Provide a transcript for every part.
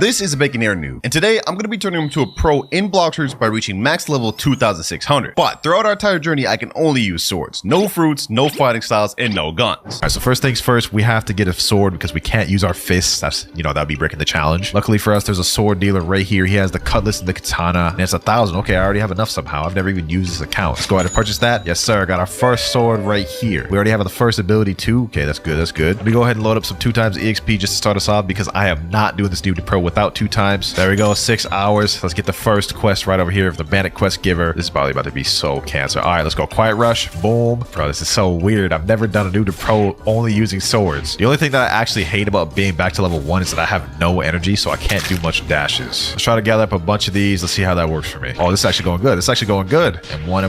This is a Bacon Noob, and today I'm going to be turning him to a pro in Bloxers by reaching max level 2600. But throughout our entire journey, I can only use swords. No fruits, no fighting styles, and no guns. Alright, so first things first, we have to get a sword because we can't use our fists. That's, that'd be breaking the challenge. Luckily for us, there's a sword dealer right here. He has the cutlass and the katana, and it's 1,000. Okay, I already have enough somehow. I've never even used this account. Let's go ahead and purchase that. Yes, sir. Got our first sword right here. We already have the first ability too. Okay, that's good. That's good. Let me go ahead and load up some 2x EXP just to start us off because I am not doing this Noob to Pro without 2x. There we go, 6 hours. Let's get the first quest right over here for the Bandit Quest Giver. This is probably about to be so cancer. All right, let's go. Quiet Rush. Boom. Bro, this is so weird. I've never done a Noob to Pro only using swords. The only thing that I actually hate about being back to level 1 is that I have no energy, so I can't do much dashes. Let's try to gather up a bunch of these. Let's see how that works for me. Oh, this is actually going good. This is actually going good. And one.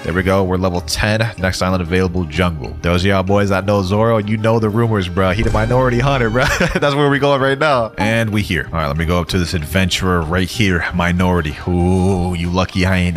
There we go. We're level 10. Next island available, Jungle. Those of y'all boys that know Zoro, you know the rumors, bro. He the minority hunter, bro. That's where we going right now. And we here. All right, let me go up to this adventurer right here. Minority. Ooh, you lucky I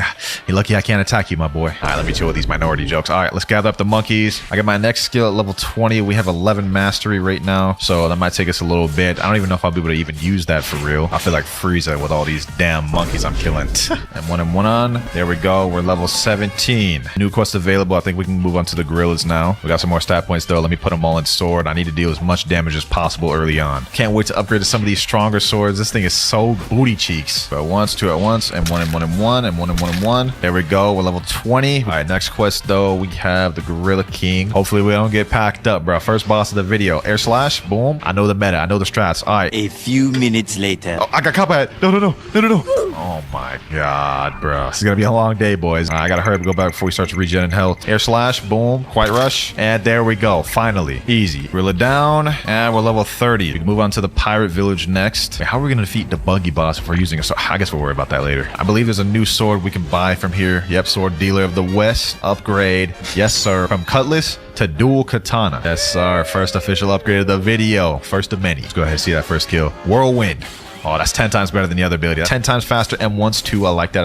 can't attack you, my boy. All right, let me chill with these minority jokes. All right, let's gather up the monkeys. I got my next skill at level 20. We have 11 mastery right now, so that might take us a little bit. I don't even know if I'll be able to even use that for real. I feel like Frieza with all these damn monkeys I'm killing. And one on. There we go. We're level 17. New quest available. I think we can move on to the gorillas now. We got some more stat points though. Let me put them all in sword. I need to deal as much damage as possible early on. Can't wait to upgrade to some of these stronger swords. This thing is so booty cheeks. So at once, two at once, and one. There we go. We're level 20. All right, next quest though, we have the Gorilla King. Hopefully we don't get packed up, bro. First boss of the video. Air slash. Boom. I know the meta. I know the strats. All right. A few minutes later. Oh, I got copperhead. No. Oh my god, bro. This is gonna be a long day, boys. I gotta hurry up and go back before we start to regen in health. Air slash. Boom. Quiet rush. And there we go. Finally. Easy. Gorilla down. And we're level 30. We can move on to the pirate village next. How are we gonna defeat the Buggy boss if we're using a sword? I guess we'll worry about that later. I believe there's a new sword we can buy from here. Yep, sword dealer of the West. Upgrade. Yes, sir. From cutlass to dual katana. That's our first official upgrade of the video. First of many. Let's go ahead and see that first kill. Whirlwind. Oh, that's 10 times better than the other ability. That's 10 times faster M1s too. I like that.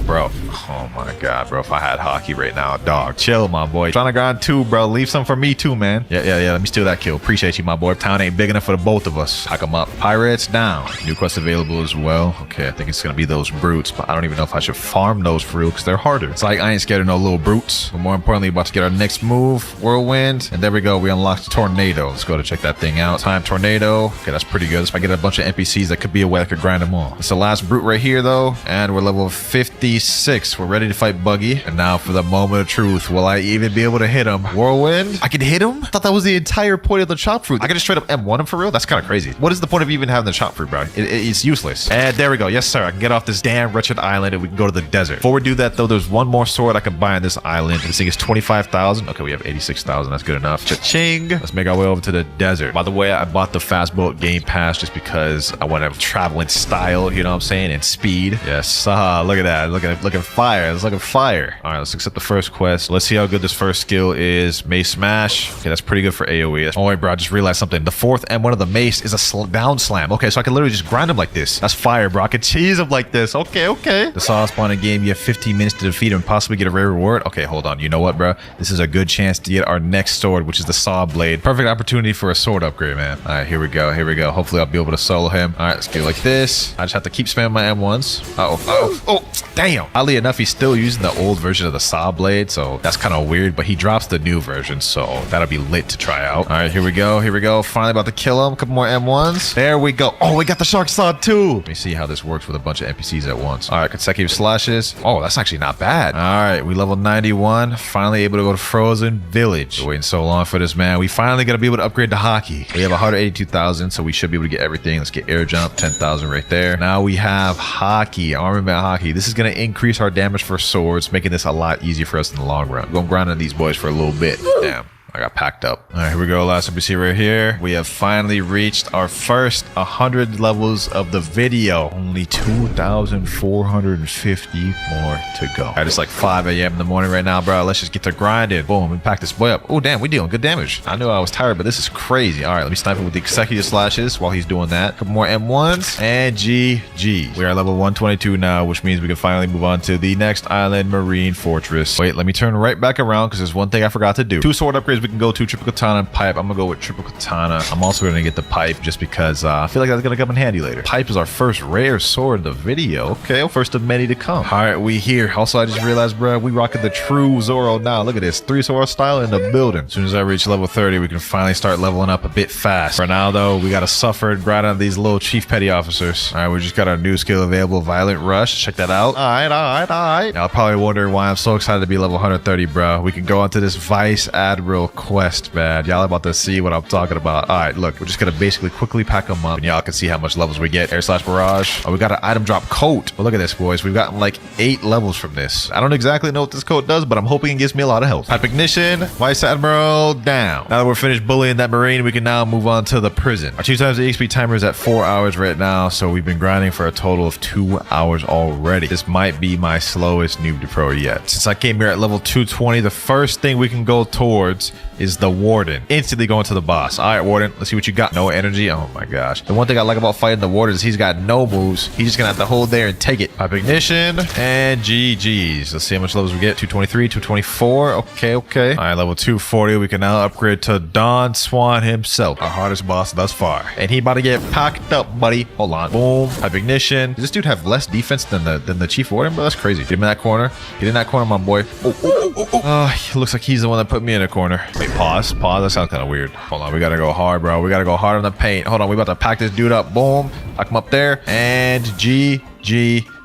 Bro. Oh my god, bro. If I had haki right now, dog. Chill, my boy. Trying to grind too, bro. Leave some for me too, man. Yeah. Let me steal that kill. Appreciate you, my boy. Town ain't big enough for the both of us. Hack them up. Pirates down. New quest available as well. Okay, I think it's gonna be those brutes, but I don't even know if I should farm those for real because they're harder. It's like I ain't scared of no little brutes. But more importantly, about to get our next move. Whirlwind. And there we go. We unlocked Tornado. Let's go to check that thing out. Time Tornado. Okay, that's pretty good. If I get a bunch of NPCs that could be a way I could grind them all. It's the last brute right here though, and we're level 56. We're ready to fight Buggy. And now for the moment of truth. Will I even be able to hit him? Whirlwind? I can hit him? I thought that was the entire point of the chop fruit. I can just straight up M1 him for real? That's kind of crazy. What is the point of even having the chop fruit, bro? It's useless. And there we go. Yes, sir. I can get off this damn wretched island and we can go to the desert. Before we do that though, there's one more sword I can buy on this island. This thing is 25,000. Okay, we have 86,000. That's good enough. Cha-ching. Let's make our way over to the desert. By the way, I bought the fast boat game pass just because I want to travel in style, you know what I'm saying, and speed. Yes, look at that. Look at fire. It's looking fire. All right, let's accept the first quest. Let's see how good this first skill is. Mace smash. Okay, that's pretty good for AoE. Oh wait, bro, I just realized something. The fourth M1 of the mace is a down slam. Okay, so I can literally just grind him like this. That's fire, bro. I can cheese him like this. Okay. The saw spawning game, you have 15 minutes to defeat him and possibly get a rare reward. Okay, hold on. You know what, bro? This is a good chance to get our next sword, which is the saw blade. Perfect opportunity for a sword upgrade, man. All right, here we go. Hopefully I'll be able to solo him. All right, let's go like this. I just have to keep spamming my M1s. Oh, damn. Oddly enough, he's still using the old version of the saw blade, so that's kind of weird, but he drops the new version, so that'll be lit to try out. All right, here we go. Finally about to kill him. A couple more M1s. There we go. Oh, we got the shark saw too. Let me see how this works with a bunch of NPCs at once. All right, consecutive slashes. Oh, that's actually not bad. All right, we level 91. Finally able to go to Frozen Village. We're waiting so long for this, man. We finally got to be able to upgrade to haki. We have 182,000, so we should be able to get everything. Let's get air jump, 10,000 right there. Now we have haki, armament haki. This is going to increase our damage for swords, making this a lot easier for us in the long run. We're going to grind on these boys for a little bit. Damn. I got packed up. All right, here we go. Last NPC right here. We have finally reached our first 100 levels of the video. Only 2,450 more to go. All right, it's like 5 a.m. in the morning right now, bro. Let's just get to grinding. Boom, we pack this boy up. Oh, damn, we dealing good damage. I knew I was tired, but this is crazy. All right, let me snipe him with the consecutive slashes while he's doing that. A couple more M1s and GG. We are level 122 now, which means we can finally move on to the next island, Marine Fortress. Wait, let me turn right back around because there's one thing I forgot to do. 2 sword upgrades upgrades we can go to triple katana and pipe. I'm gonna go with triple katana. I'm also gonna get the pipe just because I feel like that's gonna come in handy later. Pipe is our first rare sword in the video. Okay, first of many to come. All right, we here. Also, I just realized, bro, we rocking the true Zoro now. Look at this, 3 sword style in the building. As soon as I reach level 30, we can finally start leveling up a bit fast. For now, though, we gotta suffer and grind on these little chief petty officers. All right, we just got our new skill available, Violent Rush. Check that out. All right. Y'all probably wondering why I'm so excited to be level 130, bro. We can go onto this Vice Admiral quest, man. Y'all about to see what I'm talking about. All right, look, we're just gonna basically quickly pack them up, and y'all can see how much levels we get. Air slash barrage. Oh, we got an item drop coat. But look at this, boys. We've gotten like 8 levels from this. I don't exactly know what this coat does, but I'm hoping it gives me a lot of health. Pipe ignition. Vice Admiral down. Now that we're finished bullying that Marine, we can now move on to the prison. Our 2 times the XP timer is at 4 hours right now, so we've been grinding for a total of 2 hours already. This might be my slowest noob to pro yet. Since I came here at level 220, the first thing we can go towards is the Warden. Instantly going to the boss. All right, Warden, let's see what you got. No energy. Oh my gosh. The one thing I like about fighting the Warden is he's got no moves. He's just gonna have to hold there and take it. Pipe ignition and GG's. Let's see how much levels we get. 223, 224. Okay. All right, level 240. We can now upgrade to Don Swan himself, our hardest boss thus far. And he about to get packed up, buddy. Hold on. Boom. Pipe ignition. Does this dude have less defense than the Chief Warden? Bro, that's crazy. Get him in that corner. Get in that corner, my boy. He looks like he's the one that put me in a corner. Wait, pause. That sounds kind of weird. Hold on. We gotta go hard, bro. We gotta go hard on the paint. Hold on. We about to pack this dude up. Boom. Pack him up there. And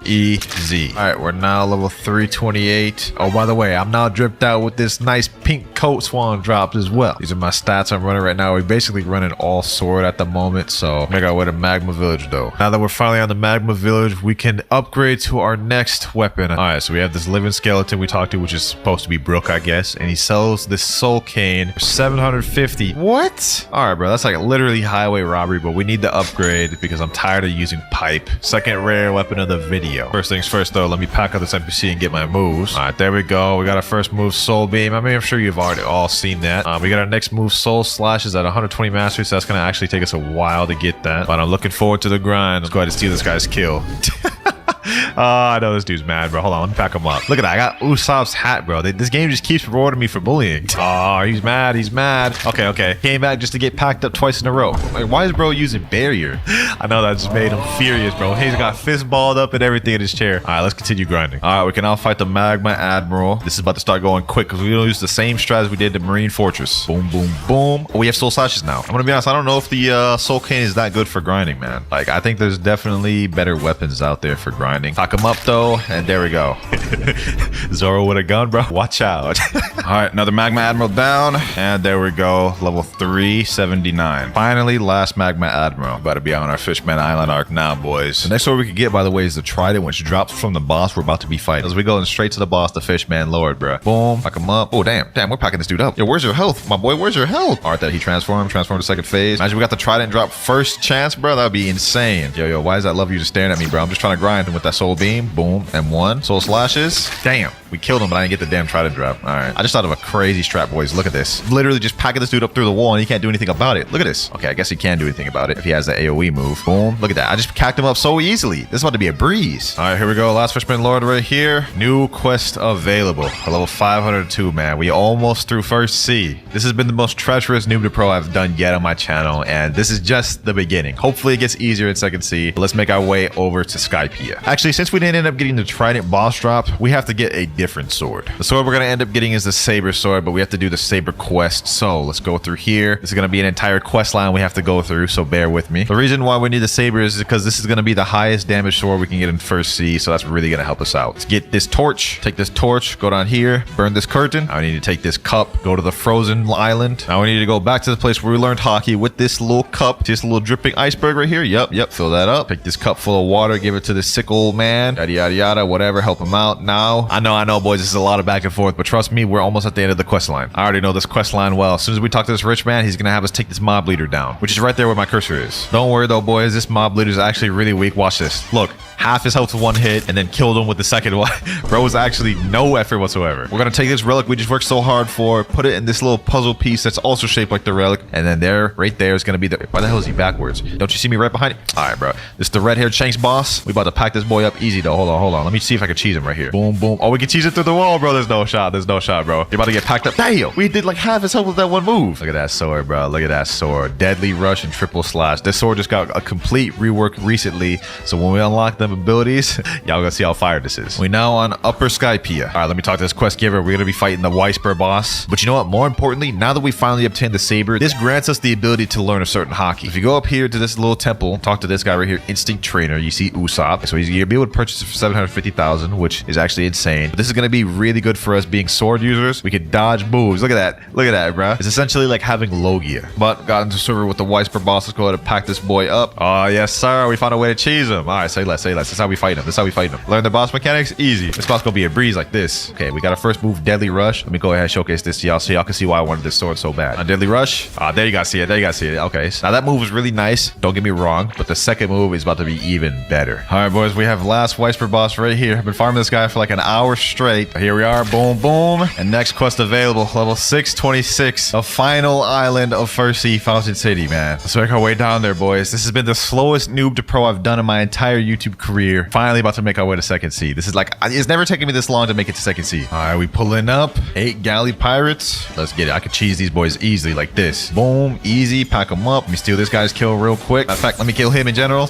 easy. All right, we're now level 328. Oh, by the way, I'm now dripped out with this nice pink coat Swan drops as well. These are my stats I'm running right now. We're basically running all sword at the moment, so make our way to Magma Village though. Now that we're finally on the Magma Village, we can upgrade to our next weapon. All right, so we have this living skeleton we talked to, which is supposed to be Brook, I guess, and he sells this soul cane for 750. What? All right, bro, that's like literally highway robbery, but we need to upgrade because I'm tired of using pipe. Second rare weapon of the video. First things first though, let me pack up this NPC and get my moves. All right, there we go. We got our first move, Soul Beam. I mean, I'm sure you've already all seen that. We got our next move, Soul Slash, is at 120 mastery, so that's gonna actually take us a while to get that, but I'm looking forward to the grind. Let's go ahead and steal this guy's kill. I know this dude's mad, bro. Hold on, let me pack him up. Look at that. I got Usoph's hat, bro. This game just keeps rewarding me for bullying. Oh, he's mad. Okay. Came back just to get packed up twice in a row. Like, why is bro using barrier? I know that just made him furious, bro. He's got fist balled up and everything in his chair. All right, let's continue grinding. All right, we can now fight the Magma Admiral. This is about to start going quick because we're gonna use the same strat as we did the Marine Fortress. Boom. Oh, we have soul slashes now. I'm gonna be honest, I don't know if the soul cane is that good for grinding, man. Like, I think there's definitely better weapons out there for grinding. Pack him up though, and there we go. Zoro with a gun, bro. Watch out. All right, another Magma Admiral down, and there we go. Level 379. Finally, last Magma Admiral. About to be on our Fishman Island arc now, boys. The next sword we can get, by the way, is the Trident, which drops from the boss we're about to be fighting. As we going straight to the boss, the Fishman Lord, bro. Boom. Pack him up. Oh, damn, we're packing this dude up. Yo, where's your health, my boy? Where's your health? All right, that he transformed to second phase. Imagine we got the Trident drop first chance, bro. That would be insane. Yo, why is that love you just staring at me, bro? I'm just trying to grind him with that soul beam. Boom. And 1. Soul slashes. Damn. We killed him, but I didn't get the damn Trident drop. All right. I just thought of a crazy strat, boys. Look at this. Literally just packing this dude up through the wall, and he can't do anything about it. Look at this. Okay, I guess he can do anything about it if he has the AoE move. Boom. Look at that. I just cacked him up so easily. This is about to be a breeze. All right, here we go. Last Fishman Lord right here. New quest available. Level 502, man. We almost through first C. This has been the most treacherous noob to pro I've done yet on my channel, and this is just the beginning. Hopefully it gets easier in second C. But let's make our way over to Skypia. Actually, since we didn't end up getting the Trident boss drop, we have to get a different sword. The sword we're going to end up getting is the saber sword, but we have to do the saber quest. So let's go through here. This is going to be an entire quest line we have to go through, so bear with me. The reason why we need the saber is because this is going to be the highest damage sword we can get in first C, so that's really going to help us out. Let's get this torch. Take this torch, go down here, burn this curtain. Now we need to take this cup, go to the frozen island. Now we need to go back to the place where we learned haki with this little cup, this little dripping iceberg right here. Yep, fill that up. Take this cup full of water, give it to the sickle man, yada, whatever, help him out. Now, I know, boys, this is a lot of back and forth, but trust me, we're almost at the end of the quest line. I already know this quest line well. As soon as we talk to this rich man, he's gonna have us take this mob leader down, which is right there where my cursor is. Don't worry though, boys, this mob leader is actually really weak. Watch this. Look, half his health with one hit and then killed him with the second one. Bro was actually no effort whatsoever. We're gonna take this relic we just worked so hard for, put it in this little puzzle piece that's also shaped like the relic, and then right there is gonna be the... Why the hell is he backwards? Don't you see me right behind him? All right, bro. This is the red-haired Shanks boss. We about to pack this boy up easy though. Hold on. Let me see if I can cheese him right here. Boom. Oh, we can cheese squeeze it through the wall, bro. There's no shot. There's no shot, bro. You're about to get packed up. Damn, we did like half his health with that one move. Look at that sword, bro. Look at that sword. Deadly rush and triple slash. This sword just got a complete rework recently. So when we unlock them abilities, y'all gonna see how fire this is. We now on Upper Skypia. All right, let me talk to this quest giver. We're gonna be fighting the Whisper boss. But you know what? More importantly, now that we finally obtained the saber, this grants us the ability to learn a certain haki. If you go up here to this little temple, talk to this guy right here, Instinct Trainer. You see Usoth. So he's gonna be able to purchase it for 750,000, which is actually insane. But this is gonna be really good for us being sword users. We can dodge moves. Look at that. Look at that, bro. It's essentially like having Logia. But got into server with the Whisper boss. Let's go ahead and pack this boy up. Oh, yes, sir. We found a way to cheese him. All right, say less, say less. That's how we fight him. That's how we fight him. Learn the boss mechanics? Easy. This boss gonna be a breeze like this. Okay, we got our first move, Deadly Rush. Let me go ahead and showcase this to y'all so y'all can see why I wanted this sword so bad. Deadly Rush. There you guys see it. There you guys see it. Okay, so now that move is really nice. Don't get me wrong, but the second move is about to be even better. All right, boys, we have last Whisper boss right here. I've been farming this guy for like an hour straight. Here we are. Boom, boom. And next quest available, level 626, the final island of First Sea Fountain City, man. Let's make our way down there, boys. This has been the slowest noob to pro I've done in my entire YouTube career. Finally about to make our way to Second Sea. This is like, it's never taken me this long to make it to Second Sea. All right, we pulling up. 8 galley pirates. Let's get it. I could cheese these boys easily like this. Boom, easy. Pack them up. Let me steal this guy's kill real quick. In fact, let me kill him in general.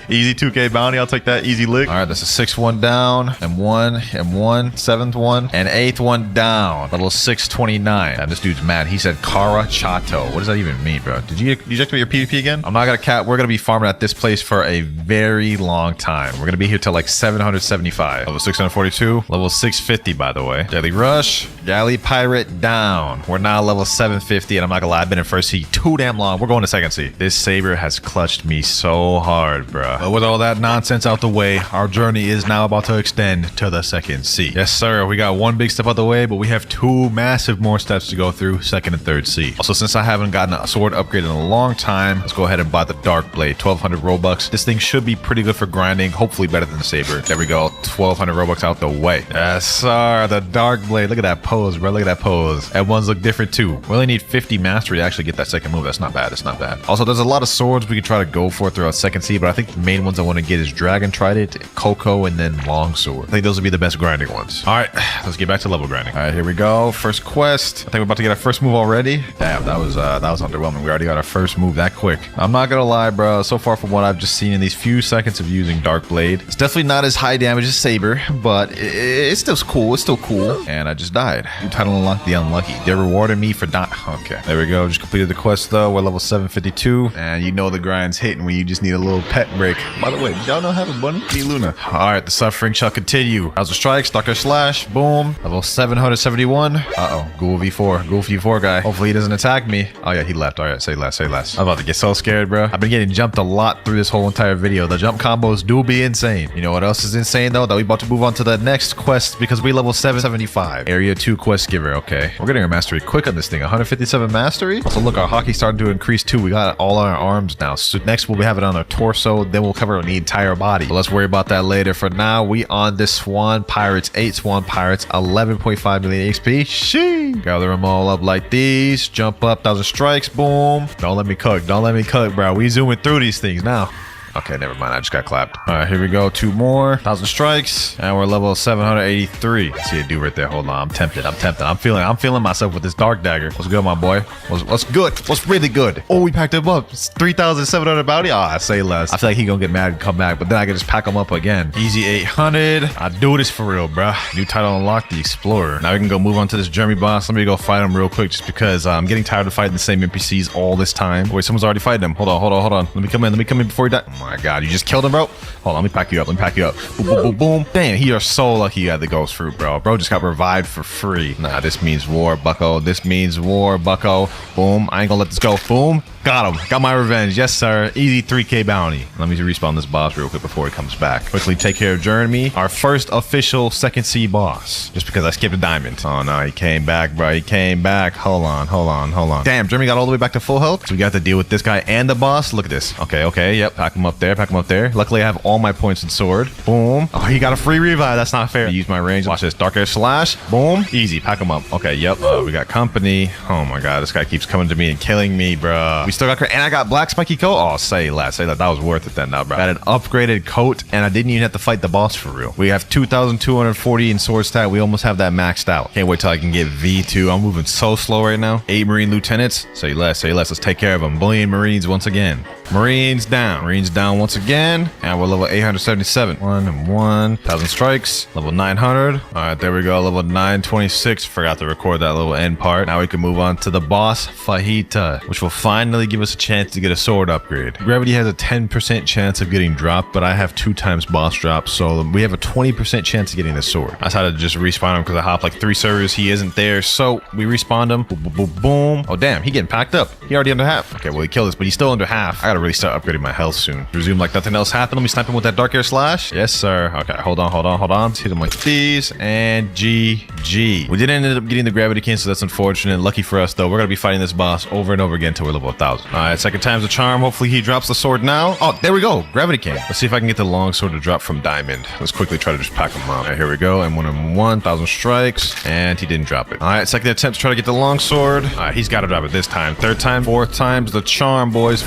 Easy 2K bounty. I'll take that. Easy lick. All right, that's a 6th one down. And one, 7th one, and 8th one down. Level 629. And this dude's mad. He said Kara Chato. What does that even mean, bro? Did you eject your PvP again? I'm not gonna cap. We're gonna be farming at this place for a very long time. We're gonna be here till like 775. Level 642. Level 650, by the way. Deadly Rush. Galley Pirate down. We're now level 750, and I'm not gonna lie, I've been in First Sea too damn long. We're going to Second Sea. This saber has clutched me so hard, bro. But with all that nonsense out the way, our journey is now about to extend to the Second Sea. Yes, sir. We got one big step out the way, but we have 2 massive more steps to go through, Second and Third Sea. Also, since I haven't gotten a sword upgrade in a long time, let's go ahead and buy the Dark Blade. 1,200 Robux. This thing should be pretty good for grinding. Hopefully better than the saber. There we go. 1,200 Robux out the way. Yes, sir. The Dark Blade. Look at that pose, bro. Look at that pose. That ones look different too. We only need 50 mastery to actually get that second move. That's not bad. That's not bad. Also, there's a lot of swords we can try to go for throughout Second Sea, but I think the main ones I want to get is Dragon Trident, Coco, and then Longsword. I think those would be the best grinding ones. All right, let's get back to level grinding. All right, here we go. First quest. I think we're about to get our first move already. Damn, that was underwhelming. We already got our first move that quick. I'm not gonna lie, bro. So far from what I've just seen in these few seconds of using Dark Blade, it's definitely not as high damage as Saber, but it's still cool. It's still cool. And I just died. New title unlocked, the unlucky. They're rewarding me for dying. Okay, there we go. Just completed the quest though. We're level 752, and you know the grind's hitting when you just need a little pet break. By the way, did y'all know I have a bunny? Me Luna. All right, the suffering shall continue. How's strike? Stalker slash. Boom. Level 771. Uh-oh. Ghoul V4. Ghoul V4 guy. Hopefully he doesn't attack me. Oh yeah, he left. All right, say less. Say less. I'm about to get so scared, bro. I've been getting jumped a lot through this whole entire video. The jump combos do be insane. You know what else is insane though? That we about to move on to the next quest because we level 775. Area 2 quest giver. Okay, we're getting our mastery quick on this thing. 157 mastery. So look, our hockey starting to increase too. We got it all on our arms now. So next we'll have it on our torso. Then we'll cover the entire body. But let's worry about that later. For now, we on this Swan Pirates. 8 Swan Pirates. 11.5 million XP. Sheesh. Gather them all up like these. Jump up. 1,000 strikes. Boom. Don't let me cook. Don't let me cook, bro. We zooming through these things now. Okay, never mind. I just got clapped. All right, here we go. 2 more. 1,000 strikes. And we're level 783. I see a dude right there. Hold on. I'm tempted. I'm feeling myself with this dark dagger. What's good, my boy? What's good? What's really good? Oh, we packed him up. It's 3,700 bounty. Oh, I say less. I feel like he gonna get mad and come back, but then I can just pack him up again. Easy 800. I do this for real, bro. New title unlocked, the Explorer. Now we can go move on to this Jeremy boss. Let me go fight him real quick just because I'm getting tired of fighting the same NPCs all this time. Wait, someone's already fighting him. Hold on. Let me come in before he dies. Oh my God, you just killed him, bro. Hold on, let me pack you up. Boom, boom, boom, boom. Damn, you are so lucky you had the ghost fruit, bro. Bro just got revived for free. Nah, this means war, bucko. This means war, bucko. Boom, I ain't gonna let this go. Boom. Got him. Got my revenge. Yes, sir. Easy 3K bounty. Let me respawn this boss real quick before he comes back. Quickly take care of Jeremy, our first official Second Sea boss. Just because I skipped a diamond. Oh, no. He came back, bro. He came back. Hold on. Damn, Jeremy got all the way back to full health. So we got to deal with this guy and the boss. Look at this. Okay. Yep. Pack him up there. Luckily, I have all my points in sword. Boom. Oh, he got a free revive. That's not fair. Use my range. Watch this. Dark Air Slash. Boom. Easy. Pack him up. Okay. Yep. We got company. Oh, my God. This guy keeps coming to me and killing me, bro. We still got and I got black spiky coat. Oh, say less. That was worth it then, now, bro. Got an upgraded coat, and I didn't even have to fight the boss for real. We have 2,240 in sword stat. We almost have that maxed out. Can't wait till I can get V2. I'm moving so slow right now. 8 Marine lieutenants. Say less. Say less. Let's take care of them. Bullying Marines once again. Marines down. Marines down once again. And we're level 877. 1 and 1,000 strikes. Level 900. All right, there we go. Level 926. Forgot to record that little end part. Now we can move on to the boss, Fajita, which will finally give us a chance to get a sword upgrade. Gravity has a 10% chance of getting dropped, but I have 2 times boss drop, so we have a 20% chance of getting the sword. I decided to just respawn him because I hopped like 3 servers. He isn't there, so we respawned him. Boom, boom, boom, boom. Oh, damn. He getting packed up. He already under half. Okay, well, he killed us, but he's still under half. I gotta really start upgrading my health soon. Resume like nothing else happened. Let me snipe him with that dark air slash. Yes, sir. Okay, hold on. Let's hit him like these, and GG. We didn't end up getting the gravity king, so that's unfortunate. Lucky for us, though. We're gonna be fighting this boss over and over again until we're level 1,000. All right, second time's a charm. Hopefully he drops the sword now. Oh, there we go. Gravity king. Let's see if I can get the long sword to drop from diamond. Let's quickly try to just pack him up. All right, here we go. And 1,000 strikes, and he didn't drop it. All right, second attempt to try to get the long sword. All right, he's got to drop it this time. Third time, fourth time's the charm, boys.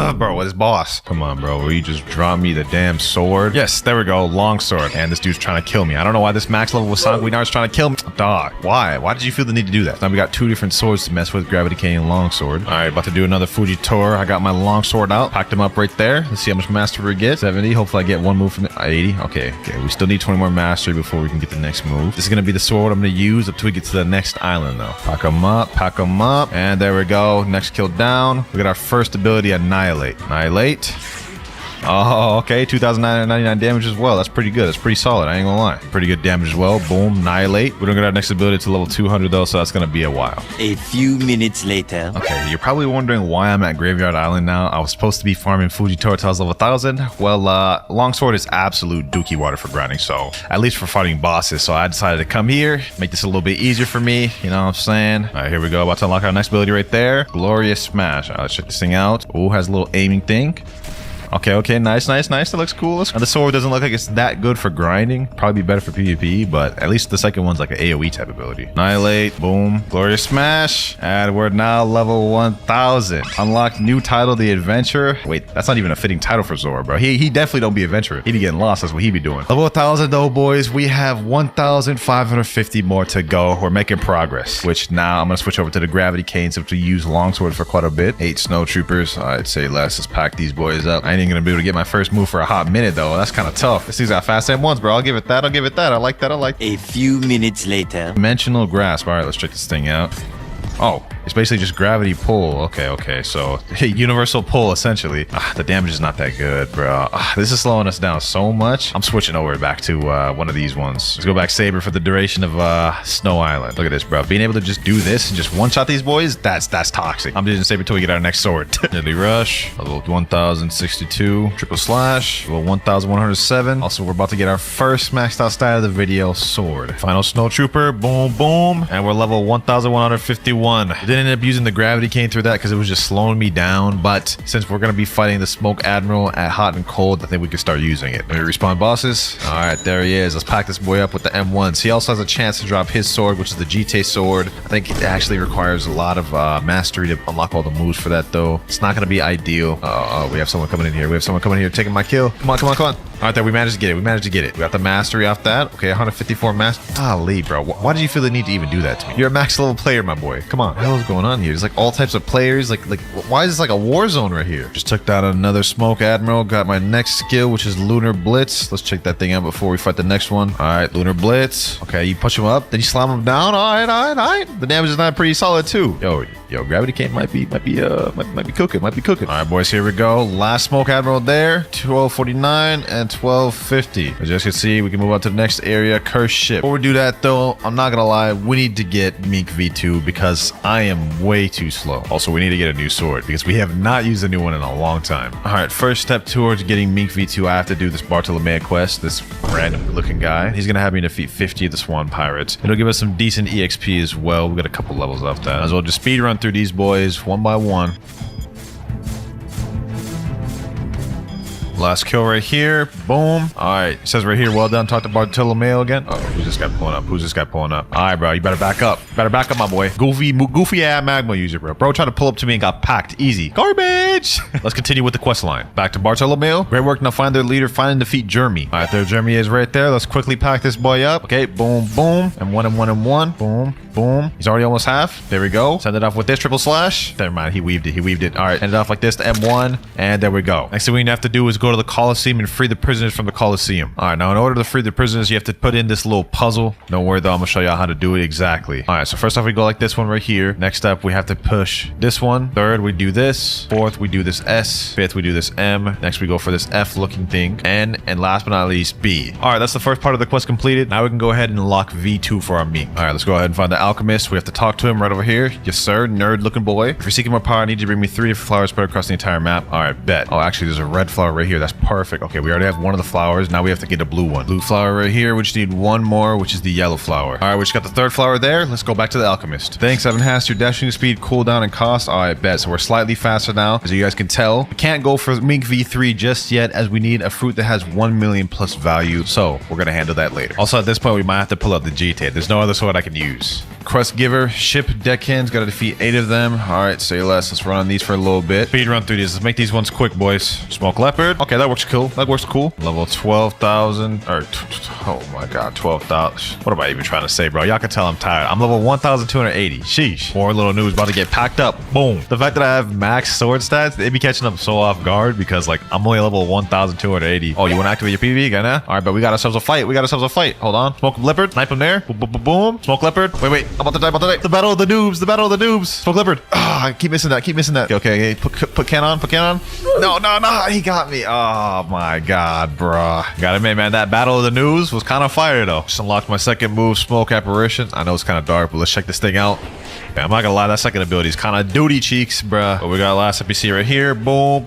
Bro, what is boss? Come on, bro. Will you just drop me the damn sword? Yes, there we go. Long sword. And this dude's trying to kill me. I don't know why this max level was Sonic Guinard's trying to kill me. Dog, why? Why did you feel the need to do that? Now we got 2 different swords to mess with, gravity king and long sword. All right, about to do another Fuji tour. I got my long sword out, packed him up right there. Let's see how much mastery we get. 70. Hopefully I get 1 move from it. 80. Okay. We still need 20 more mastery before we can get the next move. This is gonna be the sword I'm gonna use up till we get to the next island, though. Pack him up, and there we go. Next kill down. We got our first ability, Annihilate. Oh, okay. 2,999 damage as well. That's pretty good. That's pretty solid. I ain't gonna lie. Pretty good damage as well. Boom. Annihilate. We don't get our next ability to level 200 though, so that's gonna be a while. A few minutes later. Okay, you're probably wondering why I'm at Graveyard Island now. I was supposed to be farming Fuji till I was level 1,000. Well, Longsword is absolute dookie water for grinding, so at least for fighting bosses. So I decided to come here, make this a little bit easier for me. You know what I'm saying? All right, here we go. About to unlock our next ability right there. Glorious Smash. All right, let's check this thing out. Oh, has a little aiming thing. Okay, nice. That looks cool. Now, the sword doesn't look like it's that good for grinding. Probably be better for PvP, but at least the second one's like an AoE type ability. Annihilate, boom, Glorious Smash, and we're now level 1,000. Unlocked new title, The Adventurer. Wait, that's not even a fitting title for Zora, bro. He definitely don't be adventurer. He be getting lost. That's what he be doing. Level 1,000 though, boys. We have 1,550 more to go. We're making progress, which now I'm gonna switch over to the Gravity Canes, which we use Longsword for quite a bit. 8 Snow Troopers. I'd say less. Let's pack these boys up. I ain't gonna be able to get my first move for a hot minute though. That's kind of tough. This thing's got fast M1s, bro. I'll give it that. I like that. A few minutes later. Dimensional Grasp. All right, let's check this thing out. Oh, it's basically just gravity pull. Okay. So, universal pull, essentially. The damage is not that good, bro. This is slowing us down so much. I'm switching over back to one of these ones. Let's go back Saber for the duration of Snow Island. Look at this, bro. Being able to just do this and just one-shot these boys, that's toxic. I'm using Saber until we get our next sword. Deadly Rush. Level 1,062. Triple Slash. Level 1,107. Also, we're about to get our first maxed out stat of the video, Sword. Final Snow Trooper. Boom, boom. And we're level 1,151. Didn't end up using the Gravity Cane through that because it was just slowing me down, but since we're going to be fighting the Smoke Admiral at Hot and Cold, I think we can start using it. Let me respawn bosses. All right, there he is. Let's pack this boy up with the M1s. He also has a chance to drop his sword, which is the GT sword. I think it actually requires a lot of mastery to unlock all the moves for that, though. It's not going to be ideal. We have someone coming in here. Taking my kill. Come on. All right, there. We managed to get it. We got the mastery off that. Okay, 154 mastery. Golly, bro. Why did you feel the need to even do that to me? You're a max level player, my boy. Come on. What the hell is going on here? There's like all types of players. Like why is this like a war zone right here? Just took down another Smoke Admiral. Got my next skill, which is Lunar Blitz. Let's check that thing out before we fight the next one. All right, Lunar Blitz. Okay, you push him up, then you slam him down. All right. The damage is not pretty solid too. Yo, Gravity Cane might be cooking. All right, boys, here we go. Last Smoke Admiral there. 1249 and 1250. As you guys can see, we can move on to the next area, Cursed Ship. Before we do that though, I'm not gonna lie, we need to get Mink V2 because I am way too slow. Also, we need to get a new sword because we have not used a new one in a long time. All right, first step towards getting Mink V2, I have to do this Bartillo quest, this random looking guy. He's gonna have me defeat 50 of the Swan Pirates. It'll give us some decent EXP as well. We got a couple levels off that. As well, just speed run through these boys one by one. Last kill right here. Boom. All right. It says right here, well done. Talk to Bartillo again. Oh, who's this guy pulling up? Who's this guy pulling up? All right, bro. You better back up. Better back up, my boy. Goofy ass Magma user, bro. Bro tried to pull up to me and got packed. Easy. Garbage. Let's continue with the quest line. Back to Bartillo. Great work. Now find their leader. Find and defeat Jeremy. All right, there Jeremy is right there. Let's quickly pack this boy up. Okay. Boom, boom. And one. Boom, boom. He's already almost half. There we go. Send it off with this triple slash. Never mind. He weaved it. All right. End it off like this to M1. And there we go. Next thing we have to do is go to the Coliseum and free the prisoners from the Coliseum. All right. Now, in order to free the prisoners, you have to put in this little puzzle. Don't worry, though. I'm going to show you how to do it exactly. All right. So first off, we go like this one right here. Next up, we have to push this one. Third, we do this. Fourth, we do this S. Fifth, we do this M. Next, we go for this F looking thing. N. And last but not least, B. All right. That's the first part of the quest completed. Now we can go ahead and unlock V2 for our Mink. All right. Let's go ahead and find the alchemist. We have to talk to him right over here. Yes, sir. Nerd looking boy. If you're seeking more power, I need you to bring me 3 different flowers spread across the entire map. All right. Bet. Oh, actually, there's a red flower right here. That's perfect. Okay. We already have one of the flowers. Now we have to get a blue one. Blue flower right here. We just need one more, which is the yellow flower. All right. We just got the third flower there. Let's go back to the alchemist. Thanks. I've enhanced your dashing speed, cooldown, and cost. All right. Bet. So we're slightly faster now, as you guys can tell. We can't go for Mink V3 just yet, as we need a fruit that has 1 million plus value. So we're going to handle that later. Also, at this point, we might have to pull out the GT. There's no other sword I can use. Crust Giver, ship deckhands, gotta defeat 8 of them. All right, say less. Let's run on these for a little bit. Speed run through these. Let's make these ones quick, boys. Smoke Leopard. Okay, that works cool. Level 12,000. Or, oh my god, 12,000. What am I even trying to say, bro? Y'all can tell I'm tired. I'm level 1,280. Sheesh. More little news about to get packed up. Boom. The fact that I have max sword stats, they be catching up so off guard because, like, I'm only level 1,280. Oh, you want to activate your PvP? Gonna? All right, but we got ourselves a fight. Hold on. Smoke Leopard. Snipe him there. Boom, boom, boom, boom. Smoke Leopard. Wait. I'm about to die. The battle of the noobs. Smoke Leopard. Ah, I keep missing that. Okay. Put Ken on. No. He got me. Oh my god, bruh. Gotta admit, man, that battle of the noobs was kind of fire though. Just unlocked my second move, Smoke Apparition. I know it's kind of dark, but let's check this thing out. Yeah, I'm not gonna lie, that second ability is kind of duty cheeks, bruh. But we got last NPC right here. Boom.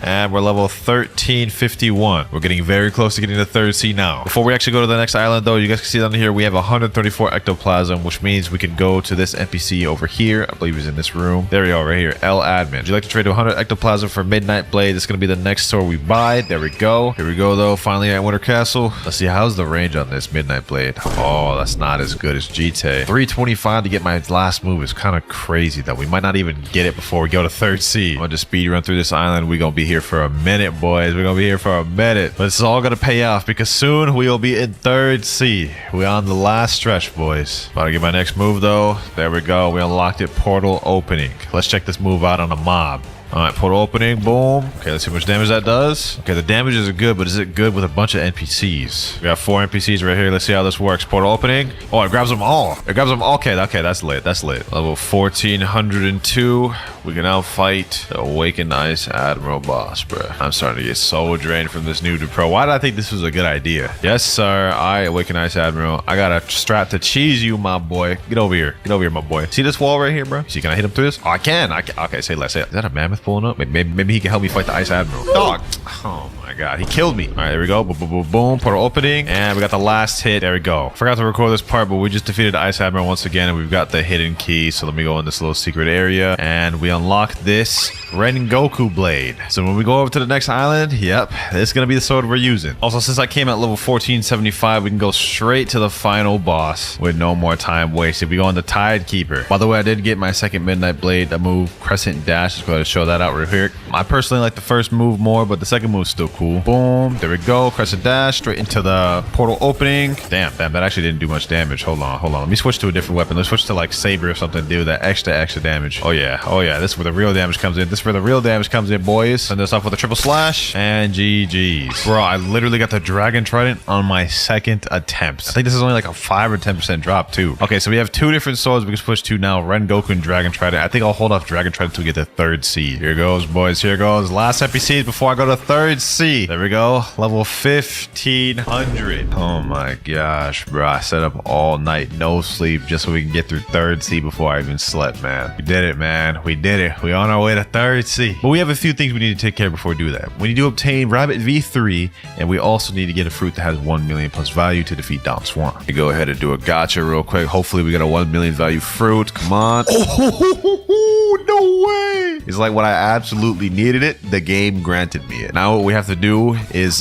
And we're level 1351. We're getting very close to getting the 3rd C now. Before we actually go to the next island, though, you guys can see down here, we have 134 ectoplasm, which means we can go to this NPC over here. I believe he's in this room. There we go, right here. L Admin. Would you like to trade 100 ectoplasm for Midnight Blade? This is gonna be the next sword we buy. There we go. Here we go, though. Finally at Winter Castle. Let's see, how's the range on this Midnight Blade? Oh, that's not as good as GT. 325 to get my last move is kind of crazy though. We might not even get it before we go to 3rd C. I'm gonna just speed run through this island. We're gonna be here for a minute, boys. We're gonna be here for a minute. But it's all gonna pay off because soon we'll be in 3rd C. We're on the last stretch, boys. About to get my next move though. There we go. We unlocked it. Portal opening. Let's check this move out on a mob. All right, portal opening, boom. Okay, let's see how much damage that does. Okay, the damages are good, but is it good with a bunch of NPCs? We got 4 NPCs right here. Let's see how this works. Portal opening. Oh, it grabs them all. Okay, that's lit. Level 1402. We can now fight the Awakened Ice Admiral boss, bro. I'm starting to get so drained from this new to pro. Why did I think this was a good idea? Yes, sir. I Awakened Ice Admiral. I got a strat to cheese you, my boy. Get over here, my boy. See this wall right here, bro? See, can I hit him through this? Oh, I can. Okay, say less. Is that a mammoth pulling up? Maybe he can help me fight the Ice Admiral. Dog. Oh my god, he killed me. All right, there we go. Boom. Portal opening, and we got the last hit. There we go. Forgot to record this part, but we just defeated the Ice Admiral once again, and we've got the hidden key. So let me go in this little secret area, and we unlock this Rengoku blade. So when we go over to the next island, yep, this is gonna be the sword we're using. Also, since I came at level 1475, we can go straight to the final boss with no more time wasted. We go on the Tidekeeper. By the way, I did get my second Midnight Blade, a move, Crescent Dash. Just go ahead and show that out right here. I personally like the first move more, but the second move is still cool. Boom, there we go. Crescent Dash straight into the portal opening. Damn, that actually didn't do much damage. Hold on. Let me switch to a different weapon. Let's switch to like saber or something. Do that extra damage. Oh yeah. This is where the real damage comes in. Boys. Send this off with a triple slash and GG's. Bro, I literally got the Dragon Trident on my second attempt. I think this is only like a 5 or 10% drop too. Okay, so we have 2 different swords we can switch to now. Rengoku and Dragon Trident. I think I'll hold off Dragon Trident until we get the 3rd C. Here goes, boys. Here goes. Last NPCs before I go to 3rd C. There we go. Level 1500. Oh my gosh, bro. I set up all night, no sleep, just so we can get through 3rd C before I even slept, man. We did it, man. We did it. We on our way to 3rd C. But we have a few things we need to take care of before we do that. We need to obtain Rabbit V3, and we also need to get a fruit that has 1 million plus value to defeat Don Swan. We go ahead and do a gotcha real quick. Hopefully we get a 1 million value fruit. Come on. Oh, no way. It's like when I absolutely needed it, the game granted me it. Now what we have to do is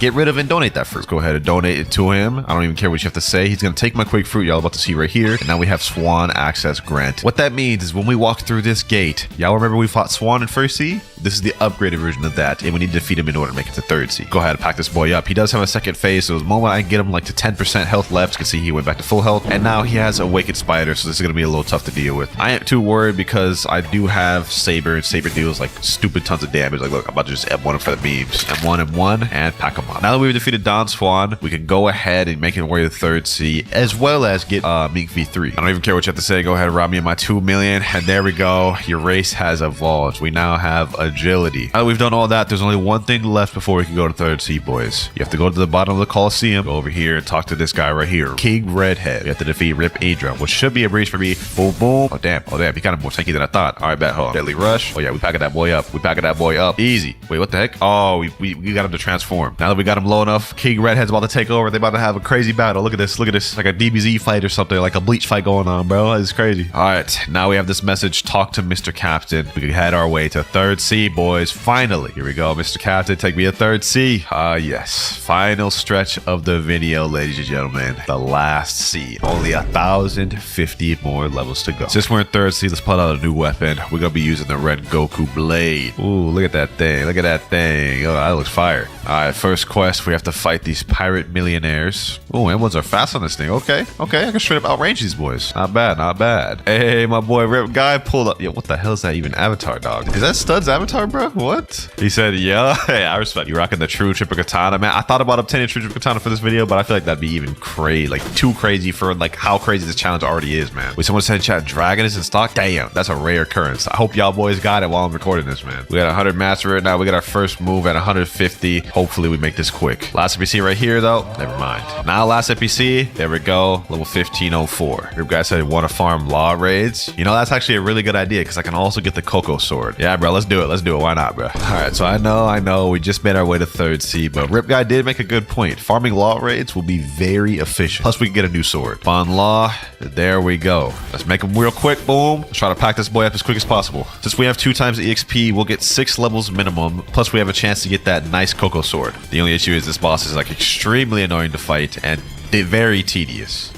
get rid of and donate that fruit. Go ahead and donate it to him. I don't even care what you have to say. He's gonna take my quick fruit. Y'all about to see right here. And now we have Swan access grant. What that means is when we walk through this gate, y'all remember we fought Swan in first sea? This is the upgraded version of that, and we need to defeat him in order to make it to third sea. Go ahead and pack this boy up. He does have a second phase, so the moment I can get him like to 10% health left, you can see he went back to full health, and now he has Awakened Spider, so this is going to be a little tough to deal with. I ain't too worried because I do have Saber, and Saber deals like stupid tons of damage. Like, look, I'm about to just M1 him for the memes. M1, M1, and pack him up. Now that we've defeated Don Swan, we can go ahead and make it way to third sea, as well as get Mink V3. I don't even care what you have to say. Go ahead and rob me of my 2 million, and there we go. Your race has evolved. We now have agility. Now that we've done all that, there's only one thing left before we can go to third sea, boys. You have to go to the bottom of the Coliseum, go over here and talk to this guy right here, King Redhead. You have to defeat Rip Adra, which should be a breach for me. Boom, boom. Oh, damn. Oh, damn. He kind of more tanky than I thought. All right, bet. Hold on. Deadly Rush. Oh, yeah. We packing that boy up. We packing that boy up. Easy. Wait, what the heck? Oh, we got him to transform. Now that we got him low enough, King Redhead's about to take over. They're about to have a crazy battle. Look at this. Look at this. Like a DBZ fight or something. Like a Bleach fight going on, bro. It's crazy. All right. Now we have this message. Talk to Mr. Captain. We can head our way to third sea, boys. Finally. Here we go, Mr. Captain. Take me to third sea. Yes. Final stretch of the video, ladies and gentlemen. The last sea. Only 1,050 more levels to go. Since we're in third sea, let's pull out a new weapon. We're gonna be using the red Goku blade. Ooh, look at that thing. Look at that thing. Oh, that looks fire. All right, first quest. We have to fight these pirate millionaires. Oh, M1s are fast on this thing. Okay. Okay, I can straight up outrange these boys. Not bad, not bad. Hey, my boy Rip guy pulled up. Yo, what the hell is that even avatar, dog? Is that Stud's avatar, bro? What? He said, yeah. Hey, I respect you rocking the true triple katana, man. I thought about obtaining true triple katana for this video, but I feel like that'd be even crazy, like too crazy for like how crazy this challenge already is, man. Wait, someone said in chat, Dragon is in stock? Damn, that's a rare occurrence. I hope y'all boys got it while I'm recording this, man. We got 100 master right now. We got our first move at 150. Hopefully we make this quick. Last NPC right here, though. Never mind. Now last NPC. There we go. Level 1504. Your guy said want to farm law raids. You know, that's actually a really good idea because I can also get the Coco sword. Yeah, bro, let's do it. Let's do it. Why not, bro? All right, so I know. We just made our way to third sea, but Rip guy did make a good point. Farming law raids will be very efficient. Plus, we can get a new sword. Fun law. There we go. Let's make them real quick. Boom. Let's try to pack this boy up as quick as possible. Since we have 2 times the EXP, we'll get 6 levels minimum. Plus, we have a chance to get that nice Coco sword. The only issue is this boss is like extremely annoying to fight and very tedious.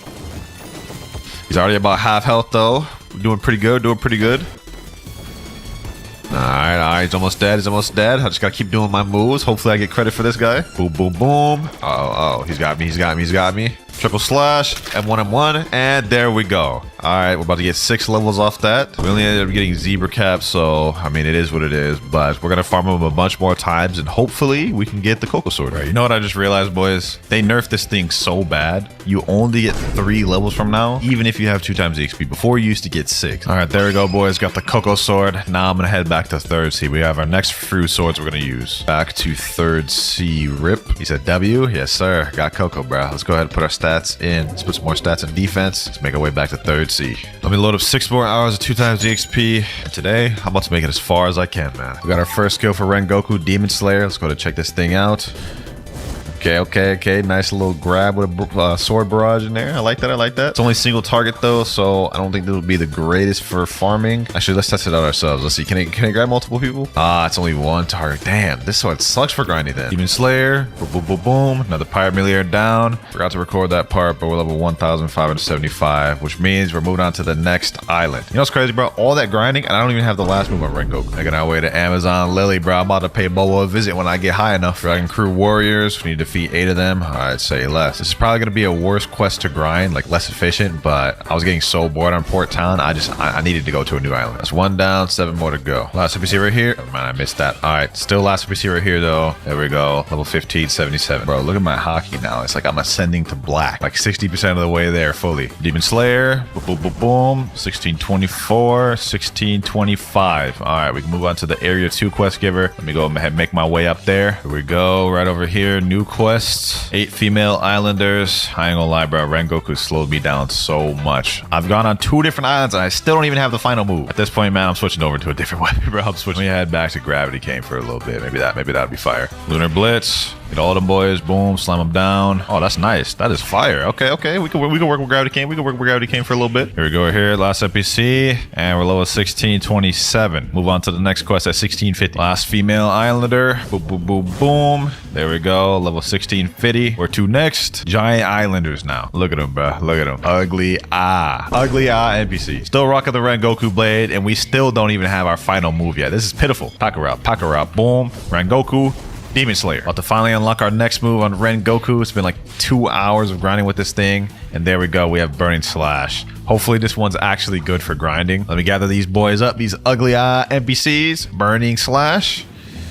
He's already about half health though. We're doing pretty good. Alright, he's almost dead. I just gotta keep doing my moves. Hopefully I get credit for this guy. Boom, boom, boom. Oh, he's got me. Triple slash, M1, and there we go. All right, we're about to get 6 levels off that. We only ended up getting zebra cap, so I mean, it is what it is, but we're gonna farm them a bunch more times, and hopefully we can get the Coco sword. Right, you know what I just realized, boys? They nerfed this thing so bad. You only get 3 levels from now, even if you have 2 times the XP. Before, you used to get 6. All right, there we go, boys. Got the Coco sword. Now I'm gonna head back to third sea. We have our next few swords we're gonna use. Back to third sea. Rip. He said W. Yes, sir. Got Coco, bro. Let's go ahead and put our stats in. Let's put some more stats in defense. Let's make our way back to third sea. Let me load up 6 more hours of 2 times the XP. And today, I'm about to make it as far as I can, man. We got our first skill for Rengoku, Demon Slayer. Let's go to check this thing out. Okay. Nice little grab with a sword barrage in there. I like that. It's only single target though, so I don't think it'll be the greatest for farming. Actually, let's test it out ourselves. Let's see. Can it grab multiple people? It's only 1 target. Damn, this sword sucks for grinding then. Demon Slayer. Boom. Another pirate millionaire down. Forgot to record that part, but we're level 1,575, which means we're moving on to the next island. You know what's crazy, bro? All that grinding, and I don't even have the last move on Rengoku. Making our way to Amazon Lily, bro. I'm about to pay Bobo a visit when I get high enough. Dragon Crew Warriors. We need to defeat 8 of them. I'd say less. This is probably going to be a worse quest to grind, like less efficient, but I was getting so bored on Port Town, I needed to go to a new island. That's 1 down, 7 more to go. Last NPC right here. Never mind, I missed that. All right, still last NPC right here though. There we go. Level 1577. Bro, look at my haki now. It's like I'm ascending to black. Like 60% of the way there fully. Demon Slayer. Boom. 1624. 1625. All right, we can move on to the Area 2 quest giver. Let me go ahead and make my way up there. Here we go. Right over here. New quests. 8 female islanders. I ain't gonna lie, bro. Rengoku slowed me down so much. I've gone on 2 different islands and I still don't even have the final move. At this point, man, I'm switching over to a different weapon, bro. I'm switching. Let me head back to Gravity Cane for a little bit. Maybe that'd be fire. Lunar Blitz. Get all them boys. Boom. Slam them down. Oh, that's nice. That is fire. Okay, okay. We can work with gravity cane. We can work with gravity cane for a little bit. Here we go here. Last NPC. And we're level 1627. Move on to the next quest at 1650. Last female islander. Boom, boom, boom, boom. There we go. Level 1650. Where to next? Giant islanders now. Look at them, bro. Look at them. Ugly eye. Ugly eye NPC. Still rocking the Rengoku blade. And we still don't even have our final move yet. This is pitiful. Pack her up. Boom. Rengoku. Demon Slayer. About to finally unlock our next move on Rengoku. It's been like 2 hours of grinding with this thing. And there we go. We have Burning Slash. Hopefully this one's actually good for grinding. Let me gather these boys up. These ugly eye NPCs. Burning Slash.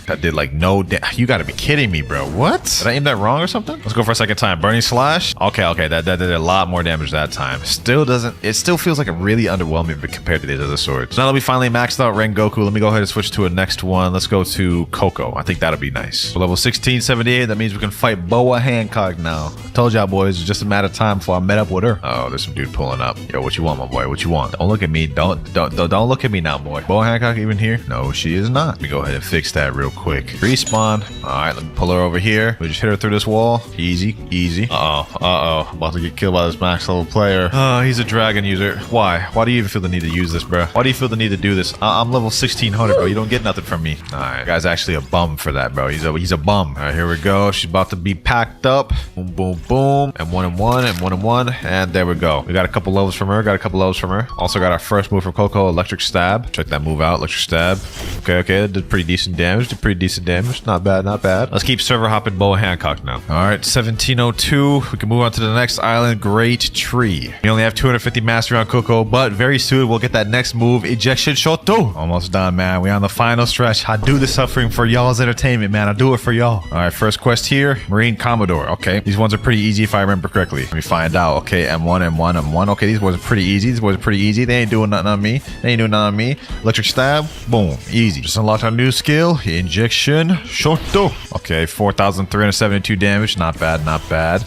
I did like no you gotta be kidding me, bro. What? Did I aim that wrong or something? Let's go for a second time. Burning Slash. Okay, that did a lot more damage that time. It still feels like a really underwhelming compared to these other swords. So now that we finally maxed out Rengoku, let me go ahead and switch to a next one. Let's go to Coco. I think that'll be nice. So level 1678, that means we can fight Boa Hancock now. Told y'all boys, it's just a matter of time before I met up with her. Oh, there's some dude pulling up. Yo, what you want, my boy? What you want? Don't look at me. Don't look at me now, boy. Boa Hancock even here? No, she is not. Let me go ahead and fix that real quick. Respawn. All right, let me pull her over here. We just hit her through this wall. Easy. About to get killed by this max level player. Oh, he's a dragon user. Why do you even feel the need to use this, bro? Why do you feel the need to do this? I'm level 1600, bro. You don't get nothing from me. All right, guy's actually a bum for that, bro. He's a bum. All right, here we go. She's about to be packed up. Boom, boom, boom. And 1 and 1 and 1 and 1. And there we go. We got a couple levels from her. Also got our first move from Coco, Electric Stab. Check that move out, Electric Stab. Okay. That did pretty decent damage. Not bad. Let's keep server hopping Boa Hancock now. All right, 1702. We can move on to the next island, Great Tree. We only have 250 mastery on Coco, but very soon we'll get that next move, Ejection Shoto. Almost done, man. We on the final stretch. I do the suffering for y'all's entertainment, man. I do it for y'all. All right, first quest here, Marine Commodore. Okay, these ones are pretty easy if I remember correctly. Let me find out. Okay, M1. Okay, these boys are pretty easy. They ain't doing nothing on me. Electric Stab. Boom. Easy. Just unlocked our new skill, Injection Shoto. Okay, 4,372 damage. Not bad.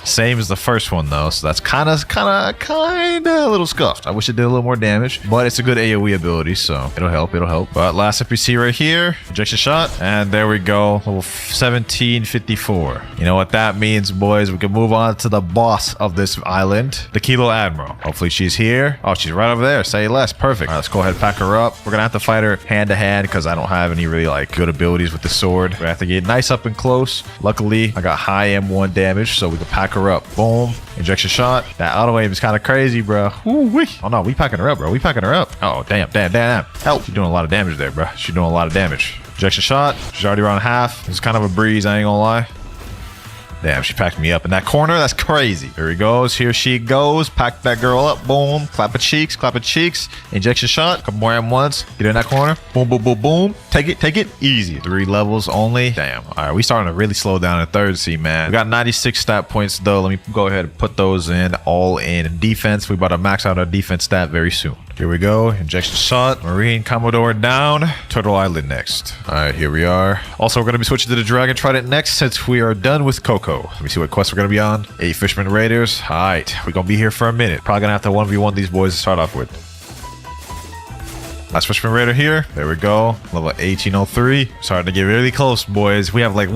Same as the first one though, so that's kind of a little scuffed. I wish it did a little more damage, but it's a good AoE ability, so it'll help. But last NPC right here, Injection Shot, and there we go, level 1754. You know what that means, boys? We can move on to the boss of this island, the Kilo Admiral. Hopefully she's here. Oh, she's right over there. Say less. Perfect. All right, let's go ahead and pack her up. We're gonna have to fight her hand to hand because I don't have any really like good abilities with the sword. We have to get nice up and close. Luckily, I got high M1 damage, so we can pack her up. Boom. Injection Shot. That auto aim is kind of crazy, bro. Woo-wee. Oh no, we packing her up, bro. Oh, damn. Help. She's doing a lot of damage there, bro. Injection Shot. She's already around half. It's kind of a breeze, I ain't gonna lie. Damn, she packed me up in that corner. That's crazy. Here he goes. Here she goes. Pack that girl up. Boom. Clap her cheeks. Injection Shot. Couple more M1s. Get in that corner. Boom. Take it. Easy. 3 levels only. Damn. All right, we starting to really slow down in third C, man. We got 96 stat points, though. Let me go ahead and put those in all in defense. We about to max out our defense stat very soon. Here we go. Injection Shot. Marine Commodore down. Turtle Island next. All right, here we are. Also, we're going to be switching to the Dragon Trident next since we are done with Coco. Let me see what quest we're going to be on. 8 Fishman Raiders. All right, we're going to be here for a minute. Probably going to have to 1v1 these boys to start off with. Last Fishman Raider here. There we go. Level 1803. Starting to get really close, boys. We have like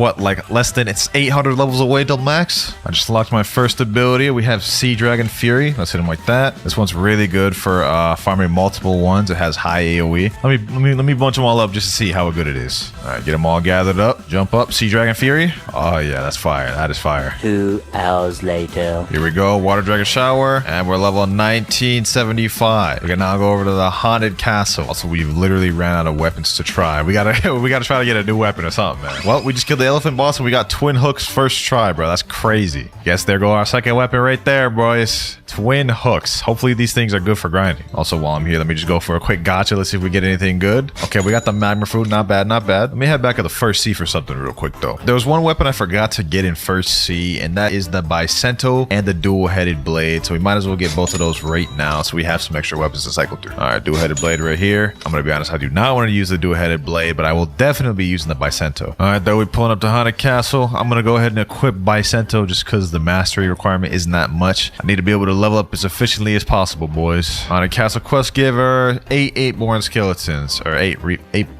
less than, it's 800 levels away till max. I just locked my first ability. We have Sea Dragon Fury. Let's hit him like that. This one's really good for farming multiple ones. It has high AoE. Let me bunch them all up just to see how good it is. All right, get them all gathered up. Jump up. Sea Dragon Fury. Oh yeah, that's fire. That is fire. 2 hours later. Here we go. Water Dragon Shower. And we're level 1975. We can now go over to the Haunted Castle. Also, we've literally ran out of weapons to try. We gotta try to get a new weapon or something, man. Well, we just killed the elephant boss and we got twin hooks first try, bro. That's crazy. Guess there go our second weapon right there, boys. Twin hooks. Hopefully these things are good for grinding. Also, while I'm here, let me just go for a quick gotcha. Let's see if we get anything good. Okay, we got the magma fruit. Not bad. Let me head back to the first C for something real quick, though. There was one weapon I forgot to get in first C, and that is the bicento and the dual-headed blade. So we might as well get both of those right now so we have some extra weapons to cycle through. All right, dual-headed blade right here. I'm gonna be honest, I do not want to use the dual-headed blade, but I will definitely be using the bicento. All right, though, we're pulling up to Haunted Castle. I'm gonna go ahead and equip bicento just because the mastery requirement isn't that much. I need to be able to level up as efficiently as possible, boys. Haunted Castle quest giver, 8 born skeletons, or 8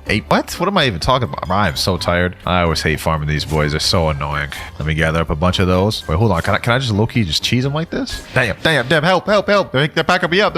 8. What? What am I even talking about? I am so tired. I always hate farming these boys. They're so annoying. Let me gather up a bunch of those. Wait, hold on. Can I just low-key just cheese them like this? Damn, help. They're backing me up.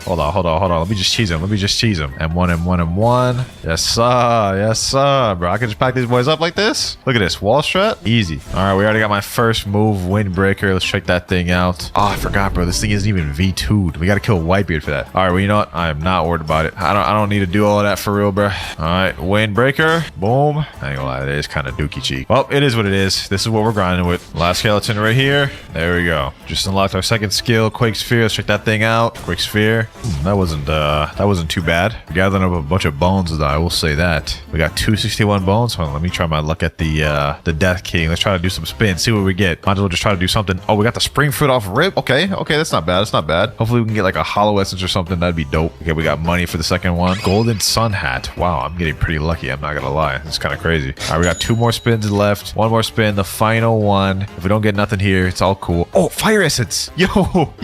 Hold on. Let me just cheese them. M1. Yes, sir. Bro, I can just pack these boys up like this. Look at this. Wall strat. Easy. All right, we already got my first move, Windbreaker. Let's check that thing out. Oh, I forgot, bro. This thing isn't even V2'd. We got to kill Whitebeard for that. All right, well, you know what? I am not worried about it. I don't need to do all of that for real, bro. All right, Windbreaker. Boom. I ain't gonna lie, it is kind of dookie cheek. Well, it is what it is. This is what we're grinding with. Last skeleton right here. There we go. Just unlocked our second skill, Quake Sphere. Let's check that thing out. Quake Sphere. That wasn't too bad. We gathered up a bunch of bones, though. I will say that. We got 261 bones. Hold on, let me try my luck at the Death King. Let's try to do some spins. See what we get. Might as well just try to do something. Oh, we got the spring fruit off rip. Okay, that's not bad. Hopefully we can get like a hollow essence or something. That'd be dope. Okay, we got money for the second one. Golden sun hat. Wow, I'm getting pretty lucky. I'm not gonna lie. It's kind of crazy. All right, we got 2 more spins left. 1 more spin, the final one. If we don't get nothing here, it's all cool. Oh, fire essence. Yo.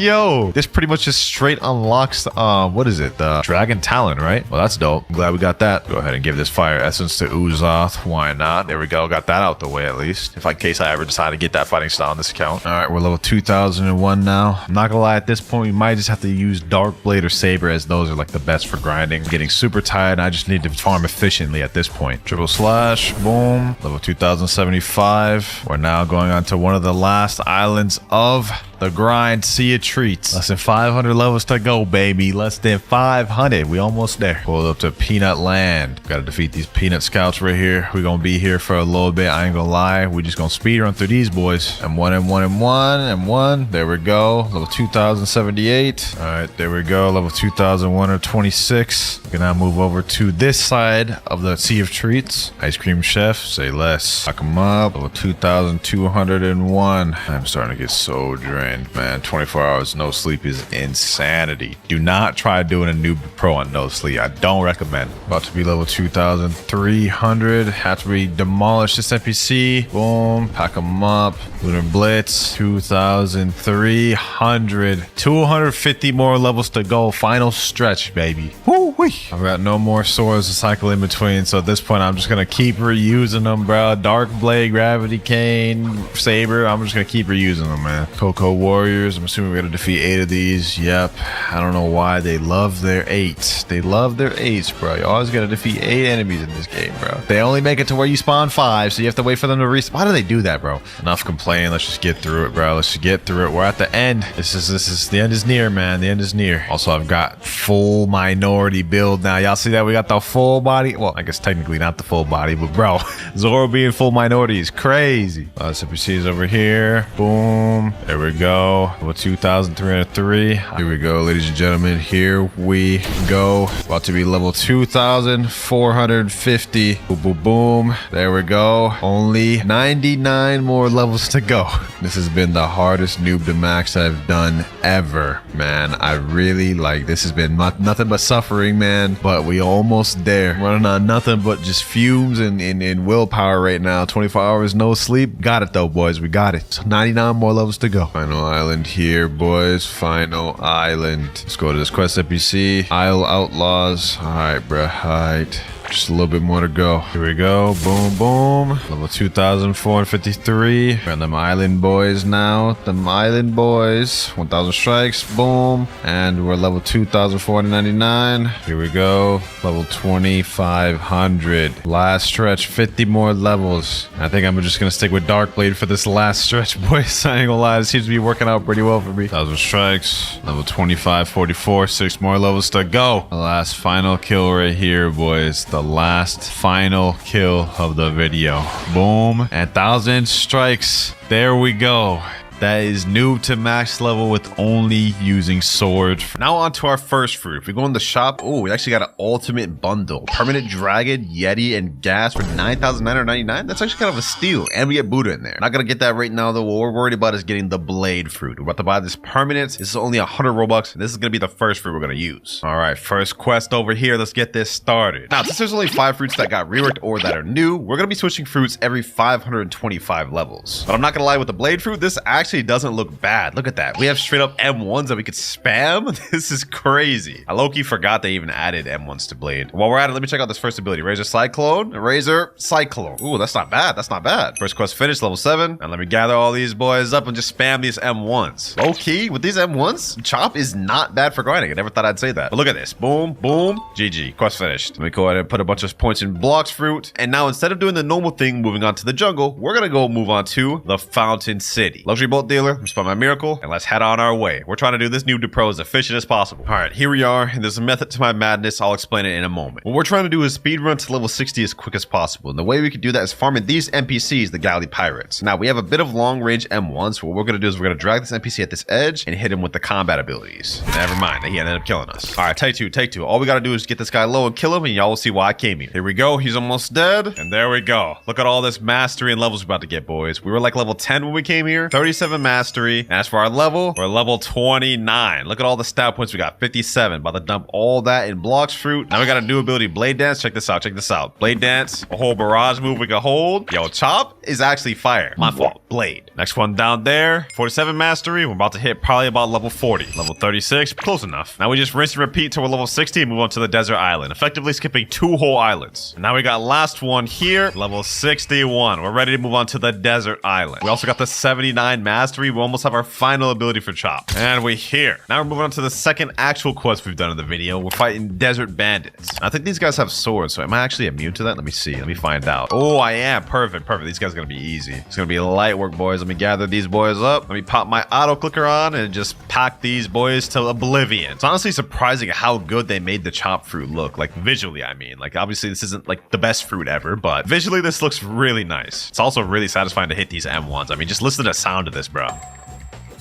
This pretty much just straight unlocks what is it? The dragon talon, right? Well, that's dope. I'm glad we got that. Go ahead and give this fire essence to Uzoth. Why not? There we go. Got that out the way at least. If in case I ever decide to get that fighting style on this account. All right, we're level 2001 now. I'm not gonna lie, at this point we might just have to use Dark Blade or Saber, as those are like the best for grinding. I'm getting super tired. I just need to farm efficiently at this point. Triple slash, boom. Level 2075. We're now going on to one of the last islands of the grind. Sea of Treats. Less than 500 levels to go, baby. Less than 500. We almost there. Pull up to Peanut Land. Gotta defeat these peanut scouts right here. We're gonna be here for a little bit. I ain't gonna lie. We just gonna speed run through these boys. M1. There we go. Level 2078. All right, there we go. Level 2126. We can now move over to this side of the Sea of Treats. Ice Cream Chef, say less. Lock him up. Level 2201. I'm starting to get so drained. Man, 24 hours no sleep is insanity. Do not try doing a NOOB Pro on no sleep. I don't recommend. About to be level 2300. Have to be demolish this NPC. Boom. Pack them up. Lunar Blitz. 2300. 250 more levels to go. Final stretch, baby. Woo-wee. I've got no more swords to cycle in between, so at this point I'm just gonna keep reusing them, bro. Dark Blade, Gravity Cane, Saber. I'm just gonna keep reusing them, man. Cocoa Warriors. I'm assuming we gotta defeat 8 of these. Yep. I don't know why they love their 8s. They love their 8s, bro. You always gotta defeat 8 enemies in this game, bro. They only make it to where you spawn 5, so you have to wait for them to respawn. Why do they do that, bro? Enough complaining. Let's just get through it, bro. Let's just get through it. We're at the end. This is the end is near, man. The end is near. Also, I've got full minority build now. Y'all see that? We got the full body. Well, I guess technically not the full body, but bro, Zoro being full minority is crazy. SPCs over here. Boom. There we go. Level 2303. Here we go, ladies and gentlemen. Here we go. About to be level 2450. Boom, boom, boom. There we go. Only 99 more levels to go. This has been the hardest noob to max I've done ever, man. I really this has been nothing but suffering, man. But we almost there. Running on nothing but just fumes and willpower right now. 24 hours no sleep. Got it though, boys. We got it. So 99 more levels to go. Final island here, boys. Final island. Let's go to this quest NPC. Isle Outlaws. All right, bro. All right. Just a little bit more to go. Here we go. Boom, boom. Level 2453. We're on them island boys now. Them island boys. 1000 strikes. Boom. And we're level 2499. Here we go. Level 2500. Last stretch. 50 more levels. I think I'm just going to stick with Dark Blade for this last stretch, boys. I ain't gonna lie. It seems to be working out pretty well for me. 1000 strikes. Level 2544. 6 more levels to go. The last final kill right here, boys. The last final kill of the video. Boom. And 1000 strikes. There we go. That is noob to max level with only using swords. Now on to our first fruit. If we go in the shop, oh, we actually got an ultimate bundle. Permanent Dragon, Yeti, and Gas for 9,999. That's actually kind of a steal. And we get Buddha in there. Not gonna get that right now though. What we're worried about is getting the blade fruit. We're about to buy this permanent. This is only 100 Robux. And this is gonna be the first fruit we're gonna use. All right, first quest over here. Let's get this started. Now, since there's only 5 fruits that got reworked or that are new, we're gonna be switching fruits every 525 levels. But I'm not gonna lie, with the blade fruit, this actually actually doesn't look bad. Look at that. We have straight up M1s that we could spam. This is crazy. I low-key forgot they even added M1s to Blade. While we're at it, let me check out this first ability. Razor Cyclone, Razor Cyclone. Ooh, that's not bad. That's not bad. First quest finished, level 7. And let me gather all these boys up and just spam these M1s. Low-key, with these M1s, Chop is not bad for grinding. I never thought I'd say that. But look at this. Boom, boom, GG. Quest finished. Let me go ahead and put a bunch of points in blocks fruit. And now instead of doing the normal thing, moving on to the jungle, we're gonna go move on to the Fountain City. Luxury bolt dealer, let me spell my miracle, and let's head on our way. We're trying to do this noob to pro as efficient as possible. All right, here we are, and there's a method to my madness. I'll explain it in a moment. What we're trying to do is speed run to level 60 as quick as possible. And the way we can do that is farming these NPCs, the Galley Pirates. Now, we have a bit of long range M1, so what we're gonna do is we're gonna drag this NPC at this edge and hit him with the combat abilities. Never mind, he ended up killing us. All right, take two. All we gotta do is get this guy low and kill him, and y'all will see why I came here. Here we go, he's almost dead, and there we go. Look at all this mastery and levels we're about to get, boys. We were like level 10 when we came here, 37 mastery, and as for our level, we're level 29. Look at all the stat points we got, 57. About to dump all that in blocks fruit. Now we got a new ability, Blade Dance. Check this out. Blade Dance, a whole barrage move we can hold. Yo, Chop is actually fire. My fault. Blade. Next one down there, 47 mastery. We're about to hit probably about level 40. Level 36, close enough. Now we just rinse and repeat till we're level 60 and move on to the desert island, effectively skipping 2 whole islands. And now we got last one here, level 61. We're ready to move on to the desert island. We also got the 79 mastery. We almost have our final ability for Chop. And we're here. Now we're moving on to the second actual quest we've done in the video. We're fighting desert bandits. I think these guys have swords, so am I actually immune to that? Let me see. Let me find out. Oh, I am. Perfect. These guys are gonna be easy. It's gonna be light work, boys. Let me gather these boys up. Let me pop my auto clicker on and just pack these boys to oblivion. It's honestly surprising how good they made the Chop fruit look. Like visually, I mean. Like obviously this isn't like the best fruit ever, but visually this looks really nice. It's also really satisfying to hit these M1s. I mean, just listen to the sound of this, bro.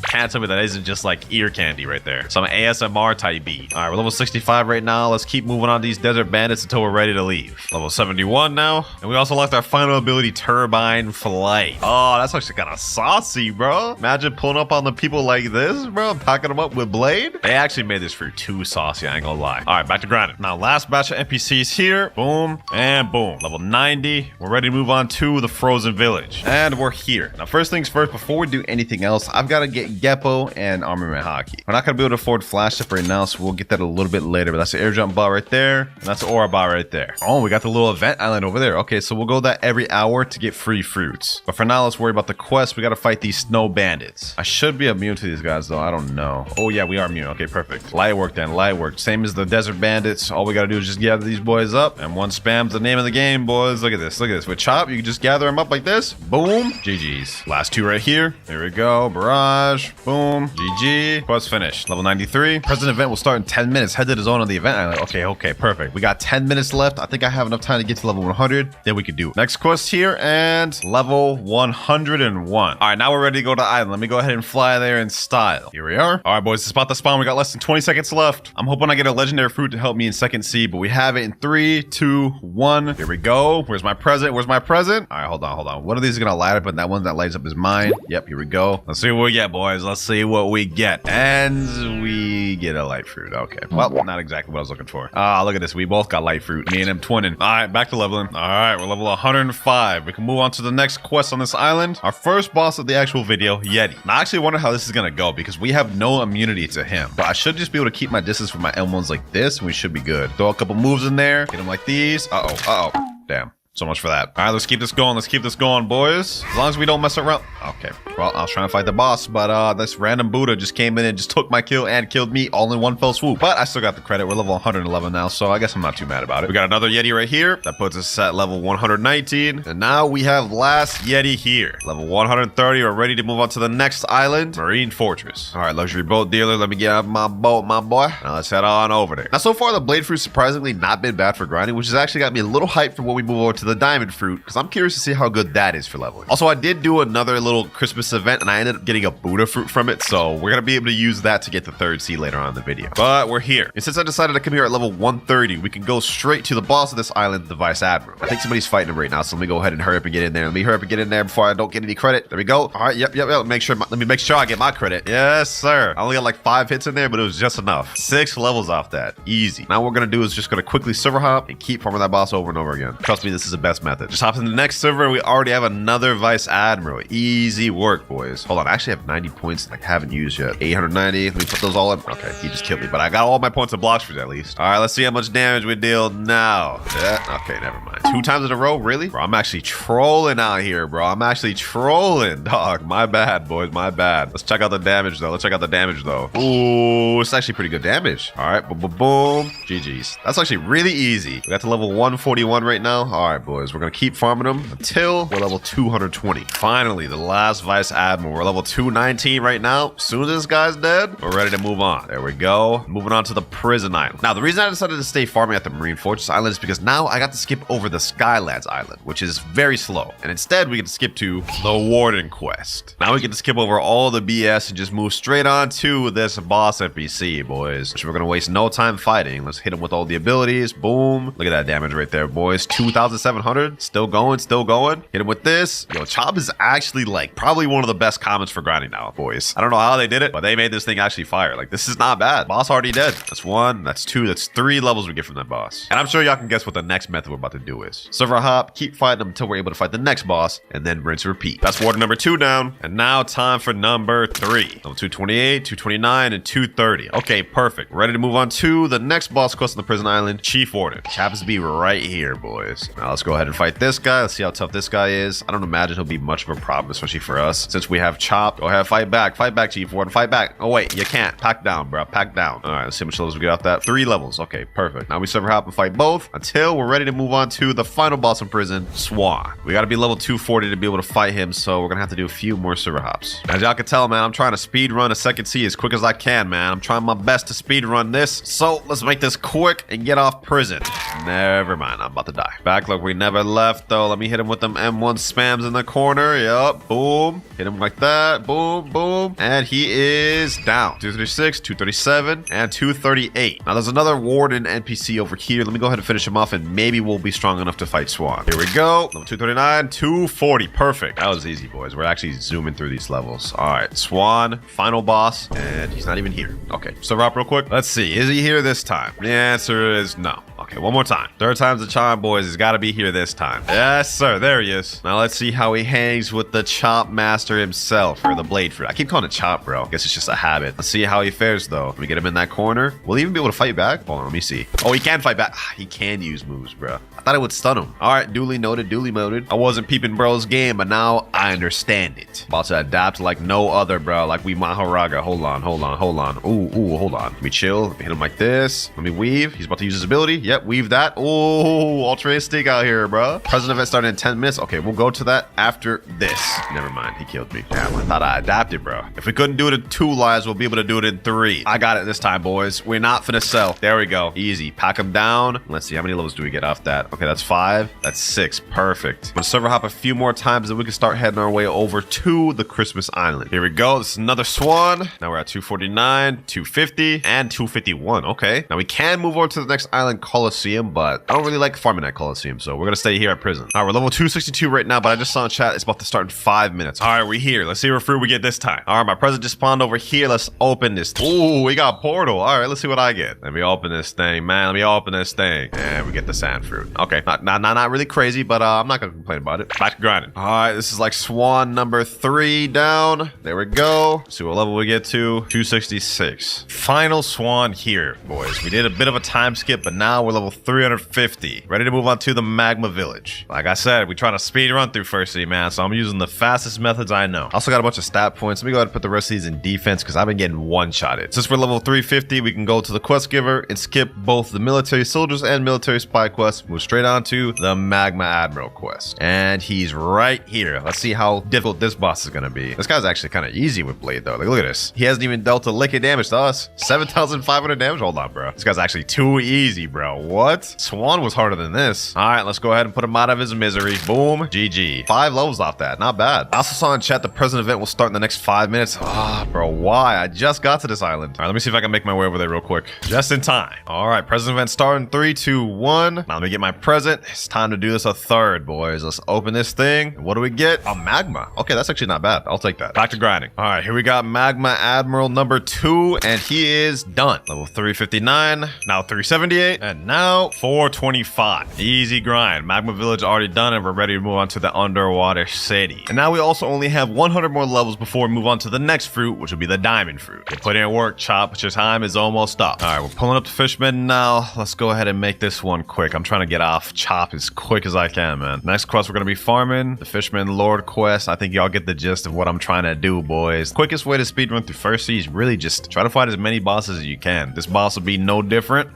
Can't tell me that isn't just like ear candy right there. Some ASMR type beat. All right, we're level 65 right now. Let's keep moving on these desert bandits until we're ready to leave. Level 71 now. And we also locked our final ability, Turbine Flight. Oh, that's actually kind of saucy, bro. Imagine pulling up on the people like this, bro, and packing them up with Blade. They actually made this fruit too saucy, I ain't gonna lie. All right, back to grinding. Now, last batch of NPCs here. Boom and boom. Level 90. We're ready to move on to the Frozen Village. And we're here. Now, first things first, before we do anything else, I've got to get Geppo and Armament Haki. We're not gonna be able to afford Flash Step right now, so we'll get that a little bit later. But that's the air jump bot right there, and that's the aura bot right there. Oh, we got the little event island over there. Okay, so we'll go that every hour to get free fruits. But for now, let's worry about the quest. We gotta fight these snow bandits. I should be immune to these guys though. I don't know. Oh yeah, we are immune. Okay, perfect. Light work then. Light work. Same as the desert bandits. All we gotta do is just gather these boys up, and one spam's the name of the game, boys. Look at this. Look at this. With Chop, you can just gather them up like this. Boom. GG's. Last two right here. Here we go. Barrage. Boom. GG. Quest finished. Level 93. Present event will start in 10 minutes. Head to the zone on the event island. Okay, perfect. We got 10 minutes left. I think I have enough time to get to level 100. Then we can do it. Next quest here and level 101. All right, now we're ready to go to the island. Let me go ahead and fly there in style. Here we are. All right, boys, it's about to spawn. We got less than 20 seconds left. I'm hoping I get a legendary fruit to help me in second seed, but we have it in 3, 2, 1. Here we go. Where's my present? All right, hold on. One of these is gonna light up, and that one that lights up is mine. Yep, here we go. Let's see what we get, boys. Let's see what we get. And we get a light fruit. Okay. Well, not exactly what I was looking for. Ah, look at this. We both got light fruit. Me and him twinning. All right, back to leveling. All right, we're level 105. We can move on to the next quest on this island. Our first boss of the actual video, Yeti. Now, I actually wonder how this is gonna go because we have no immunity to him. But I should just be able to keep my distance from my M1s like this, and we should be good. Throw a couple moves in there. Get him like these. Uh-oh. Damn. So much for that. All right, let's keep this going, boys. As long as we don't mess around. Okay. Well, I was trying to fight the boss, but this random Buddha just came in and just took my kill and killed me all in one fell swoop. But I still got the credit. We're level 111 now, so I guess I'm not too mad about it. We got another Yeti right here. That puts us at level 119. And now we have last Yeti here. Level 130. We're ready to move on to the next island, Marine Fortress. All right, luxury boat dealer. Let me get out my boat, my boy. Now let's head on over there. Now, so far, the blade fruit surprisingly not been bad for grinding, which has actually got me a little hyped for when we move over to the diamond fruit, because I'm curious to see how good that is for leveling. Also, I did do another little Christmas event, and I ended up getting a Buddha fruit from it, so we're going to be able to use that to get the third seed later on in the video. But we're here. And since I decided to come here at level 130, we can go straight to the boss of this island, the Vice Admiral. I think somebody's fighting him right now, so let me go ahead and hurry up and get in there. Let me hurry up and get in there before I don't get any credit. There we go. All right, yep. Let me make sure I get my credit. Yes, sir. I only got like 5 hits in there, but it was just enough. 6 levels off that. Easy. Now what we're going to do is just going to quickly server hop and keep farming that boss over and over again. Trust me, this is the best method. Just hop in the next server and we already have another vice admiral. Easy work, boys. Hold on, I actually have 90 points I haven't used yet. 890. Let me put those all in. Okay, he just killed me, but I got all my points and blocks for it at least. All right, let's see how much damage we deal now. Yeah, okay, never mind. 2 times in a row, really? Bro, I'm actually trolling out here, bro. I'm actually trolling, dog. My bad, boys, my bad. Let's check out the damage, though. Ooh, it's actually pretty good damage. All right, boom, boom, boom. GG's. That's actually really easy. We got to level 141 right now. All right, boys, we're gonna keep farming them until we're level 220. Finally, the last vice admiral. We're level 219 right now. As soon as this guy's dead, we're ready to move on. There we go. Moving on to the prison island. Now, the reason I decided to stay farming at the Marine Fortress Island is because now I got to skip over the Skylands Island, which is very slow. And instead, we get to skip to the Warden quest. Now we get to skip over all the BS and just move straight on to this boss NPC, boys. Which we're gonna waste no time fighting. Let's hit him with all the abilities. Boom. Look at that damage right there, boys. 2,700. Still going, still going. Hit him with this. Yo, Chop is actually like probably one of the best commons for grinding now, boys. I don't know how they did it, but they made this thing actually fire. Like, this is not bad. Boss already dead. That's 1, that's 2, that's 3 levels we get from that boss. And I'm sure y'all can guess what the next method we're about to do is. Server hop, keep fighting them until we're able to fight the next boss, and then rinse and repeat. That's warden number 2 down. And now time for number 3. Level 228, 229, and 230. Okay, perfect. Ready to move on to the next boss quest on the prison island, Chief Warden. Which happens to be right here, boys. Now let's go ahead and fight this guy. Let's see how tough this guy is. I don't imagine he'll be much of a problem, especially for us. Since we have Chop, go ahead, fight back, Chief Warden, fight back. Oh wait, you can't. Pack down, bro, pack down. All right, let's see how much levels we get off that. 3 levels. Okay, perfect. Now we server hop and fight both until we're ready to move on to the final boss in prison, Swan. We got to be level 240 to be able to fight him, so we're gonna have to do a few more server hops. As y'all can tell, man, I'm trying to speed run a second C as quick as I can, man. I'm trying my best to speed run this, so let's make this quick and get off prison. Never mind, I'm about to die. Back like we never left, though. Let me hit him with them M1 spams in the corner. Yup, boom. Hit him like that. Boom, boom. And he is down. 236, 237, and 238. Now there's another warden NPC over here. Let me go ahead and finish him off, and maybe we'll be strong enough to fight Swan. Here we go. Level 239, 240. Perfect. That was easy, boys. We're actually zooming through these levels. All right, Swan, final boss, and he's not even here. Okay, so up real quick. Let's see. Is he here this time? The answer is no. Okay, one more time. 3rd time's the charm, boys. He's got to be here this time. Yes, sir. There he is. Now let's see how he hangs with the Chop Master himself, or the Blade Fruit. I keep calling it Chop, bro. I guess it's just a habit. Let's see how he fares, though. Let me get him in that corner. Will he even be able to fight back? Hold on, let me see. Oh, he can fight back. He can use moves, bro. I thought it would stun him. All right, duly noted, duly noted. I wasn't peeping bro's game, but now I understand it. About to adapt like no other, bro. Like we Maharaga. Hold on, hold on, hold on. Ooh, hold on. Let me chill. Let me hit him like this. Let me weave. He's about to use his ability. Yep, weave that. Ooh, altruistic out here, bro. Present event starting in 10 minutes. Okay, we'll go to that after this. Never mind, he killed me. Damn, I thought I adapted, bro. If we couldn't do it in 2 lives, we'll be able to do it in 3. I got it this time, boys. We're not finna sell. There we go. Easy. Pack him down. Let's see, how many levels do we get off that? Okay, that's 5. That's 6. Perfect. I'm gonna server hop a few more times, and we can start heading our way over to the Christmas Island. Here we go. This is another Swan. Now we're at 249, 250, and 251. Okay. Now we can move over to the next island, Coliseum, but I don't really like farming at Coliseum, so we're gonna stay here at prison. All right, we're level 262 right now, but I just saw in chat it's about to start in 5 minutes. All right, we're here. Let's see what fruit we get this time. All right, my present just spawned over here. Let's open this. Ooh, we got portal. All right, let's see what I get. Let me open this thing, man. Let me open this thing. And we get the sand fruit. Okay, not really crazy, but I'm not gonna complain about it. Back to grinding. All right, this is like Swan number 3 down. There we go. Let's see what level we get to. 266. Final Swan here, boys. We did a bit of a time skip, but now we're level 350. Ready to move on to the Magma Village. Like I said, we're trying to speed run through First City, man, so I'm using the fastest methods I know. Also got a bunch of stat points. Let me go ahead and put the rest of these in defense because I've been getting one-shotted. Since we're level 350, we can go to the quest giver and skip both the military soldiers and military spy quests. Move straight on to the Magma Admiral quest. And he's right here. Let's see how difficult this boss is going to be. This guy's actually kind of easy with Blade, though. Like, look at this. He hasn't even dealt a lick of damage to us. 7,500 damage? Hold on, bro. This guy's actually too easy, bro. What? Swan was harder than this. All right, let's go ahead and put him out of his misery. Boom. GG. 5 levels off that. Not bad. I also saw in chat the present event will start in the next 5 minutes. Ah, bro, why? I just got to this island. All right, let me see if I can make my way over there real quick. Just in time. All right, present event starting 3, 2, 1. Now let me get my present. It's time to do this a third, boys. Let's open this thing. What do we get? A Magma. Okay, that's actually not bad. I'll take that. Back to grinding. All right, here we got Magma Admiral number 2, and he is done. Level 359, now 378, and now Now, 425. Easy grind. Magma Village already done, and we're ready to move on to the underwater city. And now we also only have 100 more levels before we move on to the next fruit, which will be the diamond fruit. You put in work, Chop, but your time is almost up. All right, we're pulling up the Fishman now. Let's go ahead and make this one quick. I'm trying to get off Chop as quick as I can, man. Next quest, we're going to be farming the Fishman Lord quest. I think y'all get the gist of what I'm trying to do, boys. Quickest way to speedrun through first sea is really just try to fight as many bosses as you can. This boss will be no different.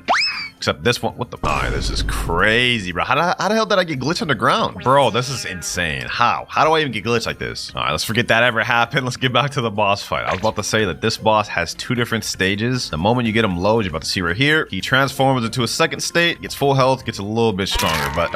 Except this one, what the? Alright, this is crazy, bro. How the hell did I get glitched underground? Bro, this is insane. How? How do I even get glitched like this? Alright, let's forget that ever happened. Let's get back to the boss fight. I was about to say that this boss has 2 different stages. The moment you get him low, you're about to see right here, he transforms into a second state, gets full health, gets a little bit stronger. But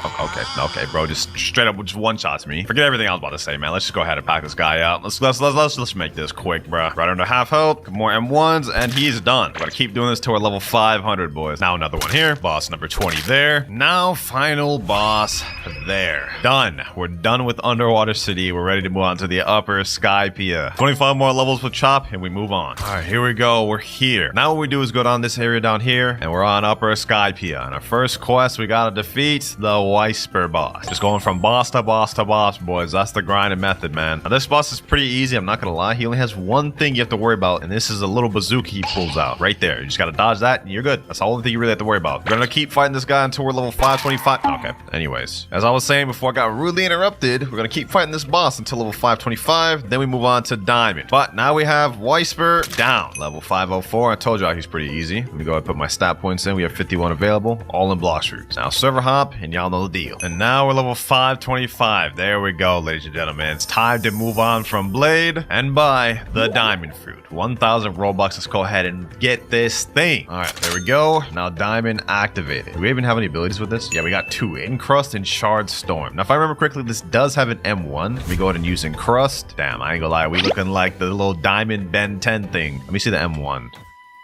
okay, bro, just straight up just one-shots me. Forget everything I was about to say, man. Let's just go ahead and pack this guy out. Let's make this quick, bro. Right under half health, more M1s, and he's done. We gotta keep doing this till we're level 500, boys. Now another one here. Boss number 20 there. Now final boss there. Done. We're done with Underwater City. We're ready to move on to the upper Skypia. 25 more levels with Chop and we move on. All right, here we go. We're here. Now what we do is go down this area down here and we're on upper Skypia. On our first quest, we gotta defeat the Whisper boss. Just going from boss to boss to boss, boys. That's the grinding method, man. Now this boss is pretty easy. I'm not gonna lie. He only has one thing you have to worry about, and this is a little bazooka he pulls out right there. You just gotta dodge that and you're good. That's the only thing you really have to worry about. We're gonna keep fighting this guy until we're level 525. Okay, anyways, as I was saying before I got rudely interrupted, we're gonna keep fighting this boss until level 525, then we move on to diamond. But now we have Whisper down, level 504. I told y'all he's pretty easy. Let me go ahead and put my stat points in. We have 51 available, all in block fruits. Now server hop, and y'all know the deal. And now we're level 525. There we go, ladies and gentlemen. It's time to move on from Blade and buy the diamond fruit. 1,000 Robux. Let's go ahead and get this thing. All right, there we go. Now diamond activated. Do we even have any abilities with this? Yeah, we got 2, Encrust and Shard Storm. Now, if I remember correctly, this does have an M1. Let me go ahead and use Encrust. Damn, I ain't gonna lie. We looking like the little Diamond Ben 10 thing. Let me see the M1.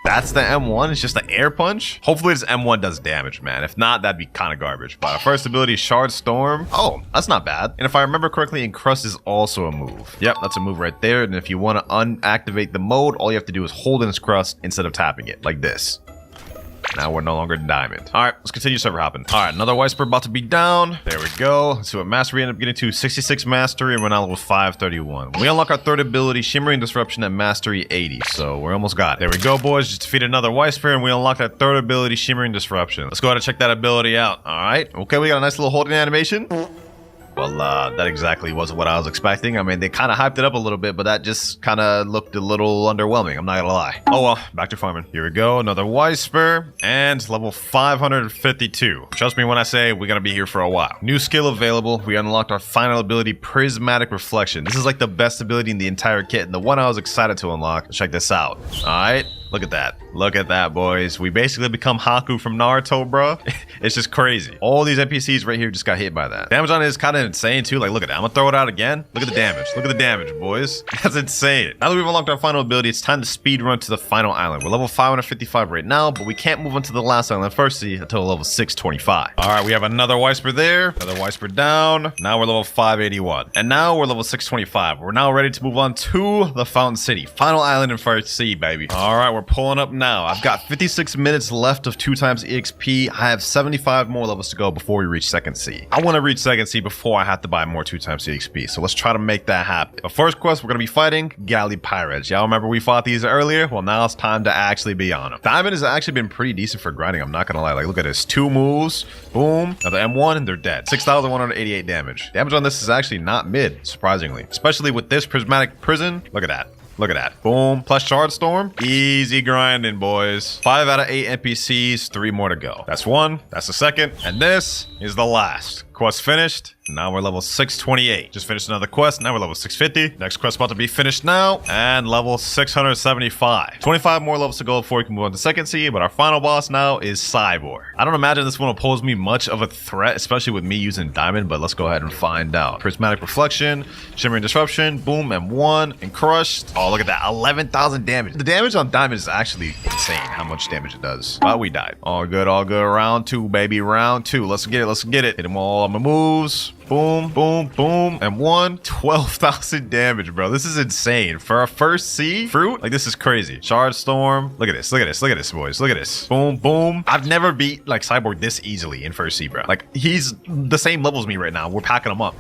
That's the M1. It's just the air punch. Hopefully this M1 does damage, man. If not, that'd be kind of garbage. But our first ability is Shard Storm. Oh, that's not bad. And if I remember correctly, Encrust is also a move. Yep, that's a move right there. And if you want to unactivate the mode, all you have to do is hold Encrust instead of tapping it, like this. Now we're no longer diamond. All right, let's continue server hopping. All right, another Whisper about to be down. There we go. Let's see what mastery we end up getting to. 66 mastery, and we're now level 531. We unlock our third ability, Shimmering Disruption, at mastery 80. So we're almost got it. There we go, boys. Just defeat another Whisper, and we unlock that third ability, Shimmering Disruption. Let's go ahead and check that ability out. All right. Okay, we got a nice little holding animation. Well, that exactly wasn't what I was expecting. I mean, they kind of hyped it up a little bit, but that just kind of looked a little underwhelming. I'm not gonna lie. Oh well, back to farming. Here we go, another Whisper, and level 552. Trust me when I say we're gonna be here for a while. New skill available. We unlocked our final ability, Prismatic Reflection. This is like the best ability in the entire kit, and the one I was excited to unlock. Check this out. All right. Look at that. Look at that, boys. We basically become Haku from Naruto, bro. It's just crazy. All these NPCs right here just got hit by that. Damage on it is kind of insane, too. Like, look at that. I'm going to throw it out again. Look at the damage. Look at the damage, boys. That's insane. Now that we've unlocked our final ability, it's time to speed run to the final island. We're level 555 right now, but we can't move on to the last island first until level 625. All right, we have another Whisper there. Another Whisper down. Now we're level 581. And now we're level 625. We're now ready to move on to the Fountain City. Final island in first sea, baby. All right, we're pulling up now. I've got 56 minutes left of 2 times EXP. I have 75 more levels to go before we reach second sea. I want to reach second sea before I have to buy more 2 times EXP. So let's try to make that happen. The first quest, we're going to be fighting Galley Pirates. Y'all remember we fought these earlier? Well, now it's time to actually be on them. Diamond has actually been pretty decent for grinding. I'm not going to lie. Like, look at this. 2 moves. Boom. Now the M1 and they're dead. 6,188 damage. Damage on this is actually not mid, surprisingly. Especially with this prismatic prison. Look at that. Look at that. Boom. Plus Shard Storm. Easy grinding, boys. 5 out of 8 NPCs. 3 more to go. That's 1. That's the second. And this is the last. Quest finished. Now we're level 628. Just finished another quest. Now we're level 650. Next quest about to be finished now. And level 675. 25 more levels to go before we can move on to second sea. But our final boss now is Cyborg. I don't imagine this one will pose me much of a threat, especially with me using Diamond. But let's go ahead and find out. Prismatic Reflection. Shimmering Disruption. Boom. M1. And Crushed. Oh, look at that. 11,000 damage. The damage on Diamond is actually insane how much damage it does. But we died. All good. All good. Round 2, baby. Round 2. Let's get it. Let's get it. Hit them all all my moves. Boom, boom, boom, and 12,000 damage, bro. This is insane. For a first C fruit, like, this is crazy. Shard Storm. Look at this, look at this, look at this, boys. Look at this. Boom, boom. I've never beat, like, Cyborg this easily in first C, bro. Like, he's the same level as me right now. We're packing him up.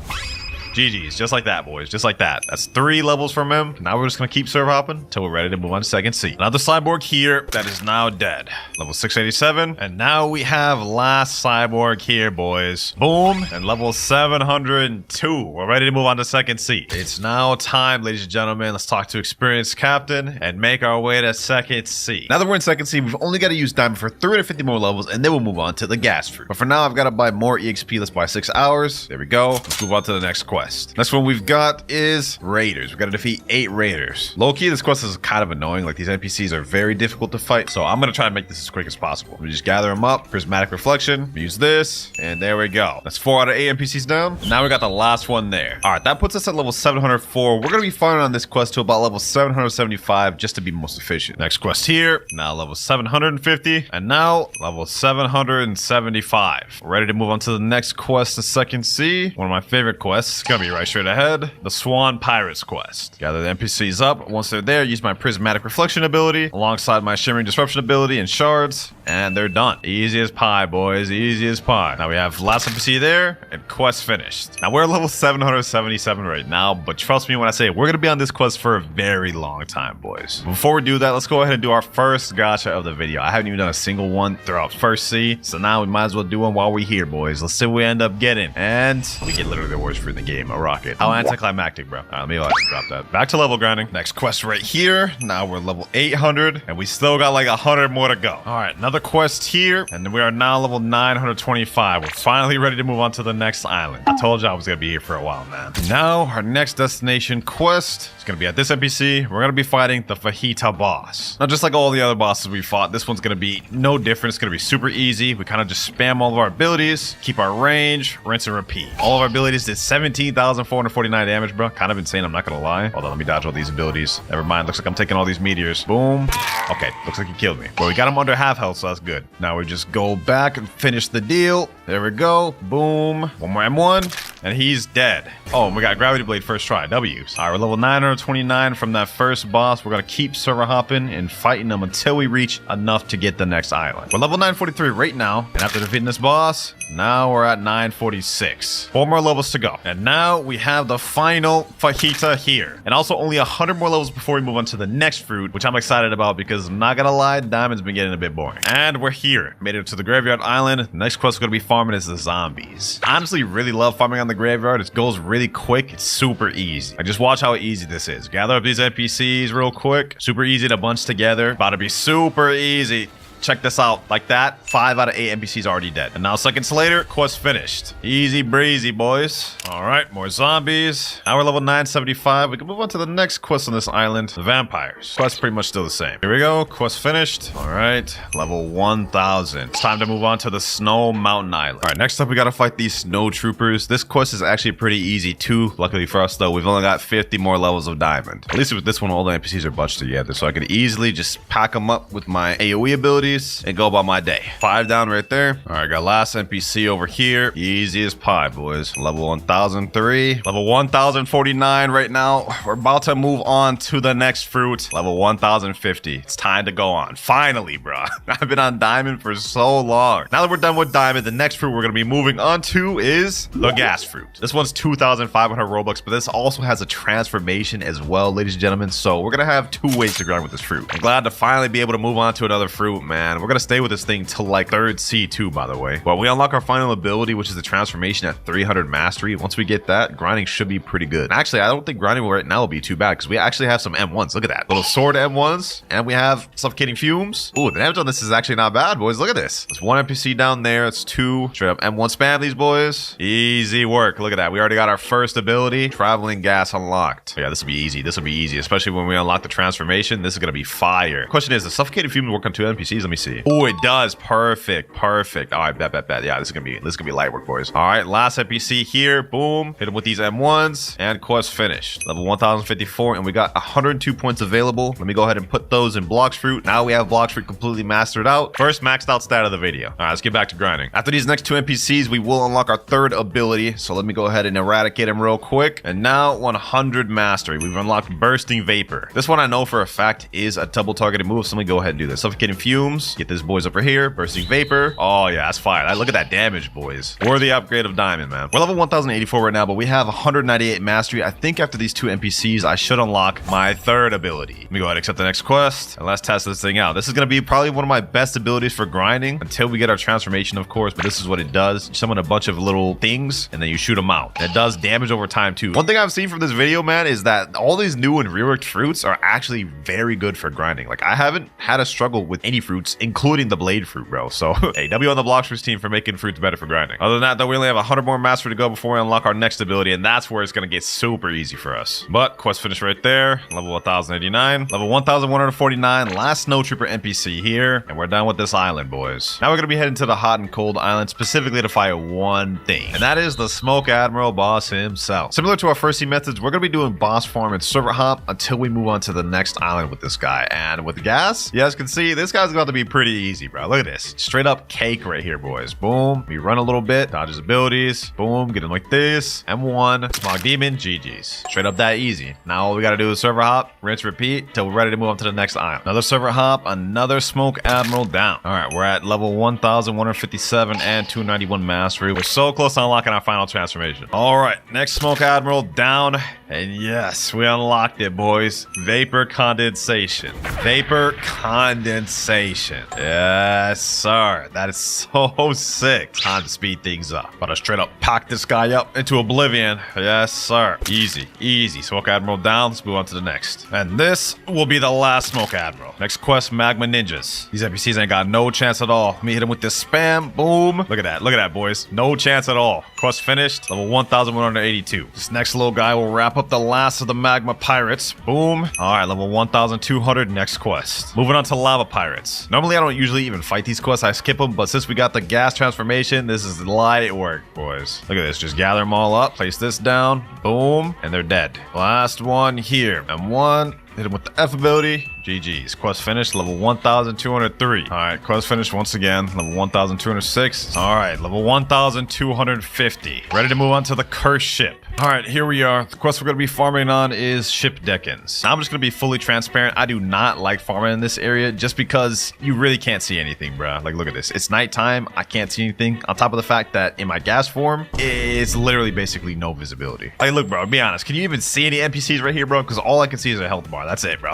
GG's, just like that, boys, just like that. That's 3 levels from him. Now we're just gonna keep server hopping until we're ready to move on to second C. Another cyborg here that is now dead. Level 687, and now we have last cyborg here, boys. Boom, and level 702. We're ready to move on to second C. It's now time, ladies and gentlemen. Let's talk to experienced captain and make our way to second C. Now that we're in second C, we've only got to use diamond for 350 more levels, and then we'll move on to the gas fruit. But for now, I've got to buy more EXP. Let's buy 6 hours. There we go. Let's move on to the next quest. Next one we've got is raiders. We've got to defeat 8 raiders. Low-key, this quest is kind of annoying. Like, these NPCs are very difficult to fight, so I'm gonna try and make this as quick as possible. We just gather them up. Prismatic reflection. Use this, and there we go. That's 4 out of 8 NPCs down. Now we got the last one there. All right, that puts us at level 704. We're gonna be firing on this quest to about level 775 just to be most efficient. Next quest here. Now level 750, and now level 775. We're ready to move on to the next quest, the second C. One of my favorite quests. Gonna be right straight ahead. The Swan Pirates quest. Gather the NPCs up. Once they're there, use my prismatic reflection ability alongside my shimmering disruption ability and shards, and they're done. Easy as pie, boys. Easy as pie. Now we have last NPC there, and quest finished. Now we're level 777 right now, but trust me when I say we're gonna be on this quest for a very long time, boys. Before we do that, let's go ahead and do our first gacha of the video. I haven't even done a single one throughout first C, so now we might as well do one while we're here, boys. Let's see what we end up getting, and we get literally the worst fruit in the game. A rocket. How anticlimactic, bro. All right, let me drop that. Back to level grinding. Next quest right here. Now we're level 800, and we still got like 100 more to go. All right, another quest here, and we are now level 925. We're finally ready to move on to the next island. I told you I was gonna be here for a while, man. Now our next destination quest is gonna be at this NPC. We're gonna be fighting the Fajita boss. Now, just like all the other bosses we fought, this one's gonna be no different. It's gonna be super easy. We kind of just spam all of our abilities, keep our range, rinse and repeat. All of our abilities did 17,449 damage, bro. Kind of insane, I'm not gonna lie. Hold on, let me dodge all these abilities. Never mind, looks like I'm taking all these meteors. Boom. Okay, looks like he killed me. Well, we got him under half health, so that's good. Now we just go back and finish the deal. There we go. Boom. One more M1, and he's dead. Oh, and we got Gravity Blade first try. W's. All right, we're level 929 from that first boss. We're gonna keep server hopping and fighting them until we reach enough to get the next island. We're level 943 right now, and after defeating this boss, now we're at 946. 4 more levels to go. And now we have the final Fajita here. And also only 100 more levels before we move on to the next fruit, which I'm excited about because I'm not gonna lie, Diamond's been getting a bit boring. And we're here. Made it to the graveyard island. The next quest we're gonna be farming is the zombies. I honestly really love farming on the graveyard. It goes really quick. It's super easy. Like, just watch how easy this is. Gather up these NPCs real quick. Super easy to bunch together. About to be super easy. Check this out. Like that, 5 out of 8 NPCs already dead. And now seconds later, quest finished. Easy breezy, boys. All right, more zombies. Now we're level 975. We can move on to the next quest on this island, the vampires. Quest pretty much still the same. Here we go, quest finished. All right, level 1000. It's time to move on to the Snow Mountain Island. All right, next up, we gotta fight these snow troopers. This quest is actually pretty easy too. Luckily for us though, we've only got 50 more levels of diamond. At least with this one, all the NPCs are bunched together, so I could easily just pack them up with my AoE ability and go about my day. 5 down right there. All right, got last NPC over here. Easy as pie, boys. Level 1003. Level 1049 right now. We're about to move on to the next fruit. Level 1050. It's time to go on. Finally, bro. I've been on diamond for so long. Now that we're done with diamond, the next fruit we're going to be moving on to is the gas fruit. This one's 2,500 Robux, but this also has a transformation as well, ladies and gentlemen. So we're going to have 2 ways to grind with this fruit. I'm glad to finally be able to move on to another fruit, man. We're going to stay with this thing till like 3rd C2, by the way. But we unlock our final ability, which is the transformation at 300 mastery. Once we get that, grinding should be pretty good. Actually, I don't think grinding right now will be too bad because we actually have some M1s. Look at that. Little sword M1s. And we have suffocating fumes. Ooh, the damage on this is actually not bad, boys. Look at this. There's 1 NPC down there. It's 2. Straight up M1 spam these boys. Easy work. Look at that. We already got our first ability. Traveling gas unlocked. Yeah, this will be easy. This will be easy, especially when we unlock the transformation. This is going to be fire. Question is, the suffocating fumes work on 2 NPCs? Let me see. Oh, it does. Perfect. Perfect. All right, bet. Yeah, this is gonna be light work, boys. All right, last NPC here. Boom. Hit him with these M1s and quest finished. Level 1054, and we got 102 points available. Let me go ahead and put those in Blox Fruit. Now we have Blox Fruit completely mastered out. First maxed out stat of the video. All right, let's get back to grinding. After these next two NPCs, we will unlock our third ability. So let me go ahead and eradicate him real quick. And now 100 mastery. We've unlocked Bursting Vapor. This one I know for a fact is a double targeted move. So let me go ahead and do this. Suffocating Fumes. Get this boys over here. Bursting Vapor. Oh yeah, that's fine. Look at that damage, boys. Worthy upgrade of Diamond, man. We're level 1084 right now, but we have 198 mastery. I think after these two NPCs, I should unlock my third ability. Let me go ahead and accept the next quest, and let's test this thing out. This is going to be probably one of my best abilities for grinding until we get our transformation, of course, but this is what it does. You summon a bunch of little things, and then you shoot them out. And it does damage over time, too. One thing I've seen from this video, man, is that all these new and reworked fruits are actually very good for grinding. Like, I haven't had a struggle with any fruits, including the blade fruit, bro. So, hey, W on the Blox Fruits team for making fruits better for grinding. Other than that, though, we only have 100 more mastery to go before we unlock our next ability, and that's where it's going to get super easy for us. But quest finished right there. Level 1089. Level 1149. Last Snow Trooper NPC here, and we're done with this island, boys. Now we're going to be heading to the hot and cold island specifically to fight one thing, and that is the Smoke Admiral boss himself. Similar to our first team methods, we're going to be doing boss farm and server hop until we move on to the next island with this guy. And with the gas, you guys can see this guy's about to be pretty easy, bro. Look at this. Straight up cake right here, boys. Boom. We run a little bit, dodge his abilities. Boom. Get him like this. M1. Smog Demon. GG's. Straight up that easy. Now all we got to do is server hop, rinse, repeat till we're ready to move on to the next island. Another server hop, another Smoke Admiral down. All right, we're at level 1157 and 291 mastery. We're so close to unlocking our final transformation. All right, next Smoke Admiral down. And yes, we unlocked it, boys. Vapor condensation. Vapor condensation. Yes, sir. That is so sick. Time to speed things up. But I straight up pack this guy up into oblivion. Yes, sir. Easy, easy. Smoke Admiral down. Let's move on to the next. And this will be the last Smoke Admiral. Next quest, Magma Ninjas. These NPCs ain't got no chance at all. Let me hit him with this spam. Boom. Look at that. Look at that, boys. No chance at all. Quest finished. Level 1182. This next little guy will wrap up the last of the Magma Pirates. Boom. All right, level 1200. Next quest. Moving on to Lava Pirates. Normally, I don't usually even fight these quests. I skip them, but since we got the gas transformation, this is light work, boys. Look at this. Just gather them all up. Place this down. Boom. And they're dead. Last one here. M1. Hit him with the F ability. GG's. Quest finished. Level 1203. All right. Quest finished once again. Level 1206. All right. Level 1250. Ready to move on to the cursed ship. All right. Here we are. The quest we're going to be farming on is Ship Deckens. Now I'm just going to be fully transparent. I do not like farming in this area just because you really can't see anything, bro. Like, look at this. It's nighttime. I can't see anything. On top of the fact that in my gas form, it's literally basically no visibility. Like, look, bro. Be honest. Can you even see any NPCs right here, bro? Because all I can see is a health bar. That's it, bro.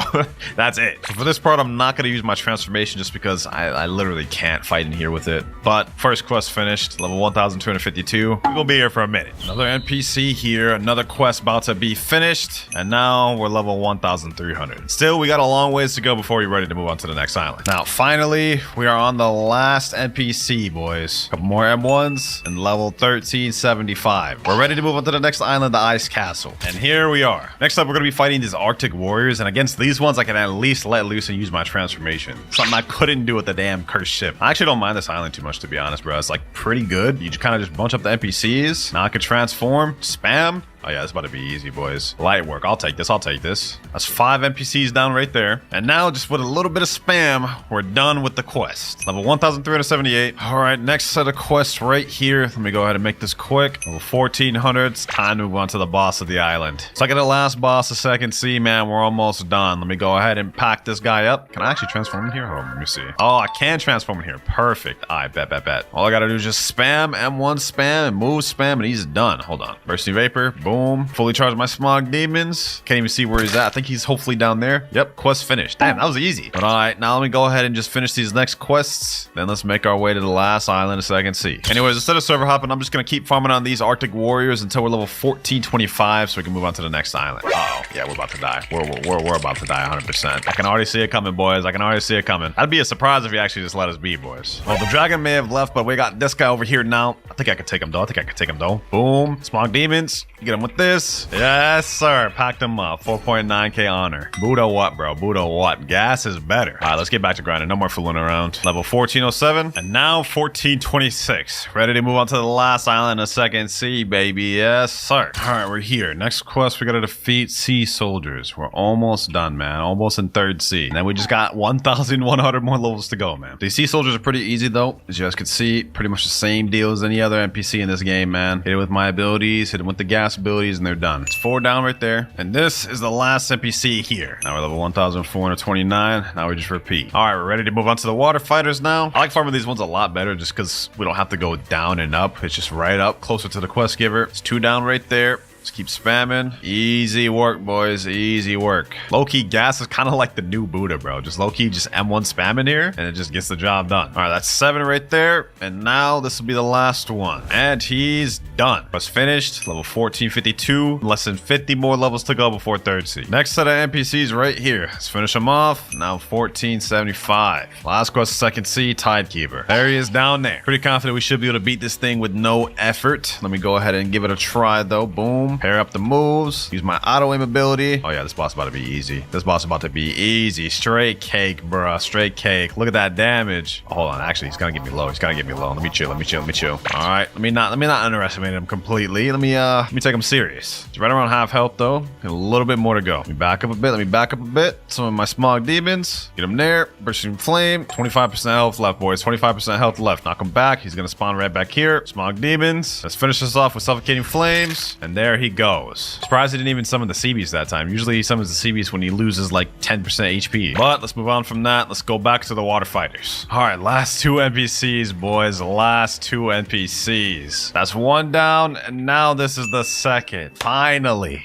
That's it. So for this part, I'm not going to use my transformation just because I literally can't fight in here with it. But first quest finished. Level 1252. We're going to be here for a minute. Another NPC here. Another quest about to be finished. And now we're level 1300. Still, we got a long ways to go before we're ready to move on to the next island. Now, finally, we are on the last NPC, boys. A couple more M1s and level 1375. We're ready to move on to the next island, the Ice Castle. And here we are. Next up, we're going to be fighting these Arctic Warriors. And against these ones, I can at least let loose and use my transformation. Something I couldn't do with the damn cursed ship. I actually don't mind this island too much, to be honest, bro. It's like pretty good. You just kind of just bunch up the NPCs. Now I can transform, spam. Oh yeah, it's about to be easy, boys. Light work. I'll take this. I'll take this. That's 5 NPCs down right there. And now, just with a little bit of spam, we're done with the quest. Level 1378. All right, next set of quests right here. Let me go ahead and make this quick. Level 1400. It's time to move on to the boss of the island. It's like the last boss of Second Sea, man. We're almost done. Let me go ahead and pack this guy up. Can I actually transform in here? Hold on, let me see. Oh, I can transform in here. Perfect. All right, bet. All I gotta do is just spam, M1 spam, and move spam, and he's done. Hold on. Bursting Vapor. Boom. Fully charged my Smog Demons. Can't even see where he's at. I think he's hopefully down there. Yep, quest finished. Damn, that was easy. But all right, now let me go ahead and just finish these next quests. Then let's make our way to the last island of Second Sea. Anyways, instead of server hopping, I'm just going to keep farming on these Arctic Warriors until we're level 1425 so we can move on to the next island. Uh-oh. Yeah, we're about to die. We're about to die 100%. I can already see it coming, boys. I can already see it coming. That'd be a surprise if you actually just let us be, boys. Well, the dragon may have left, but we got this guy over here now. I think I could take him, though. Boom. Smog Demons. Get him with this. Yes, sir. Packed him up. 4.9k honor. Buddha what, bro? Buddha what? Gas is better. All right, let's get back to grinding. No more fooling around. Level 1407. And now 1426. Ready to move on to the last island of second sea, baby. Yes, sir. All right, we're here. Next quest, we got to defeat sea soldiers. We're almost done, man. Almost in third sea. And then we just got 1,100 more levels to go, man. These sea soldiers are pretty easy, though. As you guys can see, pretty much the same deal as any other NPC in this game, man. Hit it with my abilities, hit it with the gas abilities, and they're done. It's 4 down right there. And this is the last NPC here. Now we're level 1,429. Now we just repeat. All right, we're ready to move on to the water fighters now. I like farming these ones a lot better just because we don't have to go down and up. It's just right up, closer to the quest giver. It's 2 down right there. Just keep spamming. Easy work, boys. Easy work. Low-key gas is kind of like the new Buddha, bro. Just low-key just M1 spamming here, and it just gets the job done. All right, that's 7 right there. And now this will be the last one. And he's done. Quest finished. Level 1452. Less than 50 more levels to go before third sea. Next set of NPCs right here. Let's finish them off. Now 1475. Last quest, second sea, Tidekeeper. There he is down there. Pretty confident we should be able to beat this thing with no effort. Let me go ahead and give it a try, though. Boom. Pair up the moves. Use my auto aim ability. Oh yeah, this boss is about to be easy. This boss is about to be easy. Straight cake, bruh. Straight cake. Look at that damage. Oh, hold on. Actually, he's gonna get me low. He's gonna get me low. Let me chill. Let me chill. Let me chill. All right. Let me not underestimate him completely. Let me take him serious. It's right around half health though. Got a little bit more to go. Let me back up a bit. Let me back up a bit. Some of my smog demons. Get him there. Bursting flame. 25% health left, boys. 25% health left. Knock him back. He's gonna spawn right back here. Smog demons. Let's finish this off with suffocating flames. And there he goes. Surprised he didn't even summon the Seabeast that time. Usually he summons the Seabeast when he loses like 10% HP. But let's move on from that. Let's go back to the water fighters. All right, last 2 NPCs, boys. Last 2 NPCs. That's 1 down, and now this is the second. Finally,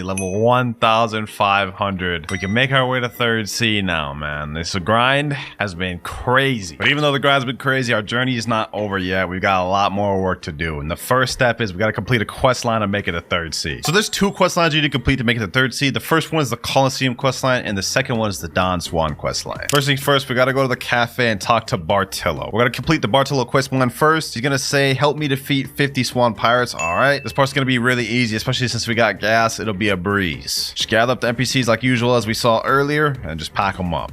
level 1,500. We can make our way to third sea now, man. This grind has been crazy. But even though the grind's been crazy, our journey is not over yet. We've got a lot more work to do. And the first step is we got to complete a quest line and make it a third sea. So there's 2 quest lines you need to complete to make it to third sea. The first one is the Coliseum quest line, and the second one is the Don Swan quest line. First things first, we got to go to the cafe and talk to Bartillo. We're going to complete the Bartillo quest line first. He's going to say, help me defeat 50 Swan pirates. All right. This part's going to be really easy, especially since we got gas. It'll be a breeze. Just gather up the NPCs like usual as we saw earlier and just pack them up.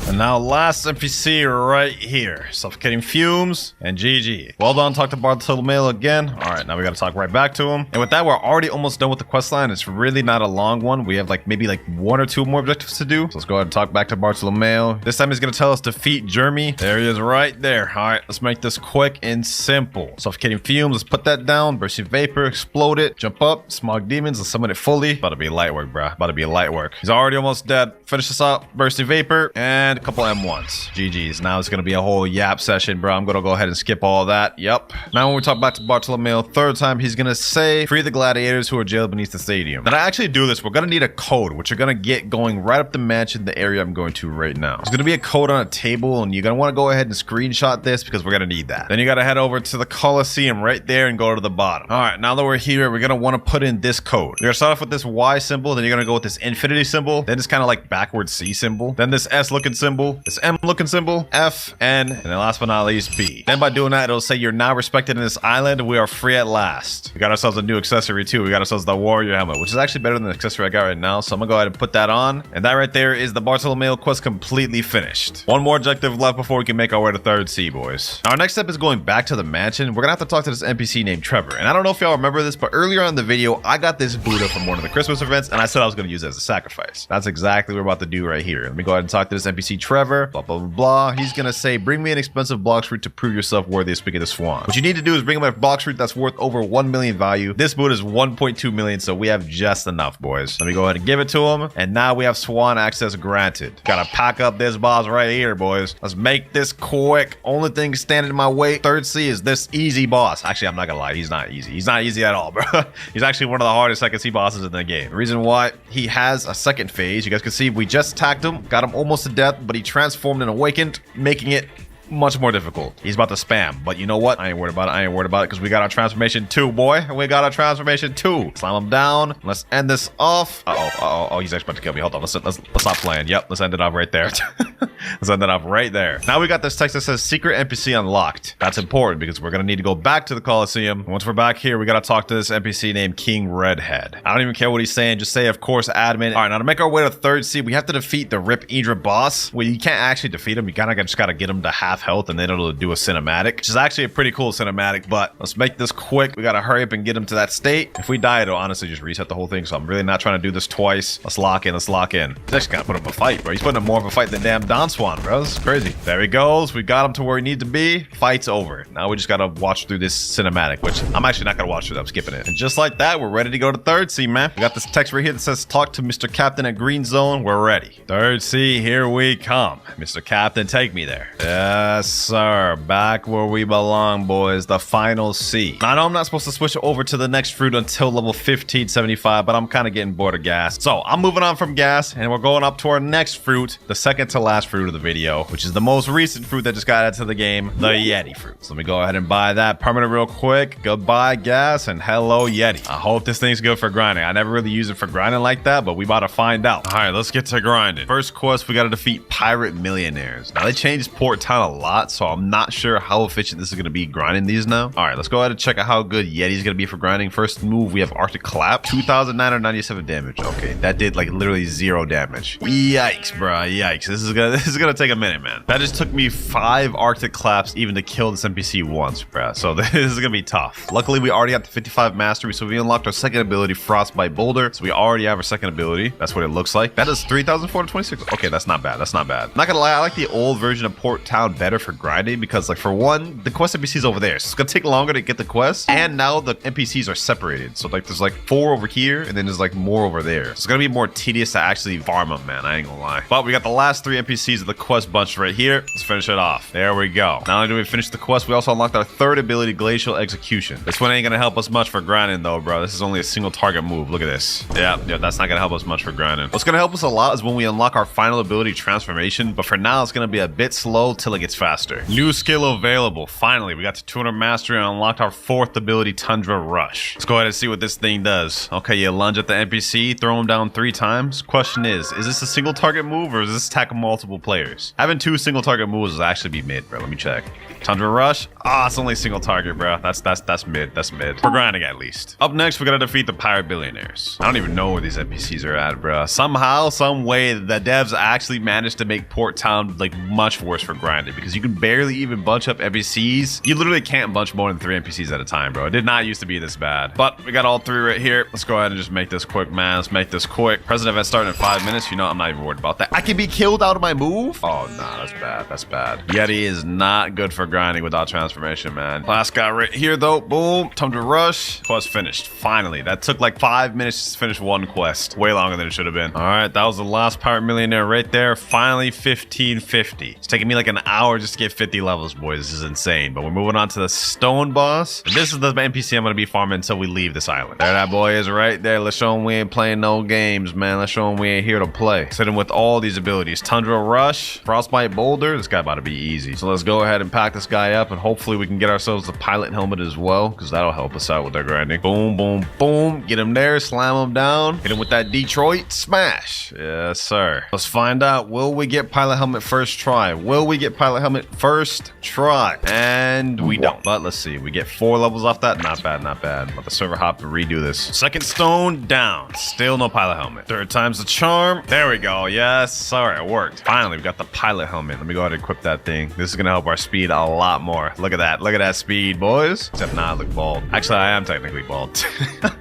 And now last NPC right here. Suffocating fumes and GG. Well done, talk to Bartolomeo again. All right, now we got to talk right back to him. And with that, we're already almost done with the quest line. It's really not a long one. We have maybe 1 or 2 more objectives to do. So let's go ahead and talk back to Bartolomeo. This time he's going to tell us defeat Jeremy. There he is right there. All right, let's make this quick and simple. Suffocating fumes, let's put that down. Bursting vapor, explode it. Jump up, smog demons, let's summon it fully. About to be light work, bruh. About to be light work. He's already almost dead. Finish this up. Bursting vapor and a couple M1s. GG's. Now it's going to be a whole yap session, bro. I'm going to go ahead and skip all that. Yep. Now when we talk back to Bartolomeo third time, he's going to say, free the gladiators who are jailed beneath the stadium. Then I actually do this. We're going to need a code, which you're going to get going right up the mansion, the area I'm going to right now. There's going to be a code on a table, and you're going to want to go ahead and screenshot this because we're going to need that. Then you got to head over to the Coliseum right there and go to the bottom. All right. Now that we're here, we're going to want to put in this code. You're going to start off with this Y symbol. Then you're going to go with this infinity symbol. Then it's kind of like backwards C symbol. Then this S looking symbol. This M looking symbol, F, N, and then last but not least, B. Then by doing that, it'll say you're now respected in this island. We are free at last. We got ourselves a new accessory too. We got ourselves the warrior helmet, which is actually better than the accessory I got right now. So I'm gonna go ahead and put that on. And that right there is the Bartolomeo quest completely finished. 1 more objective left before we can make our way to third sea, boys. Our next step is going back to the mansion. We're gonna have to talk to this NPC named Trevor. And I don't know if y'all remember this, but earlier on in the video, I got this Buddha from one of the Christmas events, and I said I was gonna use it as a sacrifice. That's exactly what we're about to do right here. Let me go ahead and talk to this NPC Trevor. Blah, blah, blah, blah. He's gonna say, bring me an expensive block fruit to prove yourself worthy of speaking to Swan. What you need to do is bring him a block fruit that's worth over 1 million value. This Buddha is 1.2 million, so we have just enough, boys. Let me go ahead and give it to him. And now we have Swan access granted. Gotta pack up this boss right here, boys. Let's make this quick. Only thing standing in my way, third sea, is this easy boss. Actually, I'm not gonna lie, he's not easy. He's not easy at all, bro. He's actually one of the hardest second sea bosses in the game. The reason why, he has a second phase. You guys can see we just attacked him, got him almost to death, but he transformed and awakened, making it much more difficult. He's about to spam, but you know what? I ain't worried about it. I ain't worried about it because we got our transformation 2, boy. We got our transformation 2. Slam him down. Let's end this off. Oh, he's actually about to kill me. Hold on. Let's stop playing. Yep, let's end it off right there. Let's end it off right there. Now we got this text that says secret NPC unlocked. That's important because we're gonna need to go back to the Coliseum. Once we're back here, we gotta talk to this NPC named King Redhead. I don't even care what he's saying. Just say, of course, admin. All right, now to make our way to 3rd Sea, we have to defeat the Rip Idra boss. Well, you can't actually defeat him. You kind of just gotta get him to half health and then it'll do a cinematic, which is actually a pretty cool cinematic, but let's make this quick. We gotta hurry up and get him to that state. If we die, it'll honestly just reset the whole thing, so I'm really not trying to do this twice. Let's lock in. Let's lock in. He's actually gotta put up a fight, bro. He's putting up more of a fight than damn Don Swan, bro. This is crazy. There he goes. We got him to where he needs to be. Fight's over. Now we just gotta watch through this cinematic, which I'm actually not gonna watch through. I'm skipping it. And just like that, we're ready to go to 3rd Sea, man. We got this text right here that says, talk to Mr. Captain at Green Zone. We're ready. 3rd Sea, here we come. Mr. Captain, take me there. Yes, sir. Back where we belong, boys. The final sea. I know I'm not supposed to switch over to the next fruit until level 1575, but I'm kind of getting bored of gas. So I'm moving on from gas, and we're going up to our next fruit, the second to last fruit of the video, which is the most recent fruit that just got added to the game, the Yeti fruit. So let me go ahead and buy that permanent real quick. Goodbye, gas, and hello, Yeti. I hope this thing's good for grinding. I never really use it for grinding like that, but we about to find out. All right, let's get to grinding. First quest, we got to defeat pirate millionaires. Now, they changed Port Town a lot, so I'm not sure how efficient this is going to be grinding these now. All right, let's go ahead and check out how good Yeti's going to be for grinding. First move, we have Arctic Clap, 2,997 damage. Okay, that did like literally 0 damage. Yikes, bro. Yikes. This is gonna take a minute, man. That just took me 5 Arctic Claps even to kill this NPC once, bro. So this is gonna be tough. Luckily, we already have the 55 mastery, so we unlocked our second ability, Frostbite Boulder. So we already have our second ability. That's what it looks like. That is 3,426. Okay, that's not bad. That's not bad. I'm not gonna lie, I like the old version of Port Town better for grinding because, like, for one, the quest NPCs over there, so it's gonna take longer to get the quest, and now the NPCs are separated. So like, there's like 4 over here, and then there's like more over there. So it's gonna be more tedious to actually farm them, man. I ain't gonna lie. But we got the last 3 NPCs of the quest bunch right here. Let's finish it off. There we go. Not only do we finish the quest, we also unlocked our third ability, Glacial Execution. This one ain't gonna help us much for grinding though, bro. This is only a single target move. Look at this. Yeah, that's not gonna help us much for grinding. What's gonna help us a lot is when we unlock our final ability, Transformation, but for now it's gonna be a bit slow till it gets faster. New skill available. Finally, we got to 200 mastery and unlocked our 4th ability, Tundra Rush. Let's go ahead and see what this thing does. Okay, you lunge at the NPC, throw him down 3 times. Question is this a single target move or is this attack multiple players? Having 2 single target moves will actually be mid, bro. Let me check. Tundra Rush. It's only single target, bro. That's mid. That's mid. For grinding, at least. Up next, we gotta defeat the pirate billionaires. I don't even know where these NPCs are at, bro. Somehow, some way, the devs actually managed to make Port Town like much worse for grinding because you can barely even bunch up NPCs. You literally can't bunch more than 3 NPCs at a time, bro. It did not used to be this bad. But we got all 3 right here. Let's go ahead and just make this quick, man. Let's make this quick. President event starting in 5 minutes. You know, I'm not even worried about that. I can be killed out of my move. Oh, nah, that's bad. That's bad. Yeti is not good for grinding without transformation, man. Last guy right here, though. Boom. Tundra Rush. Quest finished. Finally. That took like 5 minutes to finish one quest. Way longer than it should have been. All right, that was the last pirate millionaire right there. Finally, 1550. It's taking me like an hour just to get 50 levels, boys. This is insane. But we're moving on to the stone boss. And this is the NPC I'm going to be farming until we leave this island. There that boy is right there. Let's show him we ain't playing no games, man. Let's show him we ain't here to play. Let's hit him with all these abilities. Tundra Rush, Frostbite Boulder. This guy about to be easy. So let's go ahead and pack this guy up and hopefully we can get ourselves the pilot helmet as well because that'll help us out with our grinding. Boom, boom, boom. Get him there. Slam him down. Hit him with that Detroit smash. Yes, sir. Let's find out. Will we get pilot helmet first try? Will we get pilot helmet first try? And we don't. But let's see. We get 4 levels off that. Not bad, not bad. Let the server hop and redo this. Second stone down. Still no pilot helmet. Third time's the charm. There we go. Yes, sir. It worked. Finally, we got the pilot helmet. Let me go ahead and equip that thing. This is going to help our speed a lot more. Look at that. Look at that speed, boys. Except now I look bald. Actually, I am technically bald.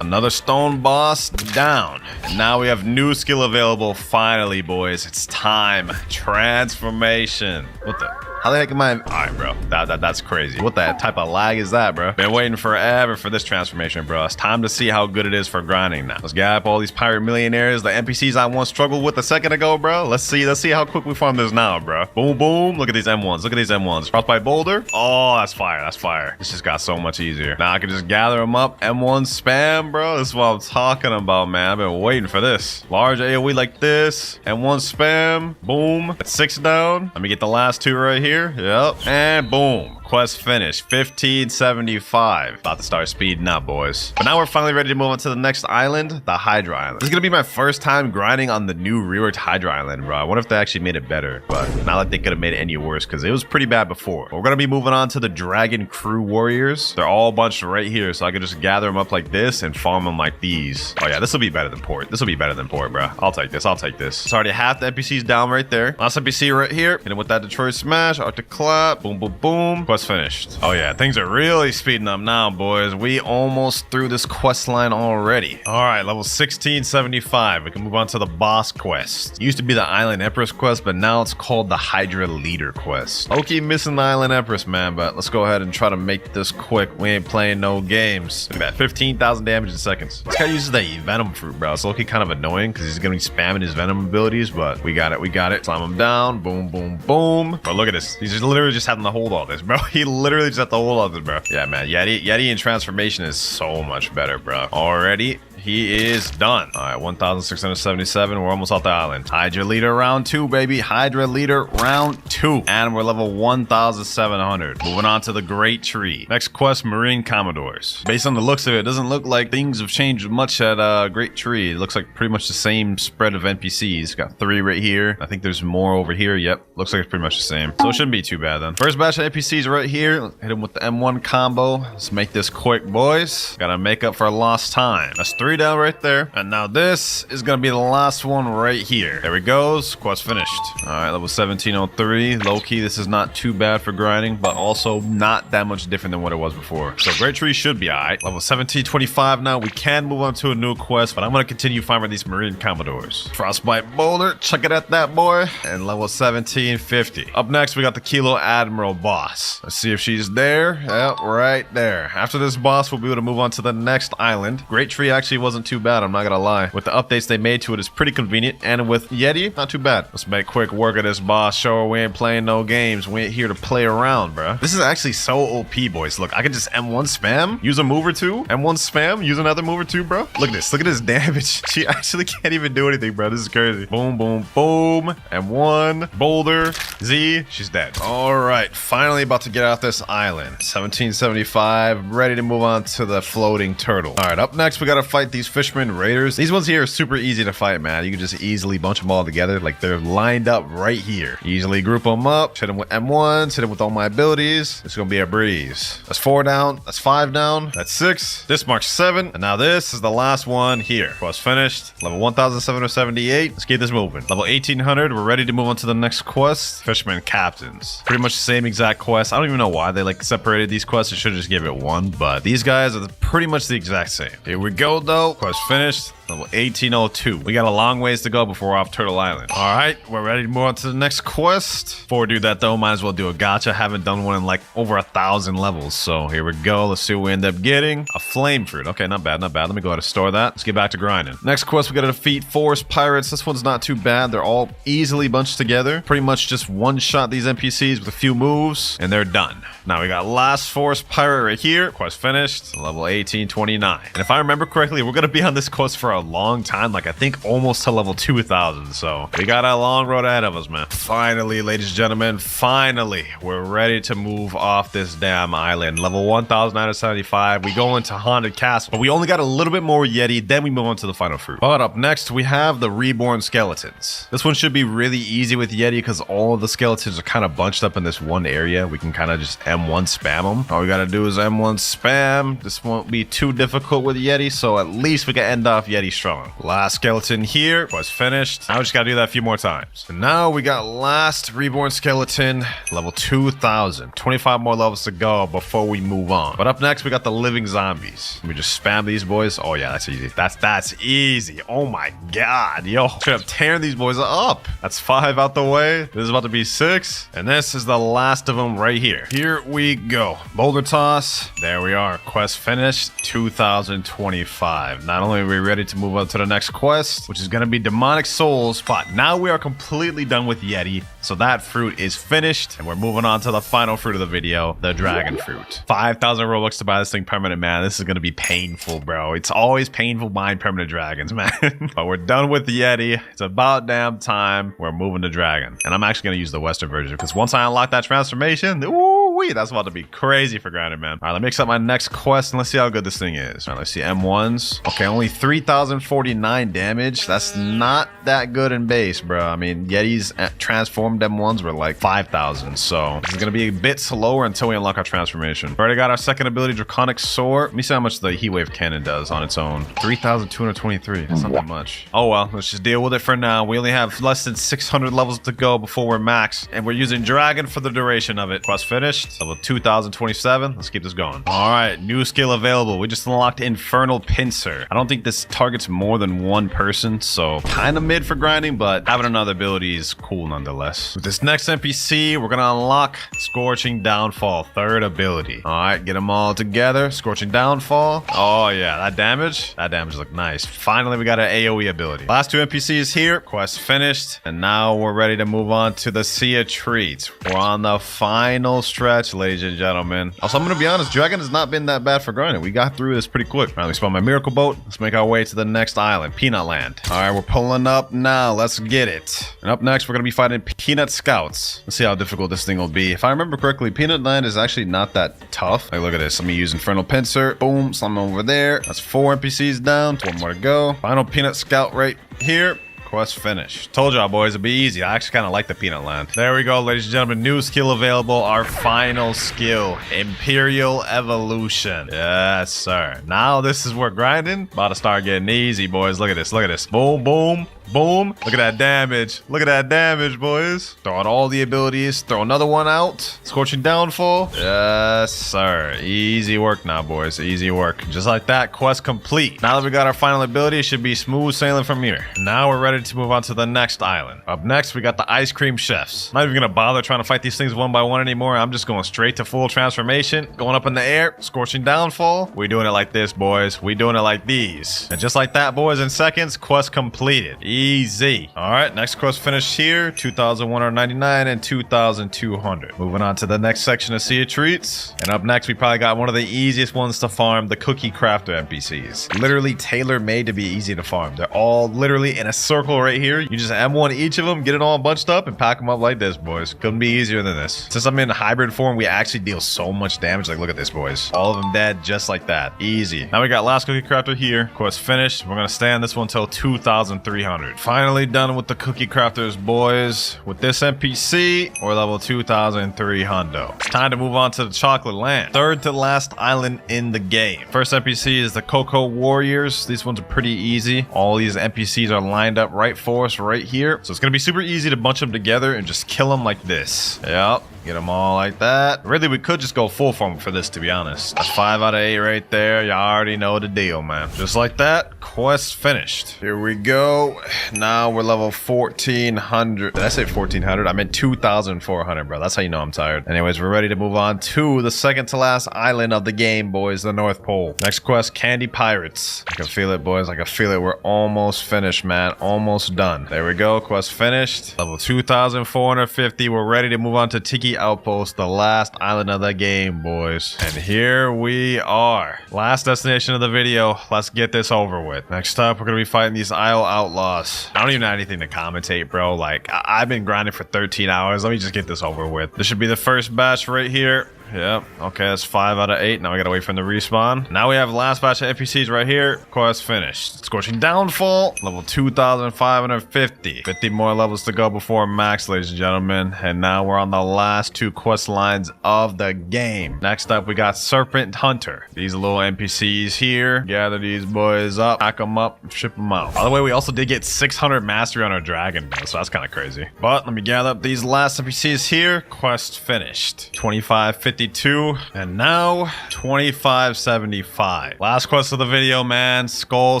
Another stone boss down. And now we have new skill available. Finally, boys. It's time. Transformation. What the? How the heck am I? All right, bro. That's crazy. What the type of lag is that, bro? Been waiting forever for this transformation, bro. It's time to see how good it is for grinding now. Let's get up all these pirate millionaires, the NPCs I once struggled with a second ago, bro. Let's see how quick we farm this now, bro. Boom, boom. Look at these M1s. Look at these M1s. Frostbite Boulder. Oh, that's fire. That's fire. This just got so much easier. Now I can just gather them up. M1 spam, bro. This is what I'm talking about, man. I've been waiting for this. Large AoE like this. M1 spam. Boom. That's 6 down. Let me get the last 2 right here. here. Yep. And boom. Quest finished. 1575. About to start speeding up, boys. But now we're finally ready to move on to the next island, the Hydra Island. This is gonna be my first time grinding on the new reworked Hydra Island, bro. I wonder if they actually made it better, but not like they could have made it any worse because it was pretty bad before. But we're gonna be moving on to the Dragon Crew Warriors. They're all bunched right here, so I can just gather them up like this and farm them like these. Oh yeah, this will be better than port. This will be better than port, bro. I'll take this. I'll take this. It's already half the NPCs down right there. Last NPC right here. Hit him with that Detroit Smash. Arctic Clap. Boom, boom, boom. Quest finished. Oh yeah, things are really speeding up now, boys. We almost through this quest line already. All right, level 1675. We can move on to the boss quest. It used to be the Island Empress quest, but now it's called the Hydra Leader quest. Okay, missing the Island Empress, man, but let's go ahead and try to make this quick. We ain't playing no games. Look at that, 15,000 damage in seconds. This guy uses the Venom Fruit, bro. It's looking kind of annoying because he's gonna be spamming his Venom abilities, but we got it. We got it. Slam him down. Boom, boom, boom. But look at this. He's just literally just having to hold all this, bro. He literally just had to hold all this, bro. Yeah, man. Yeti in transformation is so much better, bro. Already. He is done. All right, 1,677. We're almost off the island. Hydra Leader round 2, baby. Hydra Leader round 2. And we're level 1,700. Moving on to the Great Tree. Next quest, Marine Commodores. Based on the looks of it, it doesn't look like things have changed much at Great Tree. It looks like pretty much the same spread of NPCs. Got 3 right here. I think there's more over here. Yep, looks like it's pretty much the same. So it shouldn't be too bad then. First batch of NPCs right here. Hit him with the M1 combo. Let's make this quick, boys. Gotta make up for lost time. That's 3 down right there. And now this is gonna be the last one right here. There it goes. Quest finished. All right, level 1703. Low-key, this is not too bad for grinding, but also not that much different than what it was before. So Great Tree should be all right. Level 1725 now. We can move on to a new quest, but I'm gonna continue farming these Marine Commodores. Frostbite Boulder. Check it at that, boy. And level 1750. Up next, we got the Kilo Admiral boss. Let's see if she's there. Yep, right there. After this boss, we'll be able to move on to the next island. Great Tree actually wasn't too bad, I'm not gonna lie. With the updates they made to it, it's pretty convenient. And with Yeti, not too bad. Let's make quick work of this boss. Show her we ain't playing no games. We ain't here to play around, bro. This is actually so OP, boys. Look, I can just M1 spam, use a move or two. M1 spam, use another move or two, bro. Look at this. Look at this damage. She actually can't even do anything, bro. This is crazy. Boom, boom, boom. M1, Boulder, Z. She's dead. All right. Finally about to get out this island. 1775. Ready to move on to the floating turtle. All right. Up next, we got to fight these Fishman Raiders. These ones here are super easy to fight, man. You can just easily bunch them all together. Like they're lined up right here. Easily group them up. Hit them with M1s. Hit them with all my abilities. It's gonna be a breeze. That's 4 down. That's 5 down. That's 6. This marks 7. And now this is the last one here. Quest finished. Level 1,778. Let's keep this moving. Level 1,800. We're ready to move on to the next quest. Fishman Captains. Pretty much the same exact quest. I don't even know why they like separated these quests. I should have just gave it one. But these guys are pretty much the exact same. Here we go, though. Quest finished. Level 1802. We got a long ways to go before we're off Turtle Island. All right, we're ready to move on to the next quest. Before we do that, though, might as well do a gacha. Haven't done one in like over 1,000 levels. So here we go. Let's see what we end up getting. A flame fruit. Okay, not bad, not bad. Let me go ahead and store that. Let's get back to grinding. Next quest, we got to defeat Forest Pirates. This one's not too bad. They're all easily bunched together. Pretty much just one-shot these NPCs with a few moves, and they're done. Now we got last Forest Pirate right here. Quest finished. Level 1829. And if I remember correctly, we're going to be on this quest for a long time. Like I think almost to level 2,000. So we got a long road ahead of us, man. Finally, ladies and gentlemen, finally, we're ready to move off this damn island. Level 1,975. We go into Haunted Castle, but we only got a little bit more Yeti. Then we move on to the final fruit. But up next, we have the Reborn Skeletons. This one should be really easy with Yeti because all of the skeletons are kind of bunched up in this one area. We can kind of just M1 spam them. All we got to do is M1 spam. This won't be too difficult with Yeti, so at least we can end off Yeti strong. Last skeleton here was finished. Now we just got to do that a few more times. And now we got last Reborn Skeleton, level 2,000. 25 more levels to go before we move on. But up next, we got the Living Zombies. Let me just spam these boys. Oh yeah, that's easy. That's easy. Oh my god, yo. Straight up tearing these boys up. That's 5 out the way. This is about to be 6. And this is the last of them right here. Here we go. Boulder toss. There we are. Quest finished. 2025. Not only are we ready to move on to the next quest, which is going to be Demonic Souls. But now we are completely done with Yeti. So that fruit is finished. And we're moving on to the final fruit of the video, the dragon fruit. 5,000 Robux to buy this thing permanent, man. This is going to be painful, bro. It's always painful buying permanent dragons, man. But we're done with the Yeti. It's about damn time. We're moving to dragon. And I'm actually going to use the Western version because once I unlock that transformation, ooh-wee, that's about to be crazy for grinding, man. All right, let me accept my next quest and let's see how good this thing is. All right, let's see M1s. Okay, only 3,049 damage. That's not that good in base, bro. I mean, Yetis transformed M1s were like 5,000. So this is going to be a bit slower until we unlock our transformation. We already got our second ability, Draconic Sword. Let me see how much the Heat Wave Cannon does on its own. 3,223. That's not that much. Oh, well, let's just deal with it for now. We only have less than 600 levels to go before we're max. And we're using Dragon for the duration of it. Quest finished. Level 2,027. Let's keep this going. All right, new skill available. We just unlocked Infernal Pincer. I don't think this targets more than one person, so kind of mid for grinding, but having another ability is cool nonetheless. With this next NPC, we're gonna unlock Scorching Downfall, third ability. All right, get them all together. Scorching Downfall. Oh yeah, that damage looked nice. Finally, we got an AoE ability. Last two NPCs here. Quest finished, and now we're ready to move on to the Sea of Treats. We're on the final stretch, ladies and gentlemen. Also, I'm gonna be honest, Dragon has not been that bad for grinding. We got through this pretty quick. All right, let me spawn my miracle boat. Let's make our way to the next island, Peanut Land. All right, we're pulling up now. Let's get it. And up next, we're gonna be fighting Peanut Scouts. Let's see how difficult this thing will be. If I remember correctly, Peanut Land is actually not that tough. Like, look at this. Let me use Infernal Pincer. Boom, slam over there. That's 4 NPCs down. 1 more to go. Final Peanut Scout right here. Quest finished. Told y'all, boys, it'd be easy. I actually kind of like the Peanut Land. There we go, ladies and gentlemen. New skill available. Our final skill, Imperial Evolution. Yes, sir. Now this is where grinding about to start getting easy, boys. Look at this. Look at this. Boom, boom. Boom. Look at that damage. Look at that damage, boys. Throw out all the abilities. Throw another one out. Scorching Downfall. Yes, sir. Easy work now, boys. Easy work. Just like that, quest complete. Now that we got our final ability, it should be smooth sailing from here. Now we're ready to move on to the next island. Up next, we got the Ice Cream Chefs. Not even gonna bother trying to fight these things one by one anymore. I'm just going straight to full transformation. Going up in the air. Scorching Downfall. We doing it like this, boys. We doing it like these. And just like that, boys, in seconds, quest completed. Easy. All right, next quest finished here. 2,199 and 2,200. Moving on to the next section of Sea of Treats. And up next, we probably got one of the easiest ones to farm, the Cookie Crafter NPCs. Literally tailor-made to be easy to farm. They're all literally in a circle right here. You just M1 each of them, get it all bunched up, and pack them up like this, boys. Couldn't be easier than this. Since I'm in hybrid form, we actually deal so much damage. Like, look at this, boys. All of them dead just like that. Easy. Now we got last Cookie Crafter here. Quest finished. We're gonna stay on this one until 2,300. Finally done with the Cookie Crafters, boys. With this NPC, we're level 2,300. It's time to move on to the Chocolate Land. Third to last island in the game. First NPC is the Cocoa Warriors. These ones are pretty easy. All these NPCs are lined up right for us right here. So it's gonna be super easy to bunch them together and just kill them like this. Yep. Get them all like that. Really, we could just go full form for this, to be honest. That's 5 out of 8 right there. You already know the deal, man. Just like that, quest finished. Here we go. Now we're level 1,400. Did I say 1,400? I meant 2,400, bro. That's how you know I'm tired. Anyways, we're ready to move on to the second to last island of the game, boys, the North Pole. Next quest, Candy Pirates. I can feel it, boys. I can feel it. We're almost finished, man. Almost done. There we go. Quest finished. Level 2,450. We're ready to move on to Tiki Outpost, the last island of the game, boys. And here we are. Last destination of the video. Let's get this over with. Next up, we're gonna be fighting these Isle Outlaws. I don't even have anything to commentate, bro. Like, I've been grinding for 13 hours. Let me just get this over with. This should be the first batch right here. Yep. Okay, that's 5 out of 8. Now we gotta wait for them to respawn. Now we have last batch of NPCs right here. Quest finished. Scorching Downfall. Level 2,550. 50 more levels to go before max, ladies and gentlemen. And now we're on the last 2 quest lines of the game. Next up, we got Serpent Hunter. These little NPCs here. Gather these boys up, pack them up, ship them out. By the way, we also did get 600 mastery on our dragon, bro, so that's kind of crazy. But let me gather up these last NPCs here. Quest finished. 2,550 22. And now 2575. Last quest of the video, man. Skull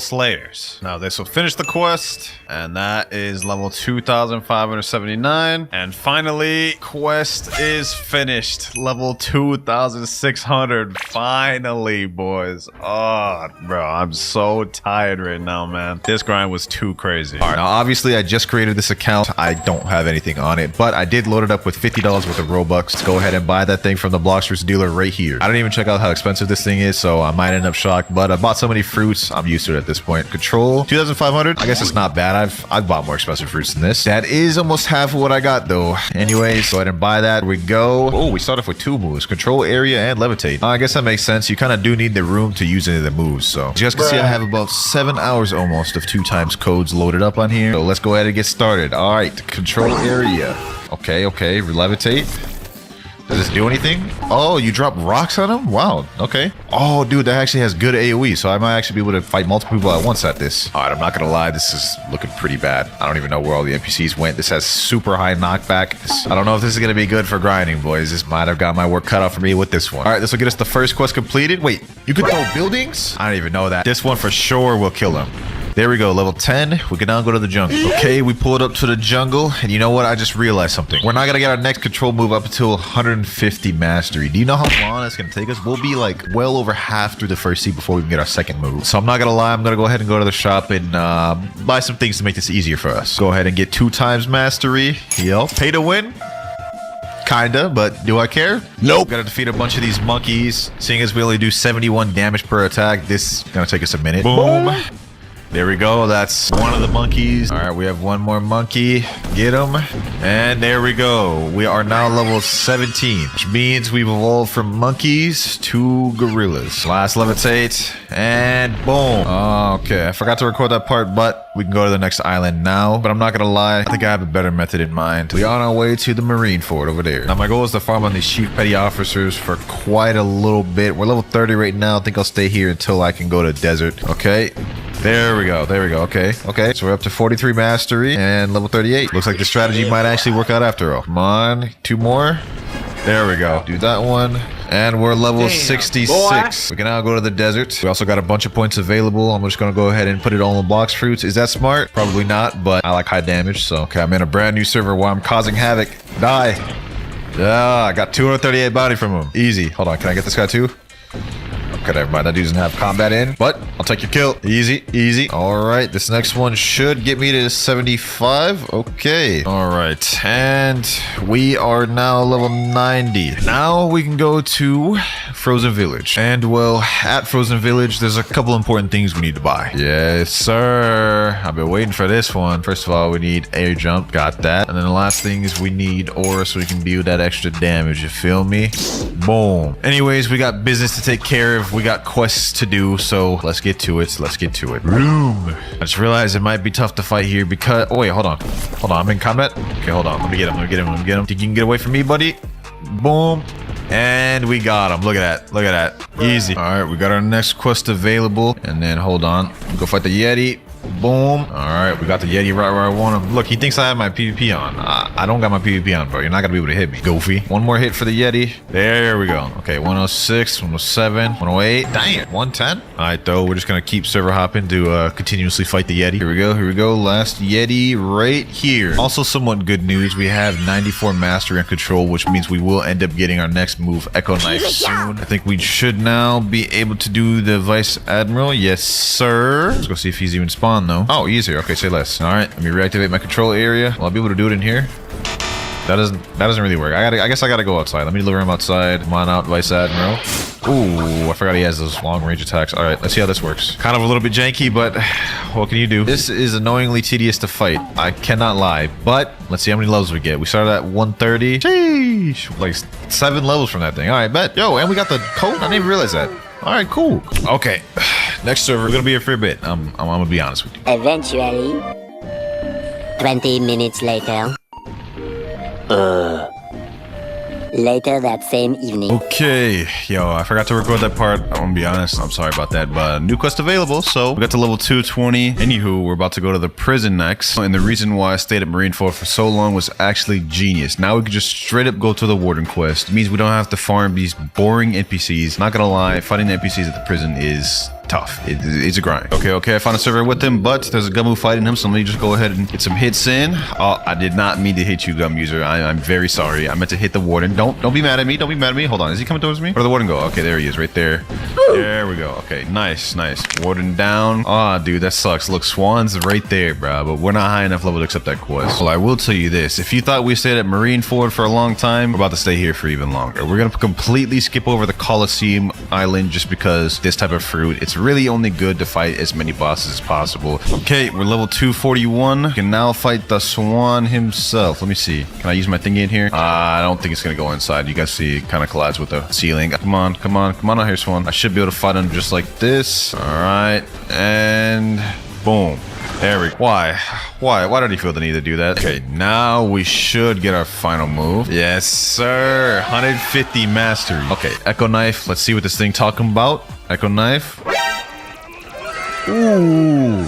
Slayers. Now this will finish the quest. And that is level 2579. And finally, quest is finished. Level 2600. Finally, boys. Oh, bro, I'm so tired right now, man. This grind was too crazy. All right, now obviously I just created this account. I don't have anything on it, but I did load it up with $50 worth of Robux. Let's go ahead and buy that thing from the Blocksters dealer right here. I didn't even check out how expensive this thing is, so I might end up shocked, but I bought so many fruits. I'm used to it at this point. Control 2,500. I guess it's not bad. I've bought more expensive fruits than this. That is almost half of what I got though. Anyways, go ahead and buy that. Here we go. Oh, we start off with 2 moves: control area and levitate. I guess that makes sense. You kind of do need the room to use any of the moves. So as you guys can see, I have about 7 hours almost of 2x codes loaded up on here. So let's go ahead and get started. All right, control area. Okay, levitate. Does this do anything? Oh, you drop rocks on them? Wow, okay. Oh, dude, that actually has good AoE, so I might actually be able to fight multiple people at once at this. All right, I'm not gonna lie, this is looking pretty bad. I don't even know where all the NPCs went. This has super high knockback. I don't know if this is gonna be good for grinding, boys. This might have got my work cut out for me with this one. All right, this will get us the first quest completed. Wait, you can throw buildings? I don't even know that. This one for sure will kill him. There we go, level 10. We can now go to the jungle. Okay, we pulled up to the jungle, and you know what? I just realized something. We're not gonna get our next control move up until 150 mastery. Do you know how long it's gonna take us? We'll be like well over half through the first seed before we can get our second move. So I'm not gonna lie, I'm gonna go ahead and go to the shop and buy some things to make this easier for us. Go ahead and get 2x mastery. Yep. Pay to win. Kinda, but do I care? Nope. Gotta defeat a bunch of these monkeys. Seeing as we only do 71 damage per attack, this is gonna take us a minute. Boom. There we go. That's one of the monkeys. All right, we have one more monkey. Get him. And there we go. We are now level 17, which means we've evolved from monkeys to gorillas. Last levitate. And boom. Okay, I forgot to record that part, but we can go to the next island now. But I'm not going to lie, I think I have a better method in mind. We are on our way to the marine fort over there. Now, my goal is to farm on these chief petty officers for quite a little bit. We're level 30 right now. I think I'll stay here until I can go to desert. Okay. There we go. Okay. So we're up to 43 mastery and level 38. Looks like the strategy might actually work out after all. Come on. 2 more. There we go. Do that one. And we're level 66. Boy. We can now go to the desert. We also got a bunch of points available. I'm just going to go ahead and put it all in blocks fruits. Is that smart? Probably not, but I like high damage. So, okay, I'm in a brand new server where I'm causing havoc. Die. Yeah, I got 238 bounty from him. Easy. Hold on. Can I get this guy too? Okay, never mind. That dude doesn't have combat in, but I'll take your kill. Easy. All right, this next one should get me to 75. Okay. All right, and we are now level 90. Now we can go to Frozen Village. And well, at Frozen Village, there's a couple important things we need to buy. Yes, sir. I've been waiting for this one. First of all, we need air jump. Got that. And then the last thing is we need aura so we can build that extra damage. You feel me? Boom. Anyways, we got business to take care of. We got quests to do, so let's get to it. Room. I just realized it might be tough to fight here because... Oh, wait, hold on. I'm in combat. Okay, hold on. Let me get him. Think you can get away from me, buddy? Boom. And we got him. Look at that. Easy. All right, we got our next quest available. And then, hold on. Go fight the Yeti. Boom. All right, we got the Yeti right where I want him. Look, he thinks I have my PvP on. I don't got my PvP on, bro. You're not gonna be able to hit me, goofy. One more hit for the Yeti. There we go. Okay, 106, 107, 108. Damn, 110. All right, though, we're just gonna keep server hopping to continuously fight the Yeti. Here we go. Last Yeti right here. Also, somewhat good news. We have 94 mastery and control, which means we will end up getting our next move, Echo Knife, soon. I think we should now be able to do the Vice Admiral. Yes, sir. Let's go see if he's even spawned. Though. Oh, easier. Okay, say less. All right, let me reactivate my control area. Will I be able to do it in here? That doesn't really work. I guess I gotta go outside. Let me lure him outside. Come on out, Vice Admiral. Ooh, I forgot he has those long range attacks. All right, let's see how this works. Kind of a little bit janky, but what can you do? This is annoyingly tedious to fight. I cannot lie, but let's see how many levels we get. We started at 130. Sheesh, like 7 levels from that thing. All right, bet. Yo, and we got the coat. I didn't even realize that. All right, cool. Okay, next server, we're gonna be here for a bit. I'm gonna be honest with you. Eventually. 20 minutes later. Later that same evening. Okay, yo, I forgot to record that part. I'm gonna be honest, I'm sorry about that, but new quest available, so we got to level 220. Anywho, we're about to go to the prison next, and the reason why I stayed at Marineford for so long was actually genius. Now we can just straight up go to the warden quest. It means we don't have to farm these boring NPCs. Not gonna lie, fighting the NPCs at the prison is tough. It's a grind. Okay, I found a server with him, but there's a Gummu fighting him, so let me just go ahead and get some hits in. Oh, I did not mean to hit you, Gum user. I'm very sorry. I meant to hit the warden. Don't be mad at me. Don't be mad at me. Hold on. Is he coming towards me? Where did the warden go? Okay, there he is, right there. There we go. Okay, nice. Warden down. Ah, dude, that sucks. Look, Swan's right there, bro, but we're not high enough level to accept that quest. Well, I will tell you this. If you thought we stayed at Marineford for a long time, we're about to stay here for even longer. We're gonna completely skip over the Colosseum Island just because this type of fruit, it's really only good to fight as many bosses as possible. Okay, we're level 241. We can now fight the Swan himself. Let me see. Can I use my thingy in here? I don't think it's gonna go inside. You guys see it kind of collides with the ceiling. Come on out here, Swan. I should be able to fight him just like this. All right, and boom. There we go. Why did he feel the need to do that? Okay, now we should get our final move. Yes, sir. 150 mastery. Okay, Echo Knife. Let's see what this thing talking about. Echo Knife. Ooh.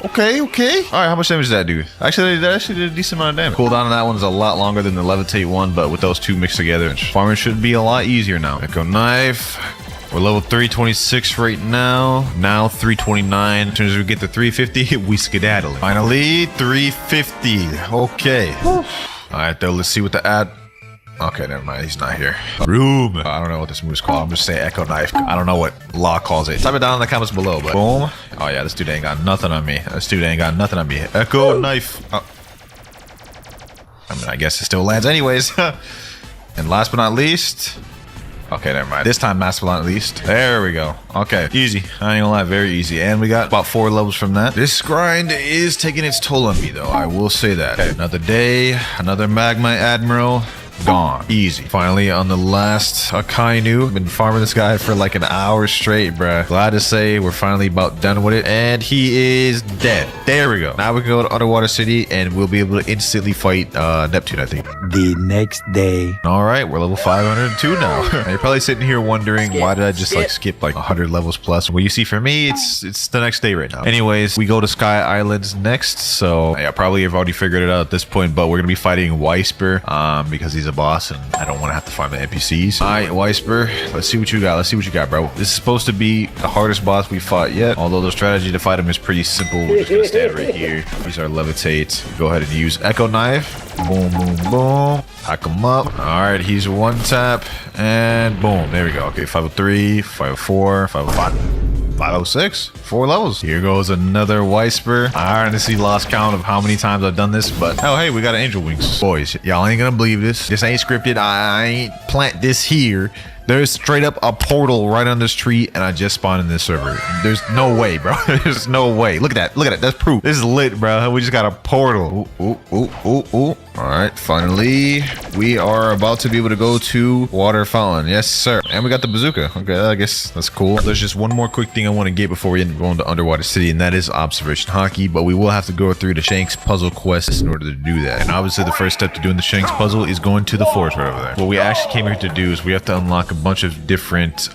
Okay. All right, how much damage did that do? Actually, that actually did a decent amount of damage. Cooldown on that one's a lot longer than the Levitate one, but with those two mixed together, farming should be a lot easier now. Echo Knife. We're level 326 right now. Now 329. As soon as we get to 350, we skedaddle. Finally, 350. Okay. All right, though, let's see what the ad... Okay, never mind. He's not here. Room. I don't know what this move is called. I'm just saying Echo Knife. I don't know what Law calls it. Type it down in the comments below. But boom. Oh yeah, this dude ain't got nothing on me. Echo Knife. Oh. I mean, I guess it still lands anyways. And last but not least. Okay, never mind. This time, last but not least. There we go. Okay, easy. I ain't gonna lie, very easy. And we got about 4 levels from that. This grind is taking its toll on me, though. I will say that. Okay, another day, another Magma admiral. Gone. Easy. Finally on the last Akainu. Been farming this guy for like an hour straight, bruh. Glad to say we're finally about done with it. And he is dead. There we go. Now we can go to Underwater City and we'll be able to instantly fight Neptune, I think. The next day. All right, we're level 502 now. Now you're probably sitting here wondering why did I just like skip like 100 levels plus? Well, you see, for me, it's the next day right now. Anyways, we go to Sky Islands next. So yeah, probably have already figured it out at this point, but we're gonna be fighting Weisper because he's a boss and I don't want to have to find the NPCs. All right, Weisper, let's see what you got. Bro. This is supposed to be the hardest boss we fought yet, although the strategy to fight him is pretty simple. We're just gonna stand right here, use our levitate, go ahead and use Echo Knife. Boom, hack him up. All right, he's one tap and boom, there we go. Okay, 503, 504, 505, 506, 4 levels. Here goes another Weisper. I honestly lost count of how many times I've done this, but oh hey, we got an angel wings. Boys, y'all ain't gonna believe this. This ain't scripted. I ain't plant this here. There's straight up a portal right on this tree, and I just spawned in this server. There's no way, bro. There's no way. Look at that. That's proof. This is lit, bro. We just got a portal. Ooh. All right, finally, we are about to be able to go to Water Fountain. Yes, sir. And we got the bazooka. Okay, I guess that's cool. There's just one more quick thing I want to get before we end up going to Underwater City, and that is observation haki, but we will have to go through the Shanks puzzle quest in order to do that. And obviously, the first step to doing the Shanks puzzle is going to the forest right over there. What we actually came here to do is we have to unlock a bunch of different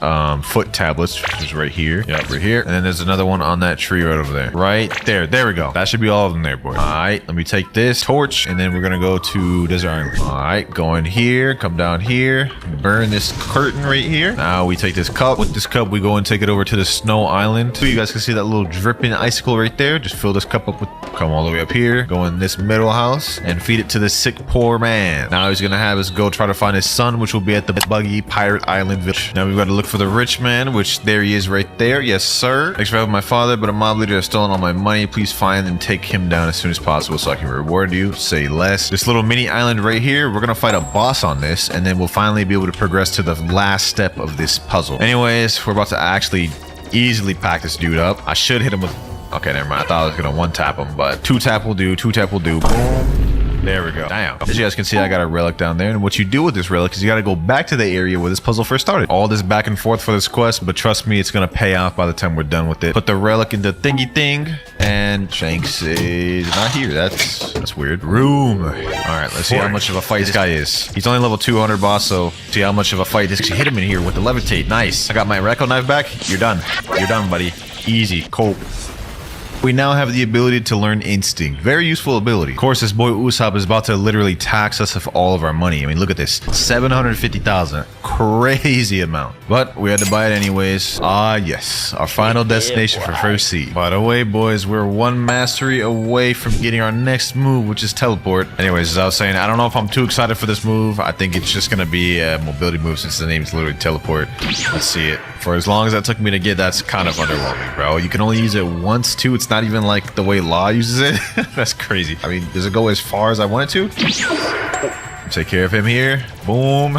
foot tablets, which is right here. Yep, right here. And then there's another one on that tree right over there. Right there. There we go. That should be all of them there, boys. All right, let me take this torch, and then we're going to go to Desert Island. All right, go in here, come down here, burn this curtain right here. Now we take this cup. With this cup, we go and take it over to the Snow Island. So you guys can see that little dripping icicle right there. Just fill this cup up with, come all the way up here, go in this middle house, and feed it to the sick poor man. Now he's going to have us go try to find his son, which will be at the Buggy Pirate Island village. Now we've got to look for the rich man, which there he is right there. Yes, sir. Thanks for having my father, but a mob leader has stolen all my money. Please find and take him down as soon as possible so I can reward you. Say less. This little mini island right here, we're gonna fight a boss on this, and then we'll finally be able to progress to the last step of this puzzle. Anyways, we're about to actually easily pack this dude up. I should hit him with... Okay, never mind. I thought I was gonna one tap him, but two tap will do. Boom. There we go. Damn. As you guys can see, I got a relic down there. And what you do with this relic is you got to go back to the area where this puzzle first started. All this back and forth for this quest, but trust me, it's going to pay off by the time we're done with it. Put the relic in the thingy thing, and Shanks is not here. That's weird. Room. All right, let's see how much of a fight this guy is. He's only level 200 boss, so see how much of a fight this. Hit him in here with the levitate. Nice. I got my Rekko knife back. You're done. You're done, buddy. Easy. Cope. We now have the ability to learn instinct. Very useful ability. Of course, this boy Usopp is about to literally tax us of all of our money. I mean, look at this. 750,000. Crazy amount. But we had to buy it anyways. Ah, yes. Our final destination for first sea. By the way, boys, we're one mastery away from getting our next move, which is teleport. Anyways, as I was saying, I don't know if I'm too excited for this move. I think it's just going to be a mobility move since the name is literally teleport. Let's see it. For as long as that took me to get, that's kind of underwhelming, bro. You can only use it once, too. It's not even like the way Law uses it. That's crazy. I mean, does it go as far as I want it to? Take care of him here. Boom.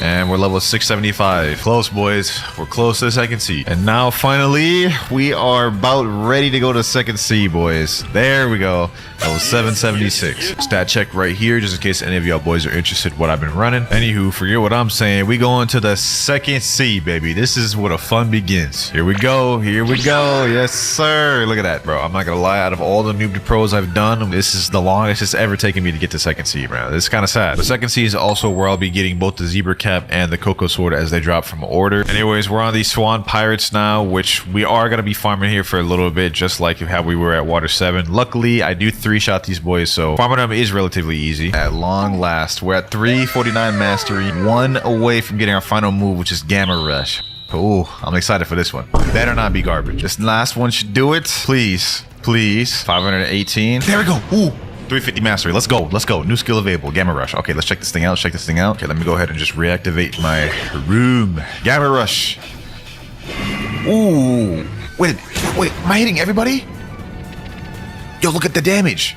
And we're level 675. Close, boys. We're close to the second sea. And now, finally, we are about ready to go to second sea, boys. There we go. Level 776. Stat check right here, just in case any of y'all boys are interested in what I've been running. Anywho, forget what I'm saying. We going to the second sea, baby. This is where the fun begins. Here we go. Here we go. Yes, sir. Look at that, bro. I'm not going to lie. Out of all the noob to pros I've done, this is the longest it's ever taken me to get to second sea, bro. This is kind of sad. The second sea is also where I'll be getting both the zebra cap and the cocoa sword as they drop from order. Anyways, we're on these Swan Pirates now, which we are going to be farming here for a little bit, just like how we were at Water 7. Luckily, I do 3-shot these boys, so farming them is relatively easy. At long last, we're at 349 mastery, one away from getting our final move, which is Gamma Rush. Oh, I'm excited for this one. Better not be garbage. This last one should do it. Please, please. 518. There we go. Ooh. 350 mastery. Let's go. Let's go. New skill available. Gamma Rush. Okay, let's check this thing out. Check this thing out. Okay, let me go ahead and just reactivate my room. Gamma Rush. Ooh. Wait. Am I hitting everybody? Yo, look at the damage.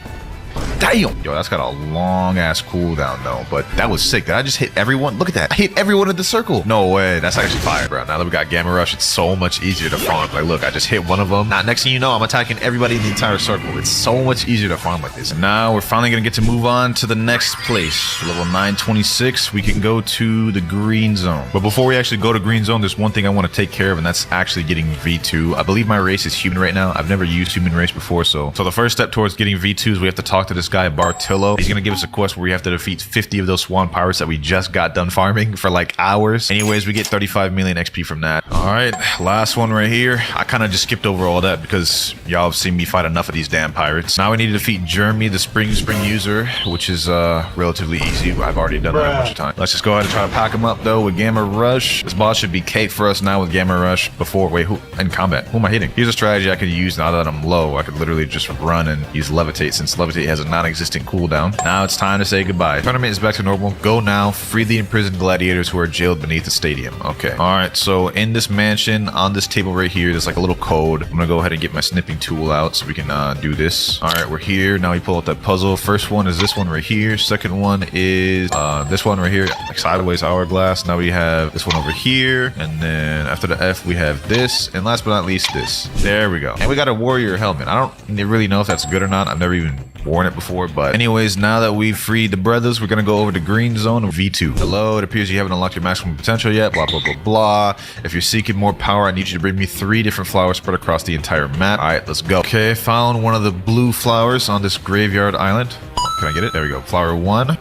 Damn. Yo, that's got a long ass cooldown though, but that was sick. Did I just hit everyone? Look at that. I hit everyone in the circle. No way. That's actually fire, bro. Now that we got Gamma Rush, it's so much easier to farm. Like, look, I just hit one of them. Now, next thing you know, I'm attacking everybody in the entire circle. It's so much easier to farm like this. And now we're finally going to get to move on to the next place. Level 926, we can go to the green zone. But before we actually go to green zone, there's one thing I want to take care of, and that's actually getting V2. I believe my race is human right now. I've never used human race before, so the first step towards getting V2 is we have to talk to this guy, Bartillo. He's gonna give us a quest where we have to defeat 50 of those Swan Pirates that we just got done farming for like hours. Anyways, we get 35 million XP from that. All right, last one right here. I kind of just skipped over all that because y'all have seen me fight enough of these damn pirates. Now we need to defeat Jeremy, the spring user, which is relatively easy. I've already done that a bunch of times. Let's just go ahead and try to pack him up though with Gamma Rush. This boss should be cake for us now with Gamma Rush. Wait, who in combat? Who am I hitting? Here's a strategy I could use now that I'm low. I could literally just run and use levitate, since levitate has a non-existent cooldown. Now it's time to say goodbye. Tournament is back to normal. Go now. Free the imprisoned gladiators who are jailed beneath the stadium. Okay. All right. So in this mansion, on this table right here, there's like a little code. I'm gonna go ahead and get my snipping tool out so we can do this. All right, we're here. Now we pull out that puzzle. First one is this one right here. Second one is this one right here, like sideways hourglass. Now we have this one over here, and then after the F we have this, and last but not least this. There we go. And we got a warrior helmet. I don't really know if that's good or not. I've never even worn it before, but anyways, now that we've freed the brothers, we're gonna go over to green zone of V2. Hello, it appears you haven't unlocked your maximum potential yet, blah blah blah blah. If you're seeking more power, I need you to bring me 3 different flowers spread across the entire map. All right, let's go. Okay, found one of the blue flowers on this graveyard island. Can I get it? There we go. Flower 1.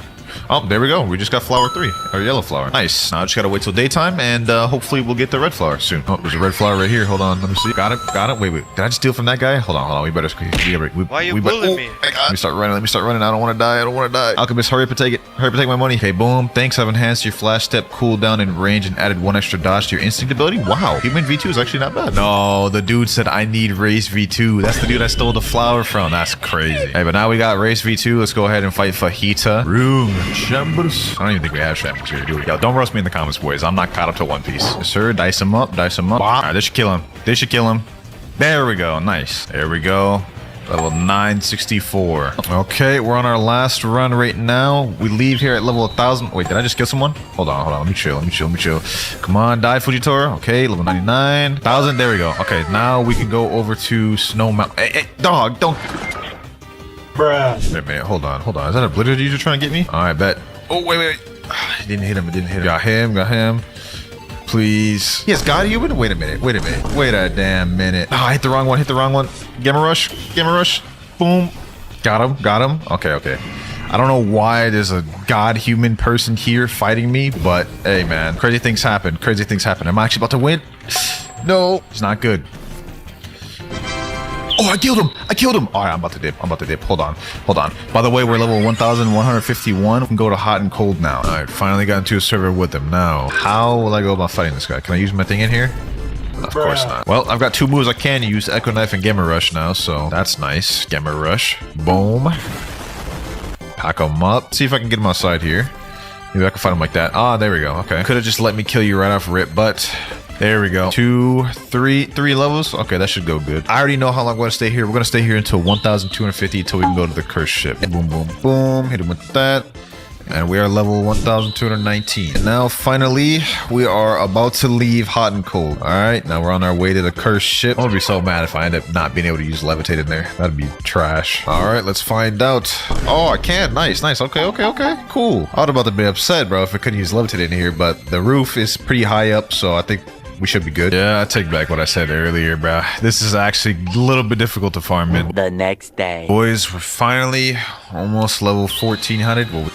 Oh, there we go. We just got flower 3, or yellow flower. Nice. Now I just gotta wait till daytime, and hopefully we'll get the red flower soon. Oh, there's a red flower right here. Hold on, let me see. Got it. Wait. Did I just steal from that guy? Hold on. We better. Why are you bullying me? Let me start running. I don't want to die. Alchemist, hurry up and take it. Hurry up and take my money. Okay, boom. Thanks. I've enhanced your flash step cooldown and range and added 1 extra dodge to your instinct ability. Wow. Human V2 is actually not bad. No, the dude said I need race V2. That's the dude I stole the flower from. That's crazy. Hey, but now we got race V2. Let's go ahead and fight Fajita. Room. Chambers. I don't even think we have Chambers here, do we? Yo, don't roast me in the comments, boys. I'm not caught up to One Piece. Yes, sir. Dice him up. All right, this should kill him. There we go. Nice. There we go. Level 964. Okay, we're on our last run right now. We leave here at level 1000. Wait, did I just kill someone? Hold on. Let me chill. Come on, die, Fujitora. Okay, level 99. 1000. There we go. Okay, now we can go over to Snow Mountain. Hey, dog, don't. Wait a minute, hold on. Is that a blizzard user trying to get me? All right, bet. Oh, wait. It didn't hit him. Got him. Please. Yes, got you. Wait a minute. Wait a damn minute. Oh, I hit the wrong one. Gamma rush. Boom. Got him. Okay. I don't know why there's a god human person here fighting me, but hey, man, crazy things happen. I'm actually about to win. No, it's not good. Oh, I killed him. All right, I'm about to dip. Hold on. By the way, we're level 1151. We can go to hot and cold now. All right, finally got into a server with him. Now, how will I go about fighting this guy? Can I use my thing in here? Of course not. Well, I've got two moves I can use, Echo Knife and Gamma Rush now, so that's nice. Gamma Rush. Boom. Pack him up. See if I can get him outside here. Maybe I can fight him like that. Ah, there we go. Okay. Could have just let me kill you right off rip, but there we go. 3 levels. Okay, that should go good. I already know how long I'm going to stay here. We're going to stay here until 1,250 until we can go to the cursed ship. Boom, boom, boom. Hit him with that. And we are level 1,219. And now, finally, we are about to leave hot and cold. All right, now we're on our way to the cursed ship. I'm gonna be so mad if I end up not being able to use levitate in there. That'd be trash. All right, let's find out. Oh, I can. Nice. Okay. Cool. I was about to be upset, bro, if I couldn't use levitate in here, but the roof is pretty high up, so I think we should be good. Yeah, I take back what I said earlier, bro. This is actually a little bit difficult to farm in. The next day. Boys, we're finally almost level 1,400. Well,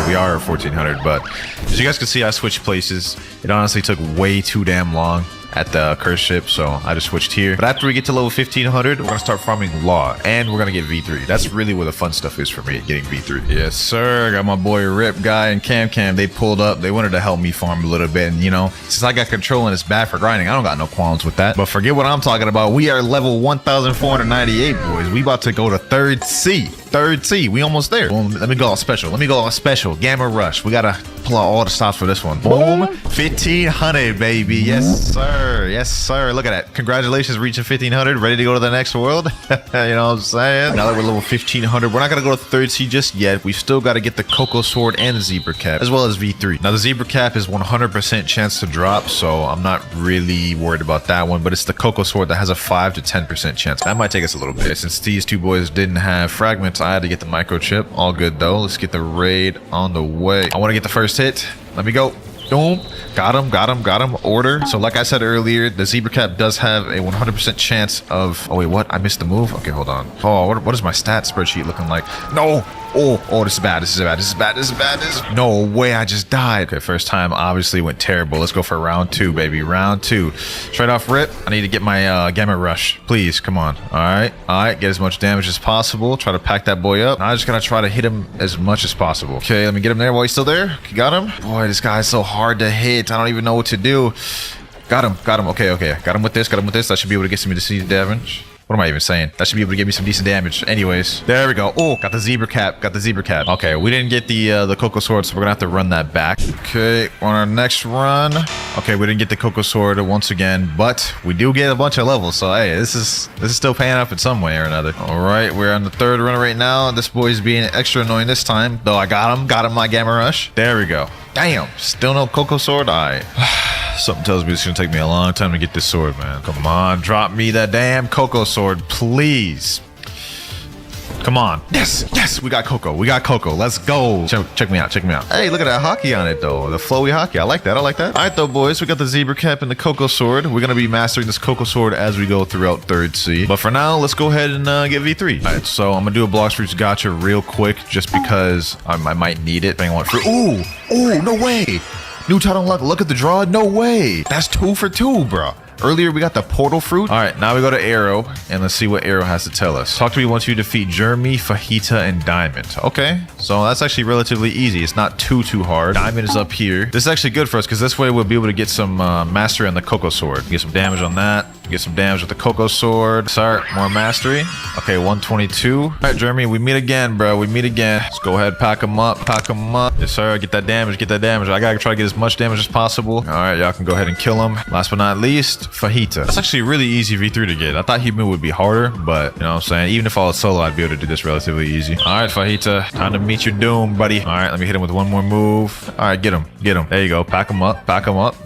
we are 1,400, but as you guys can see, I switched places. It honestly took way too damn long at the cursed ship, so I just switched here. But after we get to level 1,500, we're gonna start farming law, and we're gonna get V3. That's really where the fun stuff is for me, getting V3. Yes, sir. I got my boy Rip Guy and Cam. They pulled up. They wanted to help me farm a little bit, and you know, since I got control and it's bad for grinding, I don't got no qualms with that. But forget what I'm talking about. We are level 1,498, boys. We about to go to third C. We almost there. Boom. Let me go all special. Gamma Rush. We gotta pull out all the stops for this one. Boom. 1,500, baby. Yes, sir. Look at that. Congratulations, reaching 1,500. Ready to go to the next world. You know what I'm saying? Now that we're level 1,500, we're not gonna go to third C just yet. We've still got to get the Cocoa Sword and the Zebra Cap, as well as V3. Now the Zebra Cap is 100% chance to drop, so I'm not really worried about that one. But it's the Cocoa Sword that has a 5 to 10% chance. That might take us a little bit. Since these two boys didn't have fragments, I had to get the microchip. All good though. Let's get the raid on the way. I want to get the first hit. Let me go. Boom. Got him. Order. So like I said earlier, the Zebra Cap does have a 100% chance of... Oh, wait, what? I missed the move? Okay, hold on. Oh, what is my stat spreadsheet looking like? No. Oh, this is bad. No way, I just died. Okay, first time obviously went terrible. Let's go for round 2, baby. Round 2. Straight off rip, I need to get my Gamma Rush. Please, come on. All right. Get as much damage as possible. Try to pack that boy up. I just gotta try to hit him as much as possible. Okay, let me get him there while he's still there. Got him. Boy, this guy's so hard to hit. I don't even know what to do. Got him. Okay. Got him with this. I should be able to get some decent damage. What am I even saying? That should be able to give me some decent damage. Anyways, there we go. Oh, got the Zebra Cap. Okay, we didn't get the Cocoa Sword, so we're gonna have to run that back. Okay, on our next run. Okay, we didn't get the Cocoa Sword once again, but we do get a bunch of levels. So hey, this is still paying off in some way or another. All right, we're on the third run right now. This boy's being extra annoying this time, though. I got him my Gamma Rush. There we go. Damn, still no Cocoa Sword. All right. Something tells me it's gonna take me a long time to get this sword, man. Come on, drop me that damn Cocoa Sword, please. Come on. Yes, we got Cocoa. Let's go. Check me out. Hey, look at that haki on it, though. The flowy haki. I like that. All right, though, boys. We got the Zebra Cap and the Cocoa Sword. We're going to be mastering this Cocoa Sword as we go throughout third C. But for now, let's go ahead and get V3. All right, so I'm going to do a Blocks for each gotcha real quick just because I might need it. Depending on what fruit. Ooh, no way. New title unlock. Look at the draw. No way. That's 2 for 2, bro. Earlier, we got the portal fruit. All right, now we go to Arrow, and let's see what Arrow has to tell us. Talk to me once you defeat Jeremy, Fajita, and Diamond. Okay, so that's actually relatively easy. It's not too hard. Diamond is up here. This is actually good for us, because this way we'll be able to get some mastery on the Cocoa Sword. Get some damage on that. Get some damage with the Cocoa Sword. Start more mastery. Okay, 122. All right, Jeremy, we meet again, bro. Let's go ahead, pack them up. Yes, sir. Get that damage. I gotta try to get as much damage as possible. All right, y'all can go ahead and kill him. Last but not least, Fajita. That's actually really easy V3 to get. I thought human would be harder, but you know what I'm saying? Even if I was solo, I'd be able to do this relatively easy. All right, Fajita, time to meet your doom, buddy. All right, let me hit him with one more move. All right, get him. There you go. Pack him up.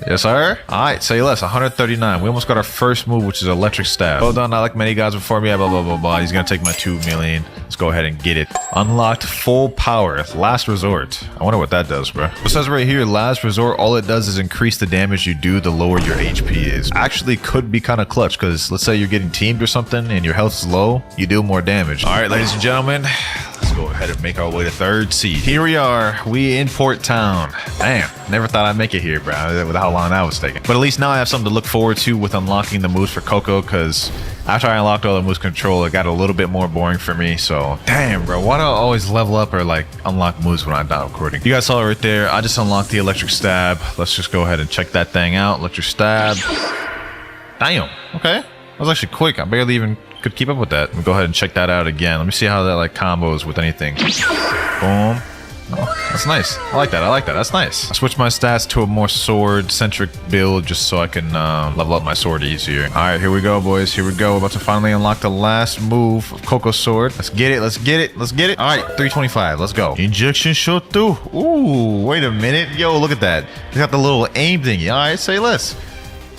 Yes, sir. All right, say less. 139. We almost got our first move, which is electric stab. Well done, not like many guys before me. Blah, blah, blah, blah. He's going to take my 2 million. Let's go ahead and get it. Unlocked full power. Last resort. I wonder what that does, bro. It says right here, last resort, all it does is increase the damage you do the lower your HP is. Actually could be kind of clutch because let's say you're getting teamed or something and your health is low, you do more damage. All right, ladies and gentlemen, let's go ahead and make our way to 3rd seed. Here we are. We in Port Town. Damn, never thought I'd make it here, bro, with how long that was taking. But at least now I have something to look forward to with unlocking the moves for Coco, because after I unlocked all the moves control, it got a little bit more boring for me. So, damn, bro, why do I always level up or like unlock moves when I'm not recording? You guys saw it right there. I just unlocked the electric stab. Let's just go ahead and check that thing out. Electric stab. Damn. Okay. That was actually quick. I barely even could keep up with that. Let me go ahead and check that out again. Let me see how that like combos with anything. Boom. Oh, that's nice. I like that. I like that. That's nice. I switched my stats to a more sword-centric build just so I can level up my sword easier. All right, here we go, boys. Here we go. We're about to finally unlock the last move of Coco's sword. Let's get it. Let's get it. Let's get it. All right, 325. Let's go. Injection shot through. Ooh, wait a minute. Yo, look at that. It's got the little aim thingy. All right, say less.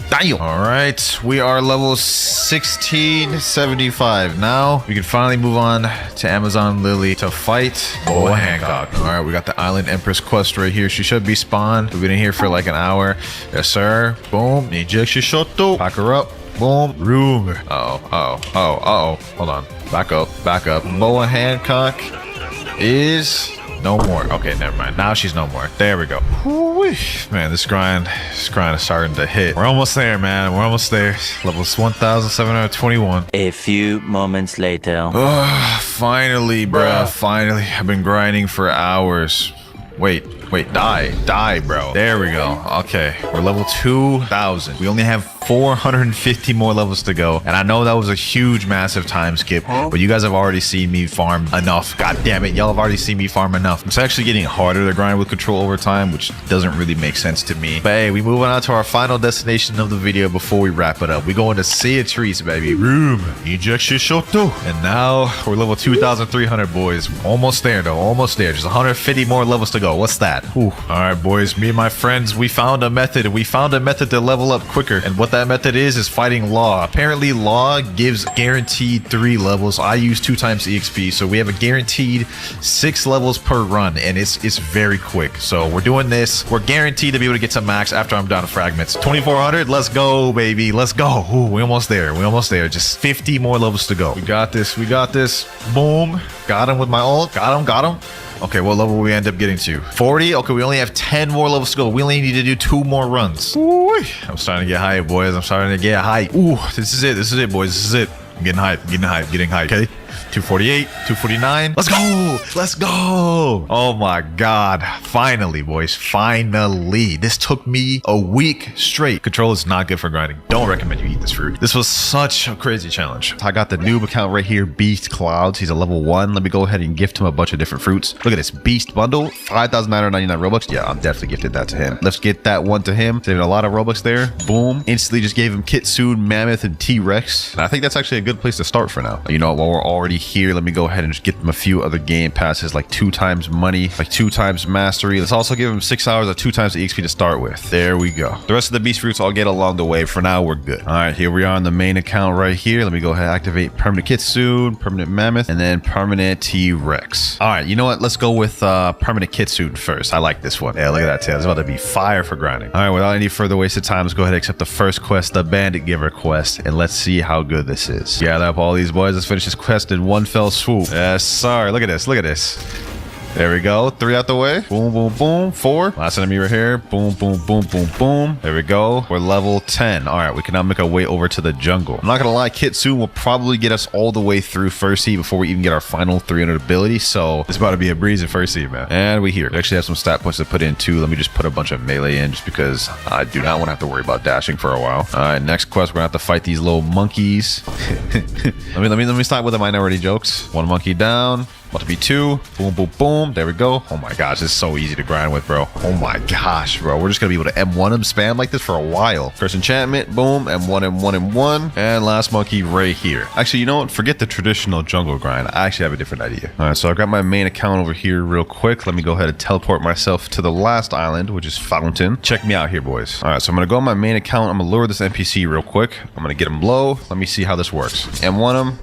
Damn. All right, we are level 1675. Now we can finally move on to Amazon Lily to fight Boa Hancock. All right, we got the Island Empress quest right here. She should be spawned. We've been in here for like an hour. Yes, sir. Boom. Ejection shotto. Pack her up. Boom. Room. Uh-oh. Hold on. Back up. Back up. Boa Hancock is no more. Okay, never mind. Now she's no more. There we go. Woo-wee. Man, this grind is starting to hit. We're almost there, man. We're almost there. Levels 1,721. A few moments later. Finally, bruh. Finally. I've been grinding for hours. Wait, die, bro. There we go. Okay, we're level 2,000. We only have 450 more levels to go. And I know that was a huge, massive time skip, but you guys have already seen me farm enough. God damn it, y'all have already seen me farm enough. It's actually getting harder to grind with control over time, which doesn't really make sense to me. But hey, we moving on to our final destination of the video before we wrap it up. We going to Sea of Trees, baby. Room. Ejection shoto. And now we're level 2,300, boys. Almost there, though. Almost there. Just 150 more levels to go. What's that? Whew. All right, boys. Me and my friends, we found a method. We found a method to level up quicker. And what that method is fighting Law. Apparently, Law gives guaranteed 3 levels. I use 2 times EXP, so we have a guaranteed 6 levels per run, and it's very quick. So we're doing this. We're guaranteed to be able to get to max after I'm down to fragments. 2,400. Let's go, baby. Let's go. Ooh, we're almost there. We're almost there. Just 50 more levels to go. We got this. We got this. Boom. Got him with my ult. Got him. Got him. Okay, what level will we end up getting to? 40? Okay, we only have 10 more levels to go. We only need to do 2 more runs. Ooh, I'm starting to get hype, boys. I'm starting to get hype. Ooh, this is it. This is it, boys. This is it. I'm getting hype. Getting hype. Getting hype. Okay. 248, 249. Let's go. Let's go. Oh my God. Finally, boys. Finally. This took me a week straight. Control is not good for grinding. Don't recommend you eat this fruit. This was such a crazy challenge. I got the noob account right here, WinterKloudz. He's a level 1. Let me go ahead and gift him a bunch of different fruits. Look at this beast bundle, 5,999 Robux. Yeah, I'm definitely gifted that to him. Let's get that one to him. Saving a lot of Robux there. Boom. Instantly just gave him Kitsune, Mammoth, and T-Rex. And I think that's actually a good place to start for now. You know, while we're already here, let me go ahead and just get them a few other game passes, like 2 times money, like 2 times mastery. Let's also give him 6 hours of 2 times the XP to start with. There we go. The rest of the beast fruits I'll get along the way. For now, we're good. All right, here we are on the main account right here. Let me go ahead and activate permanent Kitsune, permanent Mammoth, and then permanent T-Rex. All right, you know what? Let's go with permanent Kitsune first. I like this one. Yeah, look at that tail. It's about to be fire for grinding. All right, without any further wasted time, let's go ahead and accept the first quest, the Bandit Giver quest, and let's see how good this is. Gather up all these boys. Let's finish this quest in one fell swoop. Yes, sir. Look at this. Look at this. There we go. 3 out the way. Boom, boom, boom. 4. Last enemy right here. Boom, boom, boom, boom, boom. There we go. We're level 10. All right, we can now make our way over to the jungle. I'm not gonna lie, Kitsune will probably get us all the way through first seed before we even get our final 300 ability. So it's about to be a breeze in first seed, man. And we here. We actually have some stat points to put in too. Let me just put a bunch of melee in just because I do not want to have to worry about dashing for a while. All right, next quest, we're gonna have to fight these little monkeys. let me start with the minority jokes. 1 monkey down. About to be 2. Boom, boom, boom. There we go. Oh my gosh, this is so easy to grind with, bro. Oh my gosh, bro. We're just gonna be able to M1 him, spam like this for a while. First enchantment, boom, M1, M1, M1. And last monkey right here. Actually, you know what? Forget the traditional jungle grind. I actually have a different idea. All right, so I got my main account over here real quick. Let me go ahead and teleport myself to the last island, which is Fountain. Check me out here, boys. All right, so I'm gonna go on my main account. I'm gonna lure this NPC real quick. I'm gonna get him low. Let me see how this works. M1 him.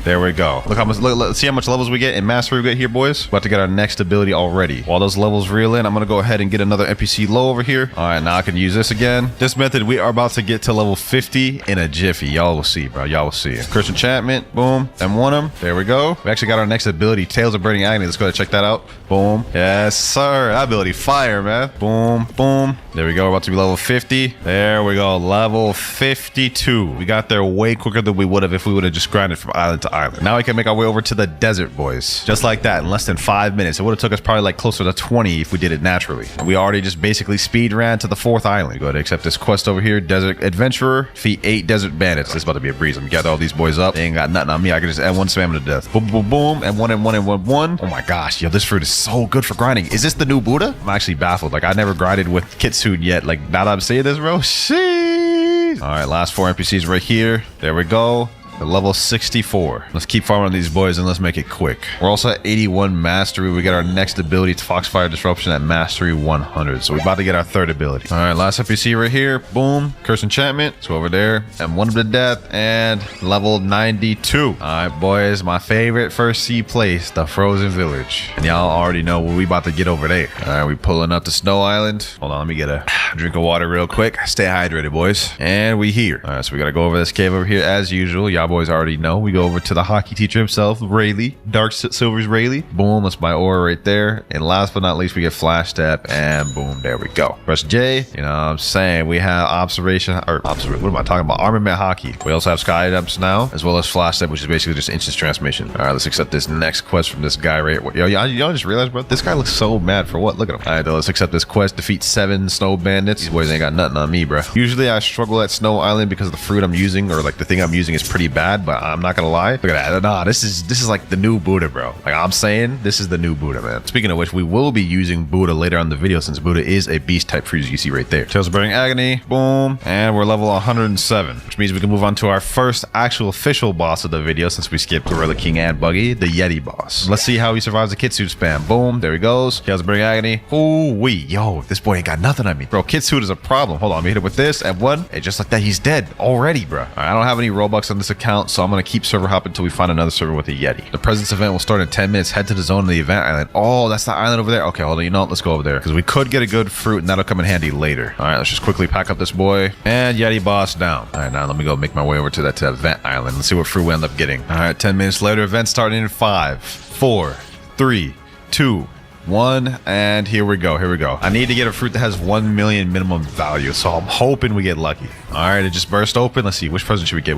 There we go. Look how much. Look, see how much levels we get in mastery. We get here, boys. About to get our next ability already. While those levels reel in, I'm gonna go ahead and get another NPC low over here. All right, now I can use this again. This method, we are about to get to level 50 in a jiffy. Y'all will see, bro. Y'all will see. Curse enchantment. Boom. M1 him. There we go. We actually got our next ability, Tales of Burning Agony. Let's go ahead and check that out. Boom. Yes, sir. That ability, fire, man. Boom, boom. There we go. We're about to be level 50. There we go. Level 52. We got there way quicker than we would have if we would have just grinded from island to island. Now we can make our way over to the desert, boys. Just like that, in less than 5 minutes. It would have took us probably like closer to 20 if we did it naturally. And we already just basically speed ran to the 4th island. Go ahead and accept this quest over here. Desert Adventurer. Defeat 8 desert bandits. This is about to be a breeze. I'm gonna gather all these boys up. They ain't got nothing on me. I can just M1 spam them to death. Boom, boom, boom. M1, M1, M1, M1. Oh my gosh, yo, this fruit is so good for grinding. Is this the new Buddha? I'm actually baffled. Like, I never grinded with Kitsune yet. Like, now that I'm saying this, bro. Sheesh. All right, last 4 NPCs right here. There we go. Level 64. Let's keep farming these boys and let's make it quick. We're also at 81 mastery. We get our next ability to Foxfire Disruption at mastery 100. So we're about to get our 3rd ability. All right, last NPC right here. Boom. Curse enchantment. So over there. And 1 to death. And level 92. All right, boys. My favorite first sea place, the Frozen Village. And y'all already know what we about to get over there. All right, we pulling up to Snow Island. Hold on, let me get a drink of water real quick. Stay hydrated, boys. And we here. All right, so we got to go over this cave over here as usual. Y'all boys already know. We go over to the haki teacher himself, Rayleigh. Dark Silver's Rayleigh. Boom, that's my aura right there. And last but not least, we get flash step, and boom, there we go. Press J. You know what I'm saying? We have observation, what am I talking about? Armament haki. We also have sky items now, as well as flash step, which is basically just instant transmission. All right, let's accept this next quest from this guy right here. Yo, y'all just realized, bro, this guy looks so mad for what? Look at him. All right, though, let's accept this quest. Defeat 7 snow bandits. These boys ain't got nothing on me, bro. Usually I struggle at Snow Island because of the fruit I'm using, or like the thing I'm using is pretty bad, but I'm not gonna lie. Look at that. Nah, this is like the new Buddha, bro. Like I'm saying, this is the new Buddha, man. Speaking of which, we will be using Buddha later on in the video since Buddha is a beast type freeze. You see right there. Tales of Burning Agony. Boom. And we're level 107, which means we can move on to our first actual official boss of the video since we skipped Gorilla King and Buggy, the Yeti boss. Let's see how he survives the Kitsune spam. Boom. There he goes. Tales of Burning Agony. Ooh wee. Yo, this boy ain't got nothing on me. Bro, Kitsune is a problem. Hold on. Let me hit it with this. And 1. And just like that, he's dead already, bro. All right, I don't have any Robux on this account, so I'm gonna keep server hopping until we find another server with a Yeti. The presence event will start in 10 minutes. Head to the zone of the event island. Oh, that's the island over there. Okay, hold on. You know what? Let's go over there because we could get a good fruit and that'll come in handy later. All right, let's just quickly pack up this boy and Yeti boss down. All right, now let me go make my way over to that event island. Let's see what fruit we end up getting. All right, 10 minutes later, event starting in 5, 4, 3, 2, 1, and here we go. I need to get a fruit that has 1 million minimum value, so I'm hoping we get lucky. All right, it just burst open. Let's see, which present should we get?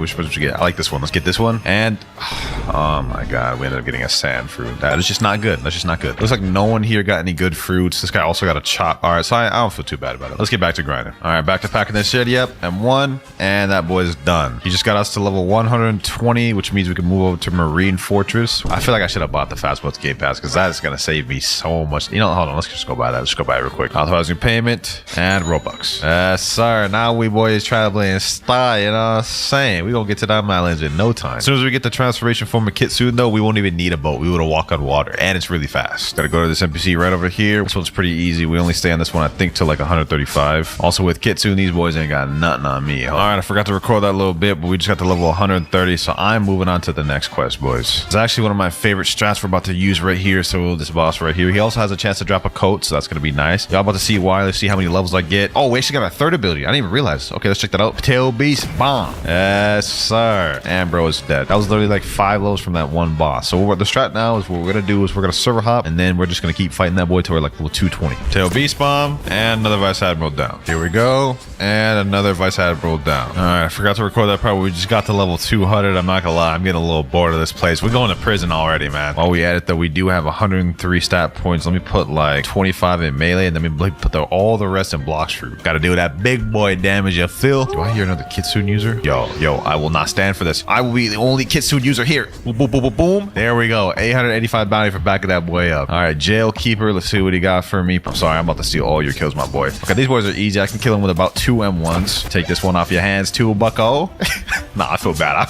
I like this one. Let's get this one. And oh my god, we ended up getting a sand fruit. That is just not good. Looks like no one here got any good fruits. This guy also got a chop. All right, so I don't feel too bad about it. Let's get back to grinding. All right, back to packing this shit. Yep, and 1, and that boy's done. He just got us to level 120, which means we can move over to Marine Fortress. I feel like I should have bought the Fast Boats Game Pass because that is gonna save me so much. You know, hold on, let's just go buy that. Let's go buy it real quick. Authorizing payment and Robux. Yes, sir. Now we boys traveling in style, you know what I'm saying? We gonna get to that islands in no time. As soon as we get the transformation form of Kitsune, though, we won't even need a boat. We would walk on water, and it's really fast. Gotta go to this NPC right over here. This one's pretty easy. We only stay on this one, I think, till like 135. Also with Kitsune, these boys ain't got nothing on me. All right, I forgot to record that a little bit, but we just got to level 130, so I'm moving on to the next quest, boys. It's actually one of my favorite strats we're about to use right here. So this boss right here, he also has a chance to drop a coat, so that's gonna be nice. Y'all about to see why. Let's see how many levels I get. Oh, we actually got a 3rd ability. I didn't even realize. Okay, let's check that out. Tail Beast Bomb. Yes, sir. And bro is dead. That was literally like 5 levels from that one boss. So what the strat now is what we're gonna do is we're gonna server hop, and then we're just gonna keep fighting that boy till we're like level 220. Tail Beast Bomb and another Vice Admiral down. Here we go. And another Vice Admiral down. All right, I forgot to record that part. We just got to level 200. I'm not gonna lie, I'm getting a little bored of this place. We're going to prison already, man. While we at it though, we do have 103 stat points. Let me put like 25 in melee, and then we put all the rest in blocks fruit. Gotta do that big boy damage, you feel chill. Do I hear another Kitsune user? Yo, I will not stand for this. I will be the only Kitsune user here. Boom, boom, boom, boom, boom. There we go. 885 bounty for backing that boy up. All right, jail keeper. Let's see what he got for me. I'm sorry, I'm about to steal all your kills, my boy. Okay, these boys are easy. I can kill him with about 2 M1s. Take this one off your hands, too, bucko. Nah, I feel bad.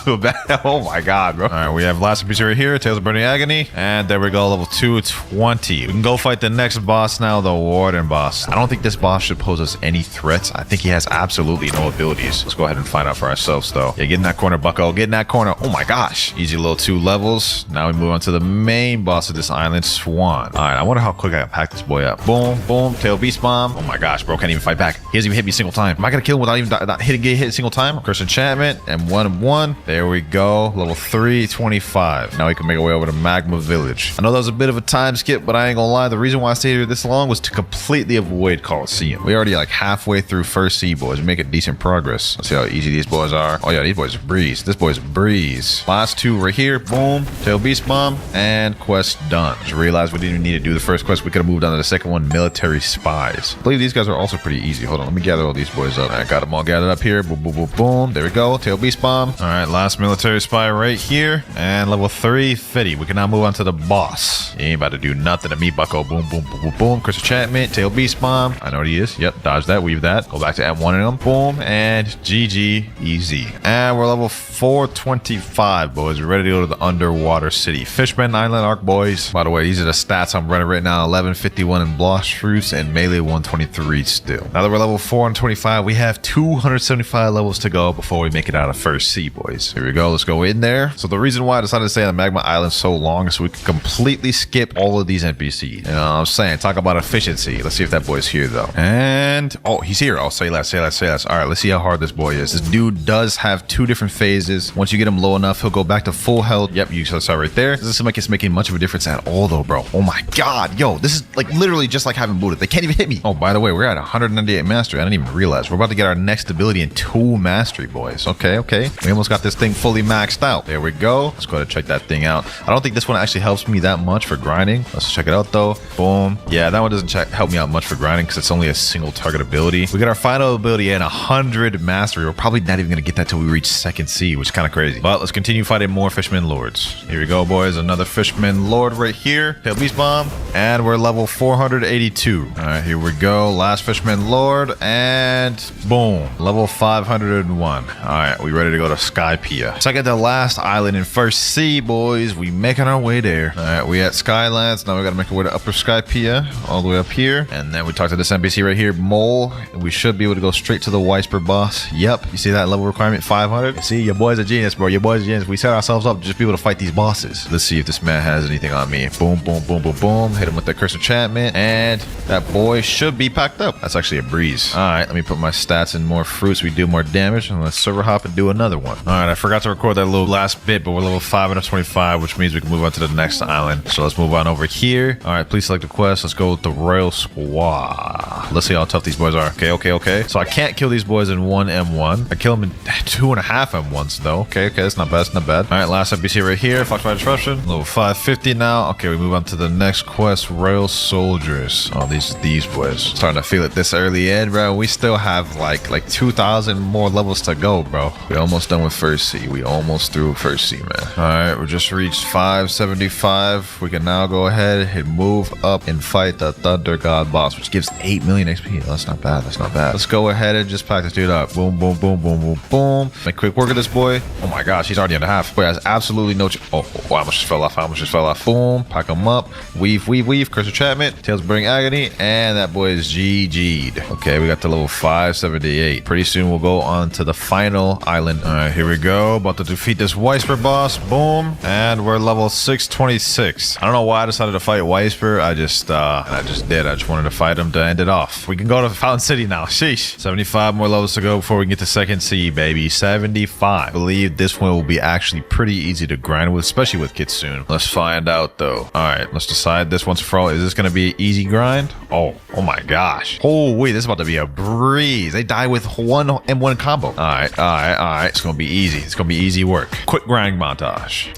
Oh my god, bro. All right, we have last piece right here. Tales of Burning Agony. And there we go, level 220. We can go fight the next boss now, the Warden boss. I don't think this boss should pose us any threats. I think he has absolutely no abilities. Let's go ahead and find out for ourselves, though. Yeah, get in that corner, bucko. Get in that corner. Oh my gosh. Easy little 2 levels. Now we move on to the main boss of this island, Swan. All right, I wonder how quick I can pack this boy up. Boom, boom, tail beast bomb. Oh my gosh, bro, can't even fight back. He hasn't even hit me a single time. Am I gonna kill him without even not hitting get hit a single time? Curse enchantment and 1. There we go. Level 325. Now we can make our way over to Magma Village. I know that was a bit of a time skip, but I ain't gonna lie. The reason why I stayed here this long was to completely avoid Coliseum. We already like halfway through first sea, boys. We're making decent progress. Let's see how easy these boys are. Oh yeah, these boys are breeze. This boy's a breeze. Last 2 right here. Boom. Tail beast bomb and quest done. Just realized we didn't even need to do the first quest. We could have moved on to the second one, military spies. I believe these guys are also pretty easy. Hold on, let me gather all these boys up. I got them all gathered up here. Boom, boom, boom, boom. There we go. Tail beast bomb. All right, last military spy right here. And level 350. We can now move on to the boss. He ain't about to do nothing to me, bucko. Boom, boom, boom, boom, boom. Curse enchantment. Tail beast bomb. I know what he is. Yep, dodge that, weave that. Go back to M1 in them. Boom, and GG, easy. And we're level 425, boys. We're ready to go to the underwater city. Fishman Island Arc, boys. By the way, these are the stats I'm running right now. 1151 in blast fruits and melee 123 still. Now that we're level 425, we have 275 levels to go before we make it out of first sea, boys. Here we go. Let's go in there. So the reason why I decided to stay on Magma Island so long is so we can completely skip all of these NPCs. You know what I'm saying? Talk about efficiency. Let's see if that boy's here, though. And oh, he's here. I'll say less. All right, let's see how hard this boy is. This dude does have 2 different phases. Once you get him low enough, he'll go back to full health. Yep, you saw right there. Doesn't seem like it's making much of a difference at all, though, bro. Oh my god, yo, this is like literally just like having booted. They can't even hit me. Oh, by the way, we're at 198 mastery. I didn't even realize. We're about to get our next ability in 2 mastery, boys. Okay. We almost got this thing fully maxed out. There we go. Let's go ahead and check that thing out. I don't think this one actually helps me that much for grinding. Let's check it out, though. Boom. Yeah, that one doesn't help me out much for grinding because it's only a single target ability. We got our final ability at 100 mastery. We're probably not even going to get that till we reach second sea, which is kind of crazy. But let's continue fighting more Fishman Lords. Here we go, boys. Another Fishman Lord right here. Tail Beast Bomb. And we're level 482. All right, here we go. Last Fishman Lord. And boom. Level 501. All right, we ready to go to Skypia. Second to last island in first sea, boys. We making our way there. All right, we at Skylands. Now we got to make our way to upper Skypia. All the way up here. And then we talk to this NPC right here, Mole. And we should be able to go straight to the Weisper boss. Yep. You see that level requirement? 500. See, your boy's a genius, bro. Your boy's a genius. We set ourselves up to just be able to fight these bosses. Let's see if this man has anything on me. Boom, boom, boom, boom, boom. Hit him with that curse enchantment. And that boy should be packed up. That's actually a breeze. All right, let me put my stats in more fruits. We do more damage. And let's server hop and do another one. All right, I forgot to record that little last bit, but we're level 525, which means we can move on to the next island. So let's move on over here. All right, please select a quest. Let's go with the Royal Squad. Let's see how tough these boys are. Okay. So I can't kill these boys in 1 M1. I kill them in 2.5 M1s, though. Okay, that's not bad. All right, last NPC right here. Foxfire Disruption. Level 550 now. Okay, we move on to the next quest, Royal Soldiers. Oh, these boys. Starting to feel it this early in, bro. We still have like 2,000 more levels to go, bro. We almost done with first sea. We almost through first sea, man. All right, we just reached 575. We can now go ahead and move up and fight the Thunder God boss, which gives 8 million XP. Oh, that's not bad. Let's go ahead and just pack this dude up. Boom, boom, boom, boom, boom, boom. Make quick work of this boy. Oh my gosh, he's already under half. Boy has absolutely no. I almost just fell off. Boom, pack him up. Weave. Curse enchantment. Tails bring agony, and that boy is GG'd. Okay, we got to level 578. Pretty soon we'll go on to the final island. All right, here we go. About to defeat this Weisper boss. Boom, and we're level 626. I don't know why I decided to fight Weisper. I just did. I just wanted to fight him to end it off. We can go to Fountain City now. Sheesh. 75 more levels to go before we can get to second sea, baby. 75. I believe this one will be actually pretty easy to grind with, especially with Kitsune. Let's find out though. All right, let's decide this once for all. Is this going to be easy grind? Oh my gosh. Oh wait, this is about to be a breeze. They die with 1 M1 combo. All right. It's going to be easy. It's going to be easy work. Quick grind montage.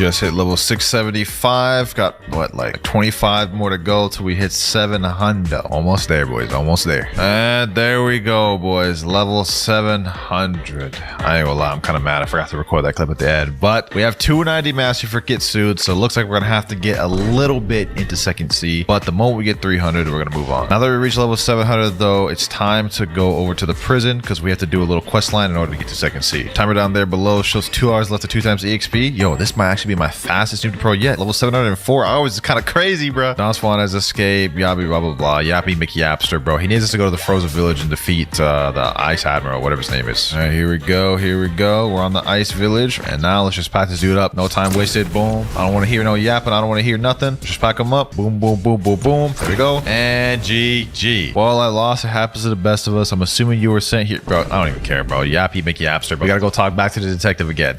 Just hit level 675. Got what, like 25 more to go till we hit 700. Almost there, boys. Almost there. And there we go, boys. Level 700. I ain't gonna lie, I'm kind of mad I forgot to record that clip at the end. But we have 290 mastery for Kitsune, so it looks like we're gonna have to get a little bit into second C. But the moment we get 300, we're gonna move on. Now that we reach level 700, though, it's time to go over to the prison because we have to do a little quest line in order to get to second C. Timer down there below shows 2 hours left to 2 times EXP. Yo, this might actually be my fastest noob to pro yet. Level 704 hours is kind of crazy, bro. Don Swan has escaped. Yappy, blah, blah, blah. Yappy McYapster, bro. He needs us to go to the frozen village and defeat the ice admiral, whatever his name is. All right, here we go. Here we go. We're on the ice village. And now let's just pack this dude up. No time wasted. Boom. I don't want to hear no yapping. I don't want to hear nothing. Just pack him up. Boom, boom, boom, boom, boom. There we go. And GG. Well, I lost. It happens to the best of us. I'm assuming you were sent here. Bro, I don't even care, bro. Yappy McYapster. We gotta go talk back to the detective again.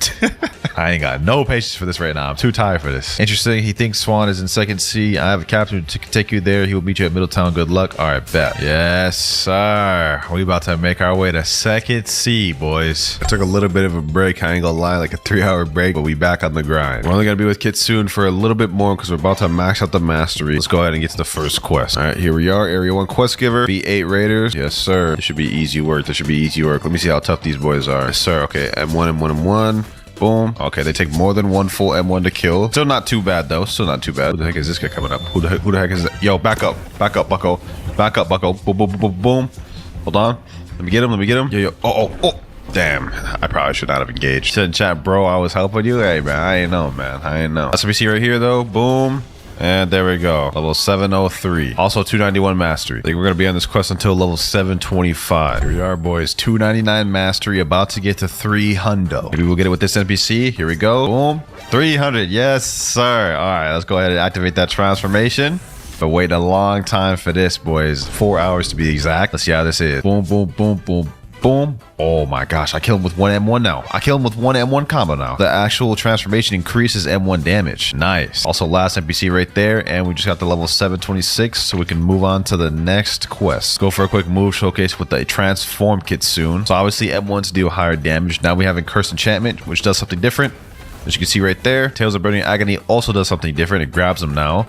I ain't got no patience for this right now. I'm too tired for this. Interesting. He thinks Swan is in second C. I have a captain to take you there. He will meet you at Middletown. Good luck. All right, bet. Yes, sir. We about to make our way to second C, boys. I took a little bit of a break. I ain't gonna lie, like a 3-hour break, but we back on the grind. We're only gonna be with Kitsune for a little bit more because we're about to max out the mastery. Let's go ahead and get to the first quest. All right, here we are. Area 1 quest giver. Be 8 raiders. Yes, sir. This should be easy work. This should be easy work. Let me see how tough these boys are. Yes, sir. Okay, M1, M1, M1. Boom. Okay, they take more than one full M1 to kill. Still not too bad, though. Still not too bad. Who the heck is this guy coming up? Who the heck is that? Yo, back up. Back up, bucko. Back up, bucko. Boom, boom, boom, boom, boom. Hold on. Let me get him. Let me get him. Yo, yo. Oh. Damn. I probably should not have engaged. Said in chat, bro, I was helping you. Hey, man. I ain't know, man. I ain't know. That's what we see right here, though. Boom. And there we go. Level 703. Also 291 mastery. I think we're going to be on this quest until level 725. Here we are, boys. 299 mastery. About to get to 300. Maybe we'll get it with this NPC. Here we go. Boom. 300. Yes, sir. All right. Let's go ahead and activate that transformation. But wait a long time for this, boys. 4 hours to be exact. Let's see how this is. Boom, boom, boom, boom. Boom. Oh my gosh, I killed him with one M1 now. I killed him with one M1 combo now. The actual transformation increases M1 damage. Nice. Also, last NPC right there, and we just got the level 726, so we can move on to the next quest. Go for a quick move showcase with the transform Kitsune. So obviously M1s deal higher damage. Now we have Cursed Enchantment, which does something different. As you can see right there, Tales of Burning Agony also does something different. It grabs him now.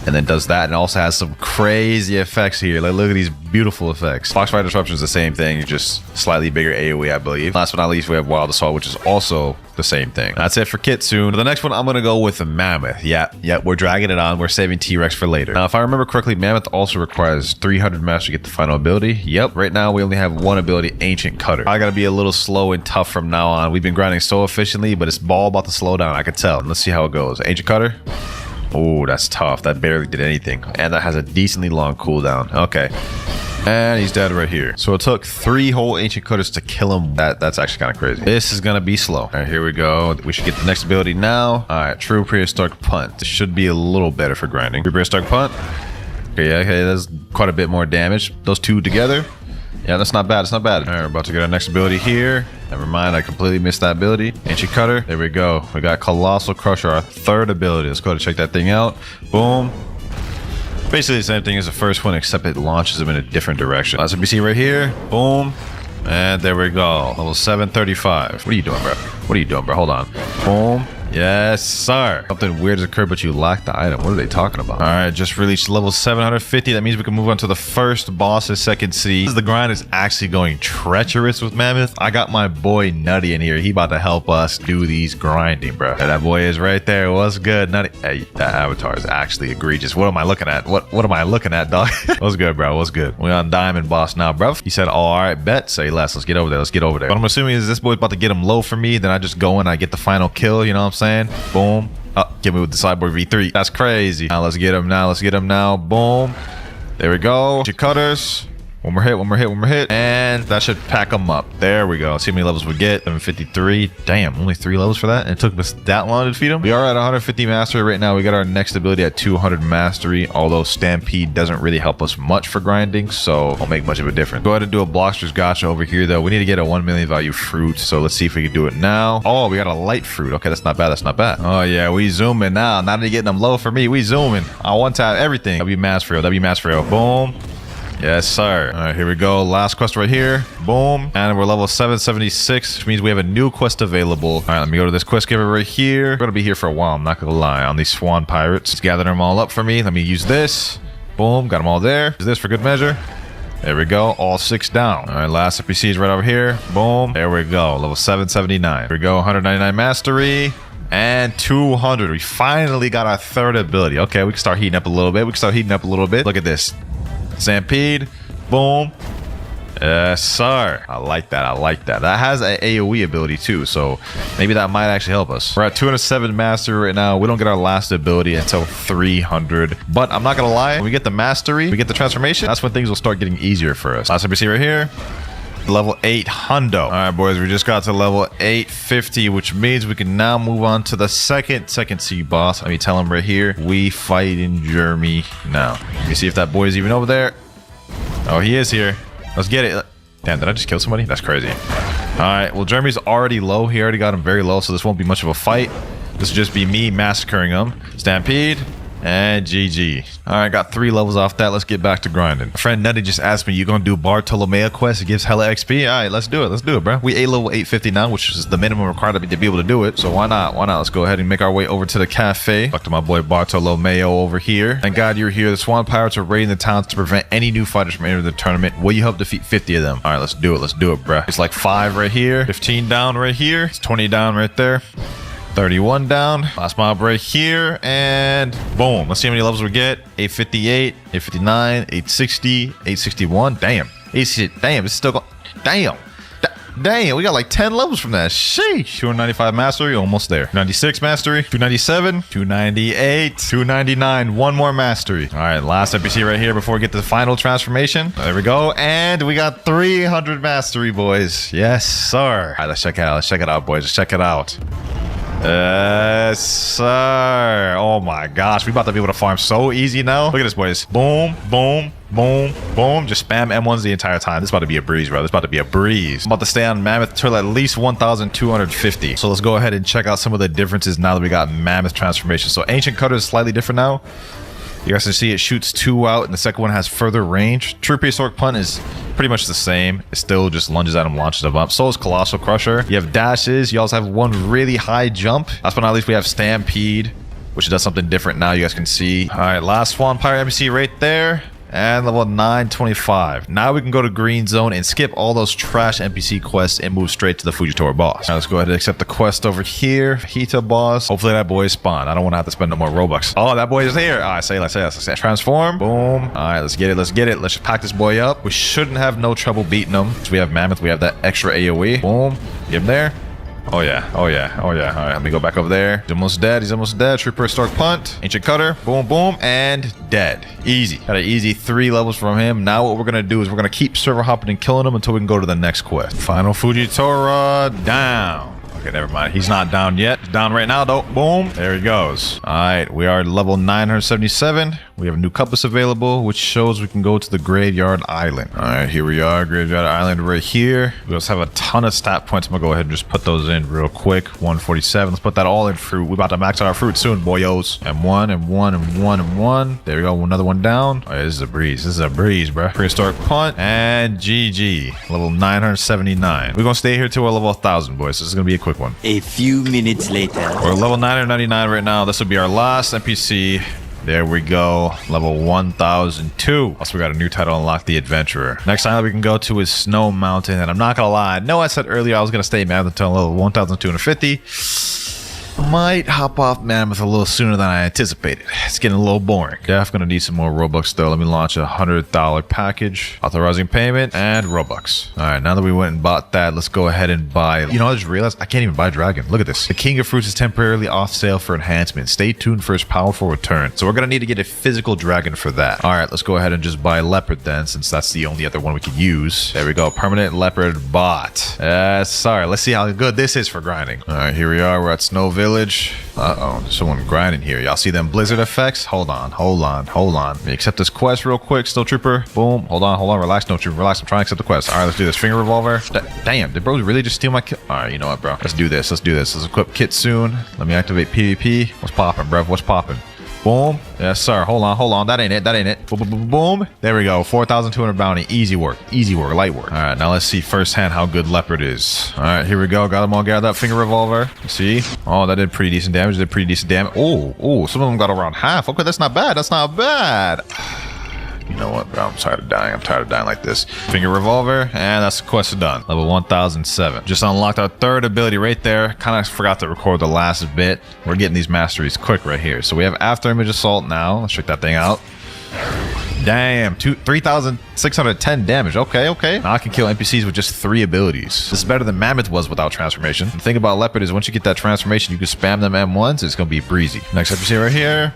And then does that, and also has some crazy effects here. Like, look at these beautiful effects. Foxfire Disruption is the same thing, just slightly bigger AoE, I believe. Last but not least, we have Wild Assault, which is also the same thing. That's it for Kitsune. For the next one, I'm gonna go with Mammoth. Yeah, we're dragging it on. We're saving T-Rex for later. Now, if I remember correctly, Mammoth also requires 300 mastery to get the final ability. Yep, right now we only have one ability, Ancient Cutter. I gotta be a little slow and tough from now on. We've been grinding so efficiently, but it's all about to slow down. I can tell. Let's see how it goes. Ancient Cutter. Oh, that's tough. That barely did anything. And that has a decently long cooldown. Okay. And he's dead right here. So it took 3 whole Ancient Cutters to kill him. That's actually kind of crazy. This is going to be slow. All right, here we go. We should get the next ability now. All right, True Prehistoric Punt. This should be a little better for grinding. True Prehistoric Punt. Okay, that's quite a bit more damage. Those two together. Yeah, that's not bad. It's not bad. All right, we're about to get our next ability here. Never mind, I completely missed that ability. Ancient Cutter. There we go. We got Colossal Crusher, our 3rd ability. Let's go ahead and check that thing out. Boom. Basically the same thing as the first one, except it launches them in a different direction. Last NPC right here. Boom. And there we go. Level 735. What are you doing, bro? What are you doing, bro? Hold on. Boom. Yes, sir. Something weird has occurred, but you lack the item. What are they talking about? All right, just reached level 750. That means we can move on to the first boss of second C. The grind is actually going treacherous with Mammoth. I got my boy Nutty in here. He about to help us do these grinding, bro. And that boy is right there. What's good, Nutty? Hey, that avatar is actually egregious. What am I looking at? What am I looking at, dog? What's good, bro? What's good? We on Diamond Boss now, bro. He said, oh, all right, bet. Say less. Let's get over there. Let's get over there. What I'm assuming is this boy's about to get him low for me. Then I just go and I get the final kill. You know what I'm saying? Boom. Oh, get me with the Cyborg V3. That's crazy. Now let's get him now. Let's get him now. Boom. There we go. Your cutters. One more hit, one more hit, one more hit. And that should pack them up. There we go. See how many levels we get. 753. Damn, only 3 levels for that. And it took us that long to defeat him. We are at 150 mastery right now. We got our next ability at 200 mastery. Although Stampede doesn't really help us much for grinding, so won't make much of a difference. Go ahead and do a Blockster's Gotcha over here, though. We need to get a 1 million value fruit. So let's see if we can do it now. Oh, we got a light fruit. Okay, that's not bad. That's not bad. Oh, yeah, we zooming now. Not only getting them low for me. We zooming. I one tap everything. W mass for real. W mass for real. Boom. Yes, sir. All right, here we go. Last quest right here. Boom. And we're level 776, which means we have a new quest available. All right, let me go to this quest giver right here. We're going to be here for a while. I'm not going to lie on these Swan pirates. Just gather them all up for me. Let me use this. Boom. Got them all there. Use this for good measure. There we go. All 6 down. All right, last NPC is right over here. Boom. There we go. Level 779. Here we go. 199 mastery. And 200. We finally got our 3rd ability. Okay, we can start heating up a little bit. Look at this. Stampede. Boom. Yes, sir. I like that. That has an AoE ability too, so maybe that might actually help us. We're at 207 mastery right now. We don't get our last ability until 300. But I'm not gonna lie, when we get the mastery, we get the transformation, that's when things will start getting easier for us. Last NPC right here. Level 8 hundo. All right, boys, we just got to level 850, which means we can now move on to the second sea boss. Let me tell him right here. We fight in Germany now. Let me see if that boy's even over there. Oh, he is here. Let's get it. Damn, did I just kill somebody? That's crazy. All right, well, Jeremy's already low. He already got him very low, so this won't be much of a fight. This will just be me massacring him. Stampede. And GG. All right, got 3 levels off that. Let's get back to grinding. My friend Nutty just asked me, you gonna do Bartolomeo quest? It gives hella XP. All right, let's do it, bro. We level 850 now, which is the minimum required to be able to do it. So why not? Let's go ahead and make our way over to the cafe. Talk to my boy Bartolomeo over here. Thank God you're here. The Swan Pirates are raiding the town to prevent any new fighters from entering the tournament. Will you help defeat 50 of them? All right, let's do it, bro. It's like 5 right here, 15 down right here, it's 20 down right there. 31 down. Last mob right here. And boom. Let's see how many levels we get. 858, 859, 860, 861. Damn. 860. Damn. It's still going. Damn. Damn. We got like 10 levels from that. Sheesh. 295 mastery. Almost there. 96 mastery. 297. 298. 299. 1 more mastery. All right. Last NPC right here before we get to the final transformation. There we go. And we got 300 mastery, boys. Yes, sir. All right. Let's check it out. Let's check it out, boys. Let's check it out. Yes, sir. Oh my gosh, we about to be able to farm so easy now. Look at this, boys. Boom, boom, boom, boom. Just spam M1s the entire time. This is about to be a breeze, bro. This is about to be a breeze. I'm about to stay on Mammoth till at least 1,250. So let's go ahead and check out some of the differences now that we got Mammoth transformation. So Ancient Cutter is slightly different now. You guys can see it shoots 2 out, and the second one has further range. True Prehistoric Punt is pretty much the same. It still just lunges at him, launches him up. So is Colossal Crusher. You have dashes. You also have 1 really high jump. Last but not least, we have Stampede, which does something different now. You guys can see. All right, last Swan Pirate NPC right there. And level 925. Now we can go to Green Zone and skip all those trash NPC quests and move straight to the Fujitora boss. Now let's go ahead and accept the quest over here. Hita boss. Hopefully that boy is spawned. I don't want to have to spend no more Robux. Oh, that boy is here. All right, let's say. Transform. Boom. All right, let's get it. Let's just pack this boy up. We shouldn't have no trouble beating him. So we have Mammoth. We have that extra AoE. Boom. Get him there. Oh yeah. All right, let me go back over there. He's almost dead. True Prehistoric Punt. Ancient Cutter. Boom, boom, and dead. Easy. Got an easy 3 levels from him. Now what we're gonna do is we're gonna keep server hopping and killing him until we can go to the next quest. Final Fujitora down. Okay, never mind. He's not down yet. He's down right now, though. Boom. There he goes. All right, we are level 977. We have a new compass available, which shows we can go to the Graveyard Island. All right, here we are. Graveyard Island right here. We also have a ton of stat points. I'm going to go ahead and just put those in real quick. 147. Let's put that all in fruit. We're about to max out our fruit soon, boyos. And 1, and 1, and 1, and 1. There we go. Another one down. All right, this is a breeze. This is a breeze, bro. Prehistoric Punt. And GG. Level 979. We're going to stay here till we're level 1,000, boys. So this is going to be a quick one. A few minutes later. We're level 999 right now. This will be our last NPC. There we go. Level 1002. Also, we got a new title, Unlock the Adventurer. Next time we can go to is Snow Mountain. And I'm not going to lie. I know I said earlier I was going to stay Mammoth until level 1250. Might hop off Mammoth a little sooner than I anticipated. It's getting a little boring. Definitely gonna need some more Robux though. Let me launch a $100 package. Authorizing payment and Robux. All right, now that we went and bought that, let's go ahead and buy. You know, I just realized I can't even buy Dragon. Look at this. The King of Fruits is temporarily off sale for enhancement. Stay tuned for his powerful return. So we're gonna need to get a physical dragon for that. All right, let's go ahead and just buy Leopard then, since that's the only other one we could use. There we go. Permanent Leopard bought. Sorry. Let's see how good this is for grinding. All right, here we are. We're at Snowville. Uh-oh, there's someone grinding here. Y'all see them blizzard effects? Hold on. Let me accept this quest real quick. Still Trooper. Boom. Hold on. Relax, no Trooper. Relax. I'm trying to accept the quest. All right, let's do this. Finger revolver. Damn, did bros really just steal my kill? All right, you know what, bro? Let's do this. Let's equip kit soon. Let me activate PvP. What's popping, bro? What's popping? Boom. Yes, sir. Hold on. That ain't it. Boom, boom, boom, boom. There we go. 4,200 bounty. Easy work. Light work. All right, now let's see firsthand how good Leopard is. All right, here we go. Got them all gathered up. Finger revolver. See? Oh, that did pretty decent damage. Oh, some of them got around half. Okay, that's not bad. You know what, bro? I'm tired of dying like this. Finger revolver, and that's the quest done. Level 1007. Just unlocked our third ability right there. Kind of forgot to record the last bit. We're getting these masteries quick right here. So we have after image assault now. Let's check that thing out. Damn, 3,610 damage. Okay. Now I can kill NPCs with just 3 abilities. This is better than Mammoth was without transformation. The thing about Leopard is once you get that transformation, you can spam them M1s. It's going to be breezy. Next NPC right here.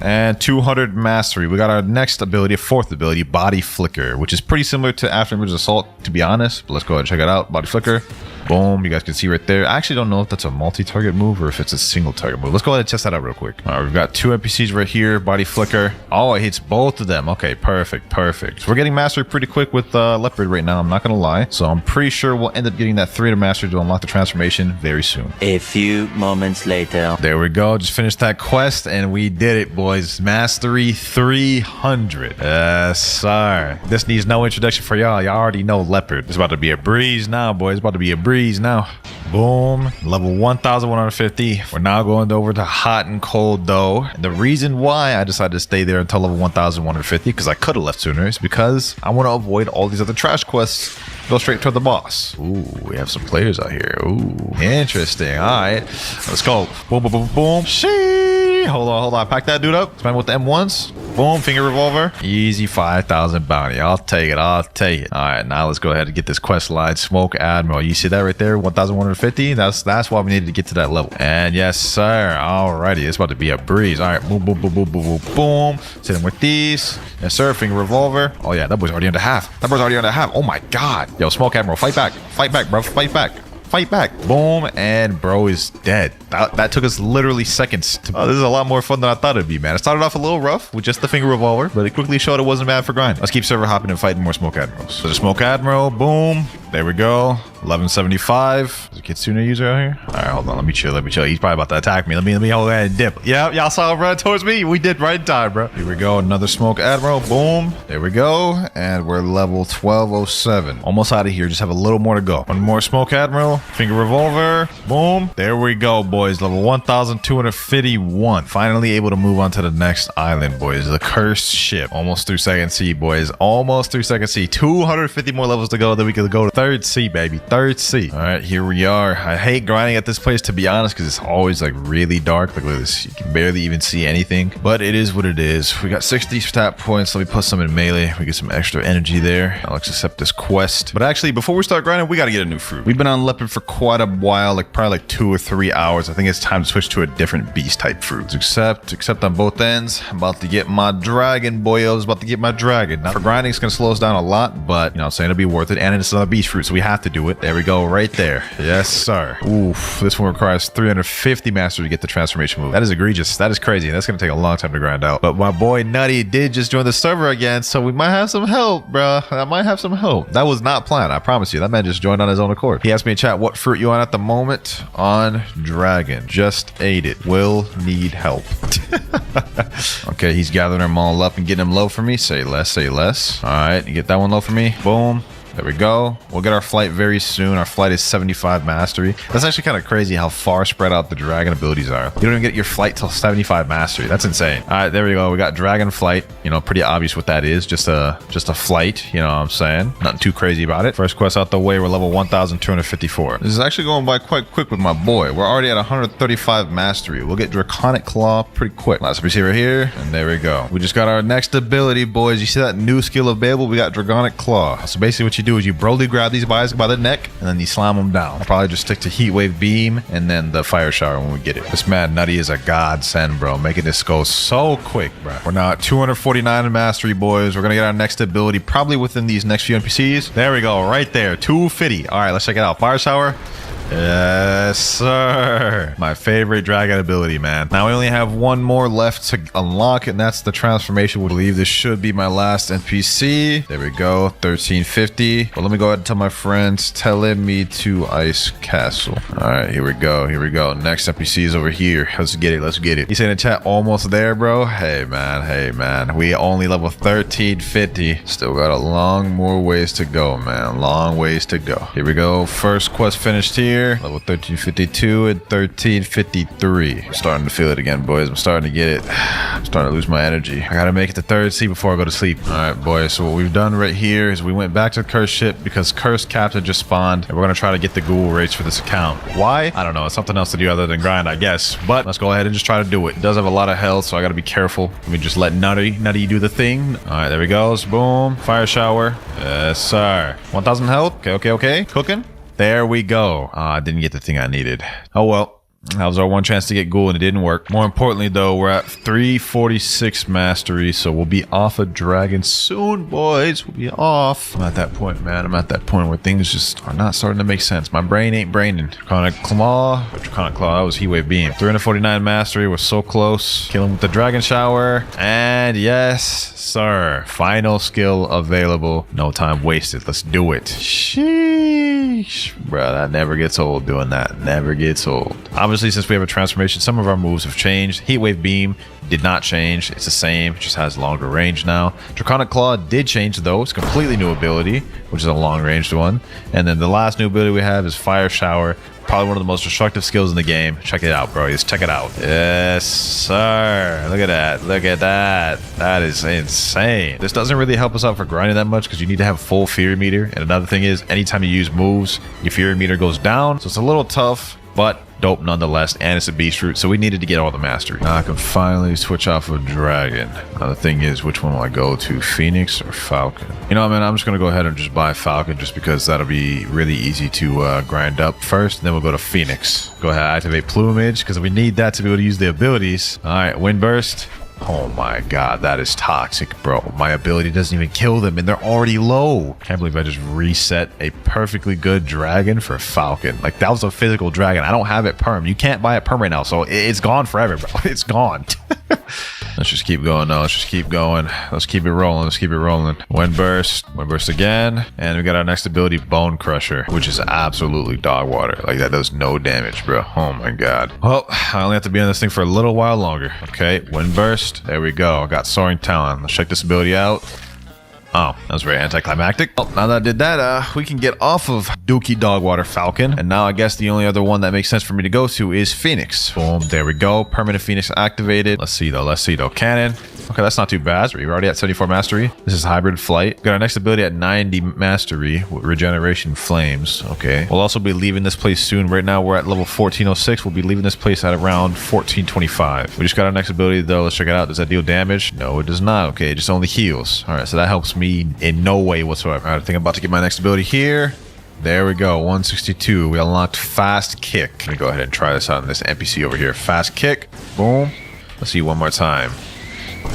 And 200 mastery. We got our next ability, 4th ability, body flicker, which is pretty similar to after image assault, to be honest. But let's go ahead and check it out. Body flicker. Boom. You guys can see right there. I actually don't know if that's a multi-target move or if it's a single target move. Let's go ahead and test that out real quick. All right, we've got 2 NPCs right here. Body flicker. Oh, it hits both of them. Okay, perfect. So we're getting mastery pretty quick with Leopard right now. I'm not going to lie. So I'm pretty sure we'll end up getting that 300 mastery to unlock the transformation very soon. A few moments later. There we go. Just finished that quest and we did it, boys. Mastery 300. Yes, sir. This needs no introduction for y'all. Y'all already know Leopard. It's about to be a breeze now, boys. It's about to be a breeze now. Boom. Level 1150. We're now going over to hot and cold though. And the reason why I decided to stay there until level 1150, because I could have left sooner, is because I want to avoid all these other trash quests. Go straight to the boss. Ooh, we have some players out here. Ooh, interesting. All right, let's go. Boom, boom, boom, boom. Shee. Hold on. Pack that dude up. Spam with the M1s. Boom, finger revolver. Easy 5,000 bounty. I'll take it. All right, now let's go ahead and get this quest line. Smoke Admiral. You see that right there? 1,150. That's why we needed to get to that level. And yes, sir. Alrighty, it's about to be a breeze. All right, boom, boom, boom, boom, boom, boom, boom. Hit him with these. Yes, sir. Finger revolver. Oh yeah, that boy's already under half. Oh my god. Yo, Smoke Admiral, fight back, bro, fight back. Boom, and bro is dead. That took us literally seconds. This is a lot more fun than I thought it'd be, man. It started off a little rough with just the finger revolver, but it quickly showed it wasn't bad for grind. Let's keep server hopping and fighting more Smoke Admirals. So the Smoke Admiral, boom. There we go. 1175. Is a Kitsune user out here? All right, hold on. Let me chill. He's probably about to attack me. Let me hold that and dip. Yeah, y'all saw him run towards me. We did right in time, bro. Here we go. Another Smoke Admiral. Boom. There we go. And we're level 1207. Almost out of here. Just have a little more to go. One more Smoke Admiral. Finger revolver. Boom. There we go, boys. Level 1251. Finally able to move on to the next island, boys. The cursed ship. Almost through second sea, boys. Almost through second sea. 250 more levels to go. Then we can go to third sea, baby. Third sea. All right, here we are. I hate grinding at this place, to be honest, because it's always like really dark. Like, look at this. You can barely even see anything, but it is what it is. We got 60 stat points. Let me put some in melee. We get some extra energy there. Now let's accept this quest. But actually, before we start grinding, we got to get a new fruit. We've been on Leopard for quite a while, like probably like 2 or 3 hours. I think it's time to switch to a different beast type fruit. Accept on both ends. I'm about to get my dragon, boyos. About to get my dragon. Now for grinding, it's going to slow us down a lot, but you know, I'm saying it'll be worth it. And it's another beast fruit, so we have to do it. There we go, right there. Yes, sir. Oof, this one requires 350 mastery to get the transformation move. That is egregious. That is crazy. That's going to take a long time to grind out. But my boy Nutty did just join the server again, so we might have some help, bro. I might have some help. That was not planned, I promise you. That man just joined on his own accord. He asked me in chat, what fruit you on at the moment? On dragon. Just ate it. Will need help. Okay, he's gathering them all up and getting them low for me. Say less. All right, you get that one low for me. Boom. There we go. We'll get our flight very soon. Our flight is 75 mastery. That's actually kind of crazy how far spread out the dragon abilities are. You don't even get your flight till 75 mastery. That's insane. All right, there we go. We got dragon flight. You know, pretty obvious what that is. Just a flight. You know what I'm saying? Nothing too crazy about it. First quest out the way. We're level 1254. This is actually going by quite quick with my boy. We're already at 135 mastery. We'll get draconic claw pretty quick. Last we see right here, and there we go. We just got our next ability, boys. You see that new skill available? We got draconic claw. So basically, what you do is you broly grab these guys by the neck and then you slam them down. I'll probably just stick to heat wave beam and then the fire shower when we get it. This man Nutty is a godsend, bro, making this go so quick, bro. We're now at 249 in mastery, boys. We're gonna get our next ability probably within these next few NPCs. There we go, right there, 250. All right, let's check it out. Fire shower. Yes, sir. My favorite dragon ability, man. Now we only have one more left to unlock, and that's the transformation. We believe this should be my last NPC. There we go, 1350. Well, let me go ahead and tell my friends, telling me to Ice Castle. All right, here we go. Here we go. Next NPC is over here. Let's get it. Let's get it. He's saying in chat, almost there, bro. Hey, man. Hey, man. We only level 1350. Still got a long more ways to go, man. Long ways to go. Here we go. First quest finished here. Level 1352 and 1353. I'm starting to feel it again, boys. I'm starting to get it. I'm starting to lose my energy. I gotta make it to third sea before I go to sleep. All right, boys. So what we've done right here is we went back to the cursed ship because cursed captain just spawned, and we're gonna try to get the ghoul rates for this account. Why? I don't know. It's something else to do other than grind, I guess. But let's go ahead and just try to do it. It does have a lot of health, so I gotta be careful. Let me just let Nutty do the thing. All right, there we go. Boom. Fire shower. Yes, sir. 1,000 health. Okay. Cooking. There we go. I didn't get the thing I needed. Oh, well. That was our one chance to get ghoul and it didn't work. More importantly, though, we're at 346 mastery, so we'll be off a dragon soon, boys. We'll be off. I'm at that point, man. I'm at that point where things just are not starting to make sense. My brain ain't braining. Draconic Claw. Draconic Claw. That was Heat Wave Beam. 349 mastery. We're so close. Kill him with the Dragon Shower. And yes, sir. Final skill available. No time wasted. Let's do it. Sheesh. Bro, that never gets old doing that. Never gets old. Obviously, since we have a transformation, some of our moves have changed. Heat Wave Beam did not change. It's the same. It just has longer range now. Draconic Claw did change, though. It's a completely new ability, which is a long-ranged one. And then the last new ability we have is Fire Shower. Probably one of the most destructive skills in the game. Check it out, bro. Just check it out. Yes, sir. Look at that. Look at that. That is insane. This doesn't really help us out for grinding that much because you need to have full Fury meter. And another thing is, anytime you use moves, your Fury meter goes down. So it's a little tough, but dope nonetheless, and it's a beast root, so we needed to get all the mastery. Now I can finally switch off of dragon. Now the thing is, which one will I go to, Phoenix or Falcon? You know what, man, I'm just gonna go ahead and just buy Falcon just because that'll be really easy to grind up first, and then we'll go to Phoenix. Go ahead, activate plumage because we need that to be able to use the abilities. All right, wind burst. Oh my god, that is toxic, bro. My ability doesn't even kill them and they're already low. Can't believe I just reset a perfectly good dragon for Falcon. Like, that was a physical dragon. I don't have it perm. You can't buy it perm right now, so it's gone forever, bro. It's gone. Let's just keep going now. Let's just keep going. Let's keep it rolling. Let's keep it rolling. Wind burst again. And we got our next ability, Bone Crusher, which is absolutely dog water. Like, that does no damage, bro. Oh my god. Well, I only have to be on this thing for a little while longer. Okay, wind burst. There we go. I got Soaring Talon. Let's check this ability out. Oh, that was very anticlimactic. Well, now that I did that, we can get off of Dookie Dogwater Falcon. And now I guess the only other one that makes sense for me to go to is Phoenix. Boom, there we go. Permanent Phoenix activated. Let's see though. Cannon. Okay, that's not too bad. We're already at 74 mastery. This is Hybrid Flight. Got our next ability at 90 mastery with Regeneration Flames. Okay. We'll also be leaving this place soon. Right now, we're at level 1406. We'll be leaving this place at around 1425. We just got our next ability, though. Let's check it out. Does that deal damage? No, it does not. Okay, it just only heals. All right, so that helps me in no way whatsoever. All right, I think I'm about to get my next ability here. There we go, 162. We unlocked Fast Kick. Let me go ahead and try this out on this NPC over here. Fast Kick. Boom. Let's see one more time.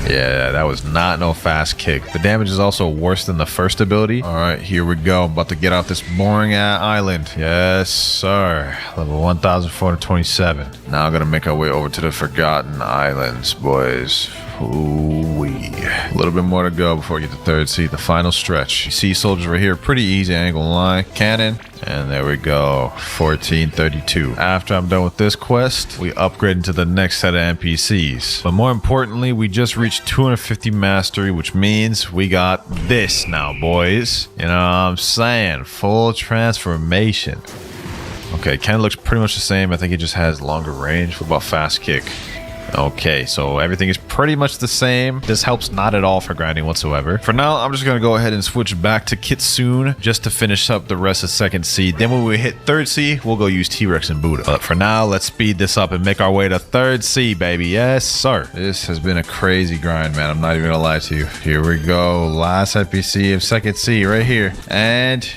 Yeah, that was not no Fast Kick. The damage is also worse than the first ability. All right, here we go. I'm about to get off this boring island. Yes, sir. Level 1427. Now I'm gonna make our way over to the Forgotten Islands, boys. Ooh-wee. A little bit more to go before we get to third sea, the final stretch. You see soldiers right here, pretty easy, I ain't gonna lie. Cannon, and there we go, 1432. After I'm done with this quest, we upgrade into the next set of NPCs. But more importantly, we just reached 250 mastery, which means we got this now, boys. You know what I'm saying? Full transformation. Okay, Ken looks pretty much the same. I think he just has longer range. What about Fast Kick? Okay, so everything is pretty much the same. This helps not at all for grinding whatsoever. For now, I'm just going to go ahead and switch back to Kitsune just to finish up the rest of second sea. Then when we hit third sea, we'll go use T-Rex and Buddha. But for now, let's speed this up and make our way to third sea, baby. Yes, sir. This has been a crazy grind, man. I'm not even going to lie to you. Here we go. Last NPC of second sea right here. And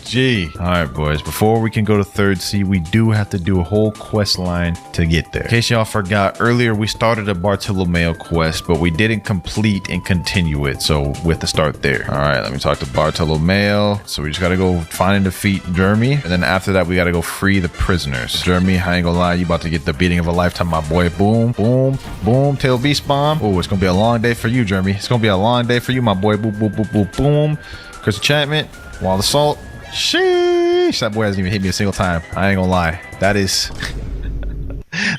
G. All right, boys. Before we can go to third sea, we do have to do a whole quest line to get there. In case y'all forgot, earlier we started a Bartillo quest, but we didn't complete and continue it. So we have to start there. All right, let me talk to Bartillo. So we just got to go find and defeat Jeremy. And then after that, we got to go free the prisoners. Jeremy, I ain't gonna lie, you about to get the beating of a lifetime, my boy. Boom, boom, boom. Tail beast bomb. Oh, it's gonna be a long day for you, Jeremy. It's gonna be a long day for you, my boy. Boom, boom, boom, boom, boom. Curse enchantment. Wild assault. Sheesh. That boy hasn't even hit me a single time. I ain't gonna lie. That is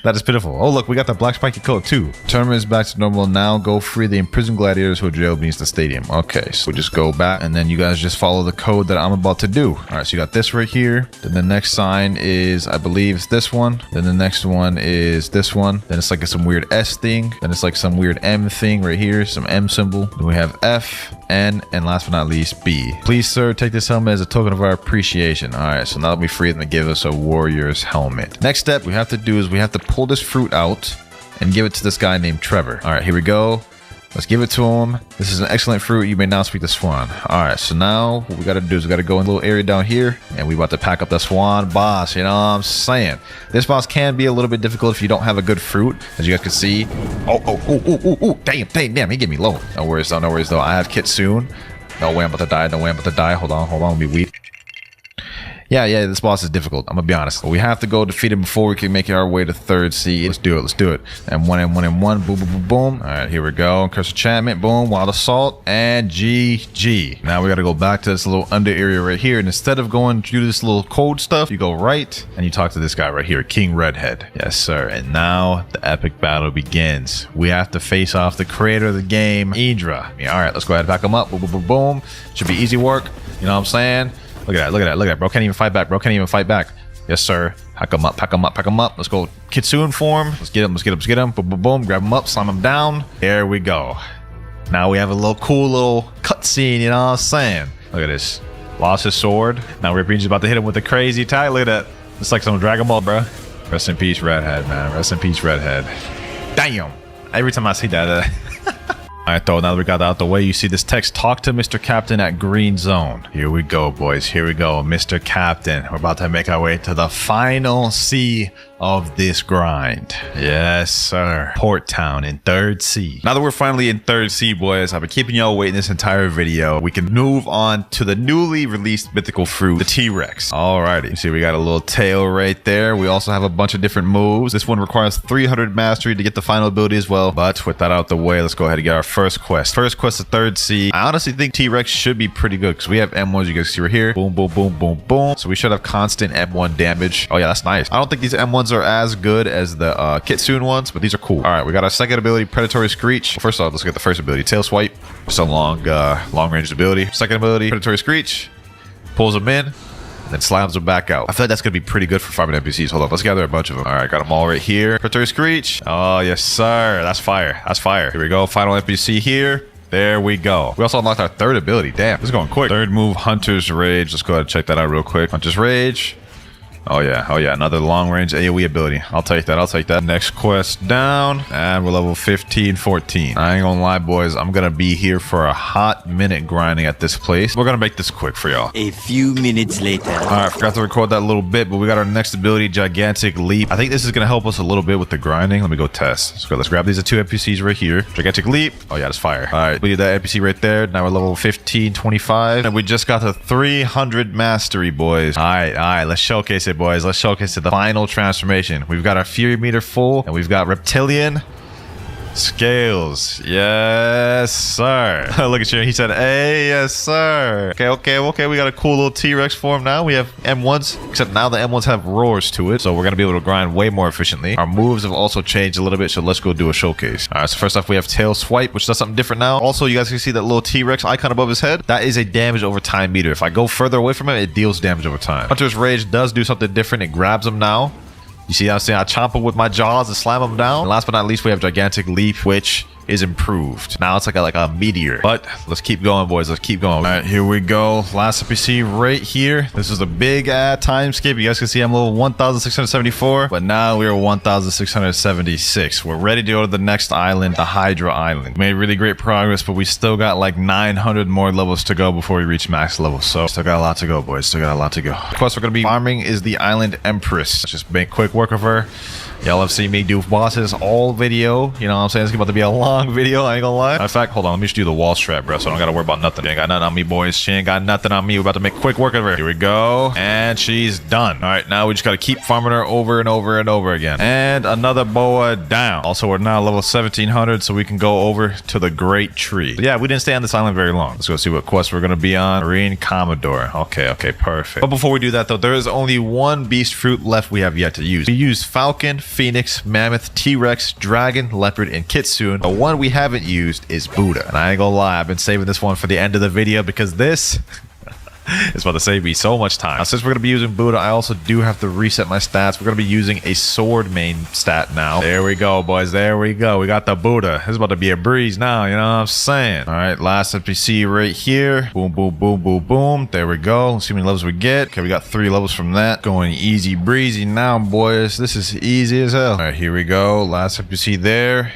that is pitiful. Oh, look, we got the black spiky coat too. Tournament is back to normal now. Go free the imprisoned gladiators who are jailed beneath the stadium. Okay, so we just go back and then you guys just follow the code that I'm about to do. All right, so you got this right here. Then the next sign is, I believe it's this one. Then the next one is this one. Then it's like some weird S thing. Then it's like some weird M thing right here. Some M symbol. Then we have F, N, and last but not least, B. Please, sir, take this helmet as a token of our appreciation. All right, so now that we free them to give us a warrior's helmet. Next step we have to do is we have to pull this fruit out and give it to this guy named Trevor. All right, here we go. Let's give it to him. This is an excellent fruit. You may now speak to Swan. All right, so now what we got to do is we got to go in a little area down here and we about to pack up the Swan boss. You know what I'm saying? This boss can be a little bit difficult if you don't have a good fruit, as you guys can see. Oh, damn, he gave me low. No worries though. I have Kitsune. No way I'm about to die. Hold on, let me weep. Yeah, this boss is difficult. I'm gonna be honest. But we have to go defeat him before we can make our way to third sea. Let's do it. And one. Boom, boom, boom, boom. All right, here we go. Curse enchantment. Boom. Wild assault. And GG. Now we gotta go back to this little under area right here. And instead of going through this little code stuff, you go right and you talk to this guy right here, King Redhead. Yes, sir. And now the epic battle begins. We have to face off the creator of the game, Idra. All right, let's go ahead and pack him up. Boom, boom, boom, boom. Should be easy work. You know what I'm saying? Look at that. Bro can't even fight back. Yes, sir. Pack him up. Let's go Kitsune form. Let's get him. Boom, boom, boom. Grab him up. Slam him down. There we go. Now we have a little cool little cutscene, you know what I'm saying? Look at this. Lost his sword. Now Rippe's about to hit him with a crazy attack. Look at that. It's like some Dragon Ball, bro. Rest in peace, Redhead, man. Damn. Every time I see that, Alright though, now that we got that out the way, you see this text, talk to Mr. Captain at Green Zone. Here we go, boys. Here we go, Mr. Captain. We're about to make our way to the final sea of this grind. Yes, sir. Port Town in third sea. Now that we're finally in third sea, boys, I've been keeping y'all waiting this entire video. We can move on to the newly released mythical fruit, the T-Rex. Alrighty. You see, we got a little tail right there. We also have a bunch of different moves. This one requires 300 mastery to get the final ability as well. But with that out the way, let's go ahead and get our first quest. First quest to third sea. I honestly think T-Rex should be pretty good because we have M1s. You guys see right here. Boom, boom, boom, boom, boom. So we should have constant M1 damage. Oh yeah, that's nice. I don't think these M1s are as good as the Kitsune ones, but these are cool. All right, we got our second ability, Predatory Screech. First off, let's get the first ability, Tail Swipe. It's a long range ability. Second ability, Predatory Screech. Pulls them in, and then slams them back out. I feel like that's gonna be pretty good for farming NPCs. Hold up, let's gather a bunch of them. All right, got them all right here. Predatory Screech. Oh yes, sir. That's fire. Here we go. Final NPC here. There we go. We also unlocked our third ability. Damn, this is going quick. Third move, Hunter's Rage. Let's go ahead and check that out real quick. Hunter's Rage. Oh yeah, another long range AoE ability. I'll take that. Next quest down, and we're level 15, 14. I ain't gonna lie, boys, I'm gonna be here for a hot minute grinding at this place. We're gonna make this quick for y'all. A few minutes later. All right, forgot to record that little bit, but we got our next ability, Gigantic Leap. I think this is gonna help us a little bit with the grinding. Let me go test. Let's grab these two NPCs right here. Gigantic Leap. Oh yeah, that's fire. All right, we did that NPC right there. Now we're level 15, 25, and we just got to 300 mastery, boys. All right, let's showcase it, boys. Let's showcase the final transformation. We've got our Fury meter full, and we've got Reptilian Scales. Yes, sir. Look at you. He said, hey, yes, sir. Okay. We got a cool little T-Rex form now. We have M1s, except now the M1s have roars to it, so we're going to be able to grind way more efficiently. Our moves have also changed a little bit, so let's go do a showcase. All right, so first off, we have Tail Swipe, which does something different now. Also, you guys can see that little T-Rex icon above his head. That is a damage over time meter. If I go further away from it, it deals damage over time. Hunter's Rage does do something different. It grabs him now. You see what I'm saying? I chomp him with my jaws and slam him down. And last but not least, we have Gigantic Leap, which is improved. Now it's like a meteor. But let's keep going, boys. Let's keep going. All right, here we go. Last NPC right here. This is a big time skip. You guys can see I'm level 1,674, but now we're 1,676. We're ready to go to the next island, the Hydra Island. Made really great progress, but we still got like 900 more levels to go before we reach max level. So still got a lot to go, boys. Still got a lot to go. The quest we're going to be farming is the Island Empress. Let's just make quick work of her. Y'all have seen me do bosses all video. You know what I'm saying? It's about to be a long video. I ain't gonna lie. In fact, hold on. Let me just do the wall strap, bro. So I don't gotta worry about nothing. She ain't got nothing on me, boys. She ain't got nothing on me. We're about to make quick work of her. Here we go. And she's done. All right, now we just gotta keep farming her over and over and over again. And another boa down. Also, we're now level 1700, so we can go over to the Great Tree. But yeah, we didn't stay on this island very long. Let's go see what quest we're gonna be on. Marine Commodore. Okay, perfect. But before we do that, though, there is only one beast fruit left we have yet to use. We use Falcon, Phoenix, Mammoth, T-Rex, Dragon, Leopard, and Kitsune. The one we haven't used is Buddha. And I ain't gonna lie, I've been saving this one for the end of the video because this is about to save me so much time. Now, since we're gonna be using Buddha, I also do have to reset my stats. We're gonna be using a sword main stat now. There we go, boys. There we go. We got the Buddha. This is about to be a breeze now, you know what I'm saying? All right, last NPC right here. Boom, boom, boom, boom, boom. There we go. Let's see how many levels we get. Okay, we got 3 levels from that. Going easy breezy now, boys. This is easy as hell. All right, here we go. Last NPC there.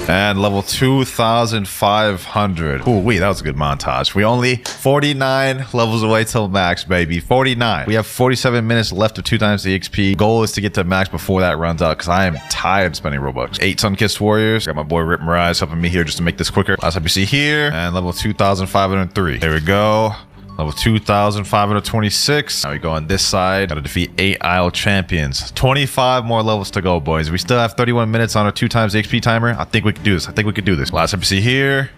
And level 2,500. Ooh, wait, that was a good montage. We only 49 levels away till max, baby. 49. We have 47 minutes left of 2 times the XP. Goal is to get to max before that runs out because I am tired of spending Robux. 8 Sun-Kissed Warriors. Got my boy Rip Mirage helping me here just to make this quicker. Last NPC here. And level 2,503. There we go. Level 2,526. Now we go on this side. Gotta defeat 8 Isle champions. 25 more levels to go, boys. We still have 31 minutes on our 2 times the XP timer. I think we can do this. Last NPC here.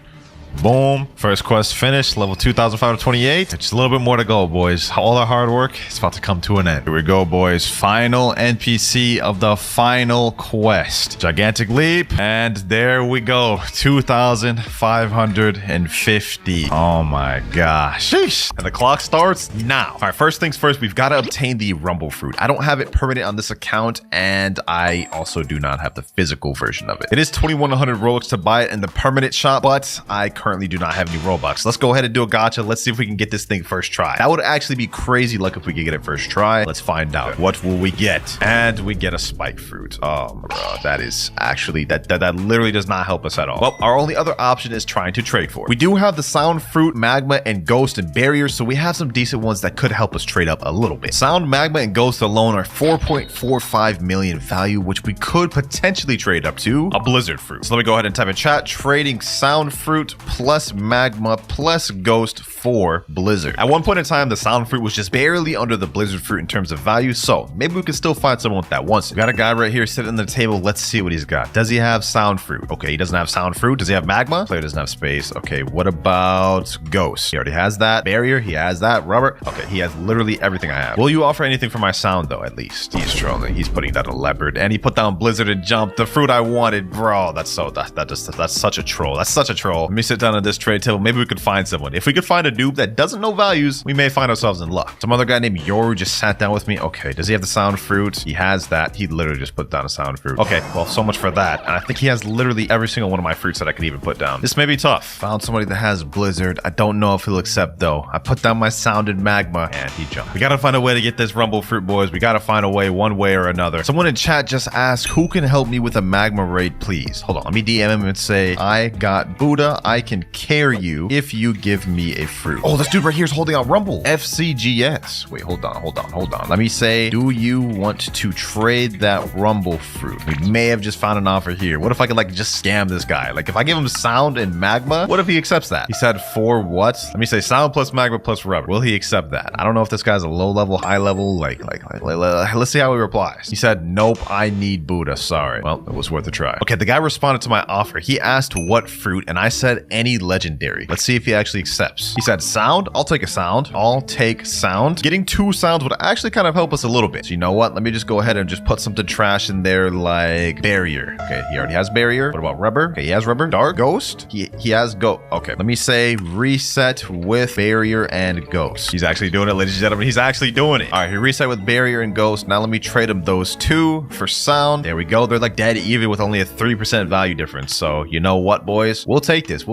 Boom. First quest finished. Level 2,528. Just a little bit more to go, boys. All our hard work is about to come to an end. Here we go, boys. Final NPC of the final quest. Gigantic leap. And there we go. 2,550. Oh my gosh. Sheesh. And the clock starts now. All right, first things first, we've got to obtain the Rumble Fruit. I don't have it permanent on this account, and I also do not have the physical version of it. It is 2,100 Robux to buy it in the permanent shop, but I currently do not have any Robux. Let's go ahead and do a gacha. Let's see if we can get this thing first try. That would actually be crazy luck if we could get it first try. Let's find out. What will we get? And we get a spike fruit. Oh, bro, that is actually, that literally does not help us at all. Well, our only other option is trying to trade for it. We do have the sound fruit, magma, and ghost and barrier, so we have some decent ones that could help us trade up a little bit. Sound, magma, and ghost alone are 4.45 million value, which we could potentially trade up to a blizzard fruit. So let me go ahead and type in chat, trading sound fruit plus magma plus ghost for blizzard. At one point in time, the sound fruit was just barely under the blizzard fruit in terms of value, so maybe we could still find someone that wants it. We got a guy right here sitting on the table. Let's see what he's got. Does he have sound fruit? Okay, he doesn't have sound fruit. Does he have magma? Player doesn't have space. Okay, what about ghost? He already has that. Barrier, he has that. Rubber, okay, he has literally everything I have. Will you offer anything for my sound though? At least he's trolling. He's putting down a leopard, and he put down blizzard and jump, the fruit I wanted. Bro, that's such a troll. That's such a troll. Let me sit down down on this trade table. Maybe we could find someone. If we could find a noob that doesn't know values, we may find ourselves in luck. Some other guy named Yoru just sat down with me. Okay, does he have the sound fruit? He has that. He literally just put down a sound fruit. Okay, well, so much for that. And I think he has literally every single one of my fruits that I could even put down. This may be tough. Found somebody that has blizzard. I don't know if he'll accept though. I put down my sounded magma and he jumped. We gotta find a way to get this rumble fruit, boys. We gotta find a way, one way or another. Someone in chat just asked, who can help me with a magma raid, please? Hold on, let me DM him and say, I got Buddha. I can carry you if you give me a fruit. Oh, this dude right here is holding out rumble. FCGS. Wait, hold on. Let me say, do you want to trade that rumble fruit? We may have just found an offer here. What if I could like just scam this guy? Like if I give him sound and magma, what if he accepts that? He said for what? Let me say sound plus magma plus rubber. Will he accept that? I don't know if this guy's a low level, high level, let's see how he replies. He said, nope, I need Buddha. Sorry. Well, it was worth a try. Okay, the guy responded to my offer. He asked what fruit and I said any legendary. Let's see if he actually accepts. He said sound. I'll take a sound. I'll take sound. Getting 2 sounds would actually kind of help us a little bit. So you know what? Let me just go ahead and just put something trash in there like barrier. Okay, he already has barrier. What about rubber? Okay, he has rubber. Dark ghost. He has go. Okay, let me say reset with barrier and ghost. He's actually doing it, ladies and gentlemen. He's actually doing it. All right, he reset with barrier and ghost. Now let me trade him those 2 for sound. There we go. They're like dead even with only a 3% value difference. So you know what, boys? We'll take this.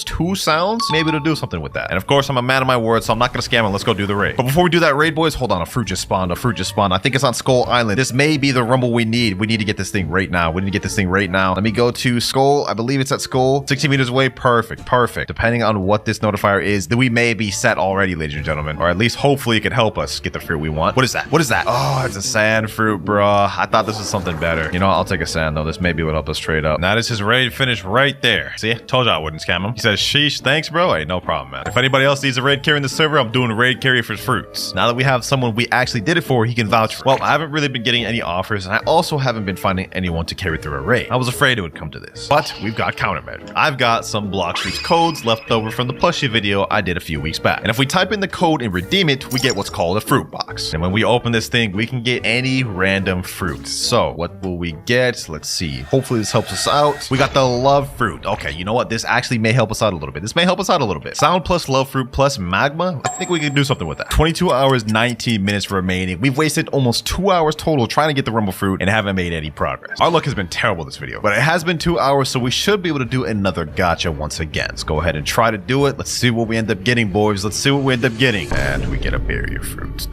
2 sounds. Maybe it'll do something with that. And of course, I'm a man of my word, so I'm not gonna scam him. Let's go do the raid. But before we do that raid, boys, hold on. A fruit just spawned. I think it's on Skull Island. This may be the rumble we need. We need to get this thing right now. Let me go to Skull. I believe it's at Skull. 60 meters away. Perfect. Depending on what this notifier is, then we may be set already, ladies and gentlemen. Or at least hopefully it could help us get the fruit we want. What is that? Oh, it's a sand fruit, bro. I thought this was something better. You know, I'll take a sand though. This maybe would help us trade up. That is his raid finished right there. See, told you I wouldn't scam him. He says, sheesh, thanks, bro. Hey, no problem, man. If anybody else needs a raid carry in the server, I'm doing a raid carry for fruits. Now that we have someone we actually did it for, he can vouch for. Well, I haven't really been getting any offers, and I also haven't been finding anyone to carry through a raid. I was afraid it would come to this, but we've got countermeasures. I've got some block streets codes left over from the plushie video I did a few weeks back. And if we type in the code and redeem it, we get what's called a fruit box. And when we open this thing, we can get any random fruit. So what will we get? Let's see. Hopefully this helps us out. We got the love fruit. Okay, you know what? This actually may help us out a little bit. Sound plus love fruit plus magma. I think we can do something with that. 22 hours, 19 minutes remaining. We've wasted almost 2 hours total trying to get the rumble fruit and haven't made any progress. Our luck has been terrible this video, but it has been 2 hours, so we should be able to do another gacha once again. Let's go ahead and try to do it. Let's see what we end up getting, boys. And we get a barrier fruit.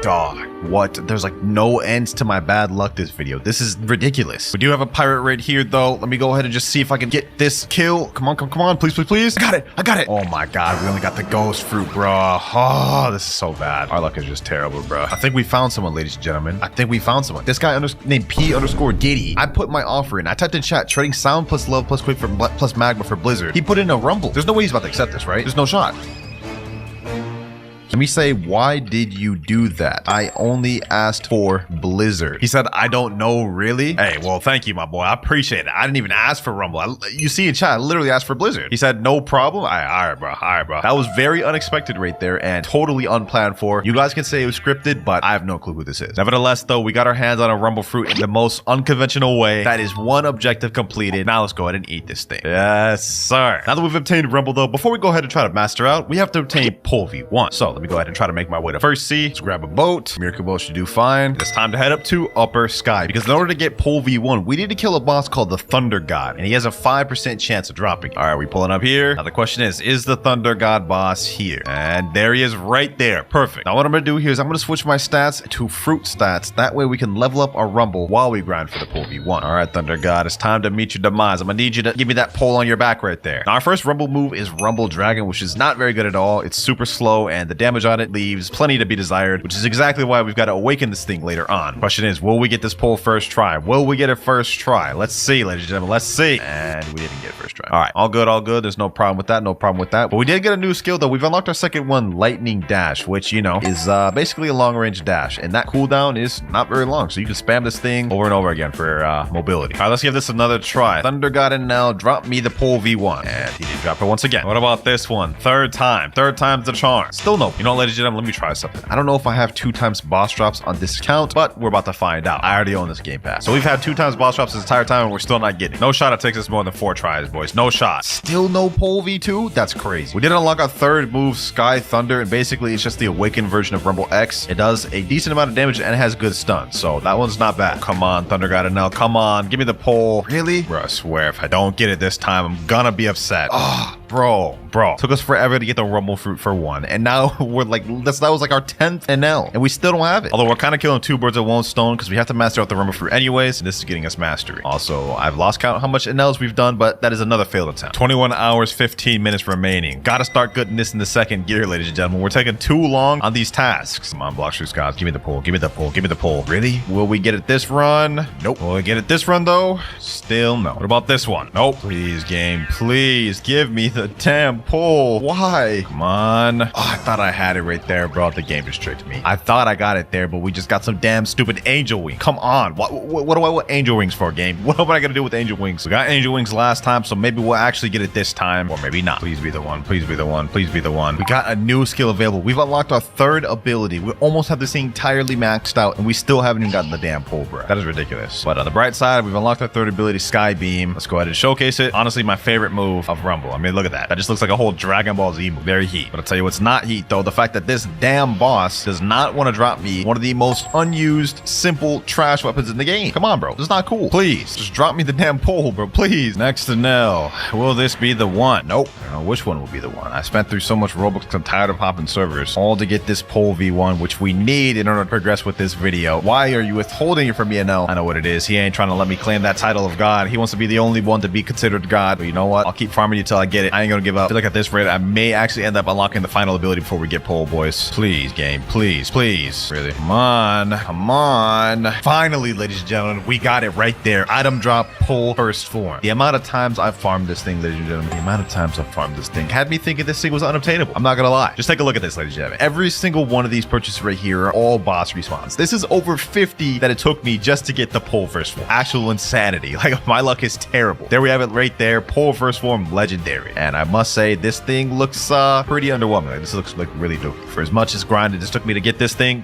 Dog. What? There's like no ends to my bad luck this video. This is ridiculous. We do have a pirate raid here though. Let me go ahead and just see if I can get this kill. Come on. Please. I got it. Oh my God. We only got the ghost fruit, bro. Oh, this is so bad. Our luck is just terrible, bro. I think we found someone, ladies and gentlemen. This guy named P_Diddy. I put my offer in. I typed in chat, trading sound plus love plus quick for plus magma for blizzard. He put in a rumble. There's no way he's about to accept this, right? There's no shot. Let me say, why did you do that? I only asked for blizzard. He said, I don't know, really? Hey, well, thank you, my boy. I appreciate it. I didn't even ask for rumble. You see in chat, I literally asked for blizzard. He said, no problem. All right, bro. That was very unexpected right there and totally unplanned for. You guys can say it was scripted, but I have no clue who this is. Nevertheless, though, we got our hands on a rumble fruit in the most unconventional way. That is one objective completed. Now let's go ahead and eat this thing. Yes, sir. Now that we've obtained rumble, though, before we go ahead and try to master out, we have to obtain pole V1. So let me go ahead and try to make my way to first sea. Let's grab a boat. Miracle boat should do fine. It's time to head up to upper sky because in order to get pole V1, we need to kill a boss called the Thunder God, and he has a 5% chance of dropping. All right, we pulling up here. Now the question is the Thunder God boss here? And there he is right there. Perfect. Now what I'm gonna do here is I'm gonna switch my stats to fruit stats. That way we can level up our rumble while we grind for the pole V1. All right, Thunder God, it's time to meet your demise. I'm gonna need you to give me that pole on your back right there. Now our first rumble move is Rumble Dragon, which is not very good at all. It's super slow and the damage on it leaves plenty to be desired, which is exactly why we've got to awaken this thing later on. Question is, will we get this pole first try? Will we get it first try? Let's see, ladies and gentlemen. Let's see. And we didn't get first try. All right, all good. There's no problem with that. But we did get a new skill though. We've unlocked our second one, Lightning Dash, which you know is basically a long range dash, and that cooldown is not very long, so you can spam this thing over and over again for mobility. All right, let's give this another try. Thunder God and now drop me the pole V1, and he did drop it once again. What about this one? Third time's the charm. Still no You know, ladies and gentlemen, let me try something. I don't know if I have 2 times boss drops on this account, but we're about to find out. I already own this game pass. So we've had 2 times boss drops this entire time and we're still not getting it. No shot it takes us more than 4 tries, boys. No shot. Still no pole V2? That's crazy. We did unlock our 3rd move, Sky Thunder, and basically it's just the awakened version of Rumble X. It does a decent amount of damage and it has good stun. So that one's not bad. Come on, Thunder got it now. Come on, give me the pole. Really? Bro, I swear if I don't get it this time, I'm gonna be upset. Oh, bro. Took us forever to get the Rumble Fruit for 1. And now we're like, that was like our 10th NL. And we still don't have it. Although we're kind of killing 2 birds with 1 stone because we have to master out the Rumble Fruit anyways. And this is getting us mastery. Also, I've lost count how much NLs we've done, but that is another failed attempt. 21 hours, 15 minutes remaining. Gotta start getting this in the 2nd gear, ladies and gentlemen. We're taking too long on these tasks. Come on, block shoes, guys. Give me the pole. Give me the pole. Give me the pole. Really? Will we get it this run? Nope. Will we get it this run, though? Still no. What about this one? Nope. Please, game. Please give me the damn pole. Why? Come on. Oh, I thought I had it right there, bro. The game just tricked me. I thought I got it there, but we just got some damn stupid angel wing. Come on. What do I want angel wings for, game? What am I gonna do with angel wings? We got angel wings last time, so maybe we'll actually get it this time, or maybe not. Please be the one. Please be the one. Please be the one. We got a new skill available. We've unlocked our 3rd ability. We almost have this thing entirely maxed out, and we still haven't even gotten the damn pole, bro. That is ridiculous. But on the bright side, we've unlocked our 3rd ability, Sky Beam. Let's go ahead and showcase it. Honestly, my favorite move of Rumble. I mean, look at that. That just looks like a whole Dragon Ball Z move. Very heat. But I'll tell you what's not heat, though. The fact that this damn boss does not want to drop me one of the most unused, simple trash weapons in the game. Come on, bro. This is not cool. Please, just drop me the damn pole, bro. Please. Next to Nell. Will this be the one? Nope. I don't know which one will be the one. I spent through so much Roblox because I'm tired of hopping servers, all to get this pole V1, which we need in order to progress with this video. Why are you withholding it from me, Nell? I know what it is. He ain't trying to let me claim that title of God. He wants to be the only one to be considered God. But you know what? I'll keep farming you till I get it. I ain't gonna give up. I feel like at this rate, I may actually end up unlocking the final ability before we get pole, boys. Please, game. Please, please. Really? Come on. Come on. Finally, ladies and gentlemen, we got it right there. Item drop, pole, first form. The amount of times I've farmed this thing, ladies and gentlemen, the amount of times I've farmed this thing had me thinking this thing was unobtainable. I'm not gonna lie. Just take a look at this, ladies and gentlemen. Every single one of these purchases right here are all boss respawns. This is over 50 that it took me just to get the pole first form. Actual insanity. Like, my luck is terrible. There we have it right there. Pole first form, legendary. And I must say, this thing looks pretty underwhelming. Like, this looks like really dope. For as much as grind it just took me to get this thing,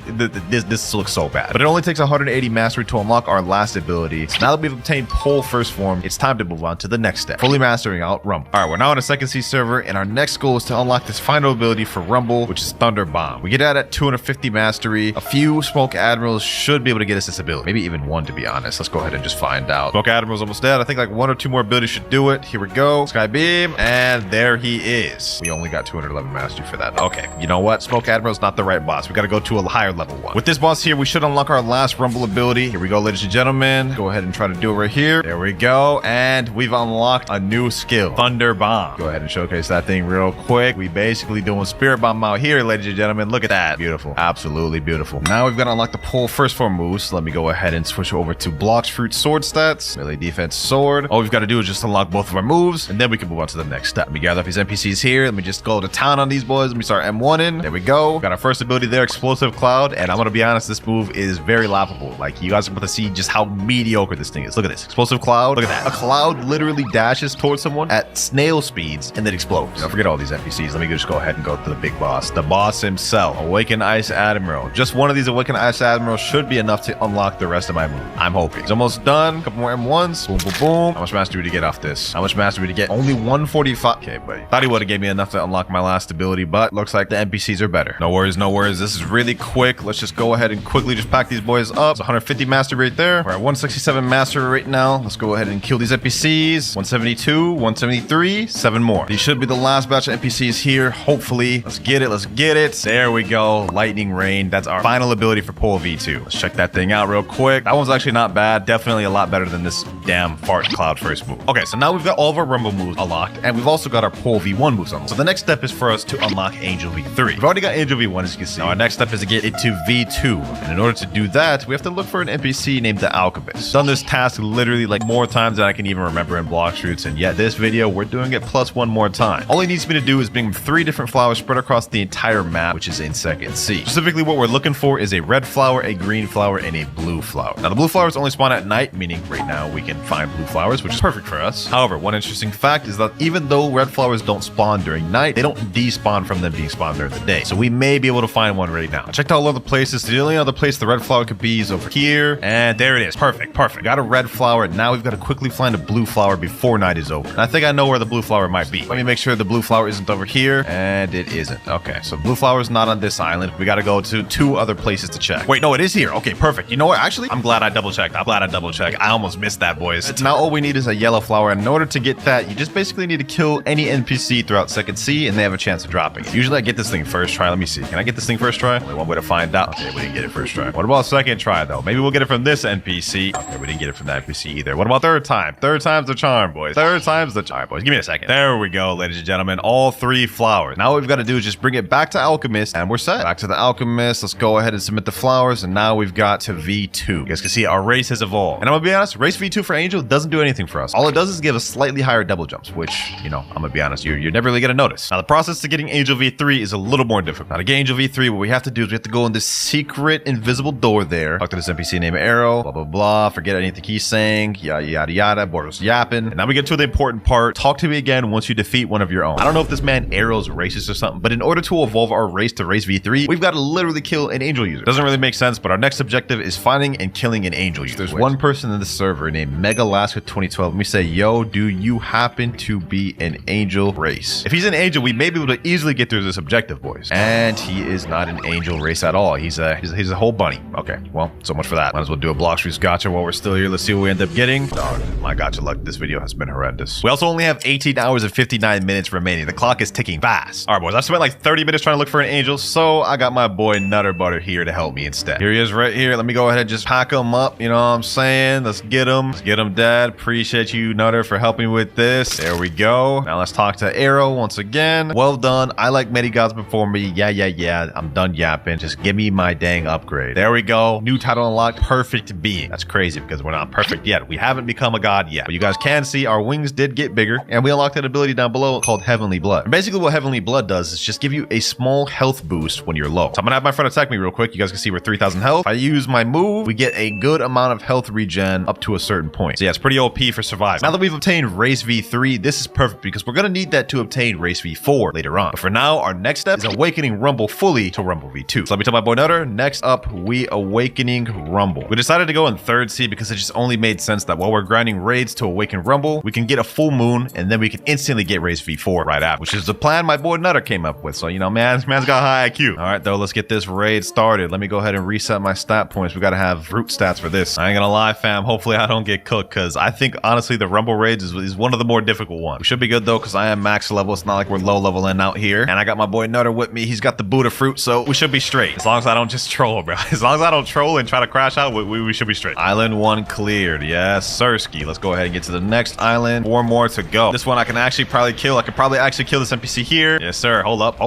this looks so bad. But it only takes 180 mastery to unlock our last ability. So now that we've obtained pole first form, it's time to move on to the next step. Fully mastering out Rumble. All right, we're now on a 2nd sea server, and our next goal is to unlock this final ability for Rumble, which is Thunder Bomb. We get that at 250 mastery. A few Smoke Admirals should be able to get us this ability. Maybe even 1, to be honest. Let's go ahead and just find out. Smoke Admiral's almost dead. I think like 1 or 2 more abilities should do it. Here we go. Sky Beam, and there he is. We only got 211 mastery for that. Okay, you know what? Smoke Admiral's not the right boss. We gotta go to a higher level one. With this boss here, we should unlock our last Rumble ability. Here we go, ladies and gentlemen. Go ahead and try to do it right here. There we go. And we've unlocked a new skill, Thunder Bomb. Go ahead and showcase that thing real quick. We basically doing Spirit Bomb out here, ladies and gentlemen. Look at that. Beautiful. Absolutely beautiful. Now we've got to unlock the pole first form moves. Let me go ahead and switch over to Blocks, Fruit, Sword stats. Melee defense, sword. All we've got to do is just unlock both of our moves, and then we can move on to the next step. Let me gather up these NPCs here. Let me just go to town on these boys. Let me start M1ing. There we go. Got our first ability there, Explosive Cloud. And I'm going to be honest, this move is very laughable. Like, you guys are about to see just how mediocre this thing is. Look at this. Explosive Cloud. Look at that. A cloud literally dashes towards someone at snail speeds and then explodes. Don't forget all these NPCs. Let me just go ahead and go to the big boss. The boss himself. Awakened Ice Admiral. Just one of these Awakened Ice Admirals should be enough to unlock the rest of my move. I'm hoping. It's almost done. A couple more M1s. Boom, boom, boom. How much mastery to get off this? How much mastery to get? Only 145. Okay, buddy. Thought he would have gave me enough to unlock my last ability, but looks like the NPCs are better. No worries, no worries. This is really quick. Let's just go ahead and quickly just pack these boys up. It's 150 mastery right there. We're at 167 mastery right now. Let's go ahead and kill these NPCs. 172, 173, 7 more. These should be the last batch of NPCs here. Hopefully. Let's get it. Let's get it. There we go. Lightning Rain. That's our final ability for Pole V2. Let's check that thing out real quick. That one's actually not bad. Definitely a lot better than this damn Fart Cloud first move. Okay, so now we've got all of our Rumble moves unlocked, and we've also got our Pole V1 moves unlocked. So the next step is for us to unlock Angel V3. We've already got Angel V1, as you can see. Now our next step is to get it to V2. And in order to do that, we have to look for an NPC named the Alchemist. Done this task literally like more times than I can even remember in block shoots, and yet this video, we're doing it plus 1 more time. All he needs me to do is bring 3 different flowers spread across the entire map, which is in 2nd sea. Specifically, what we're looking for is a red flower, a green flower, and a blue flower. Now, the blue flowers only spawn at night, meaning right now we can find blue flowers, which is perfect for us. However, one interesting fact is that even though although red flowers don't spawn during night, they don't despawn from them being spawned during the day. So we may be able to find one right now. I checked all other places. The only other place the red flower could be is over here. And there it is. Perfect. Got a red flower. Now we've got to quickly find a blue flower before night is over. And I think I know where the blue flower might be. Let me make sure the blue flower isn't over here. And it isn't. Okay, so blue flower is not on this island. We got to go to 2 other places to check. Wait, no, it is here. Okay, perfect. You know what? Actually, I'm glad I double checked. I almost missed that, boys. It's now all we need is a yellow flower. And in order to get that, you just basically need to kill any NPC throughout Second Sea, and they have a chance of dropping it. Usually I get this thing first try. Let me see. Can I get this thing first try? Only one way to find out. Okay, we didn't get it first try. What about second try, though? Maybe we'll get it from this NPC. Okay, we didn't get it from that NPC either. What about third time? Third time's the charm, boys. Third time's the charm, boys. Give me a second. There we go, ladies and gentlemen. All 3 flowers. Now what we've got to do is just bring it back to Alchemist, and we're set. Back to the Alchemist. Let's go ahead and submit the flowers, and now we've got to V2. You guys can see our race has evolved. And I'm gonna be honest, race V2 for Angel doesn't do anything for us. All it does is give us slightly higher double jumps, which, you know, I'm gonna be honest, you're never really gonna notice. Now, the process to getting Angel V3 is a little more difficult. Now, to get Angel V3, what we have to do is we have to go in this secret invisible door there. Talk to this NPC named Arrow, blah, blah, blah. Forget anything he's saying, yada, yada, yada. Border's yapping. And now we get to the important part. Talk to me again once you defeat one of your own. I don't know if this man Arrow's racist or something, but in order to evolve our race to race V3, we've got to literally kill an Angel user. Doesn't really make sense, but our next objective is finding and killing an Angel user. There's one person in the server named Megalaska2012. Let me say, yo, do you happen to be an Angel race? If he's an Angel, we may be able to easily get through this objective, boys. And he is not an Angel race at all. He's a whole bunny. Okay, well, so much for that. Might as well do a block streets gotcha while we're still here. Let's see what we end up getting. Dog, my gotcha luck. This video has been horrendous. We also only have 18 hours and 59 minutes remaining. The clock is ticking fast. All right, boys, I spent like 30 minutes trying to look for an Angel, so I got my boy Nutter Butter here to help me instead. Here he is right here. Let me go ahead and just pack him up. You know what I'm saying? Let's get him. Let's get him, Dad. Appreciate you, Nutter, for helping me with this. There we go. Now let's talk to Arrow once again. Well done. I like many gods before me. Yeah. I'm done yapping. Just give me my dang upgrade. There we go. New title unlocked. Perfect being. That's crazy because we're not perfect yet. We haven't become a god yet. But you guys can see our wings did get bigger, and we unlocked an ability down below called Heavenly Blood. And basically what Heavenly Blood does is just give you a small health boost when you're low. So I'm gonna have my friend attack me real quick. You guys can see we're 3,000 health. If I use my move, we get a good amount of health regen up to a certain point. So yeah, it's pretty OP for survival. Now that we've obtained race V3, this is perfect because we're gonna need that to obtain race V4 later on. But for now, our next step is awakening Rumble fully to Rumble V2. So let me tell my boy Nutter, next up, we awakening Rumble. We decided to go in third sea because it just only made sense that while we're grinding raids to awaken Rumble, we can get a full moon and then we can instantly get race V4 right after, which is the plan my boy Nutter came up with. So, you know, man's got high IQ. All right, though, let's get this raid started. Let me go ahead and reset my stat points. We got to have root stats for this. I ain't gonna lie, fam. Hopefully I don't get cooked because I think, honestly, the Rumble raids is one of the more difficult ones. We should be good, though, because I am max level. It's not like we're low leveling out here. And I got my boy Nutter with me. He's got the Buddha fruit, so we should be straight. As long as I don't just troll, bro. As long as I don't troll and try to crash out, we should be straight. Island 1 cleared. Yes, Sirski. Let's go ahead and get to the next island. 4 more to go. This one I can actually probably kill. I could probably actually kill this NPC here. Yes, sir. Hold up.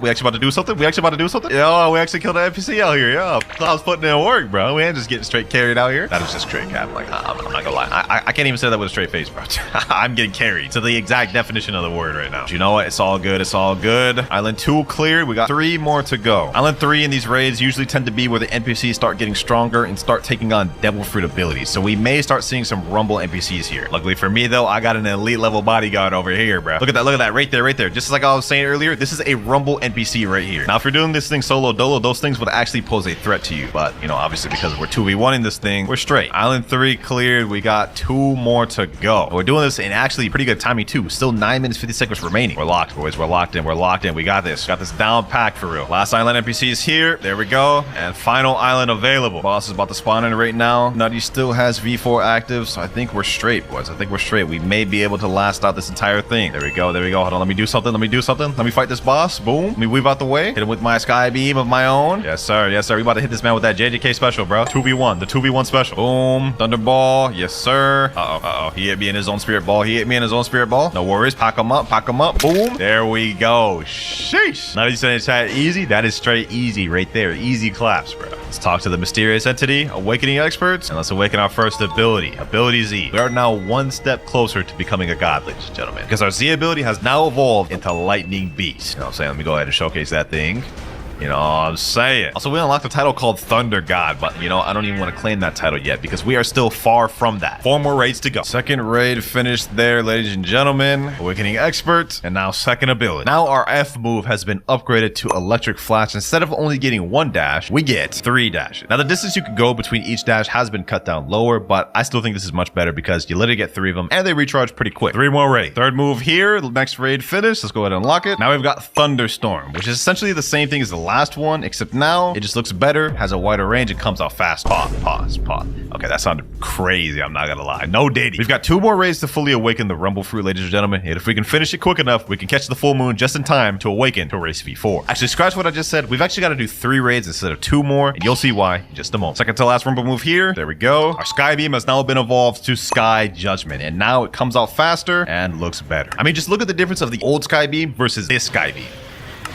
We actually about to do something? Yo, we actually killed an NPC out here. Yo, I was putting in work, bro. We ain't just getting straight carried out here. That was just straight cap. Like, I'm not gonna lie. I can't even say that with a straight face, bro. I'm getting carried to the exact definition of the word right now. But you know what? It's all good. It's all good. Island 2 cleared. We got 3 more to go. Island 3 in these raids usually tend to be where the NPCs start getting stronger and start taking on devil fruit abilities. So we may start seeing some Rumble NPCs here. Luckily for me, though, I got an elite level bodyguard over here, bro. Look at that right there. Just like I was saying earlier, this is a Rumble NPC right here. Now, if you're doing this thing solo dolo, those things would actually pose a threat to you. But, you know, obviously because we're 2v1ing this thing, we're straight. Island 3 cleared. We got 2 more to go. We're doing this in actually pretty good timing too. Still 9 minutes 50 seconds remaining. We're locked, boys. We're locked in. We got this. Got this down packed for real. Last island NPC is here. There we go. And final island available. Boss is about to spawn in right now. Nutty still has V4 active, so I think we're straight, boys. I think we're straight. We may be able to last out this entire thing. There we go. Hold on. Let me do something. Let me fight this boss. Boom. Let me weave out the way. Hit him with my sky beam of my own. Yes, sir. We about to hit this man with that JJK special, bro. 2v1. The 2v1 special. Boom. Thunderball. Yes, sir. Uh-oh. He hit me in his own spirit ball. No worries. Pack him up. Boom. There we go. Sheesh. Now you said it's that easy. That is straight easy right there. Easy claps, bro. Let's talk to the mysterious entity, awakening experts, and let's awaken our first ability. Ability Z. We are now 1 step closer to becoming a god, ladies and gentlemen, because our Z ability has now evolved into Lightning Beast. You know what I'm saying? Let me go ahead and showcase that thing. You know what I'm saying? Also, we unlocked a title called Thunder God, but you know, I don't even want to claim that title yet because we are still far from that. 4 more raids to go. Second raid finished there, ladies and gentlemen. Awakening Expert, and now second ability. Now our F move has been upgraded to Electric Flash. Instead of only getting 1 dash, we get 3 dashes. Now the distance you can go between each dash has been cut down lower, but I still think this is much better because you literally get 3 of them and they recharge pretty quick. 3 more raids. Third move here, next raid finished. Let's go ahead and unlock it. Now we've got Thunderstorm, which is essentially the same thing as the last one, except now it just looks better, has a wider range, and comes out fast. Pause. Okay, that sounded crazy, I'm not gonna lie. No dating. We've got 2 more raids to fully awaken the Rumble Fruit, ladies and gentlemen, and if we can finish it quick enough, we can catch the full moon just in time to awaken to race V4. Actually, scratch what I just said. We've actually got to do 3 raids instead of 2 more, and you'll see why in just a moment. Second to last Rumble move here. There we go. Our Sky Beam has now been evolved to Sky Judgment, and now it comes out faster and looks better. I mean, just look at the difference of the old Sky Beam versus this Sky Beam.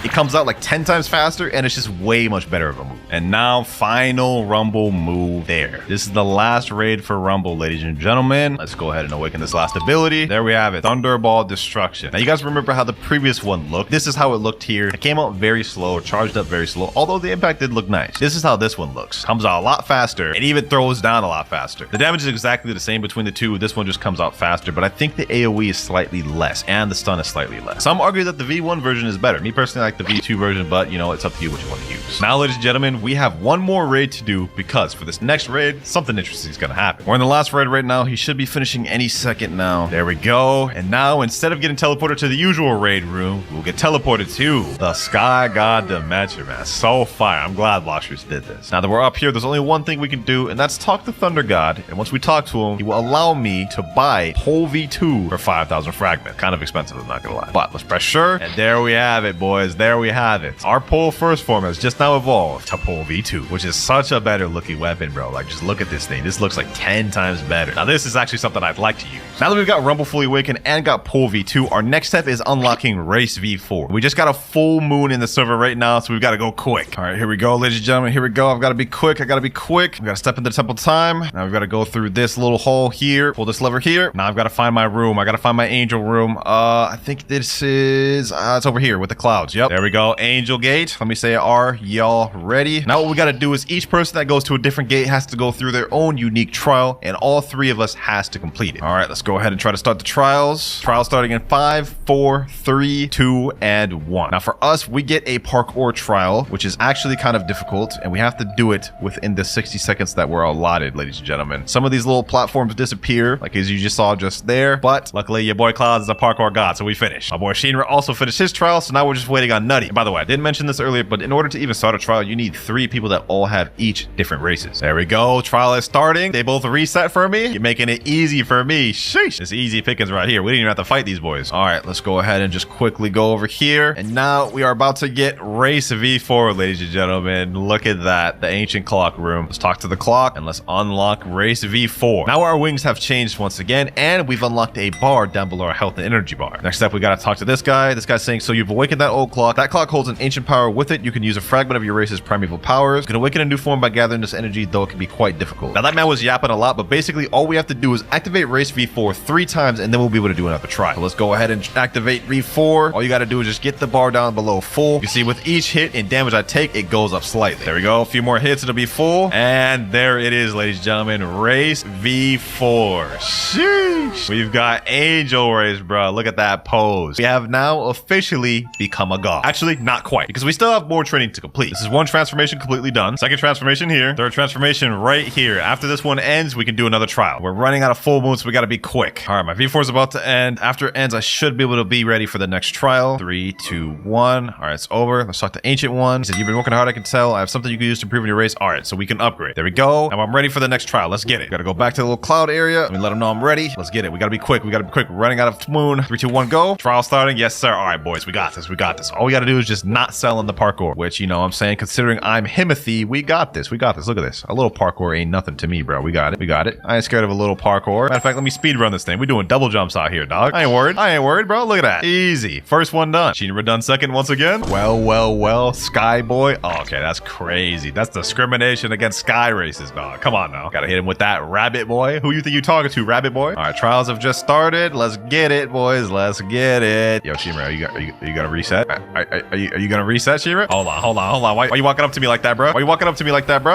It comes out like 10 times faster, and it's just way much better of a move. And now, final Rumble move there. This is the last raid for Rumble, ladies and gentlemen. Let's go ahead and awaken this last ability. There we have it. Thunderball Destruction. Now, you guys remember how the previous one looked? This is how it looked here. It came out very slow, charged up very slow, although the impact did look nice. This is how this one looks. Comes out a lot faster, and even throws down a lot faster. The damage is exactly the same between the two. This one just comes out faster, but I think the AoE is slightly less, and the stun is slightly less. Some argue that the V1 version is better. Me personally, I like the V2 version, but you know, it's up to you what you want to use. Now, ladies and gentlemen, we have 1 more raid to do because for this next raid, something interesting is going to happen. We're in the last raid right now. He should be finishing any second now. There we go. And now, instead of getting teleported to the usual raid room, we'll get teleported to the Sky God Dimension, man. So fire. I'm glad Blocksters did this. Now that we're up here, there's only one thing we can do, and that's talk to Thunder God. And once we talk to him, he will allow me to buy Pole V2 for 5,000 fragments. Kind of expensive, I'm not going to lie. But let's press sure. And there we have it, boys. There we have it. Our Pole First Form has just now evolved to Pole V2, which is such a better looking weapon, bro. Like, just look at this thing. This looks like 10 times better. Now, this is actually something I'd like to use. Now that we've got Rumble fully awakened and got Pole V2, our next step is unlocking Race V4. We just got a full moon in the server right now, so we've got to go quick. All right, here we go, ladies and gentlemen. Here we go. I've got to be quick. I got to be quick. I've got to step into Temple Time. Now we've got to go through this little hole here. Pull this lever here. Now I've got to find my room. I got to find my angel room. I think this is... it's over here with the clouds. Yep. There we go. Angel Gate. Let me say, are y'all ready? Now what we got to do is each person that goes to a different gate has to go through their own unique trial, and all 3 of us has to complete it. All right, let's go ahead and try to start the trials. Trial starting in 5, 4, 3, 2, and 1. Now for us, we get a parkour trial, which is actually kind of difficult, and we have to do it within the 60 seconds that we're allotted, ladies and gentlemen. Some of these little platforms disappear, like as you just saw just there, but luckily your boy Kloudz is a parkour god, so we finished. My boy Shinra also finished his trial, so now we're just waiting on Nutty. And by the way, I didn't mention this earlier, but in order to even start a trial, you need 3 people that all have each different races. There we go. Trial is starting. They both reset for me. You're making it easy for me. Sheesh. It's easy pickings right here. We didn't even have to fight these boys. All right, let's go ahead and just quickly go over here. And now we are about to get Race V4, ladies and gentlemen. Look at that. The ancient clock room. Let's talk to the clock and let's unlock Race V4. Now our wings have changed once again, and we've unlocked a bar down below our health and energy bar. Next up, we got to talk to this guy. This guy's saying, so you've awakened that old clock. That clock holds an ancient power with it. You can use a fragment of your race's primeval powers. You can awaken a new form by gathering this energy, though it can be quite difficult. Now that man was yapping a lot, but basically all we have to do is activate Race V4 3 times, and then we'll be able to do another try. So let's go ahead and activate V4. All you got to do is just get the bar down below full. You see, with each hit and damage I take, it goes up slightly. There we go. A few more hits, it'll be full. And there it is, ladies and gentlemen. Race V4. Sheesh. We've got Angel Race, bro. Look at that pose. We have now officially become a god. Actually, not quite, because we still have more training to complete. This is 1 transformation completely done. Second transformation here. 3rd transformation right here. After this one ends, we can do another trial. We're running out of full moon, so we got to be quick. All right, my V4 is about to end. After it ends, I should be able to be ready for the next trial. 3, 2, 1. All right, it's over. Let's talk to Ancient One. He said, you've been working hard, I can tell. I have something you can use to improve in your race. All right, so we can upgrade. There we go. Now I'm ready for the next trial. Let's get it. Got to go back to the little cloud area. Let me let him know I'm ready. Let's get it. We got to be quick. We got to be quick. We're running out of moon. 3, 2, 1, go. Trial starting. Yes, sir. All right, boys. We got this. We got this. All we got to do is just not sell in the parkour, which, you know what I'm saying, considering I'm Himothy, we got this. We got this. Look at this. A little parkour ain't nothing to me, bro. We got it. We got it. I ain't scared of a little parkour. Matter of fact, let me speed run this thing. We're doing double jumps out here, dog. I ain't worried. I ain't worried, bro. Look at that. Easy. First one done. Shinra done second once again. Well. Sky Boy. Oh, okay. That's crazy. That's discrimination against sky races, dog. Come on now. Gotta hit him with that rabbit boy. Who you think you talking to, rabbit boy? All right. Trials have just started. Let's get it, boys. Let's get it. Yo, Shinra, you got to reset. All Are you gonna reset, Shira? Hold on. Why you walking up to me like that, bro?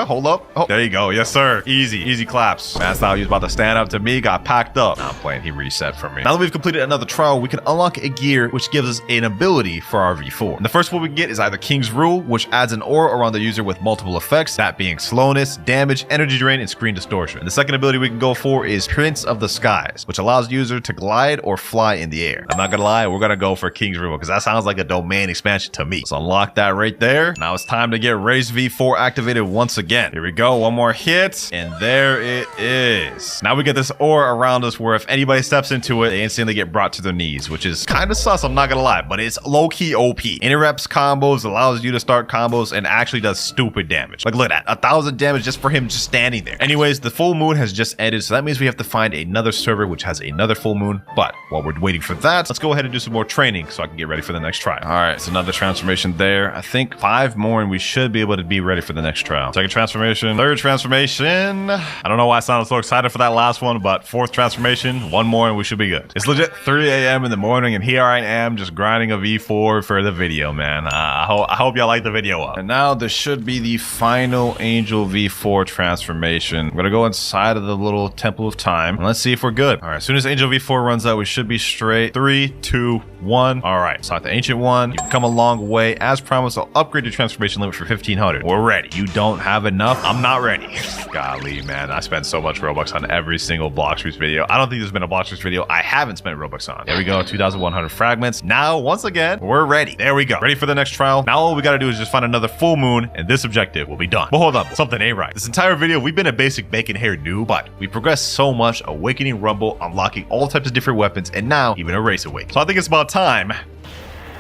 Hold up. Oh, there you go. Yes, sir. Easy claps. Man, style, he was about to stand up to me, got packed up. Nah, I'm playing. He reset for me. Now that we've completed another trial, we can unlock a gear which gives us an ability for our V4. And the first one we get is either King's Rule, which adds an aura around the user with multiple effects, that being slowness, damage, energy drain, and screen distortion. And the second ability we can go for is Prince of the Skies, which allows the user to glide or fly in the air. I'm not gonna lie, we're gonna go for King's Rule because that sounds like a domain expansion to me. Let's unlock that right there. Now it's time to get Race V4 activated once again. Here we go, one more hit, and there it is. Now we get this aura around us where if anybody steps into it, they instantly get brought to their knees, which is kind of sus, I'm not gonna lie, but it's low-key OP. Interrupts combos, allows you to start combos, and actually does stupid damage. Like, look at that, 1,000 damage just for him just standing there. Anyways, the full moon has just ended, so that means we have to find another server which has another full moon. But while we're waiting for that, let's go ahead and do some more training so I can get ready for the next trial. All right, it's another transformation there. I think 5 more and we should be able to be ready for the next trial. Second transformation, third transformation. I don't know why I sounded so excited for that last one, but 4th transformation, 1 more and we should be good. It's legit 3 a.m. in the morning and here I am just grinding a V4 for the video, man. I hope y'all like the video up. And now this should be the final Angel V4 transformation. I'm gonna go inside of the little Temple of Time and let's see if we're good. All right, as soon as Angel V4 runs out, we should be straight. 3, 2, 1. All right, start the Ancient One. You've come a long way. As promised, I'll upgrade your transformation limit for 1,500. We're ready. You don't have enough? I'm not ready. Golly, man, I spend so much Robux on every single Block Streets video. I don't think there's been a Block Streets video I haven't spent Robux on. There we go, 2,100 fragments. Now, once again, we're ready. There we go. Ready for the next trial. Now all we gotta do is just find another full moon and this objective will be done. But hold up, something ain't right. This entire video, we've been a basic bacon hair noob, but we progressed so much, awakening Rumble, unlocking all types of different weapons, and now even a race awake. So I think it's about time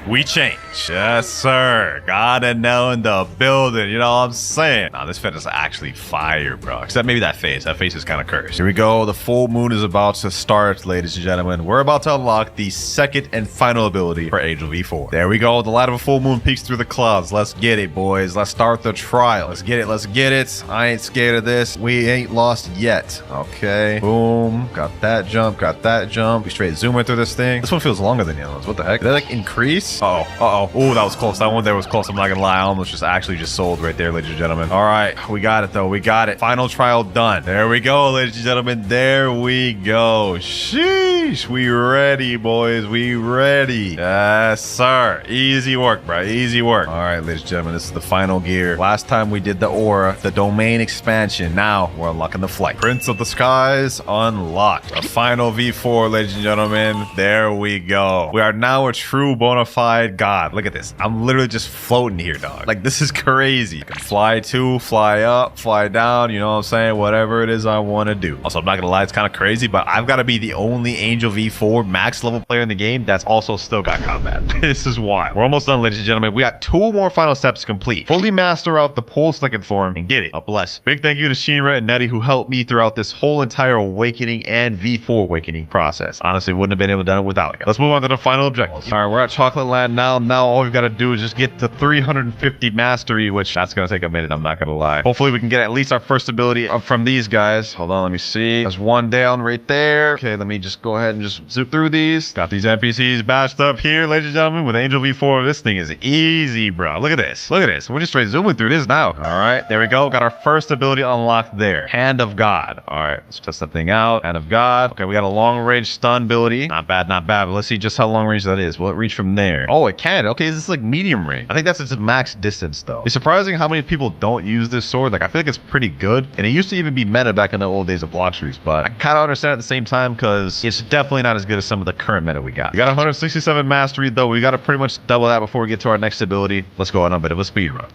we change. Yes, sir. Gotta know in the building. You know what I'm saying? Nah, this fit is actually fire, bro. Except maybe that face. That face is kind of cursed. Here we go. The full moon is about to start, ladies and gentlemen. We're about to unlock the second and final ability for Angel V4. There we go. The light of a full moon peeks through the clouds. Let's get it, boys. Let's start the trial. Let's get it. Let's get it. I ain't scared of this. We ain't lost yet. Okay. Boom. Got that jump. Got that jump. We straight zooming through this thing. This one feels longer than the other ones. What the heck? Did they like increase? Uh-oh. Oh, that was close. That one there was close. I'm not gonna lie. I almost just sold right there, ladies and gentlemen. All right. We got it, though. We got it. Final trial done. There we go, ladies and gentlemen. There we go. Sheesh. We ready, boys. We ready. Yes, sir. Easy work, bro. Easy work. All right, ladies and gentlemen. This is the final gear. Last time we did the aura, the domain expansion. Now we're unlocking the flight. Prince of the Skies unlocked. A final V4, ladies and gentlemen. There we go. We are now a true bona fide god. Look at this. I'm literally just floating here, dog. Like, this is crazy. I can fly to, fly up, fly down, you know what I'm saying? Whatever it is I want to do. Also, I'm not gonna lie, it's kind of crazy, but I've got to be the only Angel V4 max level player in the game that's also still got combat. This is wild. We're almost done, ladies and gentlemen. We got 2 more final steps to complete. Fully master out the pole second form and get it. A bless. Big thank you to Shinra and Nettie who helped me throughout this whole entire awakening and V4 awakening process. Honestly, wouldn't have been able to do it without it. Let's move on to the final objective. All right, we're at Chocolate Land now. Now all we've got to do is just get to 350 mastery, which that's going to take a minute. I'm not going to lie. Hopefully we can get at least our first ability up from these guys. Hold on, let me see. There's one down right there. Okay, let me just go ahead and just zip through these. Got these NPCs bashed up here, ladies and gentlemen, with Angel V4. This thing is easy, bro. Look at this. Look at this. We're just straight zooming through this now. All right, there we go. Got our first ability unlocked there. Hand of God. All right, let's test that thing out. Hand of God. Okay, we got a long range stun ability. Not bad, not bad. But let's see just how long range that is. Will it reach from there? Oh, it can. Okay, this is like medium range. I think that's its max distance though. It's surprising how many people don't use this sword. Like, I feel like it's pretty good. And it used to even be meta back in the old days of Block Streets, but I kind of understand at the same time because it's definitely not as good as some of the current meta we got. We got 167 mastery though. We got to pretty much double that before we get to our next ability. Let's go on a bit of a speed run.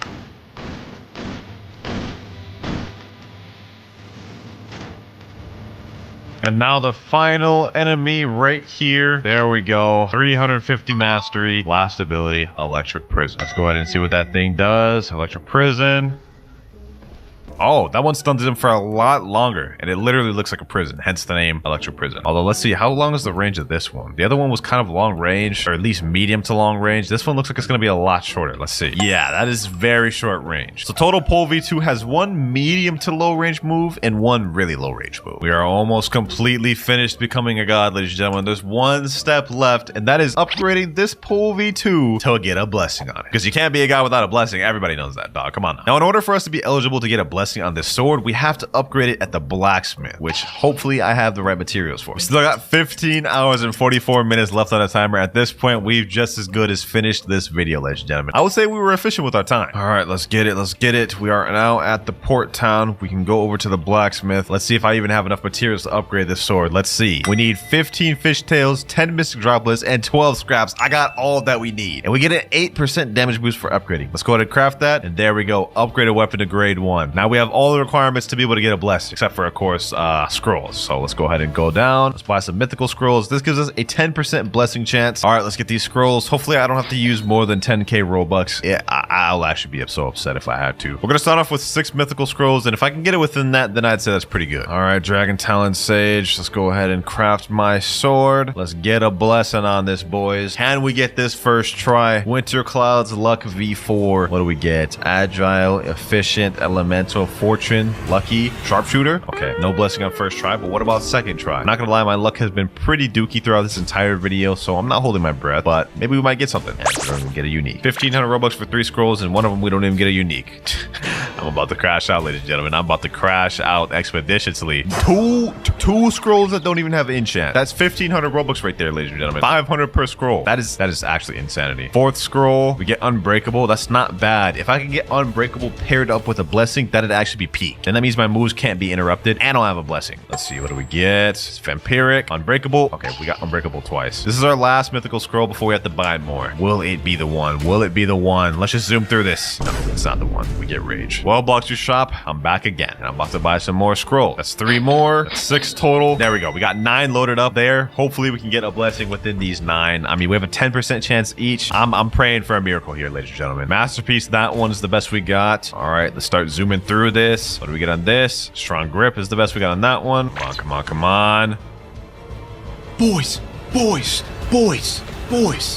And now the final enemy right here. There we go. 350 mastery. Last ability, Electric Prison. Let's go ahead and see what that thing does. Electric Prison. Oh, that one stuns him for a lot longer, and it literally looks like a prison, hence the name Electric Prison. Although, let's see, how long is the range of this one? The other one was kind of long range, or at least medium to long range. This one looks like it's going to be a lot shorter. Let's see. Yeah, that is very short range. So total Pole V2 has one medium to low range move and one really low range move. We are almost completely finished becoming a god, ladies and gentlemen. There's one step left, and that is upgrading this Pole V2 to get a blessing on it. Because you can't be a god without a blessing. Everybody knows that, dog. Come on now. Now, in order for us to be eligible to get a blessing on this sword, we have to upgrade it at the blacksmith, which hopefully I have the right materials for. We still got 15 hours and 44 minutes left on the timer. At this point, we've just as good as finished this video, ladies and gentlemen. I would say we were efficient with our time. All right, let's get it. Let's get it. We are now at the port town. We can go over to the blacksmith. Let's see if I even have enough materials to upgrade this sword. Let's see. We need 15 fish tails, 10 mystic droplets, and 12 scraps. I got all that we need. And we get an 8% damage boost for upgrading. Let's go ahead and craft that. And there we go. Upgrade a weapon to grade 1. Now we have all the requirements to be able to get a blessing, except for, of course, scrolls. So let's go ahead and go down. Let's buy some mythical scrolls. This gives us a 10% blessing chance. All right, let's get these scrolls. Hopefully I don't have to use more than 10k Robux. Yeah, I'll actually be so upset if I had to. We're going to start off with 6 mythical scrolls, and if I can get it within that, then I'd say that's pretty good. All right, Dragon Talon Sage. Let's go ahead and craft my sword. Let's get a blessing on this, boys. Can we get this first try? WinterKloudz Luck V4. What do we get? Agile, Efficient, Elemental, Fortune, Lucky, Sharpshooter. Okay, no blessing on first try, but what about second try? I'm not gonna lie, my luck has been pretty dookie throughout this entire video, so I'm not holding my breath, but maybe we might get something. And we're gonna get a unique. 1,500 Robux for 3 scrolls, and one of them we don't even get a unique. I'm about to crash out, ladies and gentlemen. I'm about to crash out expeditiously. Two scrolls that don't even have enchant. That's 1,500 Robux right there, ladies and gentlemen. 500 per scroll. That is actually insanity. 4th scroll, we get Unbreakable. That's not bad. If I can get Unbreakable paired up with a blessing, that'd actually be peak. And that means my moves can't be interrupted, and I'll have a blessing. Let's see, what do we get? It's Vampiric, Unbreakable. Okay, we got Unbreakable twice. This is our last mythical scroll before we have to buy more. Will it be the one? Will it be the one? Let's just zoom through this. No, it's not the one. We get Rage. Well, Blocks your shop. I'm back again, and I'm about to buy some more scrolls. That's 3 more. That's 6 total. There we go. We got 9 loaded up there. Hopefully, we can get a blessing within these 9. I mean, we have a 10% chance each. I'm praying for a miracle here, ladies and gentlemen. Masterpiece, that one's the best we got. All right, let's start zooming through this. What do we get on this? Strong Grip is the best we got on that one. Come on, come on, come on. Boys.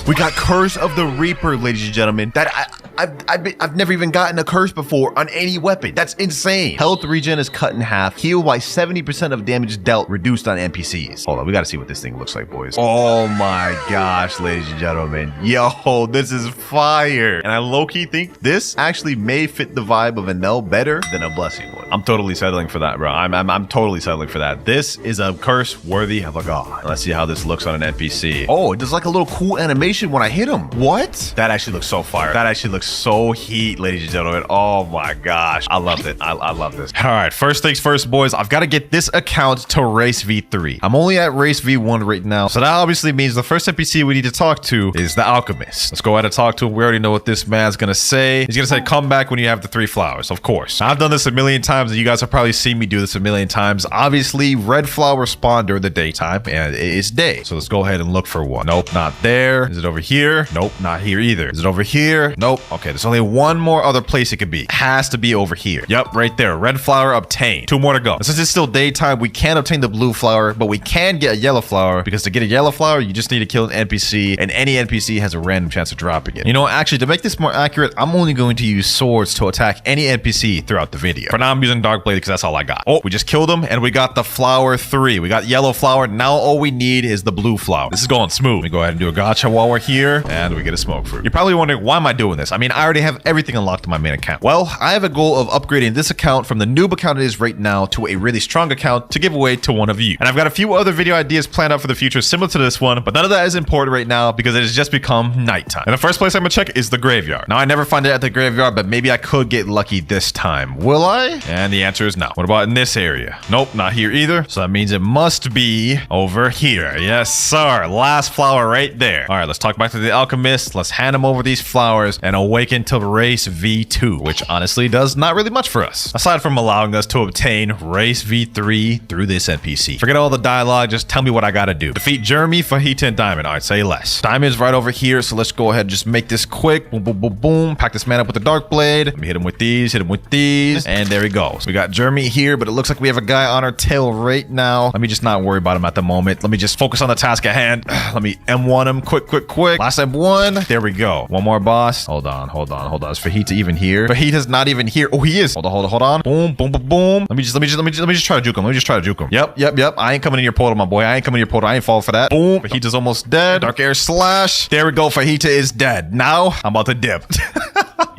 We got Curse of the Reaper, ladies and gentlemen. That I've never even gotten a curse before on any weapon. That's insane. Health regen is cut in half. Heal by 70% of damage dealt reduced on NPCs. Hold on, we gotta see what this thing looks like, boys. Oh my gosh, ladies and gentlemen. Yo, this is fire. And I low-key think this actually may fit the vibe of an L better than a blessing would. I'm totally settling for that, bro. I'm totally settling for that. This is a curse worthy of a god. Let's see how this looks on an NPC. Oh, it does like a little cool animation when I hit him. What? That actually looks so fire. That actually looks so heat, ladies and gentlemen. Oh my gosh. I love it. I love this. All right, first things first, boys. I've got to get this account to race V3. I'm only at race V1 right now. So that obviously means the first NPC we need to talk to is the alchemist. Let's go ahead and talk to him. We already know what this man's going to say. He's going to say, come back when you have the 3 flowers. Of course. I've done this a million times, and you guys have probably seen me do this a million times. Obviously, red flowers spawn during the daytime, and it's day. So let's go ahead and look for one. Nope, not there. Is it over here? Nope, not here either. Is it over here? Nope. Okay, there's only one more other place it could be. It has to be over here. Yep, right there. Red flower obtained. 2 more to go. And since it's still daytime, we can't obtain the blue flower, but we can get a yellow flower, because to get a yellow flower, you just need to kill an NPC, and any NPC has a random chance of dropping it. You know, actually, to make this more accurate, I'm only going to use swords to attack any NPC throughout the video. For now, I'm using Dark Blade because that's all I got. Oh, we just killed him, and we got the flower 3. We got yellow flower. Now all we need is the blue flower. This is going smooth. Let me go ahead and do a gacha while we're here, and we get a smoke fruit. You're probably wondering, why am I doing this? I mean, I already have everything unlocked on my main account. Well, I have a goal of upgrading this account from the noob account it is right now to a really strong account to give away to one of you. And I've got a few other video ideas planned out for the future similar to this one, but none of that is important right now because it has just become nighttime. And the first place I'm gonna check is the graveyard. Now, I never find it at the graveyard, but maybe I could get lucky this time. Will I? And the answer is no. What about in this area? Nope, not here either. So that means it must be over here. Yes, sir. Last flower right there. All right, let's talk back to the alchemist. Let's hand him over these flowers and awaken to race V2, which honestly does not really much for us, aside from allowing us to obtain race V3 through this NPC. Forget all the dialogue, just tell me what I gotta do. Defeat Jeremy, Fajita, and Diamond. I'd say less. Diamond's right over here, so let's go ahead and just make this quick. Boom, boom, boom, boom. Pack this man up with the Dark Blade. Let me hit him with these, and there we go. go. So we got Jeremy here, but it looks like we have a guy on our tail right now. Let me just not worry about him at the moment. Let me just focus on the task at hand. Let me M1 him. Quick. Last M1. There we go. One more, boss. Hold on. Is Fajita even here? Fajita's not even here. Oh, he is. Hold on. Boom. Let me just try to juke him. Yep. I ain't coming in your portal, my boy. I ain't falling for that. Boom. Fajita's almost dead. Dark air slash. There we go. Fajita is dead. Now I'm about to dip.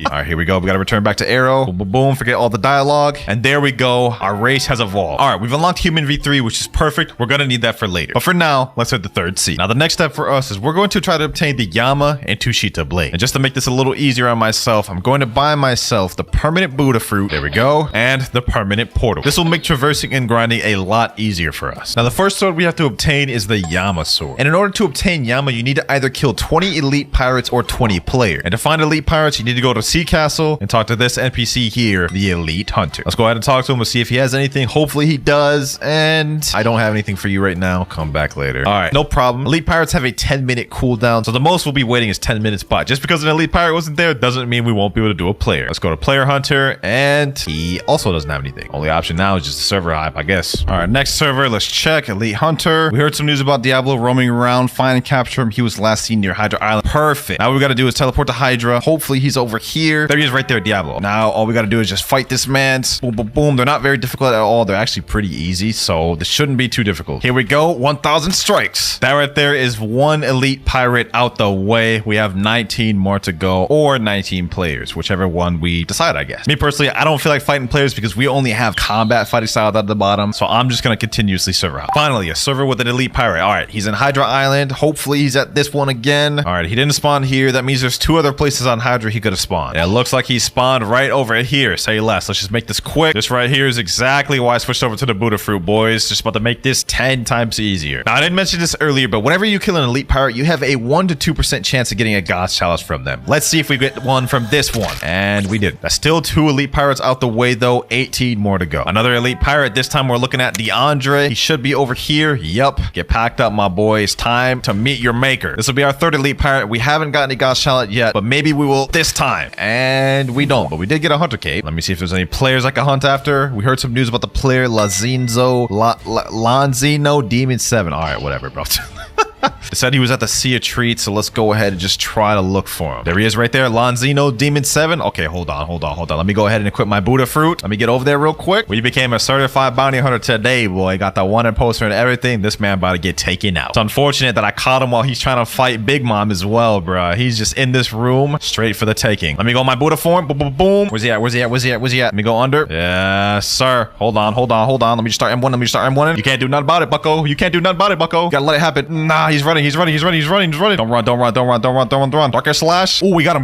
All right, here we go. We got to return back to Arrow. Boom. Forget all the dialogue. And there we go. Our race has evolved. All right, we've unlocked Human V3, which is perfect. We're going to need that for later. But for now, let's hit the third seat. Now, the next step for us is we're going to try to obtain the Yama and Tushita blade. And just to make this a little easier on myself, I'm going to buy myself the permanent Buddha fruit. There we go. And the permanent portal. This will make traversing and grinding a lot easier for us. Now, the first sword we have to obtain is the Yama sword. And in order to obtain Yama, you need to either kill 20 elite pirates or 20 players. And to find elite pirates, you need to go to Sea Castle and talk to this NPC here, the Elite Hunter. Let's go ahead and talk to him and see if he has anything. Hopefully he does. And I don't have anything for you right now. Come back later. All right, no problem. Elite pirates have a 10-minute cooldown, so the most we'll be waiting is 10 minutes. But just because an elite pirate wasn't there doesn't mean we won't be able to do a player. Let's go to Player Hunter, and he also doesn't have anything. Only option now is just the server hype, I guess. All right, next server, let's check. Elite Hunter. We heard some news about Diablo roaming around. Find and capture him. He was last seen near Hydra Island. Perfect. Now what we got to do is teleport to Hydra. Hopefully he's over here. There he is right there, Diablo. Now all we got to do is just fight this man. Boom. They're not very difficult at all. They're actually pretty easy, so this shouldn't be too difficult. Here we go. 1,000 strikes. That right there is one elite pirate out the way. We have 19 more to go, or 19 players, whichever one we decide, I guess. Me personally, I don't feel like fighting players because we only have combat fighting style at the bottom, so I'm just going to continuously server out. Finally, a server with an elite pirate. All right, he's in Hydra Island. Hopefully he's at this one again. All right, he didn't spawn here. That means there's 2 other places on Hydra he could have spawned. And it looks like he spawned right over here. Say less. Let's just make this quick. This right here is exactly why I switched over to the Buddha fruit, boys. Just about to make this 10 times easier. Now, I didn't mention this earlier, but whenever you kill an elite pirate, you have a 1 to 2% chance of getting a God's chalice from them. Let's see if we get one from this one. And we did. That's still 2 elite pirates out the way, though. 18 more to go. Another elite pirate. This time we're looking at DeAndre. He should be over here. Yup. Get packed up, my boy. It's time to meet your maker. This will be our 3rd elite pirate. We haven't gotten a God's chalice yet, but maybe we will this time. And we don't, but we did get a hunter cape. Let me see if there's any players I can hunt after. We heard some news about the player Lanzino Demon 7. All right, whatever, bro. It said he was at the Sea of Treats, so let's go ahead and just try to look for him. There he is right there, Lanzino Demon 7. Okay, hold on. Let me go ahead and equip my Buddha fruit. Let me get over there real quick. We became a certified bounty hunter today, boy. Got the wanted poster and everything. This man about to get taken out. It's unfortunate that I caught him while he's trying to fight Big Mom as well, bro. He's just in this room, straight for the taking. Let me go my Buddha form. Boom. Where's he at? Let me go under. Yes, sir. Hold on. Let me just start M1. You can't do nothing about it, bucko. You gotta let it happen. Nah, he's running. Don't run. Dark air slash. Oh, we got him,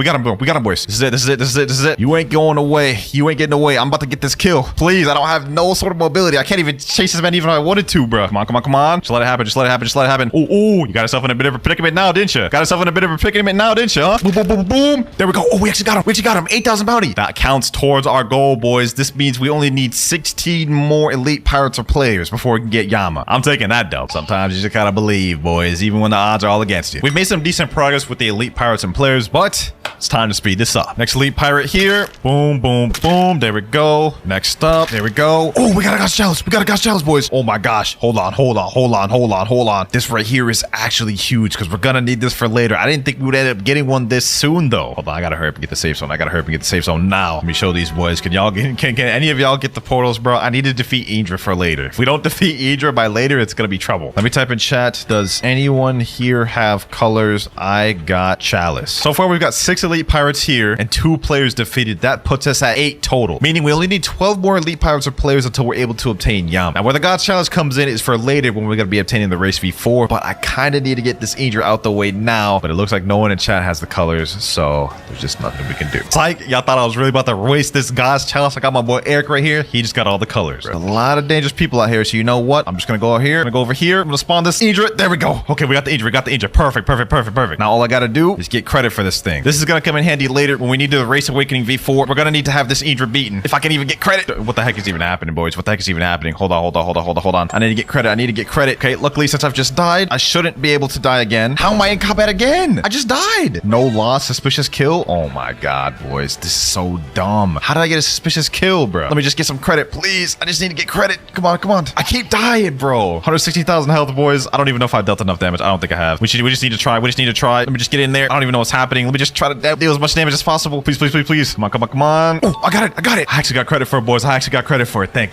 boys. This is it. You ain't going away. You ain't getting away. I'm about to get this kill. Please, I don't have no sort of mobility. I can't even chase this man even if I wanted to, bro. Come on. Just let it happen. Oh, you got yourself in a bit of a predicament now, didn't you? Huh? Boom. There we go. Oh, we actually got him. 8,000 bounty. That counts towards our goal, boys. This means we only need 16 more elite pirates or players before we can get Yama. I'm taking that dope. Sometimes you just gotta believe, boys, even when the odds are all against you. We've made some decent progress with the elite pirates and players, but it's time to speed this up. Next elite pirate here. Boom. There we go. Next up. There we go. Oh, we got a God's chalice, boys. Oh my gosh. Hold on. This right here is actually huge because we're gonna need this for later. I didn't think we would end up getting one this soon, though. Hold on. I gotta hurry up and get the safe zone. Now. Let me show these boys. Can any of y'all get the portals, bro? I need to defeat Idra for later. If we don't defeat Idra by later, it's gonna be trouble. Let me type in chat. Does anyone here have colors? I got chalice. So far, we've got 6 elite pirates here and 2 players defeated. That puts us at 8 total, meaning we only need 12 more elite pirates or players until we're able to obtain Yama. Now, where the God's chalice comes in is for later when we're gonna be obtaining the race V4, but I kind of need to get this Idra out the way now, but it looks like no one in chat has the colors, so there's just nothing we can do. It's like y'all thought I was really about to waste this God's chalice. I got my boy Eric right here. He just got all the colors. There's a lot of dangerous people out here, so you know what? I'm just gonna go over here. I'm gonna go over here. I'm gonna spawn this Idra. There we go. Okay, we got the Idra. Perfect. Now all I gotta do is get credit for this thing. This is gonna gonna come in handy later when we need to race Awakening V4. We're gonna need to have this Idra beaten. If I can even get credit. What the heck is even happening, boys? What the heck is even happening? Hold on. I need to get credit. Okay, luckily since I've just died, I shouldn't be able to die again. How am I in combat again? I just died. No loss, suspicious kill. Oh my god, boys. This is so dumb. How did I get a suspicious kill, bro? Let me just get some credit, please. I just need to get credit. Come on. I keep dying, bro. 160,000 health, boys. I don't even know if I've dealt enough damage. I don't think I have. We just need to try. Let me just get in there. I don't even know what's happening. Let me just try to deal as much damage as possible. Please. Come on. Oh, I got it. I actually got credit for it, boys. Thank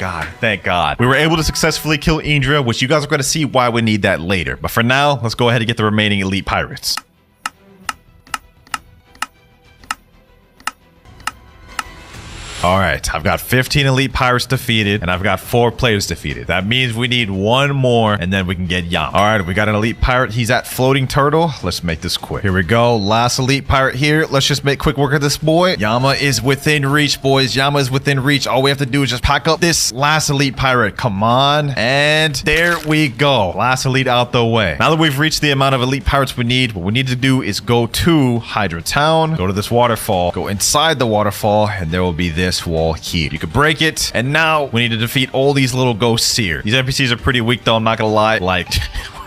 God. We were able to successfully kill Idra, which you guys are going to see why we need that later. But for now, let's go ahead and get the remaining elite pirates. All right, I've got 15 elite pirates defeated, and I've got 4 players defeated. That means we need 1 more, and then we can get Yama. All right, we got an elite pirate. He's at Floating Turtle. Let's make this quick. Here we go. Last elite pirate here. Let's just make quick work of this boy. Yama is within reach, boys. Yama is within reach. All we have to do is just pack up this last elite pirate. Come on. And there we go. Last elite out the way. Now that we've reached the amount of elite pirates we need, what we need to do is go to Hydra Town, go to this waterfall, go inside the waterfall, and there will be this wall here. You can break it, and now we need to defeat all these little ghosts here. These NPCs are pretty weak though, I'm not gonna lie. Like,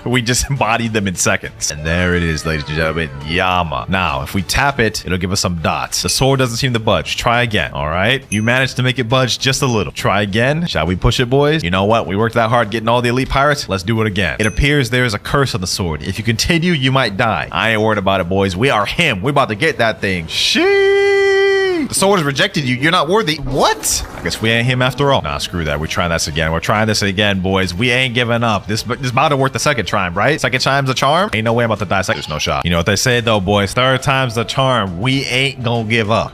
we just embodied them in seconds. And there it is, ladies and gentlemen, Yama. Now, if we tap it, it'll give us some dots. The sword doesn't seem to budge. Try again, all right? You managed to make it budge just a little. Try again. Shall we push it, boys? You know what? We worked that hard getting all the elite pirates. Let's do it again. It appears there is a curse on the sword. If you continue, you might die. I ain't worried about it, boys. We are him. We're about to get that thing. Sheesh. The sword has rejected you. You're not worthy. What? I guess we ain't him after all. Nah, screw that. We're trying this again. We're trying this again, boys. We ain't giving up. This about to work the second time, right? Second time's a charm. Ain't no way I'm about to die. There's no shot. You know what they say though, boys. Third time's the charm. We ain't gonna give up.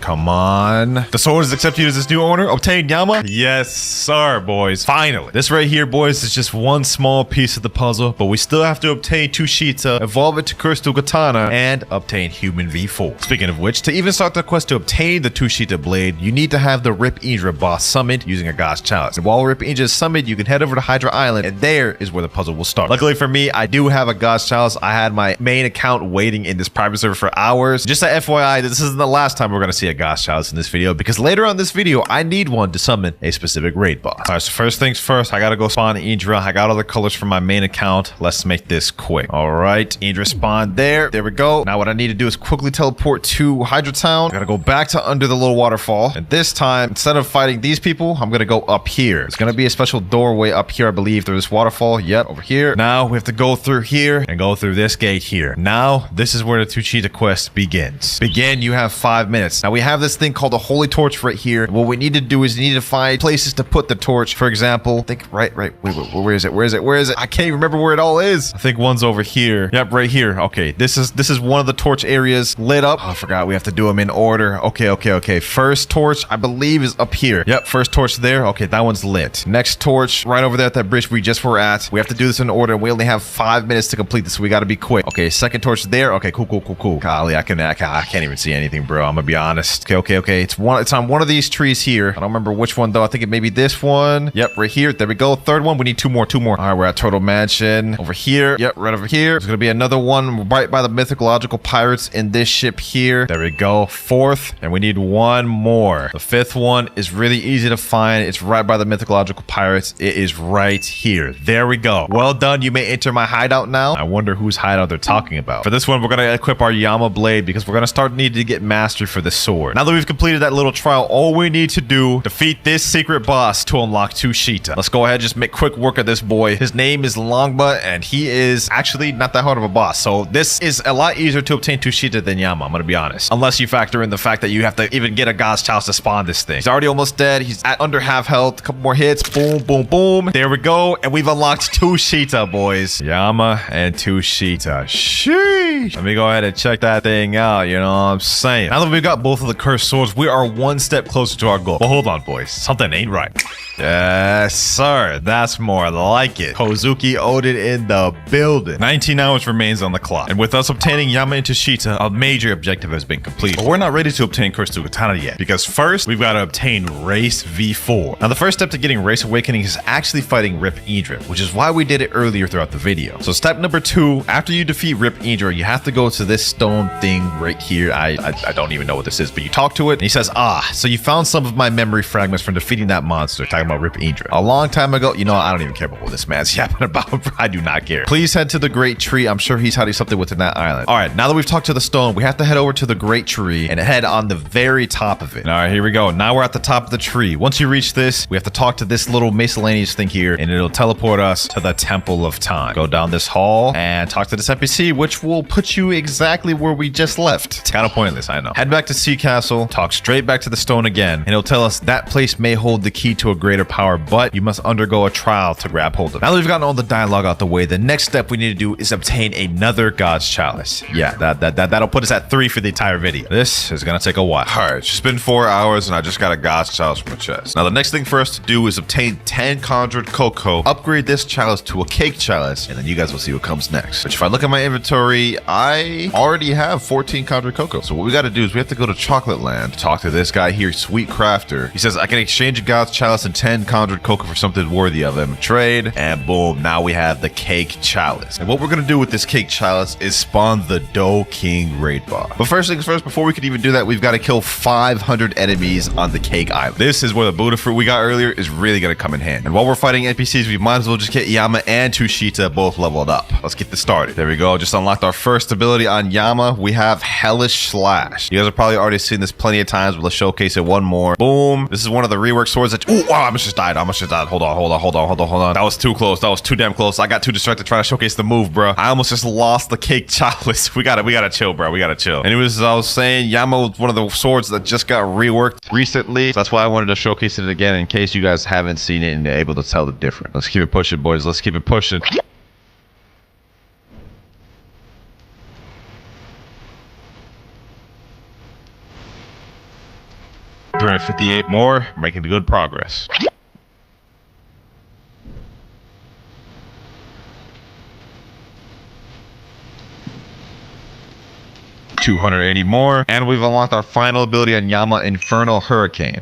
Come on. The sword is accepted as its new owner. Obtain Yama? Yes, sir, boys. Finally. This right here, boys, is just one small piece of the puzzle, but we still have to obtain Tushita, evolve it to Crystal Katana, and obtain Human V4. Speaking of which, to even start the quest to obtain the Tushita blade, you need to have the Rip Idra boss summoned using a God's Chalice. And while Rip Idra is summoned, you can head over to Hydra Island, and there is where the puzzle will start. Luckily for me, I do have a God's Chalice. I had my main account waiting in this private server for hours. Just a FYI, this isn't the last time we're going to see a God's Chalice in this video, because later on in this video, I need one to summon a specific raid boss. All right, so first things first, I got to go spawn Idra. I got all the colors from my main account. Let's make this quick. All right, Idra spawned there. There we go. Now what I need to do is quickly teleport to Hydra Town. I got to go back to under the little waterfall. And this time, instead of fighting these people, I'm going to go up here. There's going to be a special doorway up here, I believe, through this waterfall. Yep, over here. Now we have to go through here and go through this gate here. Now, this is where the Tushita quest begins. Begin, you have 5 minutes. Now we have this thing called a holy torch right here. What we need to do is we need to find places to put the torch. For example, I think wait, where is it? I can't even remember where it all is. I think one's over here. Yep, right here. Okay, this is one of the torch areas lit up. Oh, I forgot we have to do them in order. Okay. First torch, I believe, is up here. Yep, first torch there. Okay, that one's lit. Next torch right over there at that bridge we just were at. We have to do this in order. We only have 5 minutes to complete this, so we got to be quick. Okay, second torch there. Okay, cool. Golly, I can't even see anything, bro. I'm gonna be honest. Okay. It's on one of these trees here. I don't remember which one though. I think it may be this one. Yep, right here. There we go. Third one. We need two more. All right, we're at Turtle Mansion. Over here. Yep, right over here. There's gonna be another one right by the mythological pirates in this ship here. There we go. Fourth, and we need one more. The fifth one is really easy to find. It's right by the mythological pirates. It is right here. There we go. Well done. You may enter my hideout now. I wonder whose hideout they're talking about. For this one, we're gonna equip our Yama blade because we're gonna start needing to get mastery for the sword. Now that we've completed that little trial, all we need to do, defeat this secret boss to unlock Tushita. Let's go ahead and just make quick work of this boy. His name is Longba, and he is actually not that hard of a boss. So this is a lot easier to obtain Tushita than Yama, I'm gonna be honest. Unless you factor in the fact that you have to even get a God's Chalice to spawn this thing. He's already almost dead. He's at under half health. A couple more hits. Boom. There we go. And we've unlocked Tushita, boys. Yama and Tushita. Sheesh. Let me go ahead and check that thing out. You know what I'm saying? Now that we've got both of the cursed swords, we are one step closer to our goal. But hold on, boys. Something ain't right. Yes, sir. That's more like it. Kozuki Odin in the building. 19 hours remains on the clock. And with us obtaining Yama and Tushita, a major objective has been completed. But we're not ready to obtain Crystal Katana yet, because first we've got to obtain Race V4. Now the first step to getting Race Awakening is actually fighting Rip Idrip, which is why we did it earlier throughout the video. So step number 2, after you defeat Rip Idrip, you have to go to this stone thing right here. I don't even know what this is, but you talk to it and he says, so you found some of my memory fragments from defeating that monster, talking about Rip Idrip a long time ago. You know, I don't even care about what this man's yapping about. I do not care. Please head to the Great Tree. I'm sure he's hiding something within that island. All right, now that we've talked to the stone, we have to head over to the Great Tree and head on the very top of it. All right, here we go. Now we're at the top of the tree. Once you reach this, we have to talk to this little miscellaneous thing here, and it'll teleport us to the Temple of Time. Go down this hall and talk to this NPC, which will put you exactly where we just left. It's kind of pointless, I know. Head back to Sea Castle, talk straight back to the stone again, and it'll tell us that place may hold the key to a greater power, but you must undergo a trial to grab hold of it. Now that we've gotten all the dialogue out the way, the next step we need to do is obtain another God's Chalice. Yeah, that'll put us at 3 for the entire video. This is gonna take a while. All right, it's been 4 hours and I just got a God's Chalice from a chest. Now the next thing for us to do is obtain 10 conjured cocoa, upgrade this chalice to a cake chalice, and then you guys will see what comes next. Which if I look at my inventory, I already have 14 conjured cocoa. So what we gotta do is we have to go to Chocolate Land, talk to this guy here, Sweet Crafter. He says I can exchange a God's Chalice and 10 conjured cocoa for something worthy of him. Trade, and boom, now we have the cake chalice. And what we're gonna do with this cake chalice is spawn the Dough King raid boss. But first things first, before we could even do that, we've got to kill 500 enemies on the cake island. This is where the Buddha fruit we got earlier is really gonna come in handy. And while we're fighting NPCs, we might as well just get Yama and Tushita both leveled up. Let's get this started. There we go. Just unlocked our first ability on Yama. We have Hellish Slash. You guys have probably already seen this plenty of times, but let's showcase it one more. Boom. This is one of the rework swords that, wow, I almost just died. Hold on. That was too close. That was too damn close. I got too distracted trying to showcase the move, bro. I almost just lost the cake chalice. We gotta chill, bro. We gotta chill. Anyways, as I was saying, Yama was one of the swords that just got reworked recently. So that's why I wanted to showcase it again in case you guys haven't seen it and able to tell the difference. Let's keep it pushing, boys. Let's keep it pushing. 358 more, making good progress. $280 more, and we've unlocked our final ability on Yama, Infernal Hurricane.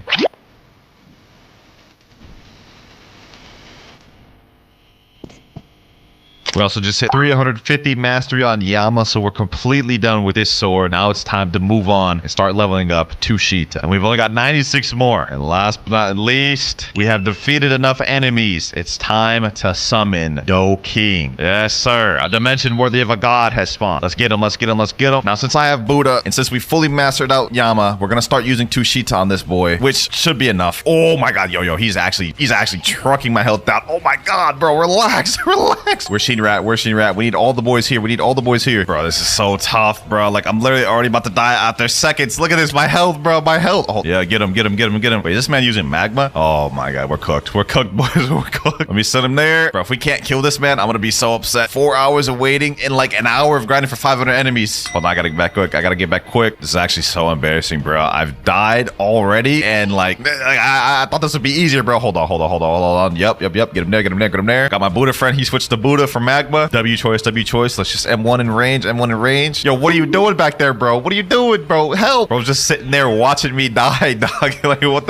We also just hit 350 mastery on Yama, so we're completely done with this sword. Now it's time to move on and start leveling up Tushita. And we've only got 96 more. And last but not least, we have defeated enough enemies. It's time to summon Dough King. Yes, sir. A dimension worthy of a god has spawned. Let's get him. Now, since I have Buddha, and since we fully mastered out Yama, we're gonna start using Tushita on this boy, which should be enough. Oh my god, yo, he's actually trucking my health down. Oh my god, bro, relax. Where's Sheen Rat? We need all the boys here. Bro, this is so tough, bro. Like, I'm literally already about to die after seconds. Look at this. My health, bro. Oh, yeah, get him. Wait, is this man using Magma? Oh, my God. We're cooked, boys. We're cooked. Let me send him there. Bro, if we can't kill this man, I'm going to be so upset. 4 hours of waiting and like an hour of grinding for 500 enemies. Hold on, I got to get back quick. This is actually so embarrassing, bro. I've died already, and like, I thought this would be easier, bro. Hold on. Yep. Get him there. Got my Buddha friend. He switched to Buddha from Magma. W choice. Let's just M1 in range. Yo, what are you doing back there, bro? Help. Bro, just sitting there watching me die, dog. Like, what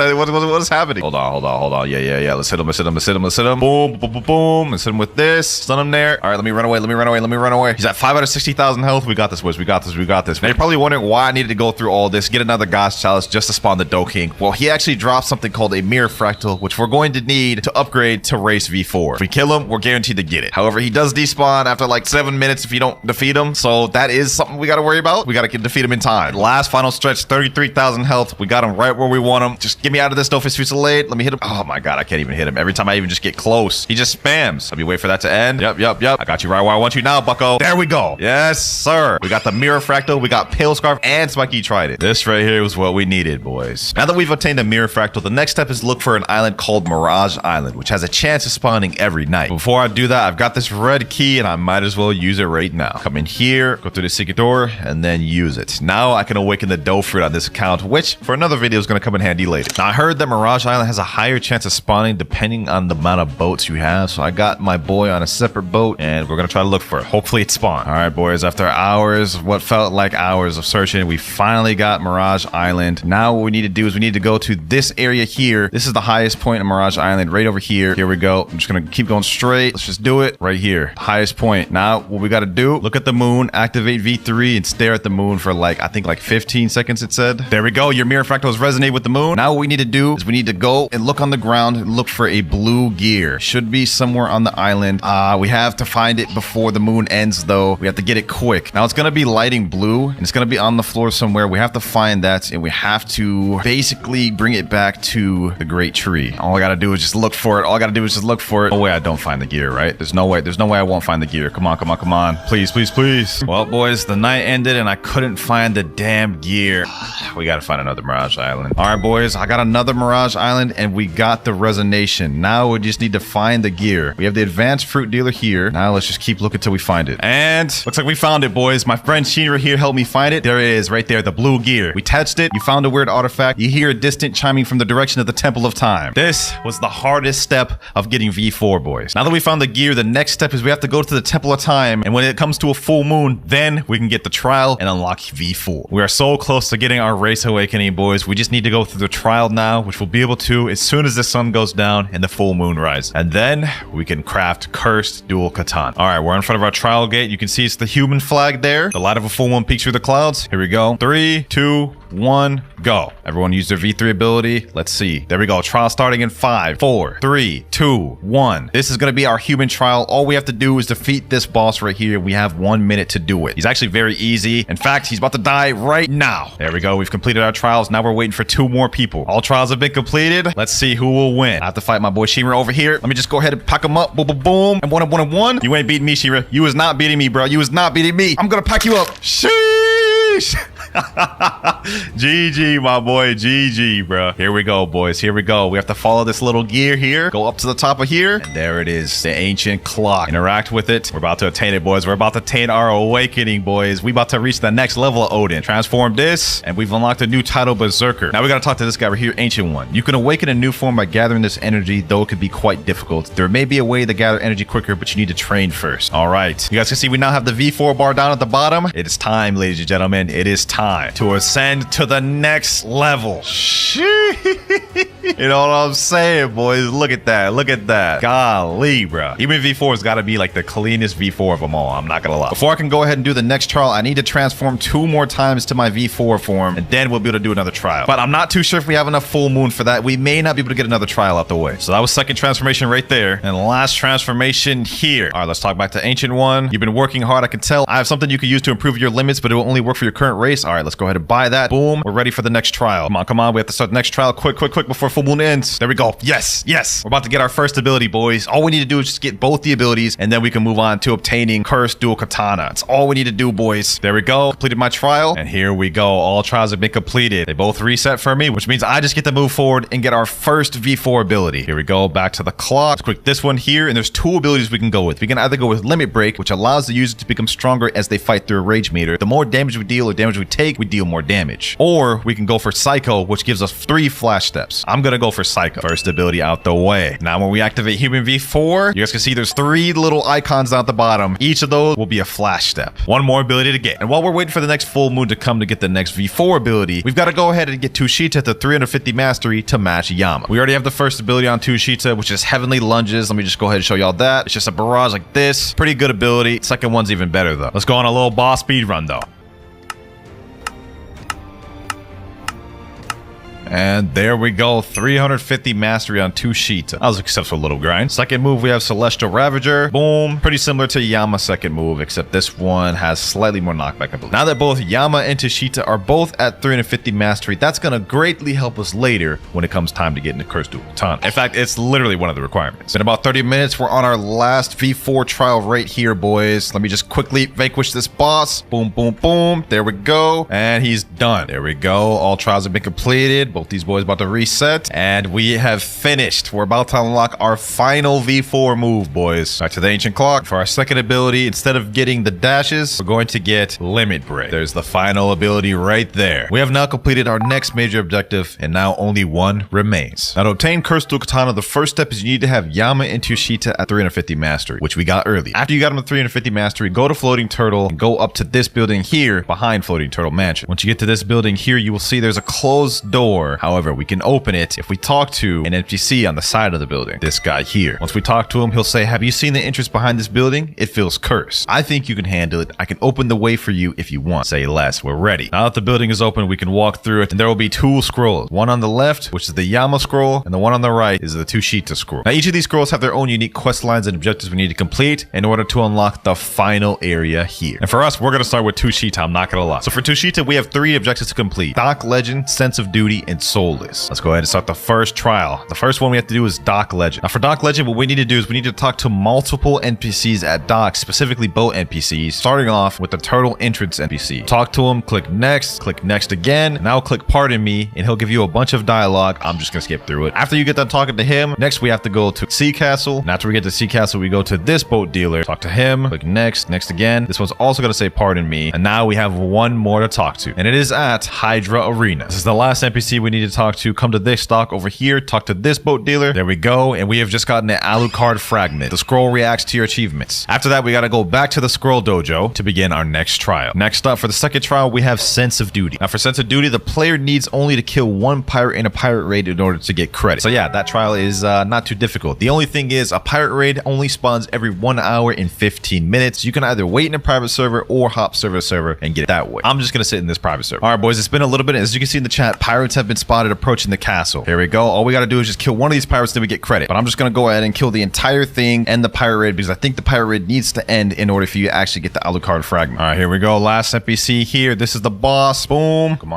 is happening? Hold on. Yeah. Let's hit him. Boom. Let's hit him with this. Stun him there. All right, let me run away. He's at 560,000 health. We got this, boys. We got this. Now, you're probably wondering why I needed to go through all this, get another God's Chalice just to spawn the Dough King. Well, he actually dropped something called a Mirror Fractal, which we're going to need to upgrade to Race V4. If we kill him, we're guaranteed to get it. However, he does despawn after like 7 minutes if you don't defeat him, so that is something we got to worry about. We got to defeat him in time. Last final stretch, 33,000 health. We got him right where we want him. Just get me out of this Dofus Fusillade. Let me hit him. Oh my god, I can't even hit him. Every time I even just get close, he just spams. Let me wait for that to end. Yep. I got you right where I want you now, bucko. There we go. Yes, sir. We got the Mirror Fractal, we got Pale Scarf, and Spiky Trident. This right here was what we needed, boys. Now that we've obtained the Mirror Fractal, the next step is look for an island called Mirage Island, which has a chance of spawning every night. Before I do that, I've got this red secret key, and I might as well use it right now. Come in here, go through the secret door, and then use it. Now I can awaken the dough fruit on this account, which for another video is going to come in handy later. Now I heard that Mirage Island has a higher chance of spawning depending on the amount of boats you have, so I got my boy on a separate boat, and we're going to try to look for it. Hopefully it spawned. All right, boys, after hours, what felt like hours of searching, we finally got Mirage Island. Now what we need to do is we need to go to this area here. This is the highest point in Mirage Island, right over here. Here we go. I'm just going to keep going straight. Let's just do it right here. Highest point. Now what we got to do, look at the moon, activate V3, and stare at the moon for like, I think like 15 seconds it said. There we go. Your mirror fractals resonate with the moon. Now what we need to do is we need to go and look on the ground and look for a blue gear. Should be somewhere on the island. We have to find it before the moon ends though. We have to get it quick. Now it's going to be lighting blue and it's going to be on the floor somewhere. We have to find that and we have to basically bring it back to the great tree. All I got to do is just look for it. All I got to do is just look for it. No way I don't find the gear, right? There's no way I won't find the gear. Come on, come on, come on. Please, please, please. Well, boys, the night ended and I couldn't find the damn gear. We got to find another Mirage Island. All right, boys, I got another Mirage Island and we got the resonation. Now we just need to find the gear. We have the advanced fruit dealer here. Now let's just keep looking till we find it. And looks like we found it, boys. My friend Shinra here helped me find it. There it is right there, the blue gear. We touched it. You found a weird artifact. You hear a distant chiming from the direction of the Temple of Time. This was the hardest step of getting V4, boys. Now that we found the gear, the next step is we have to go to the Temple of Time. And when it comes to a full moon, then we can get the trial and unlock V4. We are so close to getting our race awakening, boys. We just need to go through the trial now, which we'll be able to as soon as the sun goes down and the full moon rises. And then we can craft cursed dual katana. All right, we're in front of our trial gate. You can see it's the human flag there. The light of a full moon peeks through the clouds. Here we go. 3, 2, 1, go. Everyone use their V3 ability. Let's see. There we go. Trial starting in 5, 4, 3, 2, 1. This is going to be our human trial. All we have to do is defeat this boss right here. We have 1 minute to do it. He's actually very easy. In fact, he's about to die right now. There we go. We've completed our trials. Now we're waiting for 2 more people. All trials have been completed. Let's see who will win. I have to fight my boy Shira over here. Let me just go ahead and pack him up. Boom, boom, boom. And 1 and 1 and 1. You ain't beating me, Shira. You is not beating me, bro. You is not beating me. I'm going to pack you up. Sheesh. GG, my boy. GG, bro. Here we go, boys. Here we go. We have to follow this little gear here. Go up to the top of here. And there it is. The ancient clock. Interact with it. We're about to attain it, boys. We're about to attain our awakening, boys. We about to reach the next level of Odin. Transform this. And we've unlocked a new title, Berserker. Now we got to talk to this guy right here, Ancient One. You can awaken a new form by gathering this energy, though it could be quite difficult. There may be a way to gather energy quicker, but you need to train first. All right. You guys can see we now have the V4 bar down at the bottom. It is time, ladies and gentlemen. It is time to ascend to the next level. You know what I'm saying, boys? Look at that. Look at that. Golly, bro. Even V4 has got to be like the cleanest V4 of them all. I'm not going to lie. Before I can go ahead and do the next trial, I need to transform 2 more times to my V4 form, and then we'll be able to do another trial. But I'm not too sure if we have enough full moon for that. We may not be able to get another trial out the way. So that was second transformation right there. And last transformation here. All right, let's talk back to Ancient One. You've been working hard, I can tell. I have something you can use to improve your limits, but it will only work for your current race. All right, let's go ahead and buy that. Boom. We're ready for the next trial. Come on, come on. We have to start the next trial quick, quick, quick before full moon ends. There we go. Yes, yes. We're about to get our first ability, boys. All we need to do is just get both the abilities, and then we can move on to obtaining cursed dual katana. That's all we need to do, boys. There we go. Completed my trial, and here we go. All trials have been completed. They both reset for me, which means I just get to move forward and get our first V4 ability. Here we go. Back to the clock. Let's click this one here, and there's 2 abilities we can go with. We can either go with Limit Break, which allows the user to become stronger as they fight through a rage meter. The more damage we deal or damage we take, we deal more damage. Or we can go for Psycho, which gives us 3 flash steps. I'm gonna go for Psycho. First ability out the way. Now when we activate Human V4, you guys can see there's 3 little icons down at the bottom. Each of those will be a flash step. 1 more ability to get. And while we're waiting for the next full moon to come to get the next V4 ability, we've got to go ahead and get Tushita to 350 mastery to match Yama. We already have the first ability on Tushita, which is Heavenly Lunges. Let me just go ahead and show y'all that. It's just a barrage like this. Pretty good ability. Second one's even better though. Let's go on a little boss speed run though. And there we go, 350 mastery on Tushita. That was a successful little grind. Second move, we have Celestial Ravager. Boom. Pretty similar to Yama's second move, except this one has slightly more knockback, I believe. Now that both Yama and Tushita are both at 350 mastery, that's going to greatly help us later when it comes time to get into Cursed Dual Katana. In fact, it's literally one of the requirements. In about 30 minutes, we're on our last V4 trial right here, boys. Let me just quickly vanquish this boss. Boom, boom, boom. There we go. And he's done. There we go. All trials have been completed. Both Both these boys about to reset. And we have finished. We're about to unlock our final V4 move, boys. Back to the ancient clock. For our second ability, instead of getting the dashes, we're going to get limit break. There's the final ability right there. We have now completed our next major objective, and now only one remains. Now to obtain Crystal Katana, the first step is you need to have Yama and Tushita at 350 mastery, which we got early. After you got them at 350 mastery, go to Floating Turtle and go up to this building here behind Floating Turtle Mansion. Once you get to this building here, you will see there's a closed door. However, we can open it if we talk to an NPC on the side of the building. This guy here. Once we talk to him, he'll say, have you seen the entrance behind this building? It feels cursed. I think you can handle it. I can open the way for you if you want. Say less. We're ready. Now that the building is open, we can walk through it, and there will be two scrolls. One on the left, which is the Yama scroll, and the one on the right is the Tushita scroll. Now each of these scrolls have their own unique quest lines and objectives we need to complete in order to unlock the final area here. And for us, we're going to start with Tushita. I'm not going to lie. So for Tushita, we have 3 objectives to complete: Dock Legend, Sense of Duty, and Soulless. Let's go ahead and start the first trial. The first one we have to do is Dock Legend. Now for Dock Legend, what we need to do is we need to talk to multiple NPCs at Dock, specifically boat NPCs, starting off with the Turtle Entrance NPC. Talk to him, click next again. Now click Pardon Me, and he'll give you a bunch of dialogue. I'm just going to skip through it. After you get done talking to him, next we have to go to Sea Castle. And after we get to Sea Castle, we go to this boat dealer, talk to him, click next again. This one's also going to say Pardon Me. And now we have one more to talk to, and it is at Hydra Arena. This is the last NPC we need to talk to. Come to this dock over here, talk to this boat dealer. There we go. And we have just gotten an Alucard fragment. The scroll reacts to your achievements. After that, we got to go back to the scroll dojo to begin our next trial. Next up, for the second trial, we have Sense of Duty. Now for Sense of Duty, the player needs only to kill one pirate in a pirate raid in order to get credit. So yeah, that trial is not too difficult. The only thing is a pirate raid only spawns every 1 hour and 15 minutes. You can either wait in a private server or hop server to server and get it that way. I'm just gonna sit in this private server. All right, boys, it's been a little bit. As you can see in the chat, pirates have been spotted approaching the castle. Here we go. All we gotta do is just kill one of these pirates, then we get credit. But I'm just gonna go ahead and kill the entire thing and the pirate raid, because I think the pirate raid needs to end in order for you to actually get the Alucard fragment. All right, here we go. Last NPC here. This is the boss. Boom. Come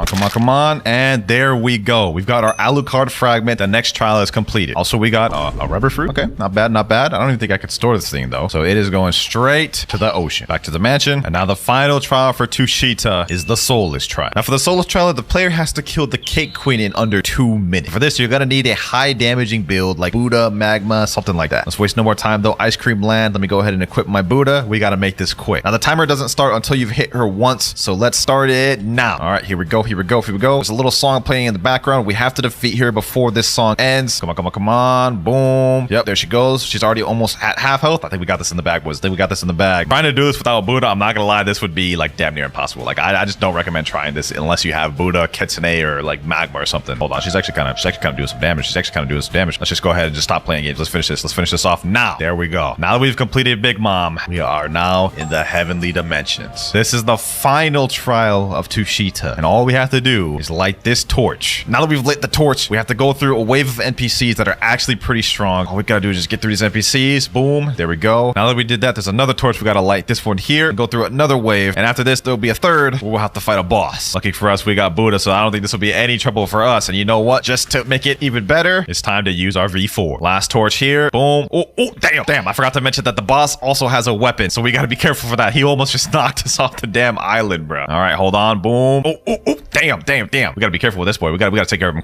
on. And there we go. We've got our Alucard fragment. The next trial is completed. Also, we got a rubber fruit. Okay, not bad. I don't even think I could store this thing though. So it is going straight to the ocean. Back to the mansion. And now the final trial for Tushita is the Soulless trial. Now for the Soulless trial, the player has to kill the Cake Queen in under 2 minutes. For this, you're gonna need a high damaging build like Buddha, Magma, something like that. Let's waste no more time though. Ice Cream Land. Let me go ahead and equip my Buddha. We gotta make this quick. Now the timer doesn't start until you've hit her once. So let's start it now. All right, here we go. There's a little song playing in the background. We have to defeat her before this song ends. Come on. Boom. Yep, there she goes. She's already almost at half health. I think we got this in the bag, boys. Trying to do this without Buddha, I'm not gonna lie, this would be like damn near impossible. Like I just don't recommend trying this unless you have Buddha, Kitsune, or like Magma or something. Hold on, she's actually kind of doing some damage. Let's just go ahead and just stop playing games. Let's finish this off now. There we go. Now that we've completed Big Mom, we are now in the heavenly dimensions. This is the final trial of Tushita, and all we have to do is light this torch. Now that we've lit the torch, we have to go through a wave of NPCs that are actually pretty strong. All we gotta do is just get through these NPCs. Boom. There we go. Now that we did that, there's another torch. We gotta light this one here and go through another wave. And after this, there'll be a third where we'll have to fight a boss. Lucky for us, we got Buddha, so I don't think this will be any trouble for us. And you know what? Just to make it even better, it's time to use our V4. Last torch here. Boom. Oh, damn. I forgot to mention that the boss also has a weapon, so we gotta be careful for that. He almost just knocked us off the damn island, bro. All right, hold on. Boom. Oh, damn. We gotta be careful with this boy. We gotta take care of him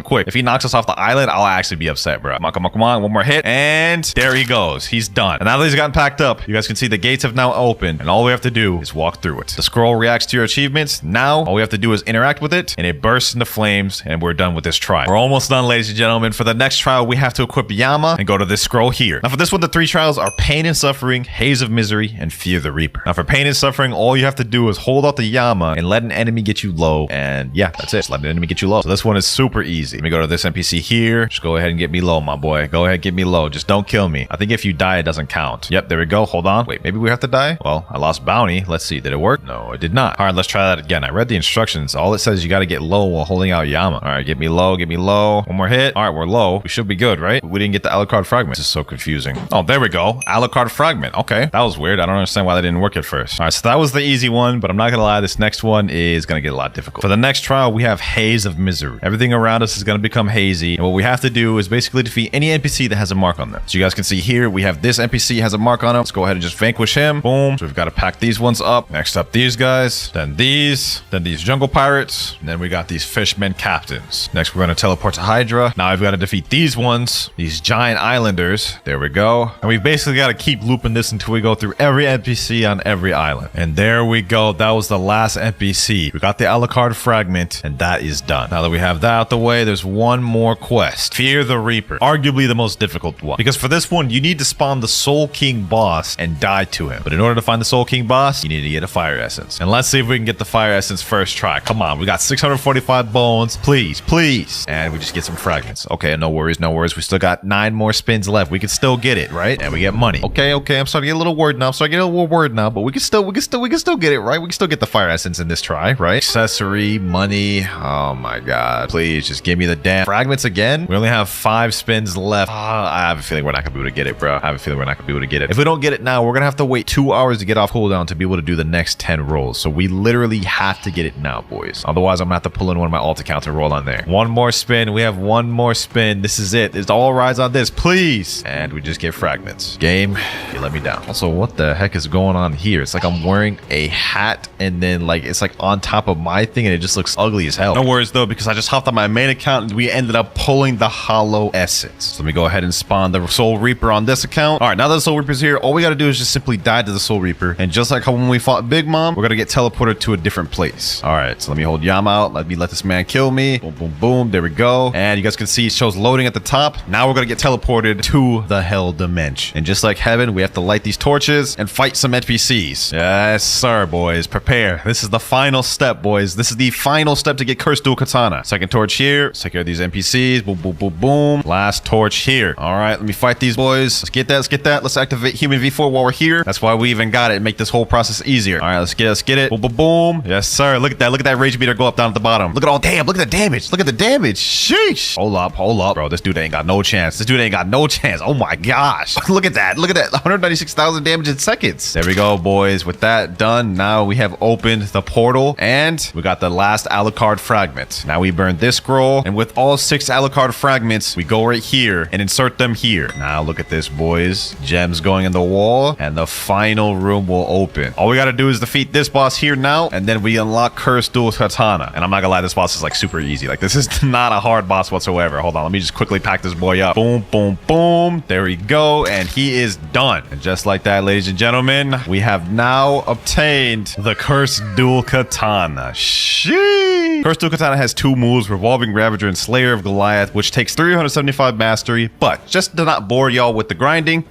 quick. If he knocks us off the island, I'll actually be upset, bro. Come on. One more hit. And there he goes. He's done. And now that he's gotten packed up, you guys can see the gates have now opened, and all we have to do is walk through it. The scroll reacts to your achievements. Now, all we have to do is interact with it, and it bursts into flames, and we're done with this trial. We're almost done, ladies and gentlemen. For the next trial, we have to equip Yama and go to this scroll here. Now, for this one, the 3 trials are Pain and Suffering, Haze of Misery, and Fear the Reaper. Now, for Pain and Suffering, all you have to do is hold out the Yama and let an enemy get you low, and yeah, that's it. Just let an enemy get you low. So this one is super easy. Let me go to this NPC here. Just go ahead and get me low, my boy. Go ahead, get me low. Just don't kill me. I think if you die, it doesn't count. Yep, there we go. Hold on. Wait, maybe we have to die? Well, I lost bounty. Let's see. Did it work? No, it did not. All right, let's try that again. I read the instructions. All it says is you got to get low while holding out Yama. All right, get me low. One more hit. All right, we're low. We should be good, right? We didn't get the Alucard fragment. This is so confusing. Oh, there we go. Alucard fragment. Okay, that was weird. I don't understand why that didn't work at first. All right, so that was the easy one, but I'm not gonna lie, this next one is gonna get a lot difficult. For the next trial, we have Haze of Misery. Everything around us is gonna become hazy, and what we have to do is basically defeat any NPC that has a mark on them. So you guys can see here, we have this NPC has a mark on him. Let's go ahead and just vanquish him. Boom. So we've got to pack these ones up. Next up, these guys, then these jungle pirates, and then we got these fish Fishman captains. Next, we're going to teleport to Hydra. Now I've got to defeat these ones, these giant islanders. There we go. And we basically got to keep looping this until we go through every NPC on every island. And there we go. That was the last NPC. We got the Alucard fragment, and that is done. Now that we have that out the way, there's one more quest. Fear the Reaper. Arguably the most difficult one. Because for this one, you need to spawn the Soul King boss and die to him. But in order to find the Soul King boss, you need to get a fire essence. And let's see if we can get the fire essence first try. Come on, we got 645 bones. Please, please. And we just get some fragments. Okay, no worries, no worries. We still got 9 more spins left. We can still get it, right? And we get money. Okay, I'm starting to get a little worried now. But we can still get it, right? We can still get the fire essence in this try, right? Accessory, money. Oh my god. Please just give me the damn fragments again. We only have 5 spins left. I have a feeling we're not gonna be able to get it, bro. If we don't get it now, we're gonna have to wait 2 hours to get off cooldown to be able to do the next 10 rolls. So we literally have to get it now, boys. Otherwise, I'm gonna have to pull in one of my alt accounts and roll on there. One more spin. We have one more spin. This is it. It all rides on this, please. And we just get fragments. Game, you let me down. Also, what the heck is going on here? It's like I'm wearing a hat and then like it's like on top of my thing and it just looks ugly as hell. No worries though, because I just hopped on my main account and we ended up pulling the hollow essence. So let me go ahead and spawn the Soul Reaper on this account. All right, now that the Soul Reaper's here, all we got to do is just simply die to the Soul Reaper. And just like how when we fought Big Mom, we're going to get teleported to a different place. All right, so let me hold Yama out. Let this man kill me. Boom, boom, boom. There we go. And you guys can see it shows loading at the top. Now we're going to get teleported to the Hell Dimension. And just like heaven, we have to light these torches and fight some NPCs. Yes, sir, boys. Prepare. This is the final step, boys. This is the final step to get Cursed Dual Katana. Second torch here. Let's take care of these NPCs. Boom, boom, boom, boom. Last torch here. All right, let me fight these boys. Let's get that. Let's get that. Let's activate Human V4 while we're here. That's why we even got it and make this whole process easier. All right, let's get it. Boom, boom, boom. Yes, sir. Look at that. Look at that rage meter go up down at the bottom. Look at all. Damn. Look at the damage. Look at the damage. Sheesh. Hold up, bro. This dude ain't got no chance. Oh my gosh. Look at that. 196,000 damage in seconds. There we go, boys. With that done, now we have opened the portal and we got the last Alucard fragment. Now we burn this scroll, and with all 6 Alucard fragments, we go right here and insert them here. Now look at this, boys. Gems going in the wall, and the final room will open. All we gotta do is defeat this boss here now, and then we unlock Cursed Dual Katana. And I'm not gonna lie, this boss is like super easy. Like this is not a hard boss whatsoever. Hold on, let me just quickly pack this boy up. Boom, boom, boom. There we go, and he is done. And just like that, ladies and gentlemen, we have now obtained the Cursed Dual Katana. Sheesh. Cursed Dual Katana has 2 moves, Revolving Ravager and Slayer of Goliath, which takes 375 mastery. But just to not bore y'all with the grinding,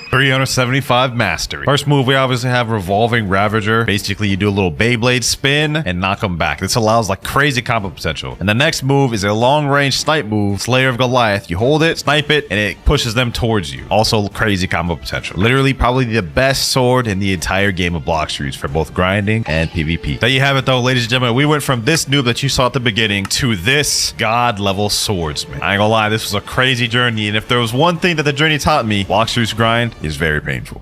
375 mastery. First move, we obviously have Revolving Ravager. Basically, you do a little Beyblade spin and knock them back. This allows like crazy combo potential. And the next move is a long-range snipe move, Slayer of Goliath. You hold it, snipe it, and it pushes them towards you. Also, crazy combo potential. Literally, probably the best sword in the entire game of Bloxroot for both grinding and PvP. There you have it, though, ladies and gentlemen. We went from this noob that you saw at the beginning to this god-level swordsman. I ain't gonna lie, this was a crazy journey. And if there was one thing that the journey taught me, Bloxroot's grind is very painful.